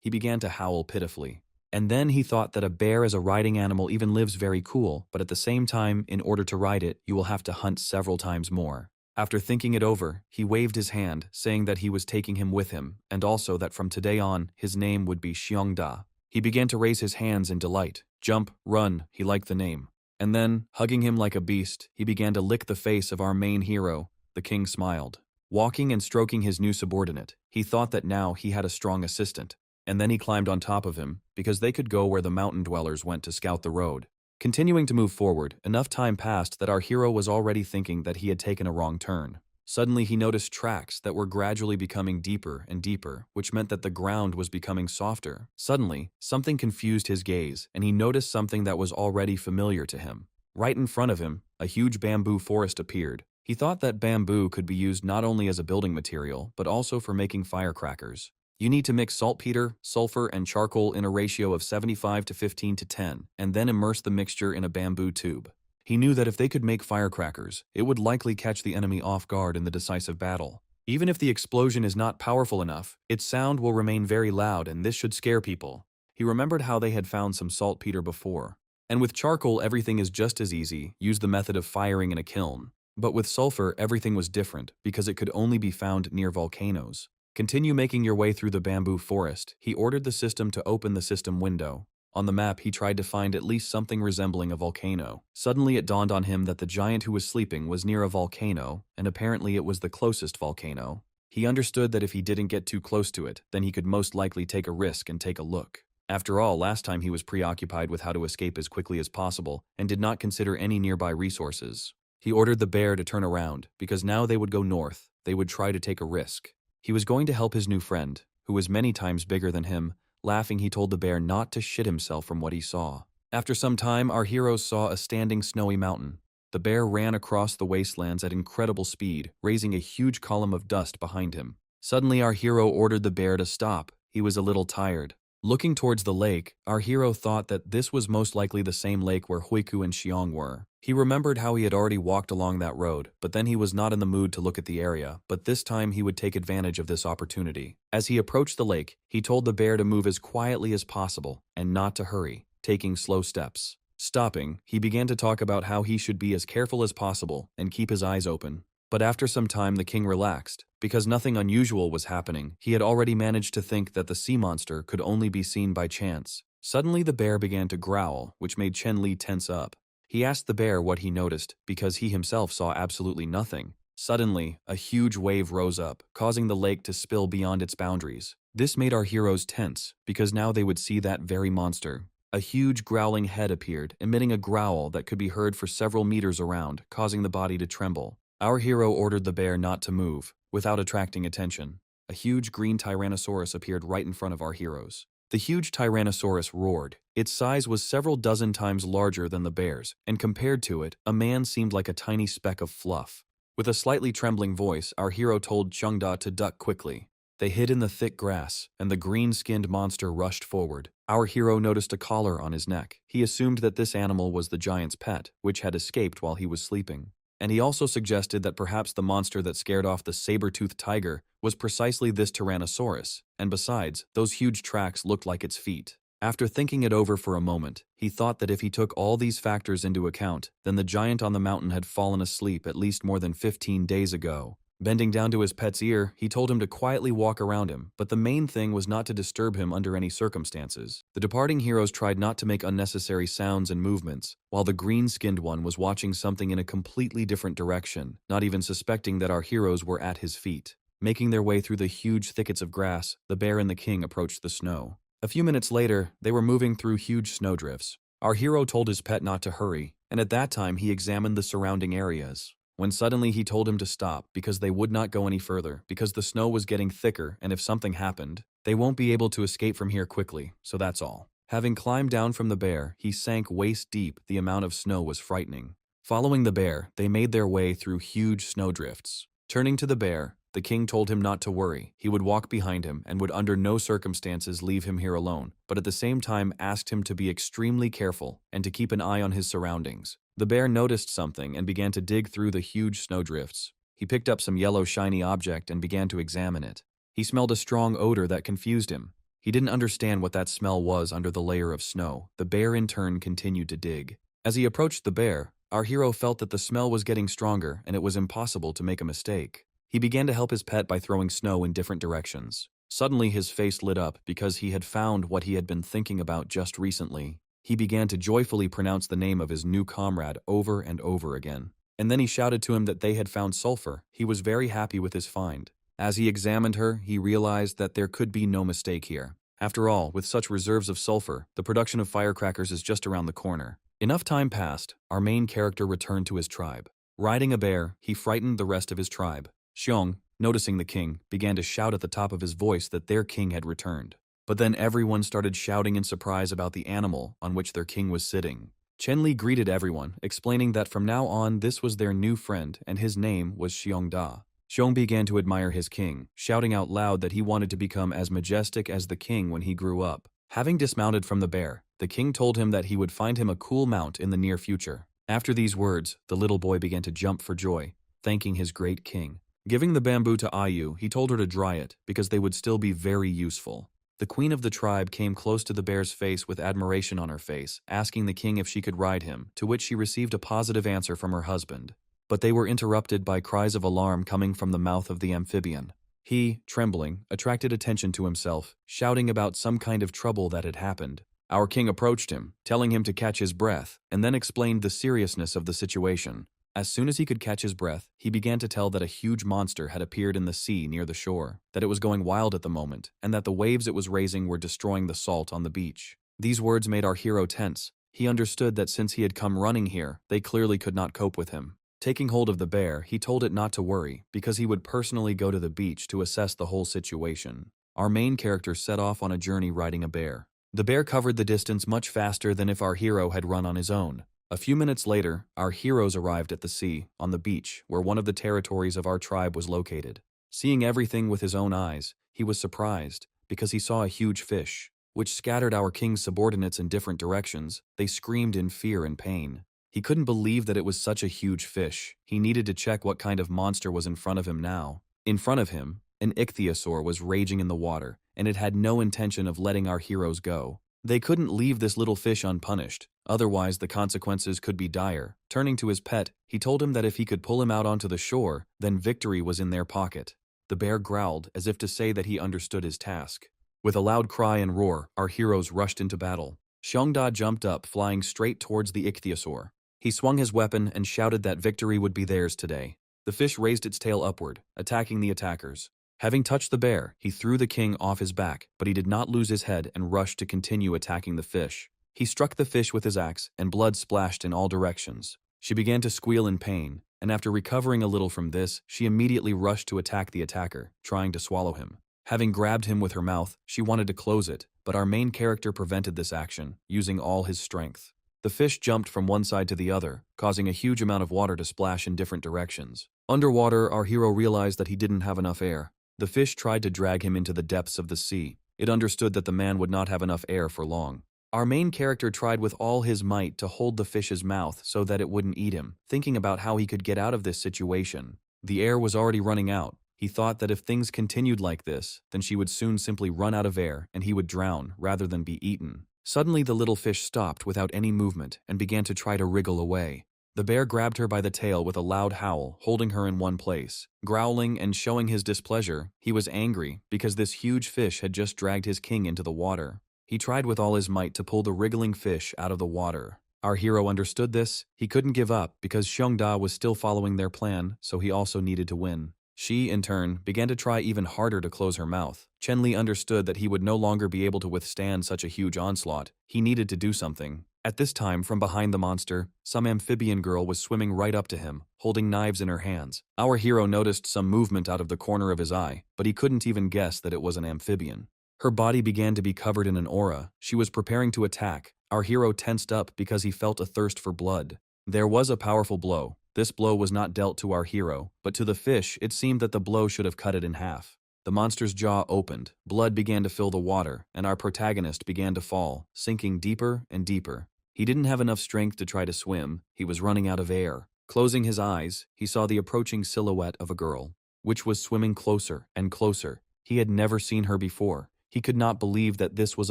He began to howl pitifully. And then he thought that a bear as a riding animal even lives very cool, but at the same time, in order to ride it, you will have to hunt several times more. After thinking it over, he waved his hand, saying that he was taking him with him, and also that from today on, his name would be Xiongda. He began to raise his hands in delight. Jump, run, he liked the name. And then, hugging him like a beast, he began to lick the face of our main hero. The king smiled. Walking and stroking his new subordinate, he thought that now he had a strong assistant. And then he climbed on top of him, because they could go where the mountain dwellers went to scout the road. Continuing to move forward, enough time passed that our hero was already thinking that he had taken a wrong turn. Suddenly he noticed tracks that were gradually becoming deeper and deeper, which meant that the ground was becoming softer. Suddenly, something confused his gaze, and he noticed something that was already familiar to him. Right in front of him, a huge bamboo forest appeared. He thought that bamboo could be used not only as a building material, but also for making firecrackers. You need to mix saltpeter, sulfur, and charcoal in a ratio of 75 to 15 to 10, and then immerse the mixture in a bamboo tube. He knew that if they could make firecrackers, it would likely catch the enemy off guard in the decisive battle. Even if the explosion is not powerful enough, its sound will remain very loud, and this should scare people. He remembered how they had found some saltpeter before. And with charcoal, everything is just as easy. Use the method of firing in a kiln. But with sulfur, everything was different because it could only be found near volcanoes. Continue making your way through the bamboo forest. He ordered the system to open the system window. On the map, he tried to find at least something resembling a volcano. Suddenly, it dawned on him that the giant who was sleeping was near a volcano, and apparently it was the closest volcano. He understood that if he didn't get too close to it, then he could most likely take a risk and take a look. After all, last time he was preoccupied with how to escape as quickly as possible and did not consider any nearby resources. He ordered the bear to turn around, because now they would go north. They would try to take a risk. He was going to help his new friend, who was many times bigger than him. Laughing, he told the bear not to shit himself from what he saw. After some time, our heroes saw a standing snowy mountain. The bear ran across the wastelands at incredible speed, raising a huge column of dust behind him. Suddenly, our hero ordered the bear to stop. He was a little tired. Looking towards the lake, our hero thought that this was most likely the same lake where Huiku and Xiong were. He remembered how he had already walked along that road, but then he was not in the mood to look at the area, but this time he would take advantage of this opportunity. As he approached the lake, he told the bear to move as quietly as possible and not to hurry, taking slow steps. Stopping, he began to talk about how he should be as careful as possible and keep his eyes open. But after some time, the king relaxed. Because nothing unusual was happening, he had already managed to think that the sea monster could only be seen by chance. Suddenly, the bear began to growl, which made Chen Li tense up. He asked the bear what he noticed, because he himself saw absolutely nothing. Suddenly, a huge wave rose up, causing the lake to spill beyond its boundaries. This made our heroes tense, because now they would see that very monster. A huge growling head appeared, emitting a growl that could be heard for several meters around, causing the body to tremble. Our hero ordered the bear not to move, without attracting attention. A huge green tyrannosaurus appeared right in front of our heroes. The huge tyrannosaurus roared. Its size was several dozen times larger than the bear's, and compared to it, a man seemed like a tiny speck of fluff. With a slightly trembling voice, our hero told Chengda to duck quickly. They hid in the thick grass, and the green-skinned monster rushed forward. Our hero noticed a collar on his neck. He assumed that this animal was the giant's pet, which had escaped while he was sleeping. And he also suggested that perhaps the monster that scared off the saber-toothed tiger was precisely this Tyrannosaurus, and besides, those huge tracks looked like its feet. After thinking it over for a moment, he thought that if he took all these factors into account, then the giant on the mountain had fallen asleep at least more than 15 days ago. Bending down to his pet's ear, he told him to quietly walk around him, but the main thing was not to disturb him under any circumstances. The departing heroes tried not to make unnecessary sounds and movements, while the green-skinned one was watching something in a completely different direction, not even suspecting that our heroes were at his feet. Making their way through the huge thickets of grass, the bear and the king approached the snow. A few minutes later, they were moving through huge snowdrifts. Our hero told his pet not to hurry, and at that time he examined the surrounding areas. When suddenly he told him to stop because they would not go any further because the snow was getting thicker, and if something happened, they won't be able to escape from here quickly, so that's all. Having climbed down from the bear, he sank waist deep. The amount of snow was frightening. Following the bear, they made their way through huge snowdrifts. Turning to the bear, the king told him not to worry. He would walk behind him and would under no circumstances leave him here alone, but at the same time asked him to be extremely careful and to keep an eye on his surroundings. The bear noticed something and began to dig through the huge snowdrifts. He picked up some yellow shiny object and began to examine it. He smelled a strong odor that confused him. He didn't understand what that smell was under the layer of snow. The bear in turn continued to dig. As he approached the bear, our hero felt that the smell was getting stronger and it was impossible to make a mistake. He began to help his pet by throwing snow in different directions. Suddenly his face lit up because he had found what he had been thinking about just recently. He began to joyfully pronounce the name of his new comrade over and over again. And then he shouted to him that they had found sulfur. He was very happy with his find. As he examined her, he realized that there could be no mistake here. After all, with such reserves of sulfur, the production of firecrackers is just around the corner. Enough time passed, our main character returned to his tribe. Riding a bear, he frightened the rest of his tribe. Xiong, noticing the king, began to shout at the top of his voice that their king had returned. But then everyone started shouting in surprise about the animal on which their king was sitting. Chen Li greeted everyone, explaining that from now on this was their new friend and his name was Xiongda. Xiong began to admire his king, shouting out loud that he wanted to become as majestic as the king when he grew up. Having dismounted from the bear, the king told him that he would find him a cool mount in the near future. After these words, the little boy began to jump for joy, thanking his great king. Giving the bamboo to Ayu, he told her to dry it, because they would still be very useful. The queen of the tribe came close to the bear's face with admiration on her face, asking the king if she could ride him, to which she received a positive answer from her husband. But they were interrupted by cries of alarm coming from the mouth of the amphibian. He, trembling, attracted attention to himself, shouting about some kind of trouble that had happened. Our king approached him, telling him to catch his breath, and then explained the seriousness of the situation. As soon as he could catch his breath, he began to tell that a huge monster had appeared in the sea near the shore, that it was going wild at the moment, and that the waves it was raising were destroying the salt on the beach. These words made our hero tense. He understood that since he had come running here, they clearly could not cope with him. Taking hold of the bear, he told it not to worry, because he would personally go to the beach to assess the whole situation. Our main character set off on a journey riding a bear. The bear covered the distance much faster than if our hero had run on his own. A few minutes later, our heroes arrived at the sea, on the beach, where one of the territories of our tribe was located. Seeing everything with his own eyes, he was surprised, because he saw a huge fish, which scattered our king's subordinates in different directions. They screamed in fear and pain. He couldn't believe that it was such a huge fish. He needed to check what kind of monster was in front of him now. In front of him, an ichthyosaur was raging in the water, and it had no intention of letting our heroes go. They couldn't leave this little fish unpunished, otherwise the consequences could be dire. Turning to his pet, he told him that if he could pull him out onto the shore, then victory was in their pocket. The bear growled, as if to say that he understood his task. With a loud cry and roar, our heroes rushed into battle. Xiongda jumped up, flying straight towards the ichthyosaur. He swung his weapon and shouted that victory would be theirs today. The fish raised its tail upward, attacking the attackers. Having touched the bear, he threw the king off his back, but he did not lose his head and rushed to continue attacking the fish. He struck the fish with his axe, and blood splashed in all directions. She began to squeal in pain, and after recovering a little from this, she immediately rushed to attack the attacker, trying to swallow him. Having grabbed him with her mouth, she wanted to close it, but our main character prevented this action, using all his strength. The fish jumped from one side to the other, causing a huge amount of water to splash in different directions. Underwater, our hero realized that he didn't have enough air. The fish tried to drag him into the depths of the sea. It understood that the man would not have enough air for long. Our main character tried with all his might to hold the fish's mouth so that it wouldn't eat him, thinking about how he could get out of this situation. The air was already running out. He thought that if things continued like this, then she would soon simply run out of air and he would drown rather than be eaten. Suddenly the little fish stopped without any movement and began to try to wriggle away. The bear grabbed her by the tail with a loud howl, holding her in one place. Growling and showing his displeasure, he was angry because this huge fish had just dragged his king into the water. He tried with all his might to pull the wriggling fish out of the water. Our hero understood this. He couldn't give up because Xiongda was still following their plan, so he also needed to win. She, in turn, began to try even harder to close her mouth. Chen Li understood that he would no longer be able to withstand such a huge onslaught. He needed to do something. At this time, from behind the monster, some amphibian girl was swimming right up to him, holding knives in her hands. Our hero noticed some movement out of the corner of his eye, but he couldn't even guess that it was an amphibian. Her body began to be covered in an aura. She was preparing to attack. Our hero tensed up because he felt a thirst for blood. There was a powerful blow. This blow was not dealt to our hero, but to the fish it seemed that the blow should have cut it in half. The monster's jaw opened, blood began to fill the water, and our protagonist began to fall, sinking deeper and deeper. He didn't have enough strength to try to swim. He was running out of air. Closing his eyes, he saw the approaching silhouette of a girl, which was swimming closer and closer. He had never seen her before. He could not believe that this was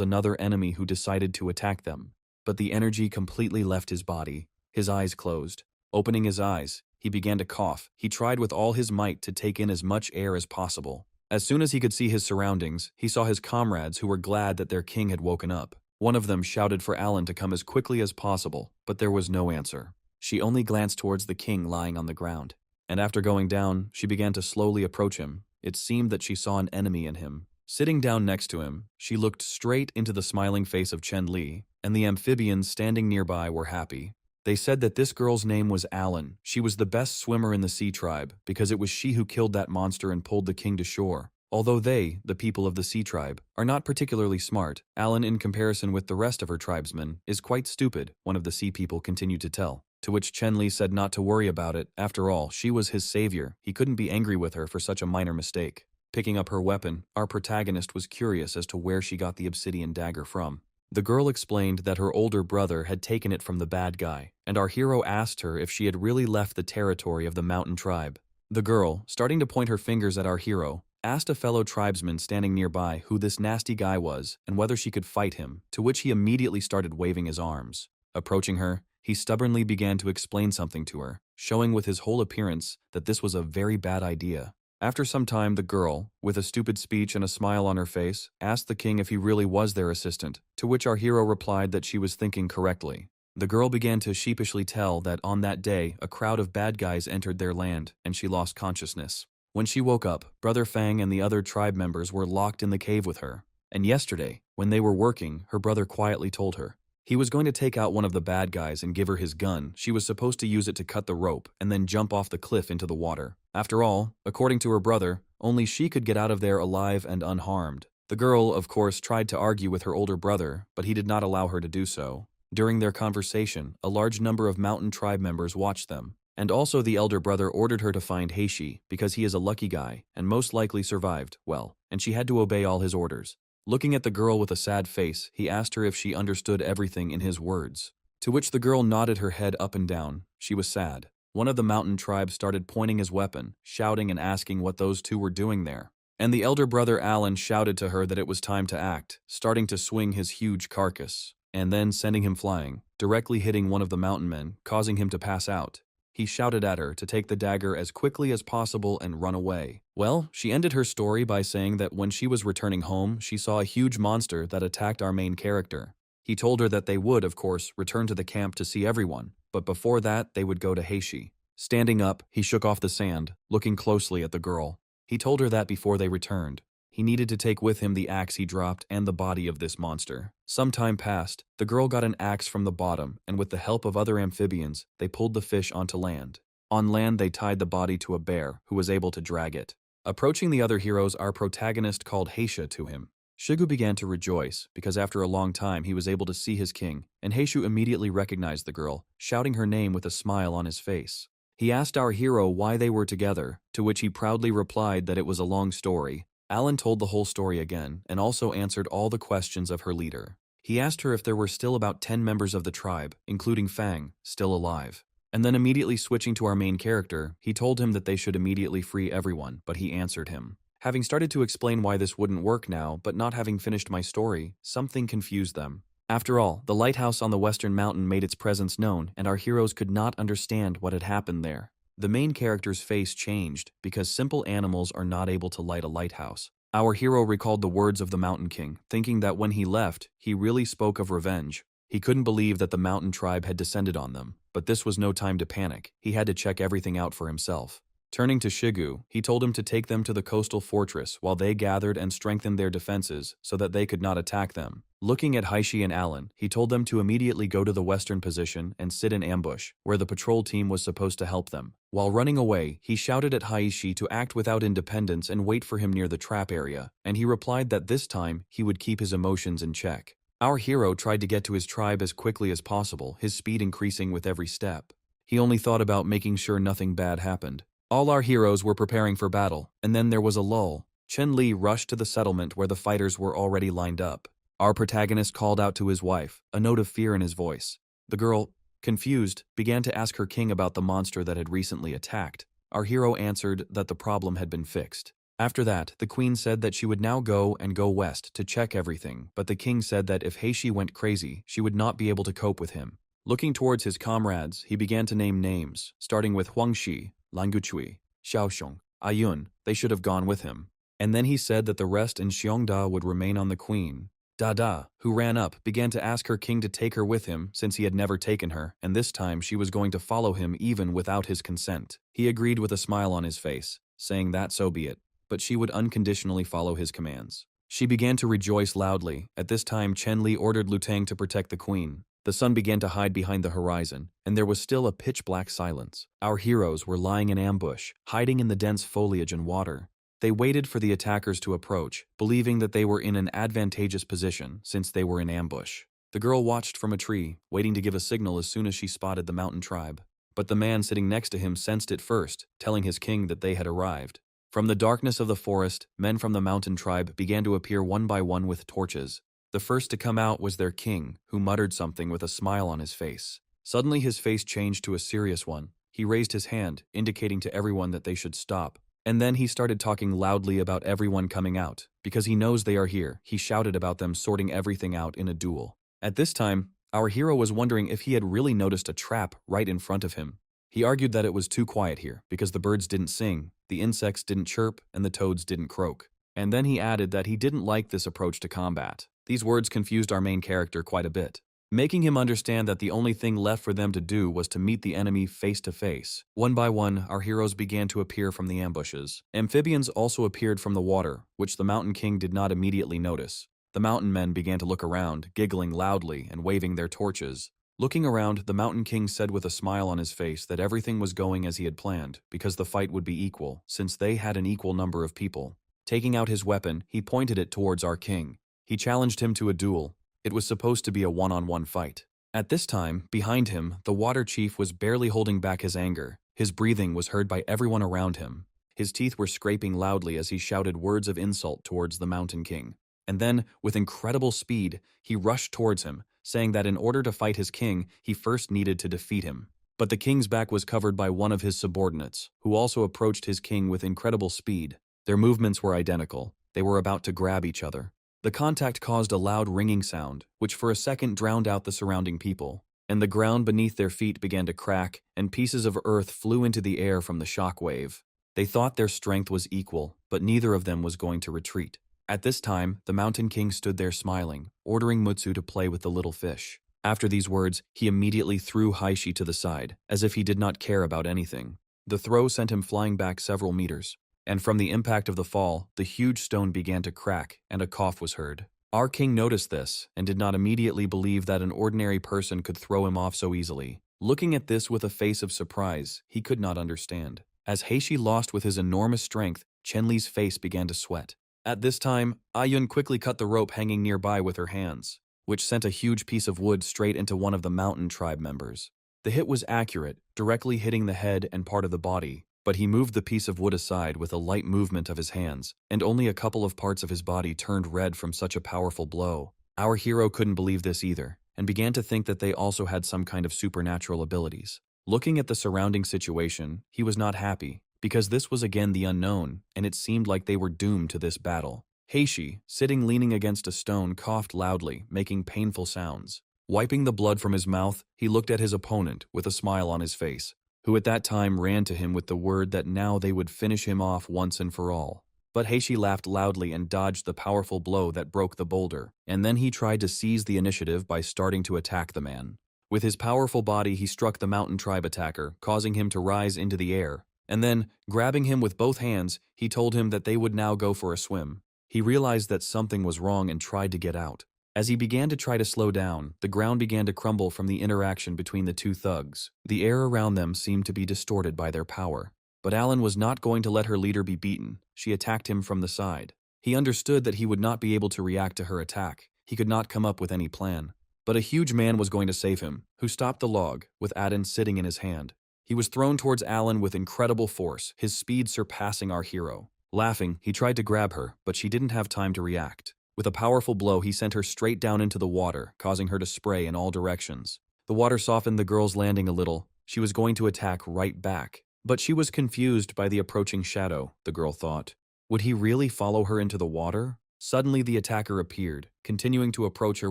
another enemy who decided to attack them. But the energy completely left his body. His eyes closed. Opening his eyes, he began to cough. He tried with all his might to take in as much air as possible. As soon as he could see his surroundings, he saw his comrades who were glad that their king had woken up. One of them shouted for Alan to come as quickly as possible, but there was no answer. She only glanced towards the king lying on the ground, and after going down, she began to slowly approach him. It seemed that she saw an enemy in him. Sitting down next to him, she looked straight into the smiling face of Chen Li, and the amphibians standing nearby were happy. They said that this girl's name was Alan. She was the best swimmer in the sea tribe because it was she who killed that monster and pulled the king to shore. Although they, the people of the Sea Tribe, are not particularly smart, Alan, in comparison with the rest of her tribesmen, is quite stupid, one of the Sea People continued to tell. To which Chen Li said not to worry about it, after all, she was his savior, he couldn't be angry with her for such a minor mistake. Picking up her weapon, our protagonist was curious as to where she got the obsidian dagger from. The girl explained that her older brother had taken it from the bad guy, and our hero asked her if she had really left the territory of the mountain tribe. The girl, starting to point her fingers at our hero, asked a fellow tribesman standing nearby who this nasty guy was and whether she could fight him, to which he immediately started waving his arms. Approaching her, he stubbornly began to explain something to her, showing with his whole appearance that this was a very bad idea. After some time, the girl, with a stupid speech and a smile on her face, asked the king if he really was their assistant, to which our hero replied that she was thinking correctly. The girl began to sheepishly tell that on that day, a crowd of bad guys entered their land, and she lost consciousness. When she woke up, Brother Fang and the other tribe members were locked in the cave with her. And yesterday, when they were working, her brother quietly told her he was going to take out one of the bad guys and give her his gun. She was supposed to use it to cut the rope and then jump off the cliff into the water. After all, according to her brother, only she could get out of there alive and unharmed. The girl, of course, tried to argue with her older brother, but he did not allow her to do so. During their conversation, a large number of mountain tribe members watched them. And also the elder brother ordered her to find Heishi because he is a lucky guy and most likely survived, well, and she had to obey all his orders. Looking at the girl with a sad face, he asked her if she understood everything in his words. To which the girl nodded her head up and down. She was sad. One of the mountain tribes started pointing his weapon, shouting and asking what those two were doing there. And the elder brother Alan shouted to her that it was time to act, starting to swing his huge carcass, and then sending him flying, directly hitting one of the mountain men, causing him to pass out. He shouted at her to take the dagger as quickly as possible and run away. Well, she ended her story by saying that when she was returning home, she saw a huge monster that attacked our main character. He told her that they would, of course, return to the camp to see everyone, but before that, they would go to Heishi. Standing up, he shook off the sand, looking closely at the girl. He told her that before they returned, he needed to take with him the axe he dropped and the body of this monster. Some time passed, the girl got an axe from the bottom, and with the help of other amphibians, they pulled the fish onto land. On land, they tied the body to a bear, who was able to drag it. Approaching the other heroes, our protagonist called Heisha to him. Shigu began to rejoice, because after a long time he was able to see his king, and Heishu immediately recognized the girl, shouting her name with a smile on his face. He asked our hero why they were together, to which he proudly replied that it was a long story. Alan told the whole story again, and also answered all the questions of her leader. He asked her if there were still about 10 members of the tribe, including Fang, still alive. And then immediately switching to our main character, he told him that they should immediately free everyone, but he answered him. Having started to explain why this wouldn't work now, but not having finished my story, something confused them. After all, the lighthouse on the western mountain made its presence known, and our heroes could not understand what had happened there. The main character's face changed, because simple animals are not able to light a lighthouse. Our hero recalled the words of the Mountain King, thinking that when he left, he really spoke of revenge. He couldn't believe that the mountain tribe had descended on them, but this was no time to panic. He had to check everything out for himself. Turning to Shigu, he told him to take them to the coastal fortress while they gathered and strengthened their defenses so that they could not attack them. Looking at Heishi and Alan, he told them to immediately go to the western position and sit in ambush, where the patrol team was supposed to help them. While running away, he shouted at Heishi to act without independence and wait for him near the trap area, and he replied that this time he would keep his emotions in check. Our hero tried to get to his tribe as quickly as possible, his speed increasing with every step. He only thought about making sure nothing bad happened. All our heroes were preparing for battle, and then there was a lull. Chen Li rushed to the settlement where the fighters were already lined up. Our protagonist called out to his wife, a note of fear in his voice. The girl, confused, began to ask her king about the monster that had recently attacked. Our hero answered that the problem had been fixed. After that, the queen said that she would now go west to check everything, but the king said that if Heishi went crazy, she would not be able to cope with him. Looking towards his comrades, he began to name names, starting with Huangxi, Languchui, Xiaoxiong, Ayun. They should have gone with him. And then he said that the rest in Xiongda would remain on the queen. Dada, who ran up, began to ask her king to take her with him since he had never taken her, and this time she was going to follow him even without his consent. He agreed with a smile on his face, saying that so be it, but she would unconditionally follow his commands. She began to rejoice loudly. At this time, Chen Li ordered Lu Tang to protect the queen. The sun began to hide behind the horizon, and there was still a pitch-black silence. Our heroes were lying in ambush, hiding in the dense foliage and water. They waited for the attackers to approach, believing that they were in an advantageous position since they were in ambush. The girl watched from a tree, waiting to give a signal as soon as she spotted the mountain tribe. But the man sitting next to him sensed it first, telling his king that they had arrived. From the darkness of the forest, men from the mountain tribe began to appear one by one with torches. The first to come out was their king, who muttered something with a smile on his face. Suddenly his face changed to a serious one. He raised his hand, indicating to everyone that they should stop. And then he started talking loudly about everyone coming out. Because he knows they are here, he shouted about them sorting everything out in a duel. At this time, our hero was wondering if he had really noticed a trap right in front of him. He argued that it was too quiet here, because the birds didn't sing, the insects didn't chirp, and the toads didn't croak. And then he added that he didn't like this approach to combat. These words confused our main character quite a bit, making him understand that the only thing left for them to do was to meet the enemy face to face. One by one, our heroes began to appear from the ambushes. Amphibians also appeared from the water, which the Mountain King did not immediately notice. The mountain men began to look around, giggling loudly and waving their torches. Looking around, the Mountain King said with a smile on his face that everything was going as he had planned, because the fight would be equal, since they had an equal number of people. Taking out his weapon, he pointed it towards our king. He challenged him to a duel. It was supposed to be a one-on-one fight. At this time, behind him, the water chief was barely holding back his anger. His breathing was heard by everyone around him. His teeth were scraping loudly as he shouted words of insult towards the Mountain King. And then, with incredible speed, he rushed towards him, saying that in order to fight his king, he first needed to defeat him. But the king's back was covered by one of his subordinates, who also approached his king with incredible speed. Their movements were identical. They were about to grab each other. The contact caused a loud ringing sound, which for a second drowned out the surrounding people, and the ground beneath their feet began to crack, and pieces of earth flew into the air from the shock wave. They thought their strength was equal, but neither of them was going to retreat. At this time, the Mountain King stood there smiling, ordering Mutsu to play with the little fish. After these words, he immediately threw Heishi to the side, as if he did not care about anything. The throw sent him flying back several meters, and from the impact of the fall, the huge stone began to crack, and a cough was heard. Our king noticed this, and did not immediately believe that an ordinary person could throw him off so easily. Looking at this with a face of surprise, he could not understand. As Heishi lost with his enormous strength, Chenli's face began to sweat. At this time, Ayun quickly cut the rope hanging nearby with her hands, which sent a huge piece of wood straight into one of the mountain tribe members. The hit was accurate, directly hitting the head and part of the body, but he moved the piece of wood aside with a light movement of his hands, and only a couple of parts of his body turned red from such a powerful blow. Our hero couldn't believe this either, and began to think that they also had some kind of supernatural abilities. Looking at the surrounding situation, he was not happy, because this was again the unknown, and it seemed like they were doomed to this battle. Heishi, sitting leaning against a stone, coughed loudly, making painful sounds. Wiping the blood from his mouth, he looked at his opponent with a smile on his face, who at that time ran to him with the word that now they would finish him off once and for all. But Heishi laughed loudly and dodged the powerful blow that broke the boulder, and then he tried to seize the initiative by starting to attack the man. With his powerful body, he struck the mountain tribe attacker, causing him to rise into the air. And then, grabbing him with both hands, he told him that they would now go for a swim. He realized that something was wrong and tried to get out. As he began to try to slow down, the ground began to crumble from the interaction between the two thugs. The air around them seemed to be distorted by their power. But Alan was not going to let her leader be beaten. She attacked him from the side. He understood that he would not be able to react to her attack. He could not come up with any plan. But a huge man was going to save him, who stopped the log, with Aden sitting in his hand. He was thrown towards Alan with incredible force, his speed surpassing our hero. Laughing, he tried to grab her, but she didn't have time to react. With a powerful blow, he sent her straight down into the water, causing her to spray in all directions. The water softened the girl's landing a little. She was going to attack right back. But she was confused by the approaching shadow, the girl thought. Would he really follow her into the water? Suddenly the attacker appeared, continuing to approach her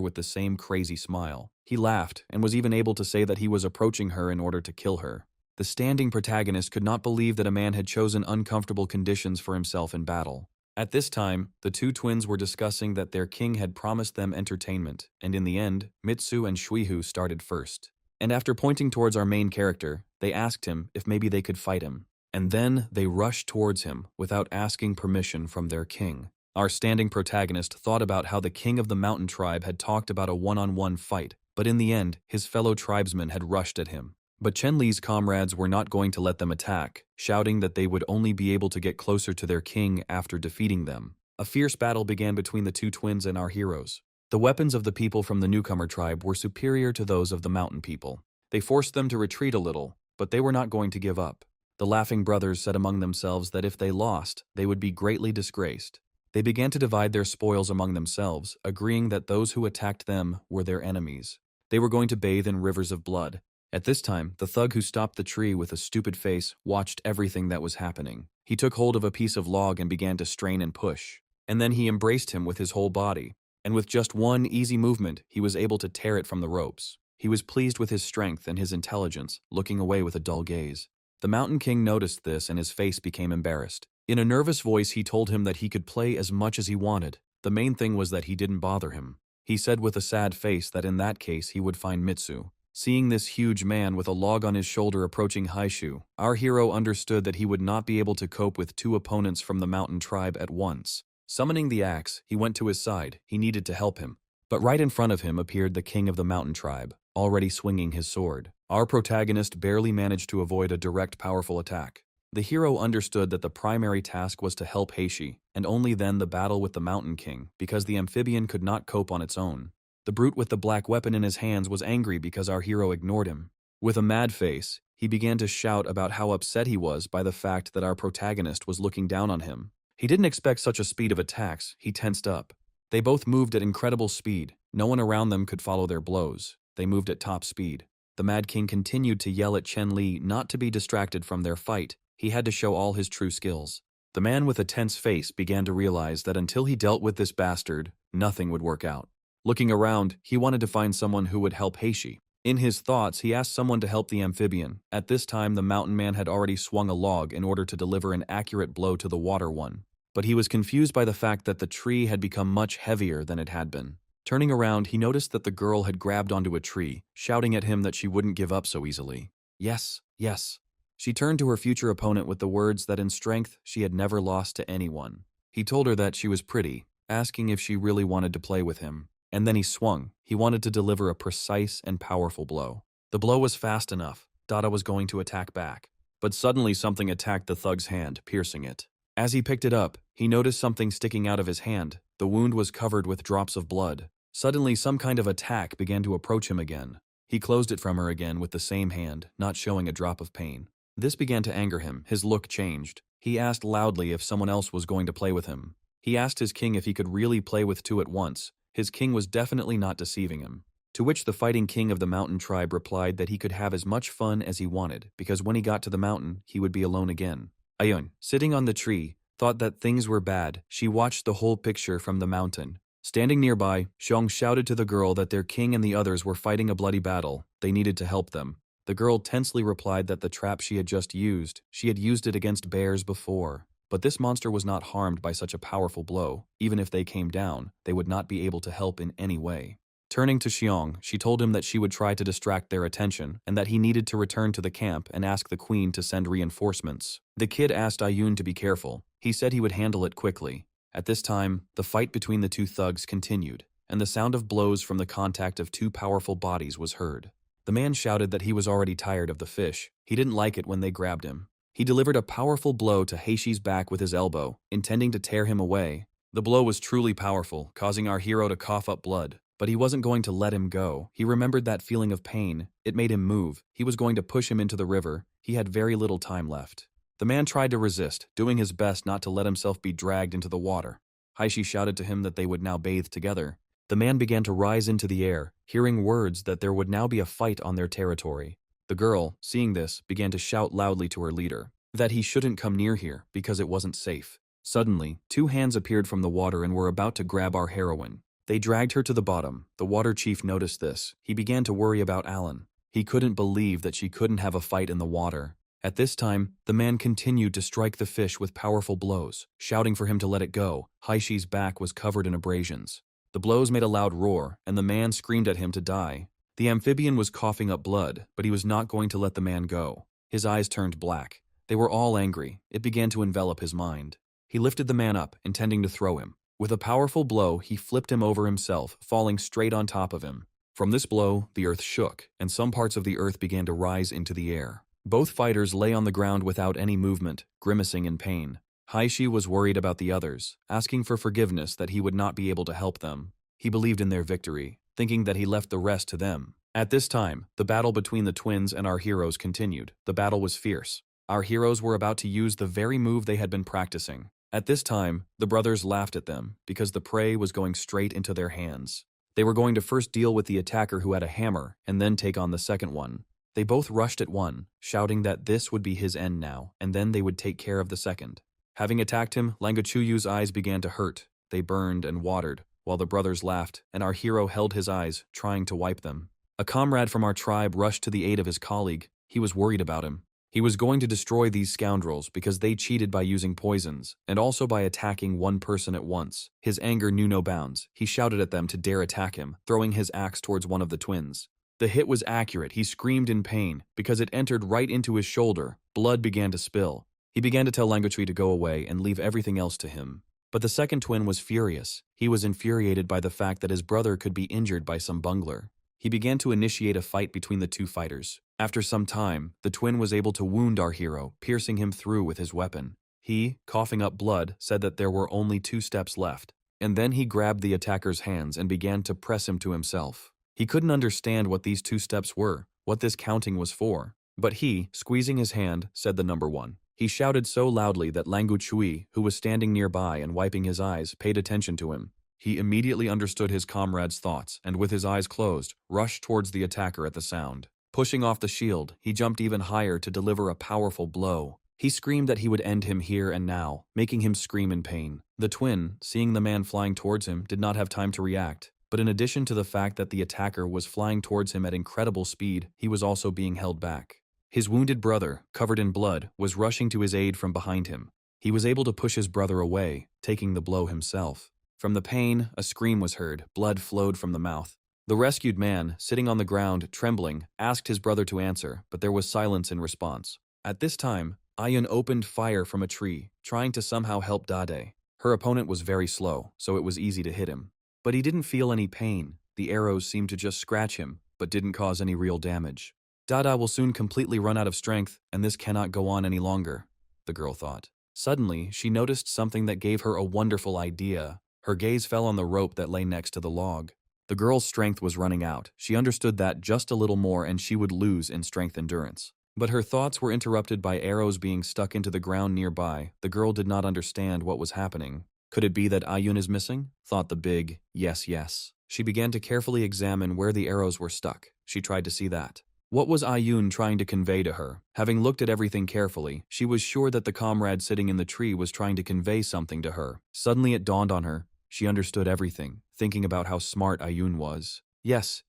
with the same crazy smile. He laughed, and was even able to say that he was approaching her in order to kill her. The standing protagonist could not believe that a man had chosen uncomfortable conditions for himself in battle. At this time, the two twins were discussing that their king had promised them entertainment, and in the end, Mitsu and Shuihu started first. And after pointing towards our main character, they asked him if maybe they could fight him. And then they rushed towards him without asking permission from their king. Our standing protagonist thought about how the king of the mountain tribe had talked about a one-on-one fight, but in the end, his fellow tribesmen had rushed at him. But Chen Li's comrades were not going to let them attack, shouting that they would only be able to get closer to their king after defeating them. A fierce battle began between the two twins and our heroes. The weapons of the people from the newcomer tribe were superior to those of the mountain people. They forced them to retreat a little, but they were not going to give up. The laughing brothers said among themselves that if they lost, they would be greatly disgraced. They began to divide their spoils among themselves, agreeing that those who attacked them were their enemies. They were going to bathe in rivers of blood. At this time, the thug who stopped the tree with a stupid face watched everything that was happening. He took hold of a piece of log and began to strain and push. And then he embraced him with his whole body. And with just one easy movement, he was able to tear it from the ropes. He was pleased with his strength and his intelligence, looking away with a dull gaze. The Mountain King noticed this and his face became embarrassed. In a nervous voice, he told him that he could play as much as he wanted. The main thing was that he didn't bother him. He said with a sad face that in that case he would find Mitsu. Seeing this huge man with a log on his shoulder approaching Haishu, our hero understood that he would not be able to cope with two opponents from the mountain tribe at once. Summoning the axe, he went to his side. He needed to help him. But right in front of him appeared the king of the mountain tribe, already swinging his sword. Our protagonist barely managed to avoid a direct powerful attack. The hero understood that the primary task was to help Heishi, and only then the battle with the Mountain King, because the amphibian could not cope on its own. The brute with the black weapon in his hands was angry because our hero ignored him. With a mad face, he began to shout about how upset he was by the fact that our protagonist was looking down on him. He didn't expect such a speed of attacks. He tensed up. They both moved at incredible speed. No one around them could follow their blows. They moved at top speed. The Mad King continued to yell at Chen Li not to be distracted from their fight. He had to show all his true skills. The man with a tense face began to realize that until he dealt with this bastard, nothing would work out. Looking around, he wanted to find someone who would help Heishi. In his thoughts, he asked someone to help the amphibian. At this time, the mountain man had already swung a log in order to deliver an accurate blow to the water one. But he was confused by the fact that the tree had become much heavier than it had been. Turning around, he noticed that the girl had grabbed onto a tree, shouting at him that she wouldn't give up so easily. Yes, yes. She turned to her future opponent with the words that in strength she had never lost to anyone. He told her that she was pretty, asking if she really wanted to play with him. And then he swung. He wanted to deliver a precise and powerful blow. The blow was fast enough. Dada was going to attack back. But suddenly something attacked the thug's hand, piercing it. As he picked it up, he noticed something sticking out of his hand. The wound was covered with drops of blood. Suddenly some kind of attack began to approach him again. He closed it from her again with the same hand, not showing a drop of pain. This began to anger him. His look changed. He asked loudly if someone else was going to play with him. He asked his king if he could really play with two at once. His king was definitely not deceiving him. To which the fighting king of the mountain tribe replied that he could have as much fun as he wanted, because when he got to the mountain, he would be alone again. Ayun, sitting on the tree, thought that things were bad. She watched the whole picture from the mountain. Standing nearby, Xiong shouted to the girl that their king and the others were fighting a bloody battle. They needed to help them. The girl tensely replied that the trap she had just used, she had used it against bears before. But this monster was not harmed by such a powerful blow. Even if they came down, they would not be able to help in any way. Turning to Xiong, she told him that she would try to distract their attention and that he needed to return to the camp and ask the queen to send reinforcements. The kid asked Ayun to be careful. He said he would handle it quickly. At this time, the fight between the two thugs continued, and the sound of blows from the contact of two powerful bodies was heard. The man shouted that he was already tired of the fish. He didn't like it when they grabbed him. He delivered a powerful blow to Heishi's back with his elbow, intending to tear him away. The blow was truly powerful, causing our hero to cough up blood. But he wasn't going to let him go. He remembered that feeling of pain. It made him move. He was going to push him into the river. He had very little time left. The man tried to resist, doing his best not to let himself be dragged into the water. Heishi shouted to him that they would now bathe together. The man began to rise into the air, hearing words that there would now be a fight on their territory. The girl, seeing this, began to shout loudly to her leader that he shouldn't come near here because it wasn't safe. Suddenly, two hands appeared from the water and were about to grab our heroine. They dragged her to the bottom. The water chief noticed this. He began to worry about Alan. He couldn't believe that she couldn't have a fight in the water. At this time, the man continued to strike the fish with powerful blows, shouting for him to let it go. Haishi's back was covered in abrasions. The blows made a loud roar, and the man screamed at him to die. The amphibian was coughing up blood, but he was not going to let the man go. His eyes turned black. They were all angry. It began to envelop his mind. He lifted the man up, intending to throw him. With a powerful blow, he flipped him over himself, falling straight on top of him. From this blow, the earth shook, and some parts of the earth began to rise into the air. Both fighters lay on the ground without any movement, grimacing in pain. Haishi was worried about the others, asking for forgiveness that he would not be able to help them. He believed in their victory, thinking that he left the rest to them. At this time, the battle between the twins and our heroes continued. The battle was fierce. Our heroes were about to use the very move they had been practicing. At this time, the brothers laughed at them because the prey was going straight into their hands. They were going to first deal with the attacker who had a hammer and then take on the second one. They both rushed at one, shouting that this would be his end now, and then they would take care of the second. Having attacked him, Langachuyu's eyes began to hurt. They burned and watered, while the brothers laughed, and our hero held his eyes, trying to wipe them. A comrade from our tribe rushed to the aid of his colleague. He was worried about him. He was going to destroy these scoundrels because they cheated by using poisons, and also by attacking one person at once. His anger knew no bounds. He shouted at them to dare attack him, throwing his axe towards one of the twins. The hit was accurate. He screamed in pain because it entered right into his shoulder. Blood began to spill. He began to tell Langachui to go away and leave everything else to him. But the second twin was furious. He was infuriated by the fact that his brother could be injured by some bungler. He began to initiate a fight between the two fighters. After some time, the twin was able to wound our hero, piercing him through with his weapon. He, coughing up blood, said that there were only 2 steps left. And then he grabbed the attacker's hands and began to press him to himself. He couldn't understand what these 2 steps were, what this counting was for. But he, squeezing his hand, said the number 1. He shouted so loudly that Langu Chui, who was standing nearby and wiping his eyes, paid attention to him. He immediately understood his comrade's thoughts and, with his eyes closed, rushed towards the attacker at the sound. Pushing off the shield, he jumped even higher to deliver a powerful blow. He screamed that he would end him here and now, making him scream in pain. The twin, seeing the man flying towards him, did not have time to react. But in addition to the fact that the attacker was flying towards him at incredible speed, he was also being held back. His wounded brother, covered in blood, was rushing to his aid from behind him. He was able to push his brother away, taking the blow himself. From the pain, a scream was heard. Blood flowed from the mouth. The rescued man, sitting on the ground, trembling, asked his brother to answer, but there was silence in response. At this time, Ayun opened fire from a tree, trying to somehow help Dade. Her opponent was very slow, so it was easy to hit him. But he didn't feel any pain. The arrows seemed to just scratch him, but didn't cause any real damage. Dada will soon completely run out of strength, and this cannot go on any longer, the girl thought. Suddenly, she noticed something that gave her a wonderful idea. Her gaze fell on the rope that lay next to the log. The girl's strength was running out. She understood that just a little more and she would lose in strength endurance. But her thoughts were interrupted by arrows being stuck into the ground nearby. The girl did not understand what was happening. Could it be that Ayun is missing? Thought the big, yes. She began to carefully examine where the arrows were stuck. She tried to see that. What was Ayun trying to convey to her? Having looked at everything carefully, she was sure that the comrade sitting in the tree was trying to convey something to her. Suddenly it dawned on her. She understood everything, thinking about how smart Ayun was. Yes.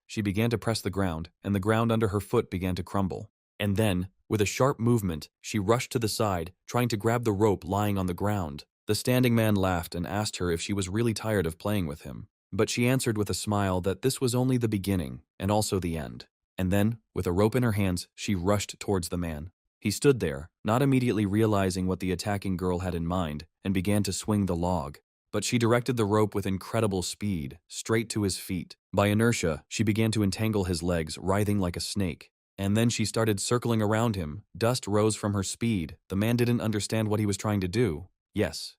She began to press the ground, and the ground under her foot began to crumble. And then, with a sharp movement, she rushed to the side, trying to grab the rope lying on the ground. The standing man laughed and asked her if she was really tired of playing with him. But she answered with a smile that this was only the beginning, and also the end. And then, with a rope in her hands, she rushed towards the man. He stood there, not immediately realizing what the attacking girl had in mind, and began to swing the log. But she directed the rope with incredible speed, straight to his feet. By inertia, she began to entangle his legs, writhing like a snake. And then she started circling around him. Dust rose from her speed. The man didn't understand what he was trying to do. Yes.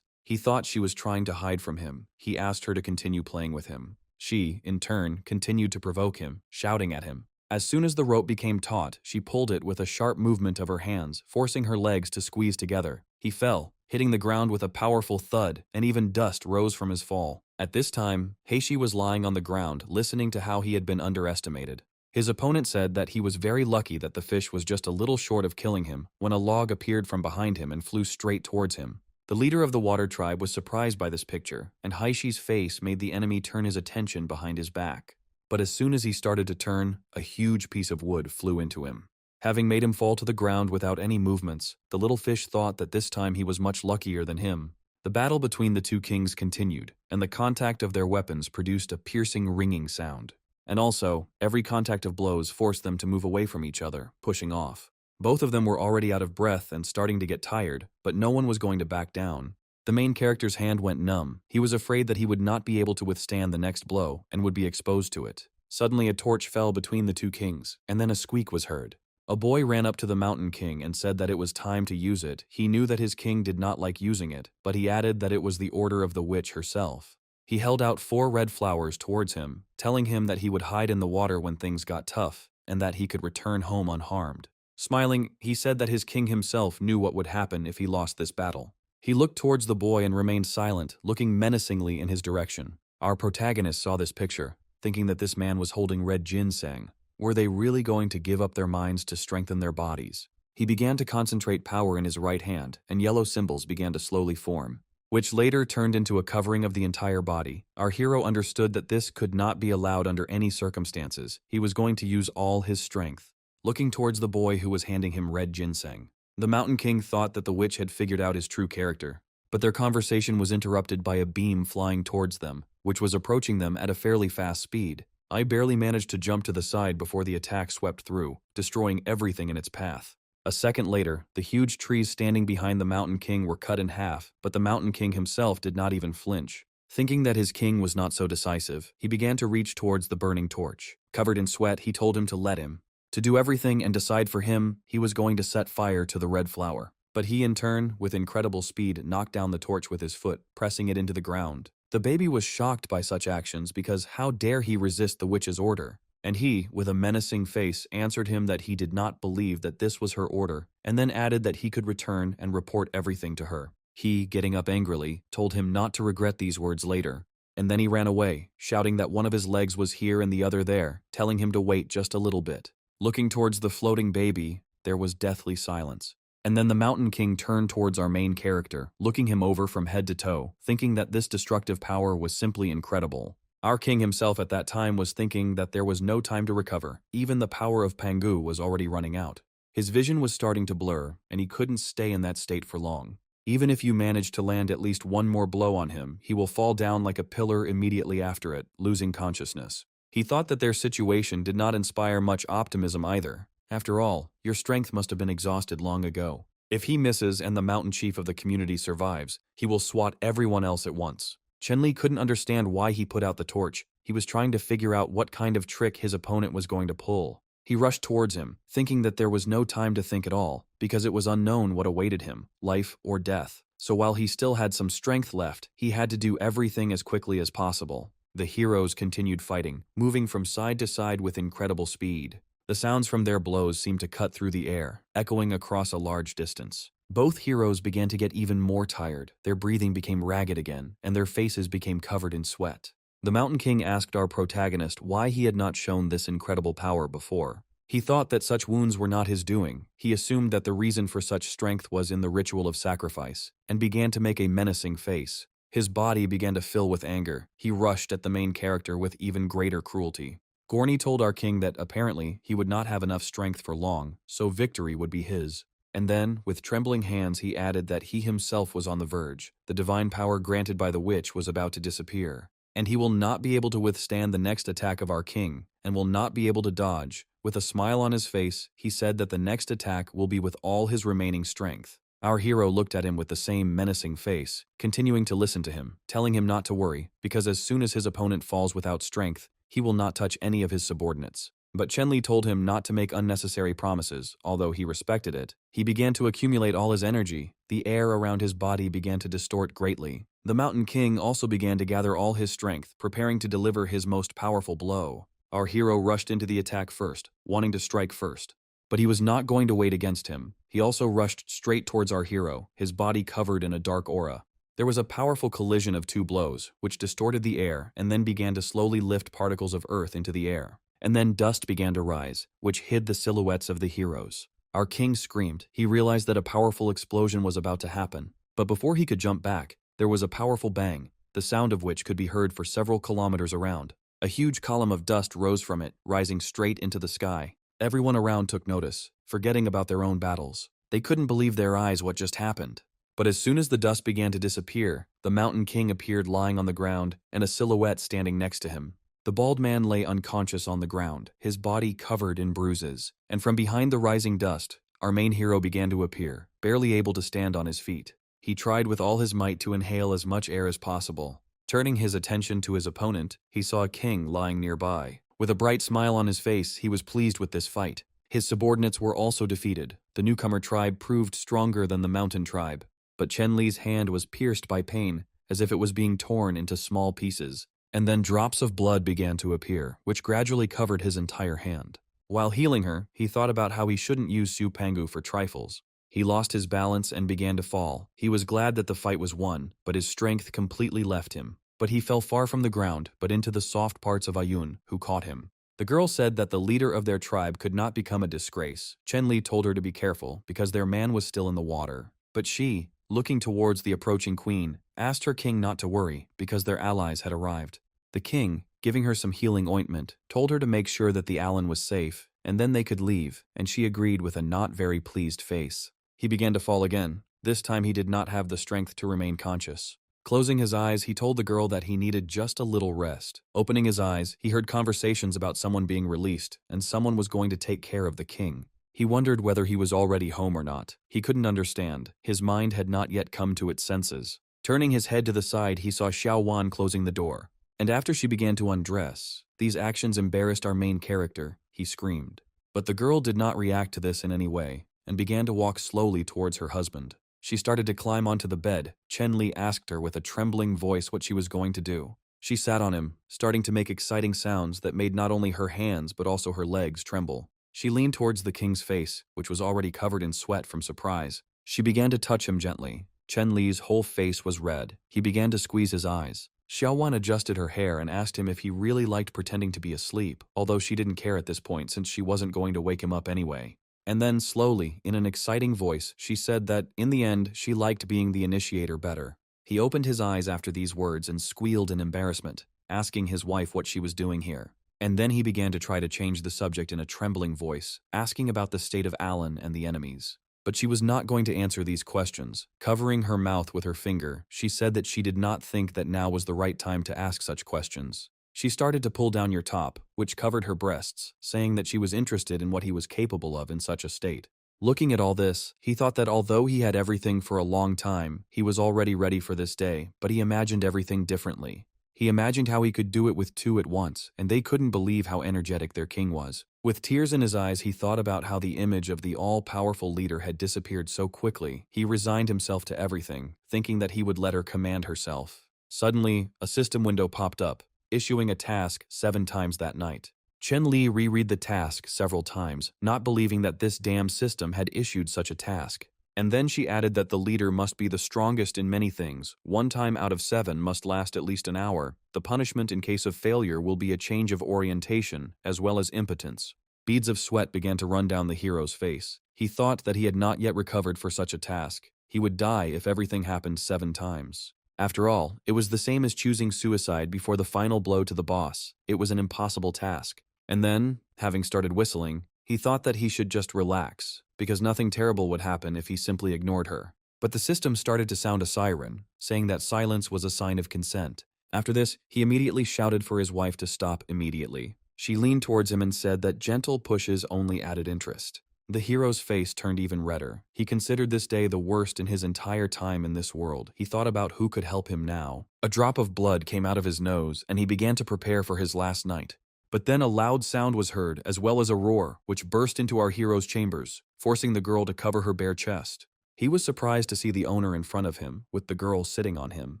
He thought she was trying to hide from him. He asked her to continue playing with him. She, in turn, continued to provoke him, shouting at him. As soon as the rope became taut, she pulled it with a sharp movement of her hands, forcing her legs to squeeze together. He fell, hitting the ground with a powerful thud, and even dust rose from his fall. At this time, Heishi was lying on the ground, listening to how he had been underestimated. His opponent said that he was very lucky that the fish was just a little short of killing him when a log appeared from behind him and flew straight towards him. The leader of the water tribe was surprised by this picture, and Heishi's face made the enemy turn his attention behind his back. But as soon as he started to turn, a huge piece of wood flew into him. Having made him fall to the ground without any movements, the little fish thought that this time he was much luckier than him. The battle between the two kings continued, and the contact of their weapons produced a piercing ringing sound. And also, every contact of blows forced them to move away from each other, pushing off. Both of them were already out of breath and starting to get tired, but no one was going to back down. The main character's hand went numb. He was afraid that he would not be able to withstand the next blow and would be exposed to it. Suddenly a torch fell between the two kings, and then a squeak was heard. A boy ran up to the Mountain King and said that it was time to use it. He knew that his king did not like using it, but he added that it was the order of the witch herself. He held out 4 red flowers towards him, telling him that he would hide in the water when things got tough, and that he could return home unharmed. Smiling, he said that his king himself knew what would happen if he lost this battle. He looked towards the boy and remained silent, looking menacingly in his direction. Our protagonist saw this picture, thinking that this man was holding red ginseng. Were they really going to give up their minds to strengthen their bodies? He began to concentrate power in his right hand, and yellow symbols began to slowly form, which later turned into a covering of the entire body. Our hero understood that this could not be allowed under any circumstances. He was going to use all his strength. Looking towards the boy who was handing him red ginseng, the Mountain King thought that the witch had figured out his true character, but their conversation was interrupted by a beam flying towards them, which was approaching them at a fairly fast speed. I barely managed to jump to the side before the attack swept through, destroying everything in its path. A second later, the huge trees standing behind the Mountain King were cut in half, but the Mountain King himself did not even flinch. Thinking that his king was not so decisive, he began to reach towards the burning torch. Covered in sweat, he told him to let him. To do everything and decide for him, he was going to set fire to the red flower. But he in turn, with incredible speed, knocked down the torch with his foot, pressing it into the ground. The baby was shocked by such actions because how dare he resist the witch's order? And he, with a menacing face, answered him that he did not believe that this was her order, and then added that he could return and report everything to her. He, getting up angrily, told him not to regret these words later. And then he ran away, shouting that one of his legs was here and the other there, telling him to wait just a little bit. Looking towards the floating baby, there was deathly silence. And then the Mountain King turned towards our main character, looking him over from head to toe, thinking that this destructive power was simply incredible. Our king himself at that time was thinking that there was no time to recover. Even the power of Pangu was already running out. His vision was starting to blur, and he couldn't stay in that state for long. Even if you manage to land at least one more blow on him, he will fall down like a pillar immediately after it, losing consciousness. He thought that their situation did not inspire much optimism either. After all, your strength must have been exhausted long ago. If he misses and the mountain chief of the community survives, he will swat everyone else at once. Chenli couldn't understand why he put out the torch. He was trying to figure out what kind of trick his opponent was going to pull. He rushed towards him, thinking that there was no time to think at all, because it was unknown what awaited him, life or death. So while he still had some strength left, he had to do everything as quickly as possible. The heroes continued fighting, moving from side to side with incredible speed. The sounds from their blows seemed to cut through the air, echoing across a large distance. Both heroes began to get even more tired. Their breathing became ragged again, and their faces became covered in sweat. The Mountain King asked our protagonist why he had not shown this incredible power before. He thought that such wounds were not his doing. He assumed that the reason for such strength was in the ritual of sacrifice, and began to make a menacing face. His body began to fill with anger. He rushed at the main character with even greater cruelty. Gorny told our king that apparently he would not have enough strength for long, so victory would be his. And then, with trembling hands, he added that he himself was on the verge. The divine power granted by the witch was about to disappear, and he will not be able to withstand the next attack of our king, and will not be able to dodge. With a smile on his face, he said that the next attack will be with all his remaining strength. Our hero looked at him with the same menacing face, continuing to listen to him, telling him not to worry, because as soon as his opponent falls without strength, he will not touch any of his subordinates. But Chenli told him not to make unnecessary promises, although he respected it. He began to accumulate all his energy. The air around his body began to distort greatly. The Mountain King also began to gather all his strength, preparing to deliver his most powerful blow. Our hero rushed into the attack first, wanting to strike first. But he was not going to wait against him. He also rushed straight towards our hero, his body covered in a dark aura. There was a powerful collision of two blows, which distorted the air and then began to slowly lift particles of earth into the air. And then dust began to rise, which hid the silhouettes of the heroes. Our king screamed. He realized that a powerful explosion was about to happen. But before he could jump back, there was a powerful bang, the sound of which could be heard for several kilometers around. A huge column of dust rose from it, rising straight into the sky. Everyone around took notice, forgetting about their own battles. They couldn't believe their eyes what just happened. But as soon as the dust began to disappear, the Mountain King appeared lying on the ground and a silhouette standing next to him. The bald man lay unconscious on the ground, his body covered in bruises. And from behind the rising dust, our main hero began to appear, barely able to stand on his feet. He tried with all his might to inhale as much air as possible. Turning his attention to his opponent, he saw a king lying nearby. With a bright smile on his face, he was pleased with this fight. His subordinates were also defeated. The newcomer tribe proved stronger than the mountain tribe. But Chen Li's hand was pierced by pain, as if it was being torn into small pieces. And then drops of blood began to appear, which gradually covered his entire hand. While healing her, he thought about how he shouldn't use Su Pangu for trifles. He lost his balance and began to fall. He was glad that the fight was won, but his strength completely left him. But he fell far from the ground, but into the soft parts of Ayun, who caught him. The girl said that the leader of their tribe could not become a disgrace. Chen Li told her to be careful, because their man was still in the water. But she, looking towards the approaching queen, asked her king not to worry, because their allies had arrived. The king, giving her some healing ointment, told her to make sure that the Alan was safe, and then they could leave, and she agreed with a not very pleased face. He began to fall again. This time he did not have the strength to remain conscious. Closing his eyes, he told the girl that he needed just a little rest. Opening his eyes, he heard conversations about someone being released, and someone was going to take care of the king. He wondered whether he was already home or not. He couldn't understand. His mind had not yet come to its senses. Turning his head to the side, he saw Xiao Wan closing the door. And after she began to undress, "These actions embarrassed our main character," he screamed. But the girl did not react to this in any way, and began to walk slowly towards her husband. She started to climb onto the bed. Chen Li asked her with a trembling voice what she was going to do. She sat on him, starting to make exciting sounds that made not only her hands but also her legs tremble. She leaned towards the king's face, which was already covered in sweat from surprise. She began to touch him gently. Chen Li's whole face was red. He began to squeeze his eyes. Xiaowan adjusted her hair and asked him if he really liked pretending to be asleep, although she didn't care at this point since she wasn't going to wake him up anyway. And then, slowly, in an exciting voice, she said that, in the end, she liked being the initiator better. He opened his eyes after these words and squealed in embarrassment, asking his wife what she was doing here. And then he began to try to change the subject in a trembling voice, asking about the state of Alan and the enemies. But she was not going to answer these questions. Covering her mouth with her finger, she said that she did not think that now was the right time to ask such questions. She started to pull down your top, which covered her breasts, saying that she was interested in what he was capable of in such a state. Looking at all this, he thought that although he had everything for a long time, he was already ready for this day, but he imagined everything differently. He imagined how he could do it with two at once, and they couldn't believe how energetic their king was. With tears in his eyes, he thought about how the image of the all-powerful leader had disappeared so quickly. He resigned himself to everything, thinking that he would let her command herself. Suddenly, a system window popped up, issuing a task 7 times that night. Chen Li reread the task several times, not believing that this damn system had issued such a task. And then she added that the leader must be the strongest in many things. 1 time out of 7 must last at least an hour. The punishment in case of failure will be a change of orientation, as well as impotence. Beads of sweat began to run down the hero's face. He thought that he had not yet recovered for such a task. He would die if everything happened 7 times. After all, it was the same as choosing suicide before the final blow to the boss. It was an impossible task. And then, having started whistling, he thought that he should just relax, because nothing terrible would happen if he simply ignored her. But the system started to sound a siren, saying that silence was a sign of consent. After this, he immediately shouted for his wife to stop immediately. She leaned towards him and said that gentle pushes only added interest. The hero's face turned even redder. He considered this day the worst in his entire time in this world. He thought about who could help him now. A drop of blood came out of his nose, and he began to prepare for his last night. But then a loud sound was heard, as well as a roar, which burst into our hero's chambers, forcing the girl to cover her bare chest. He was surprised to see the owner in front of him, with the girl sitting on him.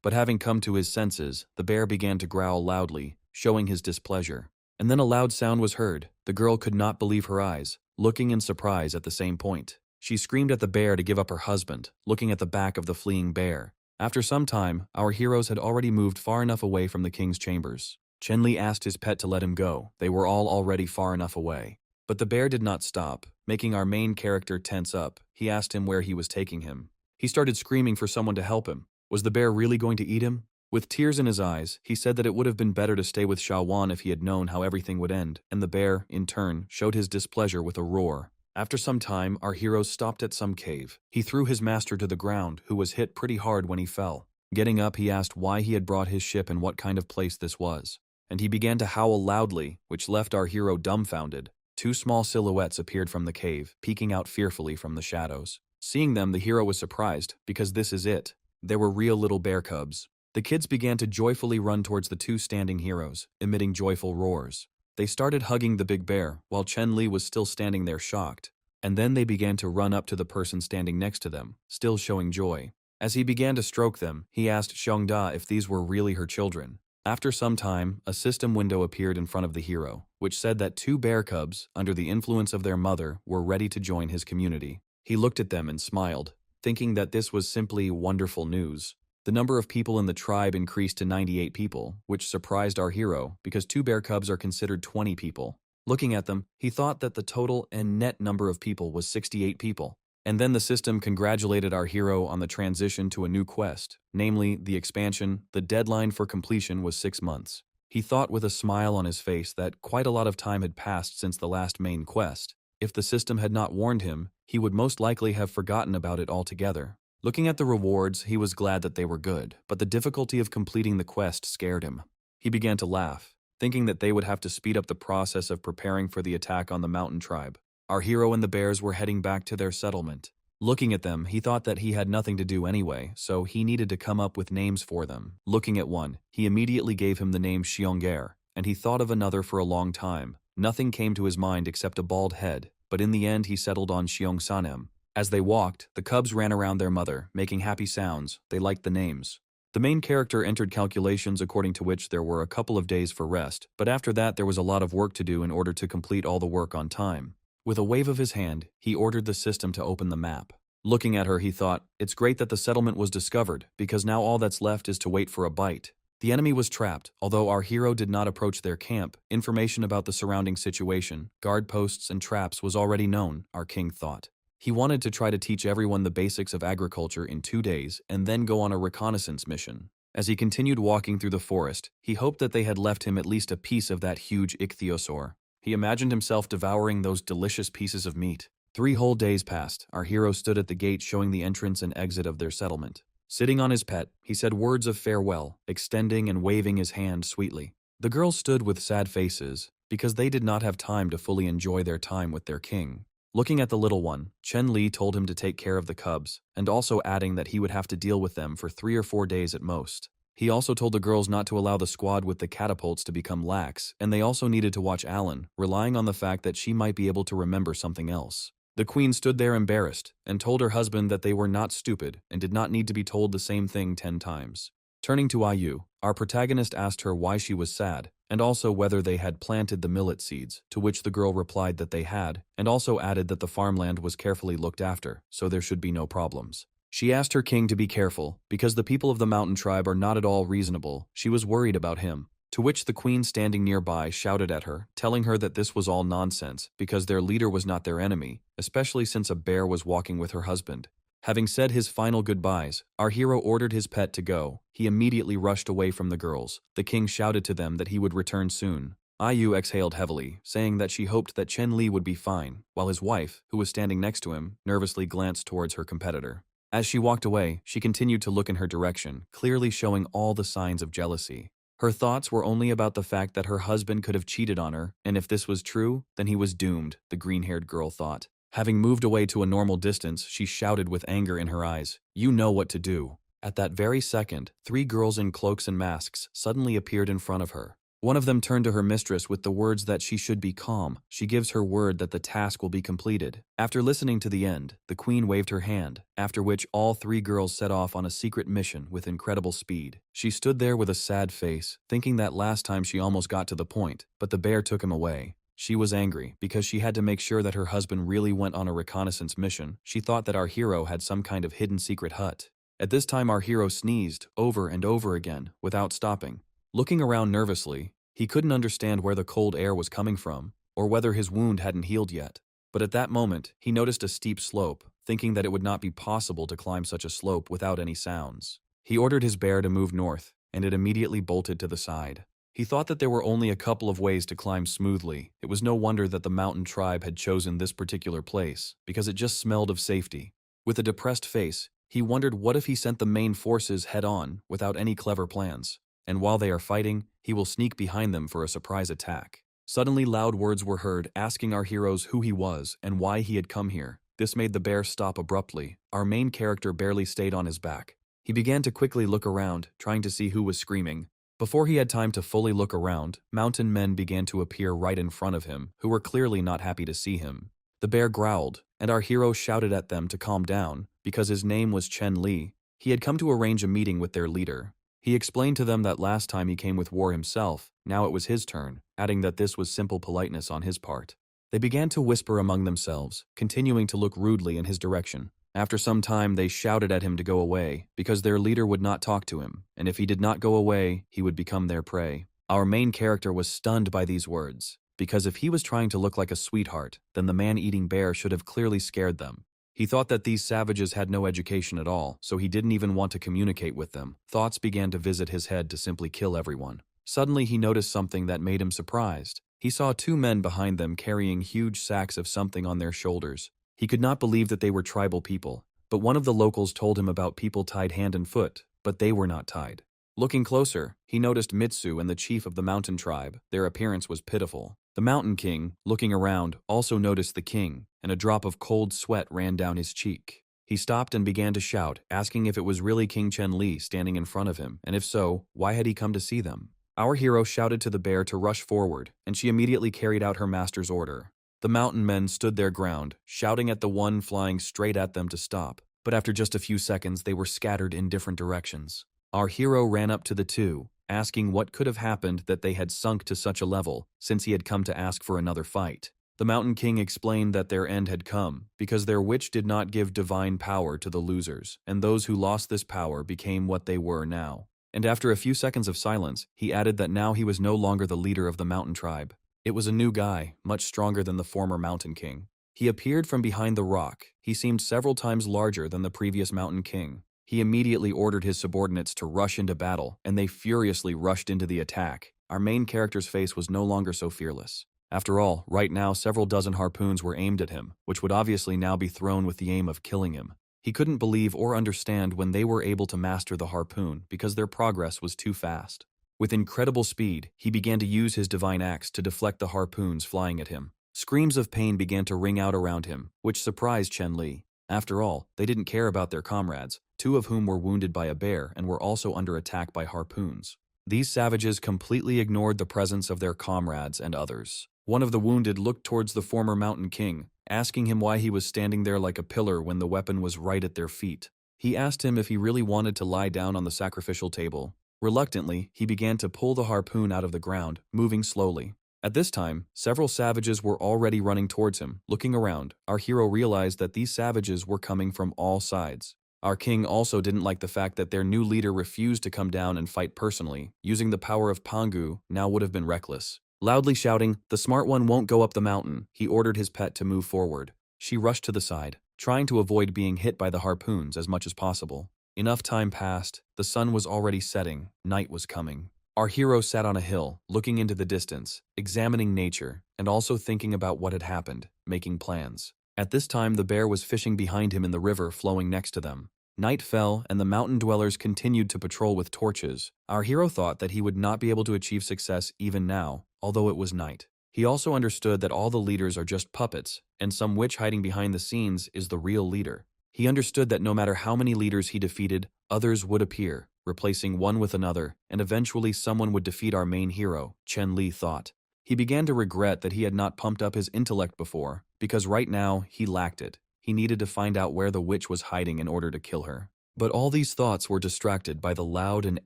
But having come to his senses, the bear began to growl loudly, showing his displeasure. And then a loud sound was heard. The girl could not believe her eyes, looking in surprise at the same point. She screamed at the bear to give up her husband, looking at the back of the fleeing bear. After some time, our heroes had already moved far enough away from the king's chambers. Chen Li asked his pet to let him go. They were all already far enough away. But the bear did not stop, making our main character tense up. He asked him where he was taking him. He started screaming for someone to help him. Was the bear really going to eat him? With tears in his eyes, he said that it would have been better to stay with Xiaowan if he had known how everything would end, and the bear, in turn, showed his displeasure with a roar. After some time, our hero stopped at some cave. He threw his master to the ground, who was hit pretty hard when he fell. Getting up, he asked why he had brought his ship and what kind of place this was. And he began to howl loudly, which left our hero dumbfounded. 2 small silhouettes appeared from the cave, peeking out fearfully from the shadows. Seeing them, the hero was surprised, because this is it. There were real little bear cubs. The kids began to joyfully run towards the two standing heroes, emitting joyful roars. They started hugging the big bear, while Chen Li was still standing there shocked. And then they began to run up to the person standing next to them, still showing joy. As he began to stroke them, he asked Xiongda if these were really her children. After some time, a system window appeared in front of the hero, which said that two bear cubs, under the influence of their mother, were ready to join his community. He looked at them and smiled, thinking that this was simply wonderful news. The number of people in the tribe increased to 98 people, which surprised our hero because two bear cubs are considered 20 people. Looking at them, he thought that the total and net number of people was 68 people. And then the system congratulated our hero on the transition to a new quest, namely the expansion. The deadline for completion was 6 months. He thought with a smile on his face that quite a lot of time had passed since the last main quest. If the system had not warned him, he would most likely have forgotten about it altogether. Looking at the rewards, he was glad that they were good, but the difficulty of completing the quest scared him. He began to laugh, thinking that they would have to speed up the process of preparing for the attack on the mountain tribe. Our hero and the bears were heading back to their settlement. Looking at them, he thought that he had nothing to do anyway, so he needed to come up with names for them. Looking at one, he immediately gave him the name Xiong'er, and he thought of another for a long time. Nothing came to his mind except a bald head, but in the end he settled on Xiongsanem. As they walked, the cubs ran around their mother, making happy sounds. They liked the names. The main character entered calculations according to which there were a couple of days for rest, but after that there was a lot of work to do in order to complete all the work on time. With a wave of his hand, he ordered the system to open the map. Looking at her, he thought, it's great that the settlement was discovered, because now all that's left is to wait for a bite. The enemy was trapped. Although our hero did not approach their camp, information about the surrounding situation, guard posts and traps was already known, our king thought. He wanted to try to teach everyone the basics of agriculture in 2 days and then go on a reconnaissance mission. As he continued walking through the forest, he hoped that they had left him at least a piece of that huge ichthyosaur. He imagined himself devouring those delicious pieces of meat. 3 whole days passed. Our hero stood at the gate showing the entrance and exit of their settlement. Sitting on his pet, he said words of farewell, extending and waving his hand sweetly. The girls stood with sad faces, because they did not have time to fully enjoy their time with their king. Looking at the little one, Chen Li told him to take care of the cubs, and also adding that he would have to deal with them for 3 or 4 days at most. He also told the girls not to allow the squad with the catapults to become lax, and they also needed to watch Alan, relying on the fact that she might be able to remember something else. The queen stood there embarrassed, and told her husband that they were not stupid and did not need to be told the same thing 10 times. Turning to Ayu, our protagonist asked her why she was sad, and also whether they had planted the millet seeds, to which the girl replied that they had, and also added that the farmland was carefully looked after, so there should be no problems. She asked her king to be careful, because the people of the mountain tribe are not at all reasonable. She was worried about him. To which the queen standing nearby shouted at her, telling her that this was all nonsense, because their leader was not their enemy, especially since a bear was walking with her husband. Having said his final goodbyes, our hero ordered his pet to go. He immediately rushed away from the girls. The king shouted to them that he would return soon. Ayu exhaled heavily, saying that she hoped that Chen Li would be fine, while his wife, who was standing next to him, nervously glanced towards her competitor. As she walked away, she continued to look in her direction, clearly showing all the signs of jealousy. Her thoughts were only about the fact that her husband could have cheated on her, and if this was true, then he was doomed, the green-haired girl thought. Having moved away to a normal distance, she shouted with anger in her eyes, "You know what to do." At that very second, 3 girls in cloaks and masks suddenly appeared in front of her. One of them turned to her mistress with the words that she should be calm. She gives her word that the task will be completed. After listening to the end, the queen waved her hand, after which all 3 girls set off on a secret mission with incredible speed. She stood there with a sad face, thinking that last time she almost got to the point, but the bear took him away. She was angry because she had to make sure that her husband really went on a reconnaissance mission. She thought that our hero had some kind of hidden secret hut. At this time our hero sneezed over and over again, without stopping. Looking around nervously, he couldn't understand where the cold air was coming from, or whether his wound hadn't healed yet. But at that moment, he noticed a steep slope, thinking that it would not be possible to climb such a slope without any sounds. He ordered his bear to move north, and it immediately bolted to the side. He thought that there were only a couple of ways to climb smoothly. It was no wonder that the mountain tribe had chosen this particular place, because it just smelled of safety. With a depressed face, he wondered what if he sent the main forces head-on without any clever plans. And while they are fighting, he will sneak behind them for a surprise attack. Suddenly loud words were heard asking our heroes who he was and why he had come here. This made the bear stop abruptly. Our main character barely stayed on his back. He began to quickly look around, trying to see who was screaming. Before he had time to fully look around, mountain men began to appear right in front of him, who were clearly not happy to see him. The bear growled, and our hero shouted at them to calm down, because his name was Chen Li. He had come to arrange a meeting with their leader. He explained to them that last time he came with war himself, now it was his turn, adding that this was simple politeness on his part. They began to whisper among themselves, continuing to look rudely in his direction. After some time, they shouted at him to go away, because their leader would not talk to him, and if he did not go away, he would become their prey. Our main character was stunned by these words, because if he was trying to look like a sweetheart, then the man-eating bear should have clearly scared them. He thought that these savages had no education at all, so he didn't even want to communicate with them. Thoughts began to visit his head to simply kill everyone. Suddenly he noticed something that made him surprised. He saw two men behind them carrying huge sacks of something on their shoulders. He could not believe that they were tribal people, but one of the locals told him about people tied hand and foot, but they were not tied. Looking closer, he noticed Mitsu and the chief of the mountain tribe. Their appearance was pitiful. The mountain king, looking around, also noticed the king, and a drop of cold sweat ran down his cheek. He stopped and began to shout, asking if it was really King Chen Li standing in front of him, and if so, why had he come to see them? Our hero shouted to the bear to rush forward, and she immediately carried out her master's order. The mountain men stood their ground, shouting at the one flying straight at them to stop, but after just a few seconds they were scattered in different directions. Our hero ran up to the two, asking what could have happened that they had sunk to such a level, since he had come to ask for another fight. The Mountain King explained that their end had come, because their witch did not give divine power to the losers, and those who lost this power became what they were now. And after a few seconds of silence, he added that now he was no longer the leader of the mountain tribe. It was a new guy, much stronger than the former Mountain King. He appeared from behind the rock. He seemed several times larger than the previous Mountain King. He immediately ordered his subordinates to rush into battle, and they furiously rushed into the attack. Our main character's face was no longer so fearless. After all, right now several dozen harpoons were aimed at him, which would obviously now be thrown with the aim of killing him. He couldn't believe or understand when they were able to master the harpoon because their progress was too fast. With incredible speed, he began to use his divine axe to deflect the harpoons flying at him. Screams of pain began to ring out around him, which surprised Chen Li. After all, they didn't care about their comrades, two of whom were wounded by a bear and were also under attack by harpoons. These savages completely ignored the presence of their comrades and others. One of the wounded looked towards the former Mountain King, asking him why he was standing there like a pillar when the weapon was right at their feet. He asked him if he really wanted to lie down on the sacrificial table. Reluctantly, he began to pull the harpoon out of the ground, moving slowly. At this time, several savages were already running towards him. Looking around, our hero realized that these savages were coming from all sides. Our king also didn't like the fact that their new leader refused to come down and fight personally. Using the power of Pangu now would have been reckless. Loudly shouting, "The smart one won't go up the mountain," he ordered his pet to move forward. She rushed to the side, trying to avoid being hit by the harpoons as much as possible. Enough time passed, the sun was already setting, night was coming. Our hero sat on a hill, looking into the distance, examining nature, and also thinking about what had happened, making plans. At this time, the bear was fishing behind him in the river flowing next to them. Night fell, and the mountain dwellers continued to patrol with torches. Our hero thought that he would not be able to achieve success even now, although it was night. He also understood that all the leaders are just puppets, and some witch hiding behind the scenes is the real leader. He understood that no matter how many leaders he defeated, others would appear, replacing one with another, and eventually someone would defeat our main hero, Chen Li thought. He began to regret that he had not pumped up his intellect before, because right now he lacked it. He needed to find out where the witch was hiding in order to kill her. But all these thoughts were distracted by the loud and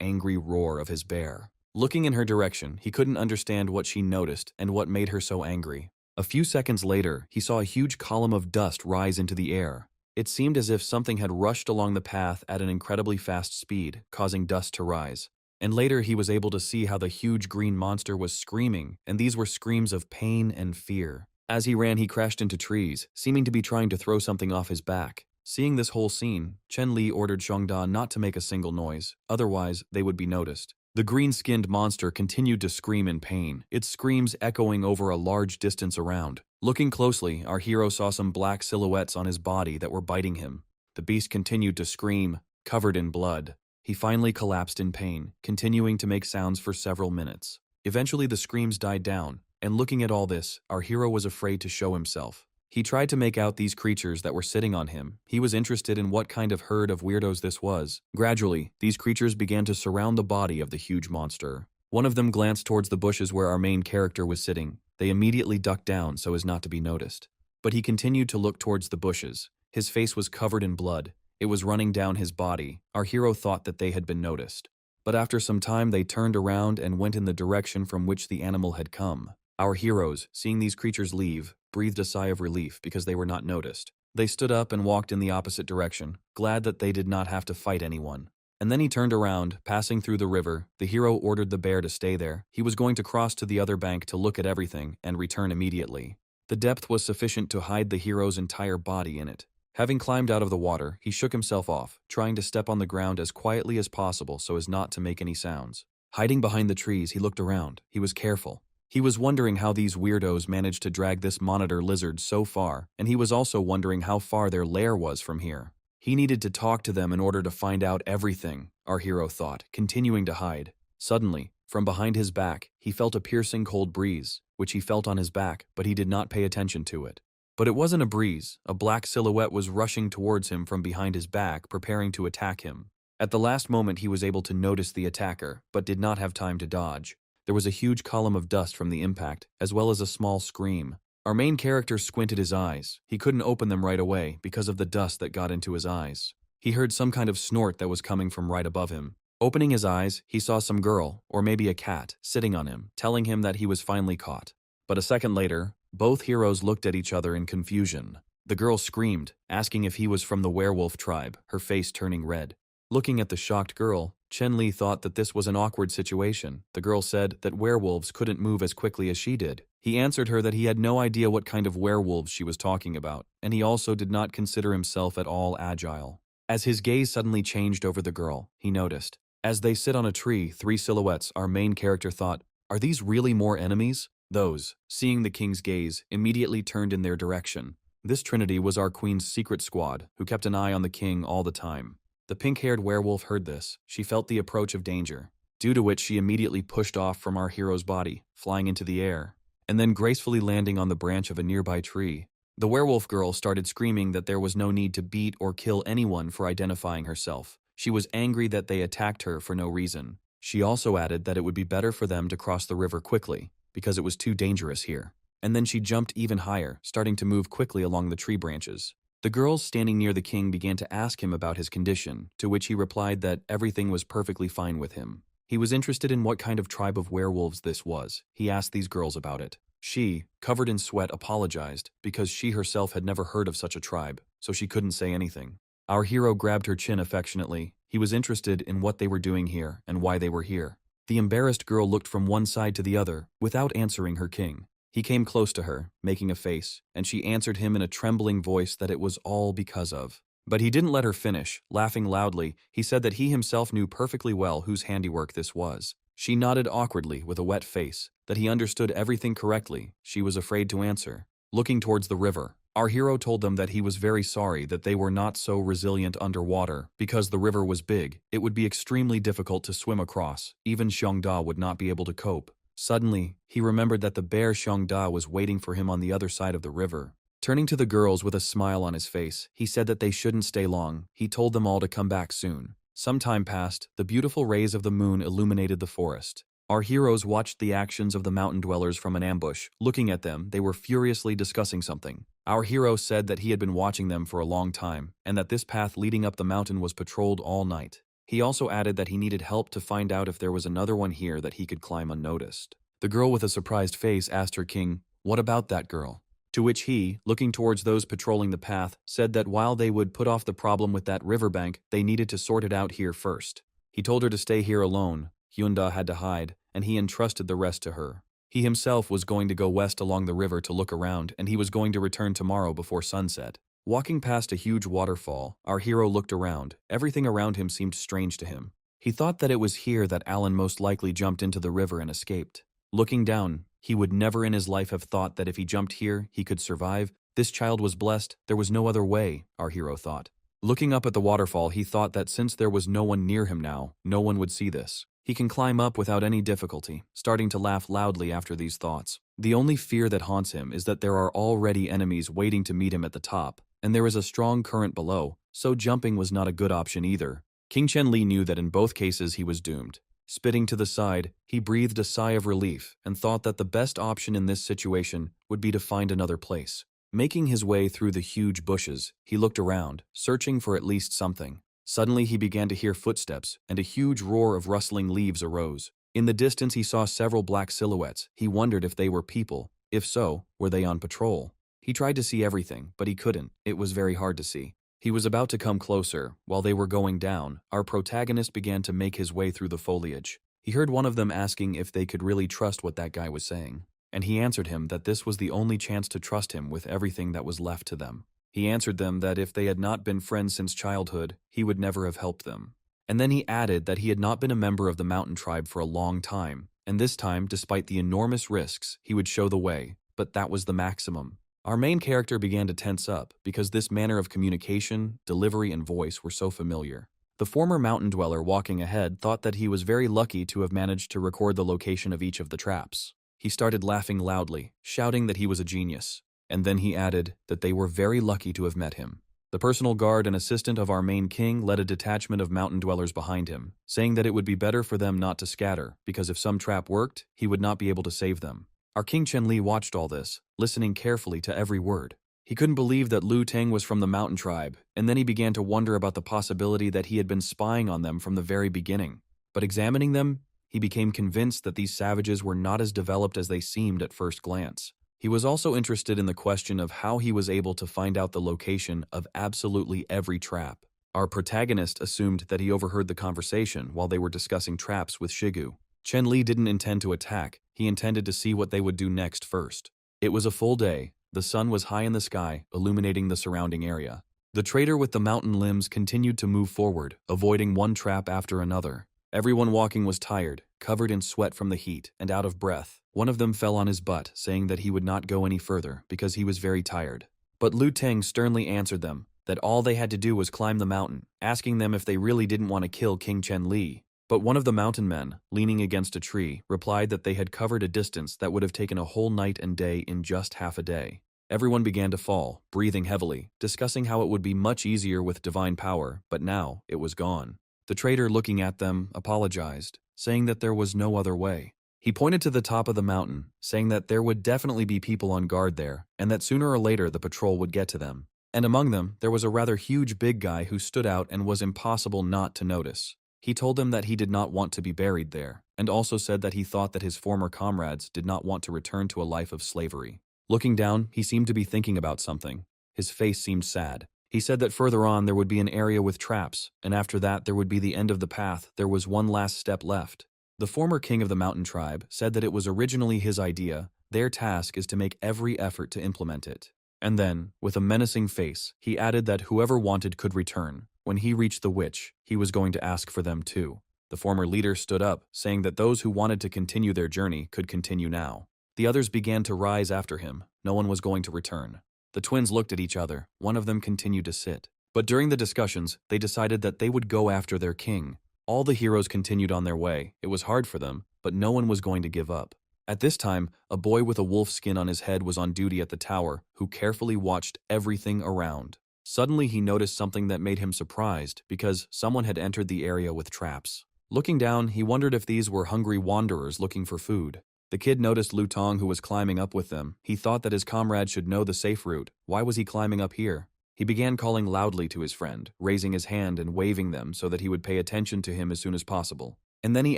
angry roar of his bear. Looking in her direction, he couldn't understand what she noticed and what made her so angry. A few seconds later, he saw a huge column of dust rise into the air. It seemed as if something had rushed along the path at an incredibly fast speed, causing dust to rise. And later he was able to see how the huge green monster was screaming, and these were screams of pain and fear. As he ran, he crashed into trees, seeming to be trying to throw something off his back. Seeing this whole scene, Chen Li ordered Xiongda not to make a single noise, otherwise they would be noticed. The green-skinned monster continued to scream in pain, its screams echoing over a large distance around. Looking closely, our hero saw some black silhouettes on his body that were biting him. The beast continued to scream, covered in blood. He finally collapsed in pain, continuing to make sounds for several minutes. Eventually the screams died down, and looking at all this, our hero was afraid to show himself. He tried to make out these creatures that were sitting on him. He was interested in what kind of herd of weirdos this was. Gradually, these creatures began to surround the body of the huge monster. One of them glanced towards the bushes where our main character was sitting. They immediately ducked down so as not to be noticed. But he continued to look towards the bushes. His face was covered in blood. It was running down his body. Our hero thought that they had been noticed. But after some time they turned around and went in the direction from which the animal had come. Our heroes, seeing these creatures leave, breathed a sigh of relief because they were not noticed. They stood up and walked in the opposite direction, glad that they did not have to fight anyone. And then he turned around, passing through the river. The hero ordered the bear to stay there. He was going to cross to the other bank to look at everything and return immediately. The depth was sufficient to hide the hero's entire body in it. Having climbed out of the water, he shook himself off, trying to step on the ground as quietly as possible so as not to make any sounds. Hiding behind the trees, he looked around. He was careful. He was wondering how these weirdos managed to drag this monitor lizard so far, and he was also wondering how far their lair was from here. He needed to talk to them in order to find out everything, our hero thought, continuing to hide. Suddenly, from behind his back, he felt a piercing cold breeze, which he felt on his back, but he did not pay attention to it. But it wasn't a breeze. A black silhouette was rushing towards him from behind his back, preparing to attack him. At the last moment he was able to notice the attacker, but did not have time to dodge. There was a huge column of dust from the impact, as well as a small scream. Our main character squinted his eyes. He couldn't open them right away because of the dust that got into his eyes. He heard some kind of snort that was coming from right above him. Opening his eyes, he saw some girl, or maybe a cat, sitting on him, telling him that he was finally caught. But a second later, both heroes looked at each other in confusion. The girl screamed, asking if he was from the werewolf tribe, her face turning red. Looking at the shocked girl, Chen Li thought that this was an awkward situation. The girl said that werewolves couldn't move as quickly as she did. He answered her that he had no idea what kind of werewolves she was talking about, and he also did not consider himself at all agile. As his gaze suddenly changed over the girl, he noticed. As they sit on a tree, three silhouettes, our main character thought, are these really more enemies? Those, seeing the king's gaze, immediately turned in their direction. This trinity was our queen's secret squad, who kept an eye on the king all the time. The pink-haired werewolf heard this. She felt the approach of danger, due to which she immediately pushed off from our hero's body, flying into the air, and then gracefully landing on the branch of a nearby tree. The werewolf girl started screaming that there was no need to beat or kill anyone for identifying herself. She was angry that they attacked her for no reason. She also added that it would be better for them to cross the river quickly, because it was too dangerous here. And then she jumped even higher, starting to move quickly along the tree branches. The girls standing near the king began to ask him about his condition, to which he replied that everything was perfectly fine with him. He was interested in what kind of tribe of werewolves this was. He asked these girls about it. She, covered in sweat, apologized, because she herself had never heard of such a tribe, so she couldn't say anything. Our hero grabbed her chin affectionately. He was interested in what they were doing here and why they were here. The embarrassed girl looked from one side to the other, without answering her king. He came close to her, making a face, and she answered him in a trembling voice that it was all because of. But he didn't let her finish. Laughing loudly, he said that he himself knew perfectly well whose handiwork this was. She nodded awkwardly with a wet face, that he understood everything correctly. She was afraid to answer. Looking towards the river, our hero told them that he was very sorry that they were not so resilient underwater. Because the river was big, it would be extremely difficult to swim across. Even Xiongda would not be able to cope. Suddenly, he remembered that the bear Xiongda was waiting for him on the other side of the river. Turning to the girls with a smile on his face, he said that they shouldn't stay long. He told them all to come back soon. Some time passed. The beautiful rays of the moon illuminated the forest. Our heroes watched the actions of the mountain dwellers from an ambush. Looking at them, they were furiously discussing something. Our hero said that he had been watching them for a long time, and that this path leading up the mountain was patrolled all night. He also added that he needed help to find out if there was another one here that he could climb unnoticed. The girl with a surprised face asked her king, "What about that girl?" To which he, looking towards those patrolling the path, said that while they would put off the problem with that riverbank, they needed to sort it out here first. He told her to stay here alone. Hyunda had to hide, and he entrusted the rest to her. He himself was going to go west along the river to look around, and he was going to return tomorrow before sunset. Walking past a huge waterfall, our hero looked around. Everything around him seemed strange to him. He thought that it was here that Alan most likely jumped into the river and escaped. Looking down, he would never in his life have thought that if he jumped here, he could survive. This child was blessed. There was no other way, our hero thought. Looking up at the waterfall, he thought that since there was no one near him now, no one would see this. He can climb up without any difficulty, starting to laugh loudly after these thoughts. The only fear that haunts him is that there are already enemies waiting to meet him at the top, and there is a strong current below, so jumping was not a good option either. King Chen-li knew that in both cases he was doomed. Spitting to the side, he breathed a sigh of relief and thought that the best option in this situation would be to find another place. Making his way through the huge bushes, he looked around, searching for at least something. Suddenly he began to hear footsteps, and a huge roar of rustling leaves arose. In the distance he saw several black silhouettes. He wondered if they were people. If so, were they on patrol? He tried to see everything, but he couldn't. It was very hard to see. He was about to come closer. While they were going down, our protagonist began to make his way through the foliage. He heard one of them asking if they could really trust what that guy was saying. And he answered him that this was the only chance to trust him with everything that was left to them. He answered them that if they had not been friends since childhood, he would never have helped them. And then he added that he had not been a member of the mountain tribe for a long time, and this time, despite the enormous risks, he would show the way, but that was the maximum. Our main character began to tense up because this manner of communication, delivery, and voice were so familiar. The former mountain dweller walking ahead thought that he was very lucky to have managed to record the location of each of the traps. He started laughing loudly, shouting that he was a genius. And then he added that they were very lucky to have met him. The personal guard and assistant of our main king led a detachment of mountain dwellers behind him, saying that it would be better for them not to scatter, because if some trap worked, he would not be able to save them. Our King Chen-li watched all this, listening carefully to every word. He couldn't believe that Lu Teng was from the mountain tribe, and then he began to wonder about the possibility that he had been spying on them from the very beginning. But examining them, he became convinced that these savages were not as developed as they seemed at first glance. He was also interested in the question of how he was able to find out the location of absolutely every trap. Our protagonist assumed that he overheard the conversation while they were discussing traps with Shigu. Chen-li didn't intend to attack, he intended to see what they would do next first. It was a full day. The sun was high in the sky, illuminating the surrounding area. The trader with the mountain limbs continued to move forward, avoiding one trap after another. Everyone walking was tired, covered in sweat from the heat, and out of breath. One of them fell on his butt, saying that he would not go any further because he was very tired. But Lu Teng sternly answered them that all they had to do was climb the mountain, asking them if they really didn't want to kill King Chen-li. But one of the mountain men, leaning against a tree, replied that they had covered a distance that would have taken a whole night and day in just half a day. Everyone began to fall, breathing heavily, discussing how it would be much easier with divine power, but now it was gone. The trader, looking at them, apologized, saying that there was no other way. He pointed to the top of the mountain, saying that there would definitely be people on guard there, and that sooner or later the patrol would get to them. And among them, there was a rather huge big guy who stood out and was impossible not to notice. He told them that he did not want to be buried there, and also said that he thought that his former comrades did not want to return to a life of slavery. Looking down, he seemed to be thinking about something. His face seemed sad. He said that further on there would be an area with traps, and after that there would be the end of the path. There was one last step left. The former king of the mountain tribe said that it was originally his idea. Their task is to make every effort to implement it. And then, with a menacing face, he added that whoever wanted could return. When he reached the witch, he was going to ask for them too. The former leader stood up, saying that those who wanted to continue their journey could continue now. The others began to rise after him. No one was going to return. The twins looked at each other. One of them continued to sit. But during the discussions, they decided that they would go after their king. All the heroes continued on their way. It was hard for them, but no one was going to give up. At this time, a boy with a wolf skin on his head was on duty at the tower, who carefully watched everything around. Suddenly he noticed something that made him surprised, because someone had entered the area with traps. Looking down, he wondered if these were hungry wanderers looking for food. The kid noticed Lu Tong, who was climbing up with them. He thought that his comrade should know the safe route. Why was he climbing up here? He began calling loudly to his friend, raising his hand and waving them so that he would pay attention to him as soon as possible. And then he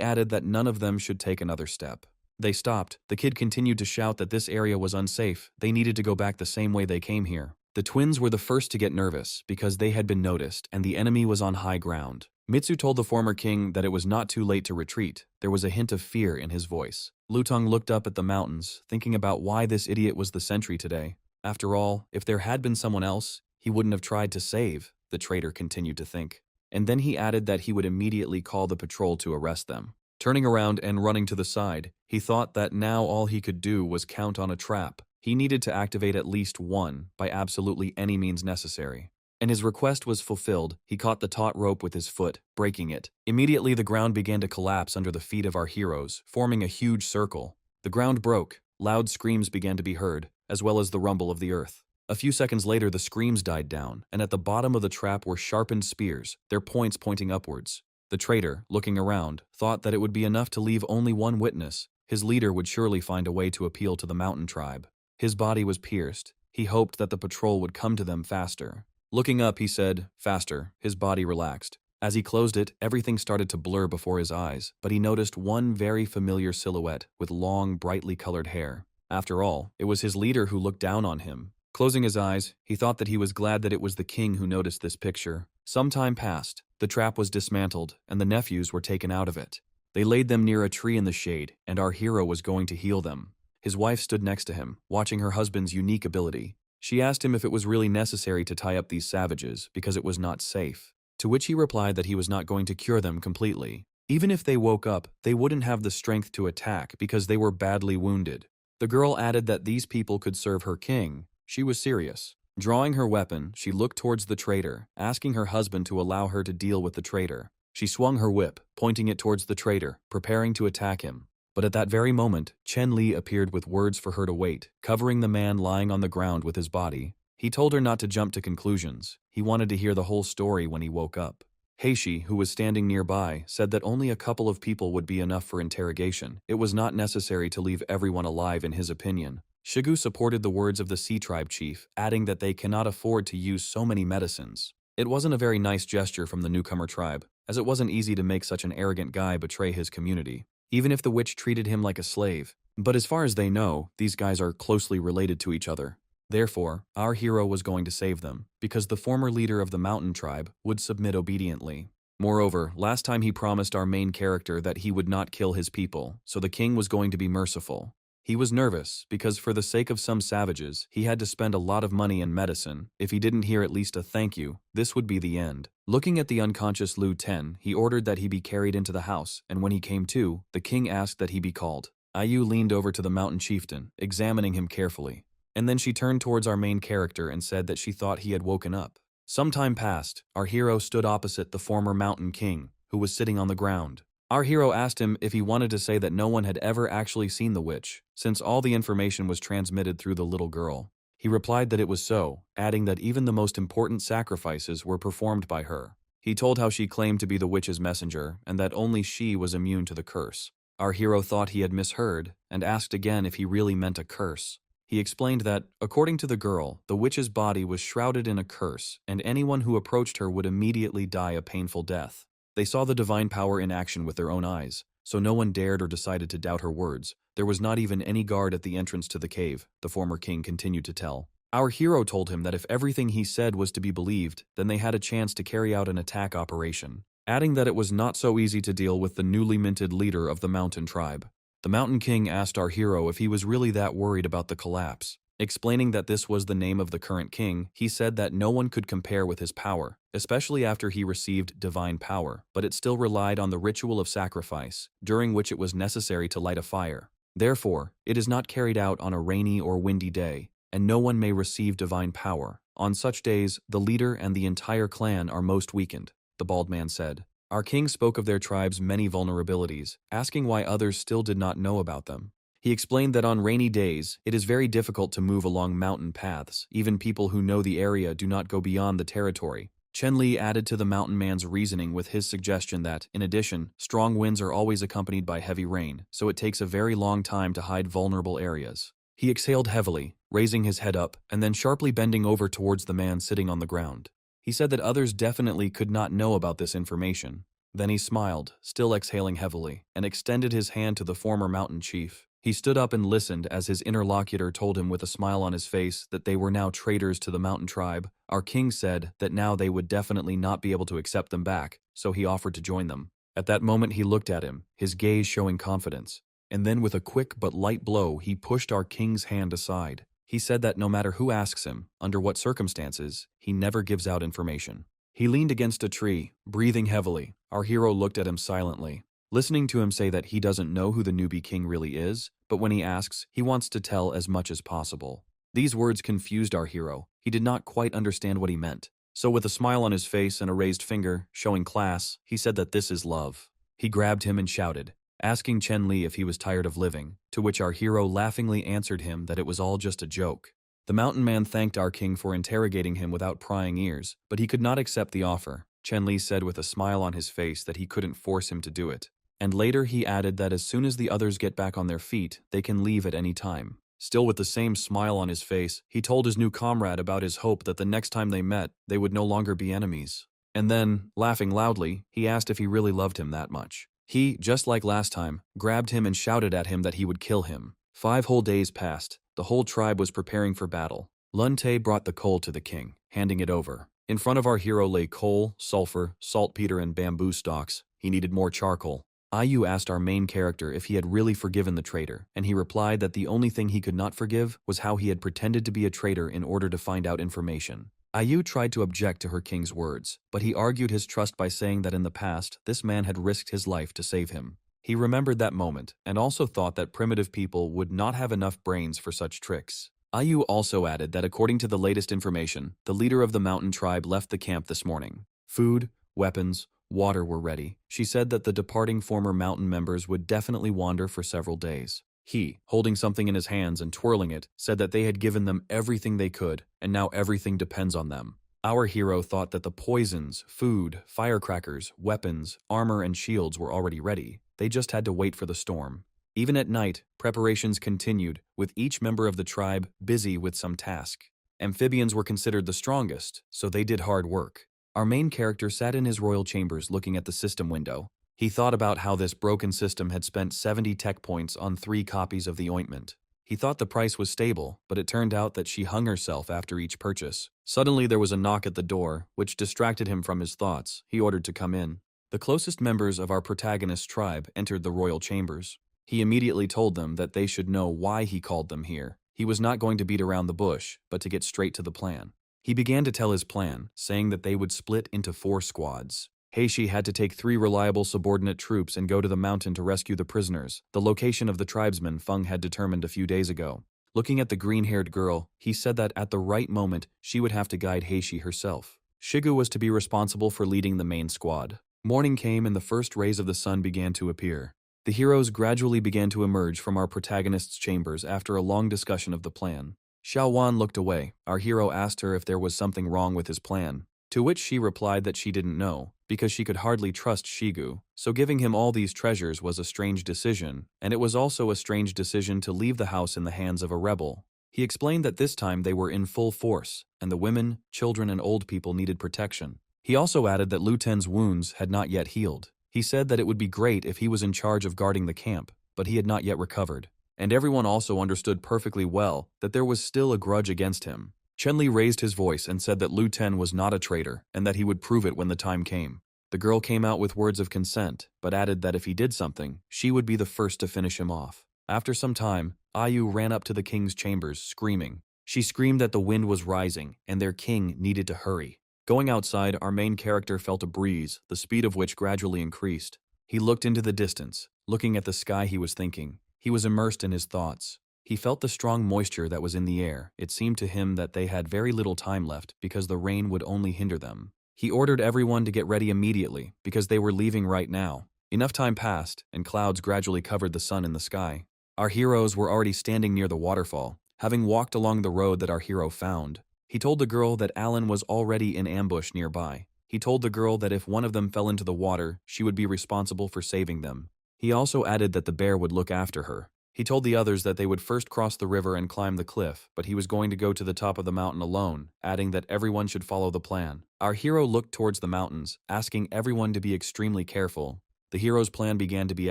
added that none of them should take another step. They stopped. The kid continued to shout that this area was unsafe. They needed to go back the same way they came here. The twins were the first to get nervous because they had been noticed and the enemy was on high ground. Mitsu told the former king that it was not too late to retreat. There was a hint of fear in his voice. Lu Tong looked up at the mountains, thinking about why this idiot was the sentry today. After all, if there had been someone else, he wouldn't have tried to save, the traitor continued to think. And then he added that he would immediately call the patrol to arrest them. Turning around and running to the side, he thought that now all he could do was count on a trap. He needed to activate at least one by absolutely any means necessary. And his request was fulfilled. He caught the taut rope with his foot, breaking it. Immediately the ground began to collapse under the feet of our heroes, forming a huge circle. The ground broke. Loud screams began to be heard, as well as the rumble of the earth. A few seconds later the screams died down, and at the bottom of the trap were sharpened spears, their points pointing upwards. The traitor, looking around, thought that it would be enough to leave only one witness. His leader would surely find a way to appeal to the mountain tribe. His body was pierced. He hoped that the patrol would come to them faster. Looking up, he said, "Faster." His body relaxed. As he closed it, everything started to blur before his eyes, but he noticed one very familiar silhouette with long, brightly colored hair. After all, it was his leader who looked down on him. Closing his eyes, he thought that he was glad that it was the king who noticed this picture. Some time passed. The trap was dismantled, and the nephews were taken out of it. They laid them near a tree in the shade, and our hero was going to heal them. His wife stood next to him, watching her husband's unique ability. She asked him if it was really necessary to tie up these savages, because it was not safe. To which he replied that he was not going to cure them completely. Even if they woke up, they wouldn't have the strength to attack because they were badly wounded. The girl added that these people could serve her king. She was serious. Drawing her weapon, she looked towards the traitor, asking her husband to allow her to deal with the traitor. She swung her whip, pointing it towards the traitor, preparing to attack him. But at that very moment, Chen Li appeared with words for her to wait, covering the man lying on the ground with his body. He told her not to jump to conclusions. He wanted to hear the whole story when he woke up. Heishi, who was standing nearby, said that only a couple of people would be enough for interrogation. It was not necessary to leave everyone alive in his opinion. Shigu supported the words of the Sea Tribe chief, adding that they cannot afford to use so many medicines. It wasn't a very nice gesture from the newcomer tribe, as it wasn't easy to make such an arrogant guy betray his community, even if the witch treated him like a slave. But as far as they know, these guys are closely related to each other. Therefore, our hero was going to save them, because the former leader of the mountain tribe would submit obediently. Moreover, last time he promised our main character that he would not kill his people, so the king was going to be merciful. He was nervous, because for the sake of some savages, he had to spend a lot of money and medicine. If he didn't hear at least a thank you, this would be the end. Looking at the unconscious Lu Ten, he ordered that he be carried into the house, and when he came to, the king asked that he be called. Ayu leaned over to the mountain chieftain, examining him carefully. And then she turned towards our main character and said that she thought he had woken up. Some time passed. Our hero stood opposite the former mountain king, who was sitting on the ground. Our hero asked him if he wanted to say that no one had ever actually seen the witch, since all the information was transmitted through the little girl. He replied that it was so, adding that even the most important sacrifices were performed by her. He told how she claimed to be the witch's messenger, and that only she was immune to the curse. Our hero thought he had misheard, and asked again if he really meant a curse. He explained that, according to the girl, the witch's body was shrouded in a curse, and anyone who approached her would immediately die a painful death. They saw the divine power in action with their own eyes, so no one dared or decided to doubt her words. There was not even any guard at the entrance to the cave, the former king continued to tell. Our hero told him that if everything he said was to be believed, then they had a chance to carry out an attack operation, adding that it was not so easy to deal with the newly minted leader of the mountain tribe. The Mountain King asked our hero if he was really that worried about the collapse. Explaining that this was the name of the current king, he said that no one could compare with his power, especially after he received divine power, but it still relied on the ritual of sacrifice, during which it was necessary to light a fire. Therefore, it is not carried out on a rainy or windy day, and no one may receive divine power. On such days, the leader and the entire clan are most weakened, the bald man said. Our king spoke of their tribe's many vulnerabilities, asking why others still did not know about them. He explained that on rainy days, it is very difficult to move along mountain paths. Even people who know the area do not go beyond the territory. Chen Li added to the mountain man's reasoning with his suggestion that, in addition, strong winds are always accompanied by heavy rain, so it takes a very long time to hide vulnerable areas. He exhaled heavily, raising his head up, and then sharply bending over towards the man sitting on the ground. He said that others definitely could not know about this information. Then he smiled, still exhaling heavily, and extended his hand to the former mountain chief. He stood up and listened as his interlocutor told him with a smile on his face that they were now traitors to the mountain tribe. Our king said that now they would definitely not be able to accept them back, so he offered to join them. At that moment he looked at him, his gaze showing confidence. And then with a quick but light blow, he pushed our king's hand aside. He said that no matter who asks him, under what circumstances, he never gives out information. He leaned against a tree, breathing heavily. Our hero looked at him silently, listening to him say that he doesn't know who the newbie king really is, but when he asks, he wants to tell as much as possible. These words confused our hero. He did not quite understand what he meant. So with a smile on his face and a raised finger, showing class, he said that this is love. He grabbed him and shouted, asking Chen Li if he was tired of living, to which our hero laughingly answered him that it was all just a joke. The mountain man thanked our king for interrogating him without prying ears, but he could not accept the offer. Chen Li said with a smile on his face that he couldn't force him to do it. And later he added that as soon as the others get back on their feet, they can leave at any time. Still with the same smile on his face, he told his new comrade about his hope that the next time they met, they would no longer be enemies. And then, laughing loudly, he asked if he really loved him that much. He, just like last time, grabbed him and shouted at him that he would kill him. 5 whole days passed. The whole tribe was preparing for battle. Lun Te brought the coal to the king, handing it over. In front of our hero lay coal, sulfur, saltpeter, and bamboo stalks. He needed more charcoal. Ayu asked our main character if he had really forgiven the traitor, and he replied that the only thing he could not forgive was how he had pretended to be a traitor in order to find out information. Ayu tried to object to her king's words, but he argued his trust by saying that in the past, this man had risked his life to save him. He remembered that moment, and also thought that primitive people would not have enough brains for such tricks. Ayu also added that according to the latest information, the leader of the mountain tribe left the camp this morning. Food, weapons, water were ready. She said that the departing former mountain members would definitely wander for several days. He, holding something in his hands and twirling it, said that they had given them everything they could, and now everything depends on them. Our hero thought that the poisons, food, firecrackers, weapons, armor, and shields were already ready. They just had to wait for the storm. Even at night, preparations continued, with each member of the tribe busy with some task. Amphibians were considered the strongest, so they did hard work. Our main character sat in his royal chambers looking at the system window. He thought about how this broken system had spent 70 tech points on 3 copies of the ointment. He thought the price was stable, but it turned out that she hung herself after each purchase. Suddenly there was a knock at the door, which distracted him from his thoughts. He ordered to come in. The closest members of our protagonist's tribe entered the royal chambers. He immediately told them that they should know why he called them here. He was not going to beat around the bush, but to get straight to the plan. He began to tell his plan, saying that they would split into 4 squads. Heishi had to take 3 reliable subordinate troops and go to the mountain to rescue the prisoners, the location of the tribesmen Feng had determined a few days ago. Looking at the green-haired girl, he said that at the right moment, she would have to guide Heishi herself. Shigu was to be responsible for leading the main squad. Morning came and the first rays of the sun began to appear. The heroes gradually began to emerge from our protagonist's chambers after a long discussion of the plan. Xiao Wan looked away. Our hero asked her if there was something wrong with his plan, to which she replied that she didn't know, because she could hardly trust Shigu, so giving him all these treasures was a strange decision, and it was also a strange decision to leave the house in the hands of a rebel. He explained that this time they were in full force, and the women, children, and old people needed protection. He also added that Lu Ten's wounds had not yet healed. He said that it would be great if he was in charge of guarding the camp, but he had not yet recovered. And everyone also understood perfectly well that there was still a grudge against him. Chen Li raised his voice and said that Lu Ten was not a traitor and that he would prove it when the time came. The girl came out with words of consent, but added that if he did something, she would be the first to finish him off. After some time, Ayu ran up to the king's chambers, screaming. She screamed that the wind was rising and their king needed to hurry. Going outside, our main character felt a breeze, the speed of which gradually increased. He looked into the distance. Looking at the sky, he was thinking. He was immersed in his thoughts. He felt the strong moisture that was in the air. It seemed to him that they had very little time left because the rain would only hinder them. He ordered everyone to get ready immediately because they were leaving right now. Enough time passed, and clouds gradually covered the sun in the sky. Our heroes were already standing near the waterfall, having walked along the road that our hero found. He told the girl that Alan was already in ambush nearby. He told the girl that if one of them fell into the water, she would be responsible for saving them. He also added that the bear would look after her. He told the others that they would first cross the river and climb the cliff, but he was going to go to the top of the mountain alone, adding that everyone should follow the plan. Our hero looked towards the mountains, asking everyone to be extremely careful. The hero's plan began to be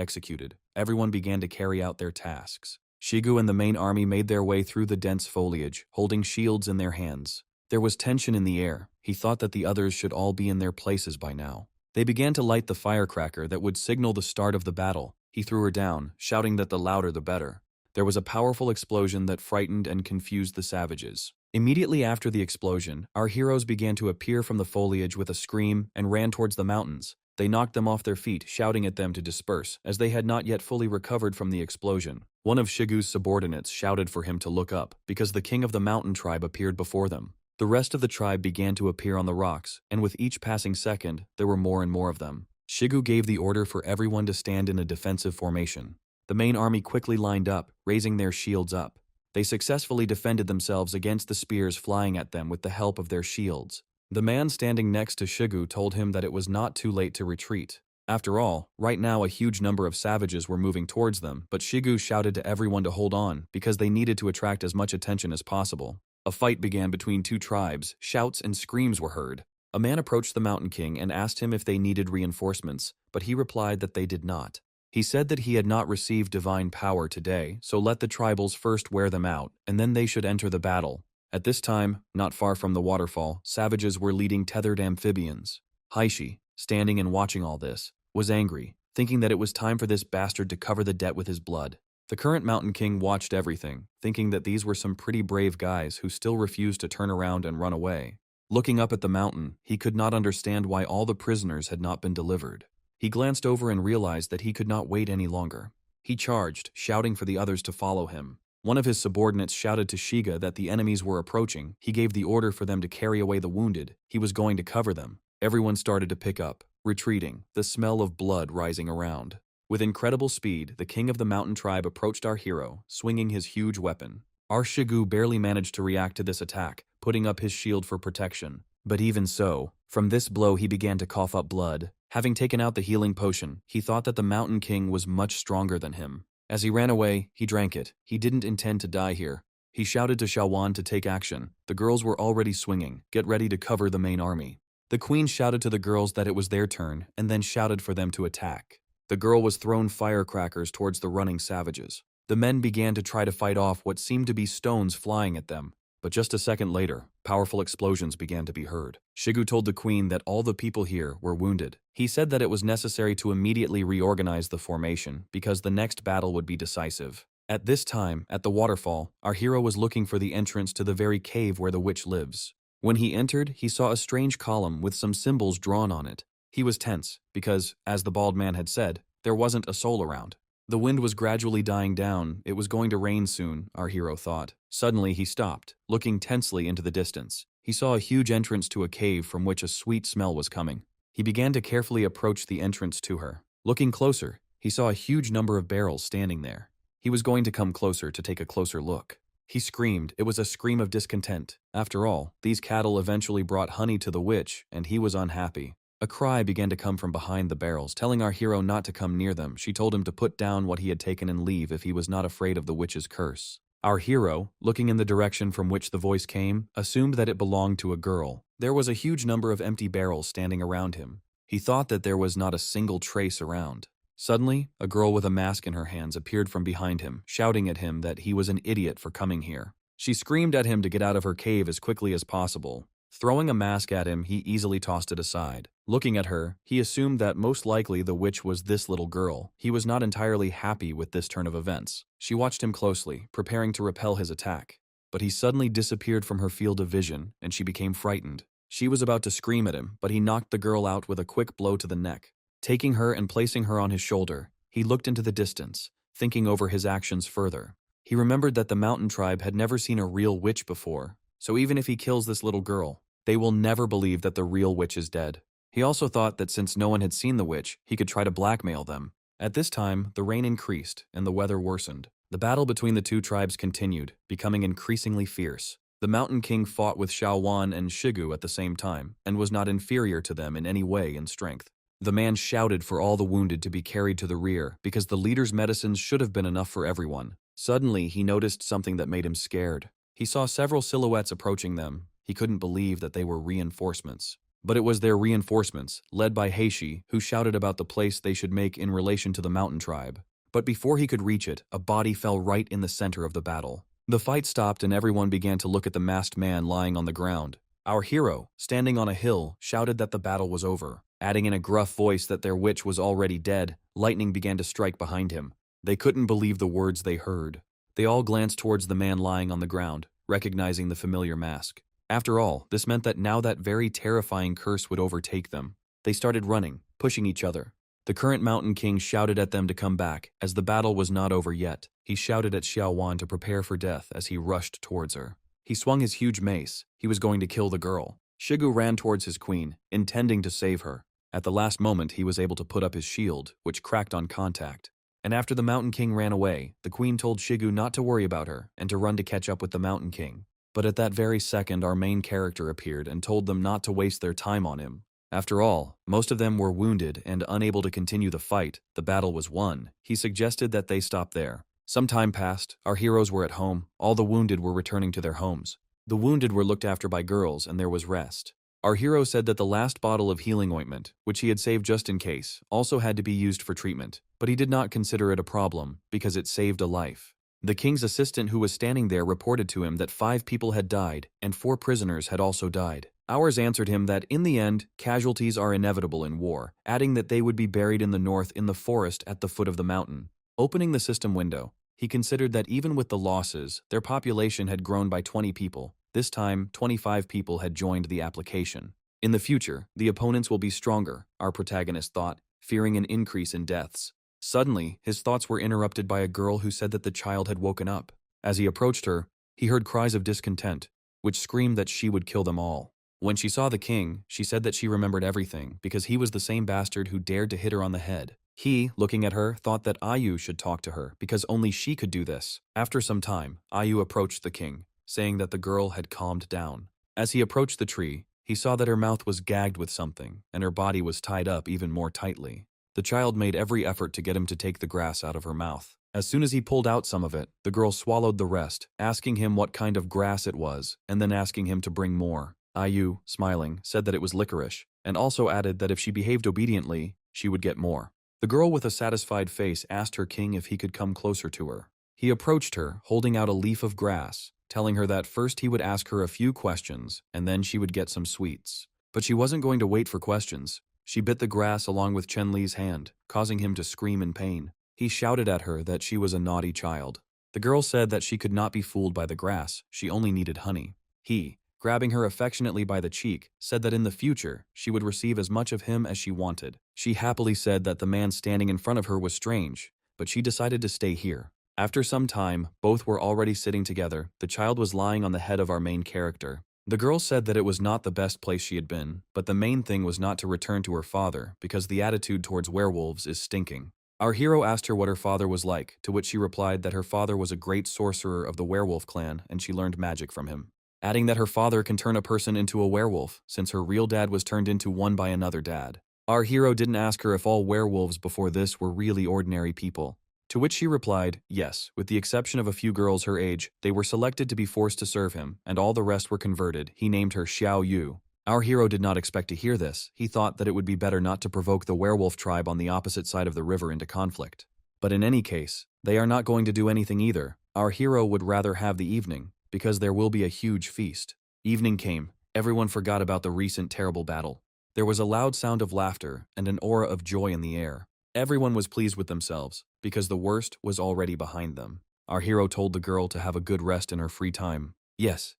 executed. Everyone began to carry out their tasks. Shigu and the main army made their way through the dense foliage, holding shields in their hands. There was tension in the air. He thought that the others should all be in their places by now. They began to light the firecracker that would signal the start of the battle. He threw her down, shouting that the louder the better. There was a powerful explosion that frightened and confused the savages. Immediately after the explosion, our heroes began to appear from the foliage with a scream and ran towards the mountains. They knocked them off their feet, shouting at them to disperse, as they had not yet fully recovered from the explosion. One of Shigu's subordinates shouted for him to look up, because the king of the mountain tribe appeared before them. The rest of the tribe began to appear on the rocks, and with each passing second, there were more and more of them. Shigu gave the order for everyone to stand in a defensive formation. The main army quickly lined up, raising their shields up. They successfully defended themselves against the spears flying at them with the help of their shields. The man standing next to Shigu told him that it was not too late to retreat. After all, right now a huge number of savages were moving towards them, but Shigu shouted to everyone to hold on because they needed to attract as much attention as possible. A fight began between two tribes. Shouts and screams were heard. A man approached the Mountain King and asked him if they needed reinforcements, but he replied that they did not. He said that he had not received divine power today, so let the tribals first wear them out, and then they should enter the battle. At this time, not far from the waterfall, savages were leading tethered amphibians. Haishi, standing and watching all this, was angry, thinking that it was time for this bastard to cover the debt with his blood. The current Mountain King watched everything, thinking that these were some pretty brave guys who still refused to turn around and run away. Looking up at the mountain, he could not understand why all the prisoners had not been delivered. He glanced over and realized that he could not wait any longer. He charged, shouting for the others to follow him. One of his subordinates shouted to Shiga that the enemies were approaching. He gave the order for them to carry away the wounded. He was going to cover them. Everyone started to pick up, retreating, the smell of blood rising around. With incredible speed, the king of the mountain tribe approached our hero, swinging his huge weapon. Our Shigu barely managed to react to this attack, putting up his shield for protection. But even so, from this blow he began to cough up blood. Having taken out the healing potion, he thought that the Mountain King was much stronger than him. As he ran away, he drank it. He didn't intend to die here. He shouted to Xiaowan to take action. The girls were already swinging, get ready to cover the main army. The queen shouted to the girls that it was their turn, and then shouted for them to attack. The girl was thrown firecrackers towards the running savages. The men began to try to fight off what seemed to be stones flying at them. But just a second later, powerful explosions began to be heard. Shigu told the queen that all the people here were wounded. He said that it was necessary to immediately reorganize the formation because the next battle would be decisive. At this time, at the waterfall, our hero was looking for the entrance to the very cave where the witch lives. When he entered, he saw a strange column with some symbols drawn on it. He was tense because, as the bald man had said, there wasn't a soul around. The wind was gradually dying down. It was going to rain soon, our hero thought. Suddenly he stopped, looking tensely into the distance. He saw a huge entrance to a cave from which a sweet smell was coming. He began to carefully approach the entrance to her. Looking closer, he saw a huge number of barrels standing there. He was going to come closer to take a closer look. He screamed. It was a scream of discontent. After all, these cattle eventually brought honey to the witch, and he was unhappy. A cry began to come from behind the barrels, telling our hero not to come near them. She told him to put down what he had taken and leave if he was not afraid of the witch's curse. Our hero, looking in the direction from which the voice came, assumed that it belonged to a girl. There was a huge number of empty barrels standing around him. He thought that there was not a single trace around. Suddenly, a girl with a mask in her hands appeared from behind him, shouting at him that he was an idiot for coming here. She screamed at him to get out of her cave as quickly as possible. Throwing a mask at him, he easily tossed it aside. Looking at her, he assumed that most likely the witch was this little girl. He was not entirely happy with this turn of events. She watched him closely, preparing to repel his attack. But he suddenly disappeared from her field of vision, and she became frightened. She was about to scream at him, but he knocked the girl out with a quick blow to the neck. Taking her and placing her on his shoulder, he looked into the distance, thinking over his actions further. He remembered that the mountain tribe had never seen a real witch before, so even if he kills this little girl, they will never believe that the real witch is dead. He also thought that since no one had seen the witch, he could try to blackmail them. At this time, the rain increased and the weather worsened. The battle between the two tribes continued, becoming increasingly fierce. The Mountain King fought with Xiaowan and Shigu at the same time, and was not inferior to them in any way in strength. The man shouted for all the wounded to be carried to the rear, because the leader's medicines should have been enough for everyone. Suddenly, he noticed something that made him scared. He saw several silhouettes approaching them. He couldn't believe that they were reinforcements. But it was their reinforcements, led by Heishi, who shouted about the place they should make in relation to the mountain tribe. But before he could reach it, a body fell right in the center of the battle. The fight stopped and everyone began to look at the masked man lying on the ground. Our hero, standing on a hill, shouted that the battle was over. Adding in a gruff voice that their witch was already dead, lightning began to strike behind him. They couldn't believe the words they heard. They all glanced towards the man lying on the ground, recognizing the familiar mask. After all, this meant that now that very terrifying curse would overtake them. They started running, pushing each other. The current Mountain King shouted at them to come back, as the battle was not over yet. He shouted at Xiaowan to prepare for death as he rushed towards her. He swung his huge mace. He was going to kill the girl. Shigu ran towards his queen, intending to save her. At the last moment, he was able to put up his shield, which cracked on contact. And after the Mountain King ran away, the queen told Shigu not to worry about her and to run to catch up with the Mountain King. But at that very second, our main character appeared and told them not to waste their time on him. After all, most of them were wounded and unable to continue the fight. The battle was won. He suggested that they stop there. Some time passed. Our heroes were at home. All the wounded were returning to their homes. The wounded were looked after by girls, and there was rest. Our hero said that the last bottle of healing ointment, which he had saved just in case, also had to be used for treatment, but he did not consider it a problem because it saved a life. The king's assistant who was standing there reported to him that 5 people had died and 4 prisoners had also died. Ours answered him that in the end, casualties are inevitable in war, adding that they would be buried in the north in the forest at the foot of the mountain. Opening the system window, he considered that even with the losses, their population had grown by 20 people. This time, 25 people had joined the application. In the future, the opponents will be stronger, our protagonist thought, fearing an increase in deaths. Suddenly, his thoughts were interrupted by a girl who said that the child had woken up. As he approached her, he heard cries of discontent, which screamed that she would kill them all. When she saw the king, she said that she remembered everything because he was the same bastard who dared to hit her on the head. He, looking at her, thought that Ayu should talk to her because only she could do this. After some time, Ayu approached the king, saying that the girl had calmed down. As he approached the tree, he saw that her mouth was gagged with something, and her body was tied up even more tightly. The child made every effort to get him to take the grass out of her mouth. As soon as he pulled out some of it, the girl swallowed the rest, asking him what kind of grass it was, and then asking him to bring more. Ayu, smiling, said that it was licorice, and also added that if she behaved obediently, she would get more. The girl with a satisfied face asked her king if he could come closer to her. He approached her, holding out a leaf of grass, telling her that first he would ask her a few questions, and then she would get some sweets. But she wasn't going to wait for questions. She bit the grass along with Chen Li's hand, causing him to scream in pain. He shouted at her that she was a naughty child. The girl said that she could not be fooled by the grass, she only needed honey. He, grabbing her affectionately by the cheek, said that in the future, she would receive as much of him as she wanted. She happily said that the man standing in front of her was strange, but she decided to stay here. After some time, both were already sitting together. The child was lying on the head of our main character. The girl said that it was not the best place she had been, but the main thing was not to return to her father because the attitude towards werewolves is stinking. Our hero asked her what her father was like, to which she replied that her father was a great sorcerer of the werewolf clan and she learned magic from him, adding that her father can turn a person into a werewolf since her real dad was turned into one by another dad. Our hero didn't ask her if all werewolves before this were really ordinary people. To which she replied, yes, with the exception of a few girls her age, they were selected to be forced to serve him, and all the rest were converted. He named her Xiao Yu. Our hero did not expect to hear this. He thought that it would be better not to provoke the werewolf tribe on the opposite side of the river into conflict. But in any case, they are not going to do anything either. Our hero would rather have the evening, because there will be a huge feast. Evening came. Everyone forgot about the recent terrible battle. There was a loud sound of laughter and an aura of joy in the air. Everyone was pleased with themselves, because the worst was already behind them. Our hero told the girl to have a good rest in her free time. Yes,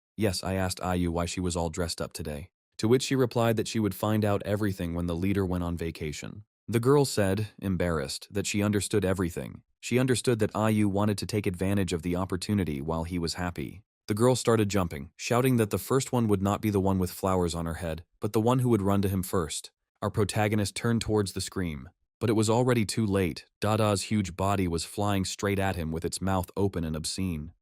I asked Ayu why she was all dressed up today. To which she replied that she would find out everything when the leader went on vacation. The girl said, embarrassed, that she understood everything. She understood that Ayu wanted to take advantage of the opportunity while he was happy. The girl started jumping, shouting that the first one would not be the one with flowers on her head, but the one who would run to him first. Our protagonist turned towards the scream. But it was already too late. Dada's huge body was flying straight at him with its mouth open and obscene.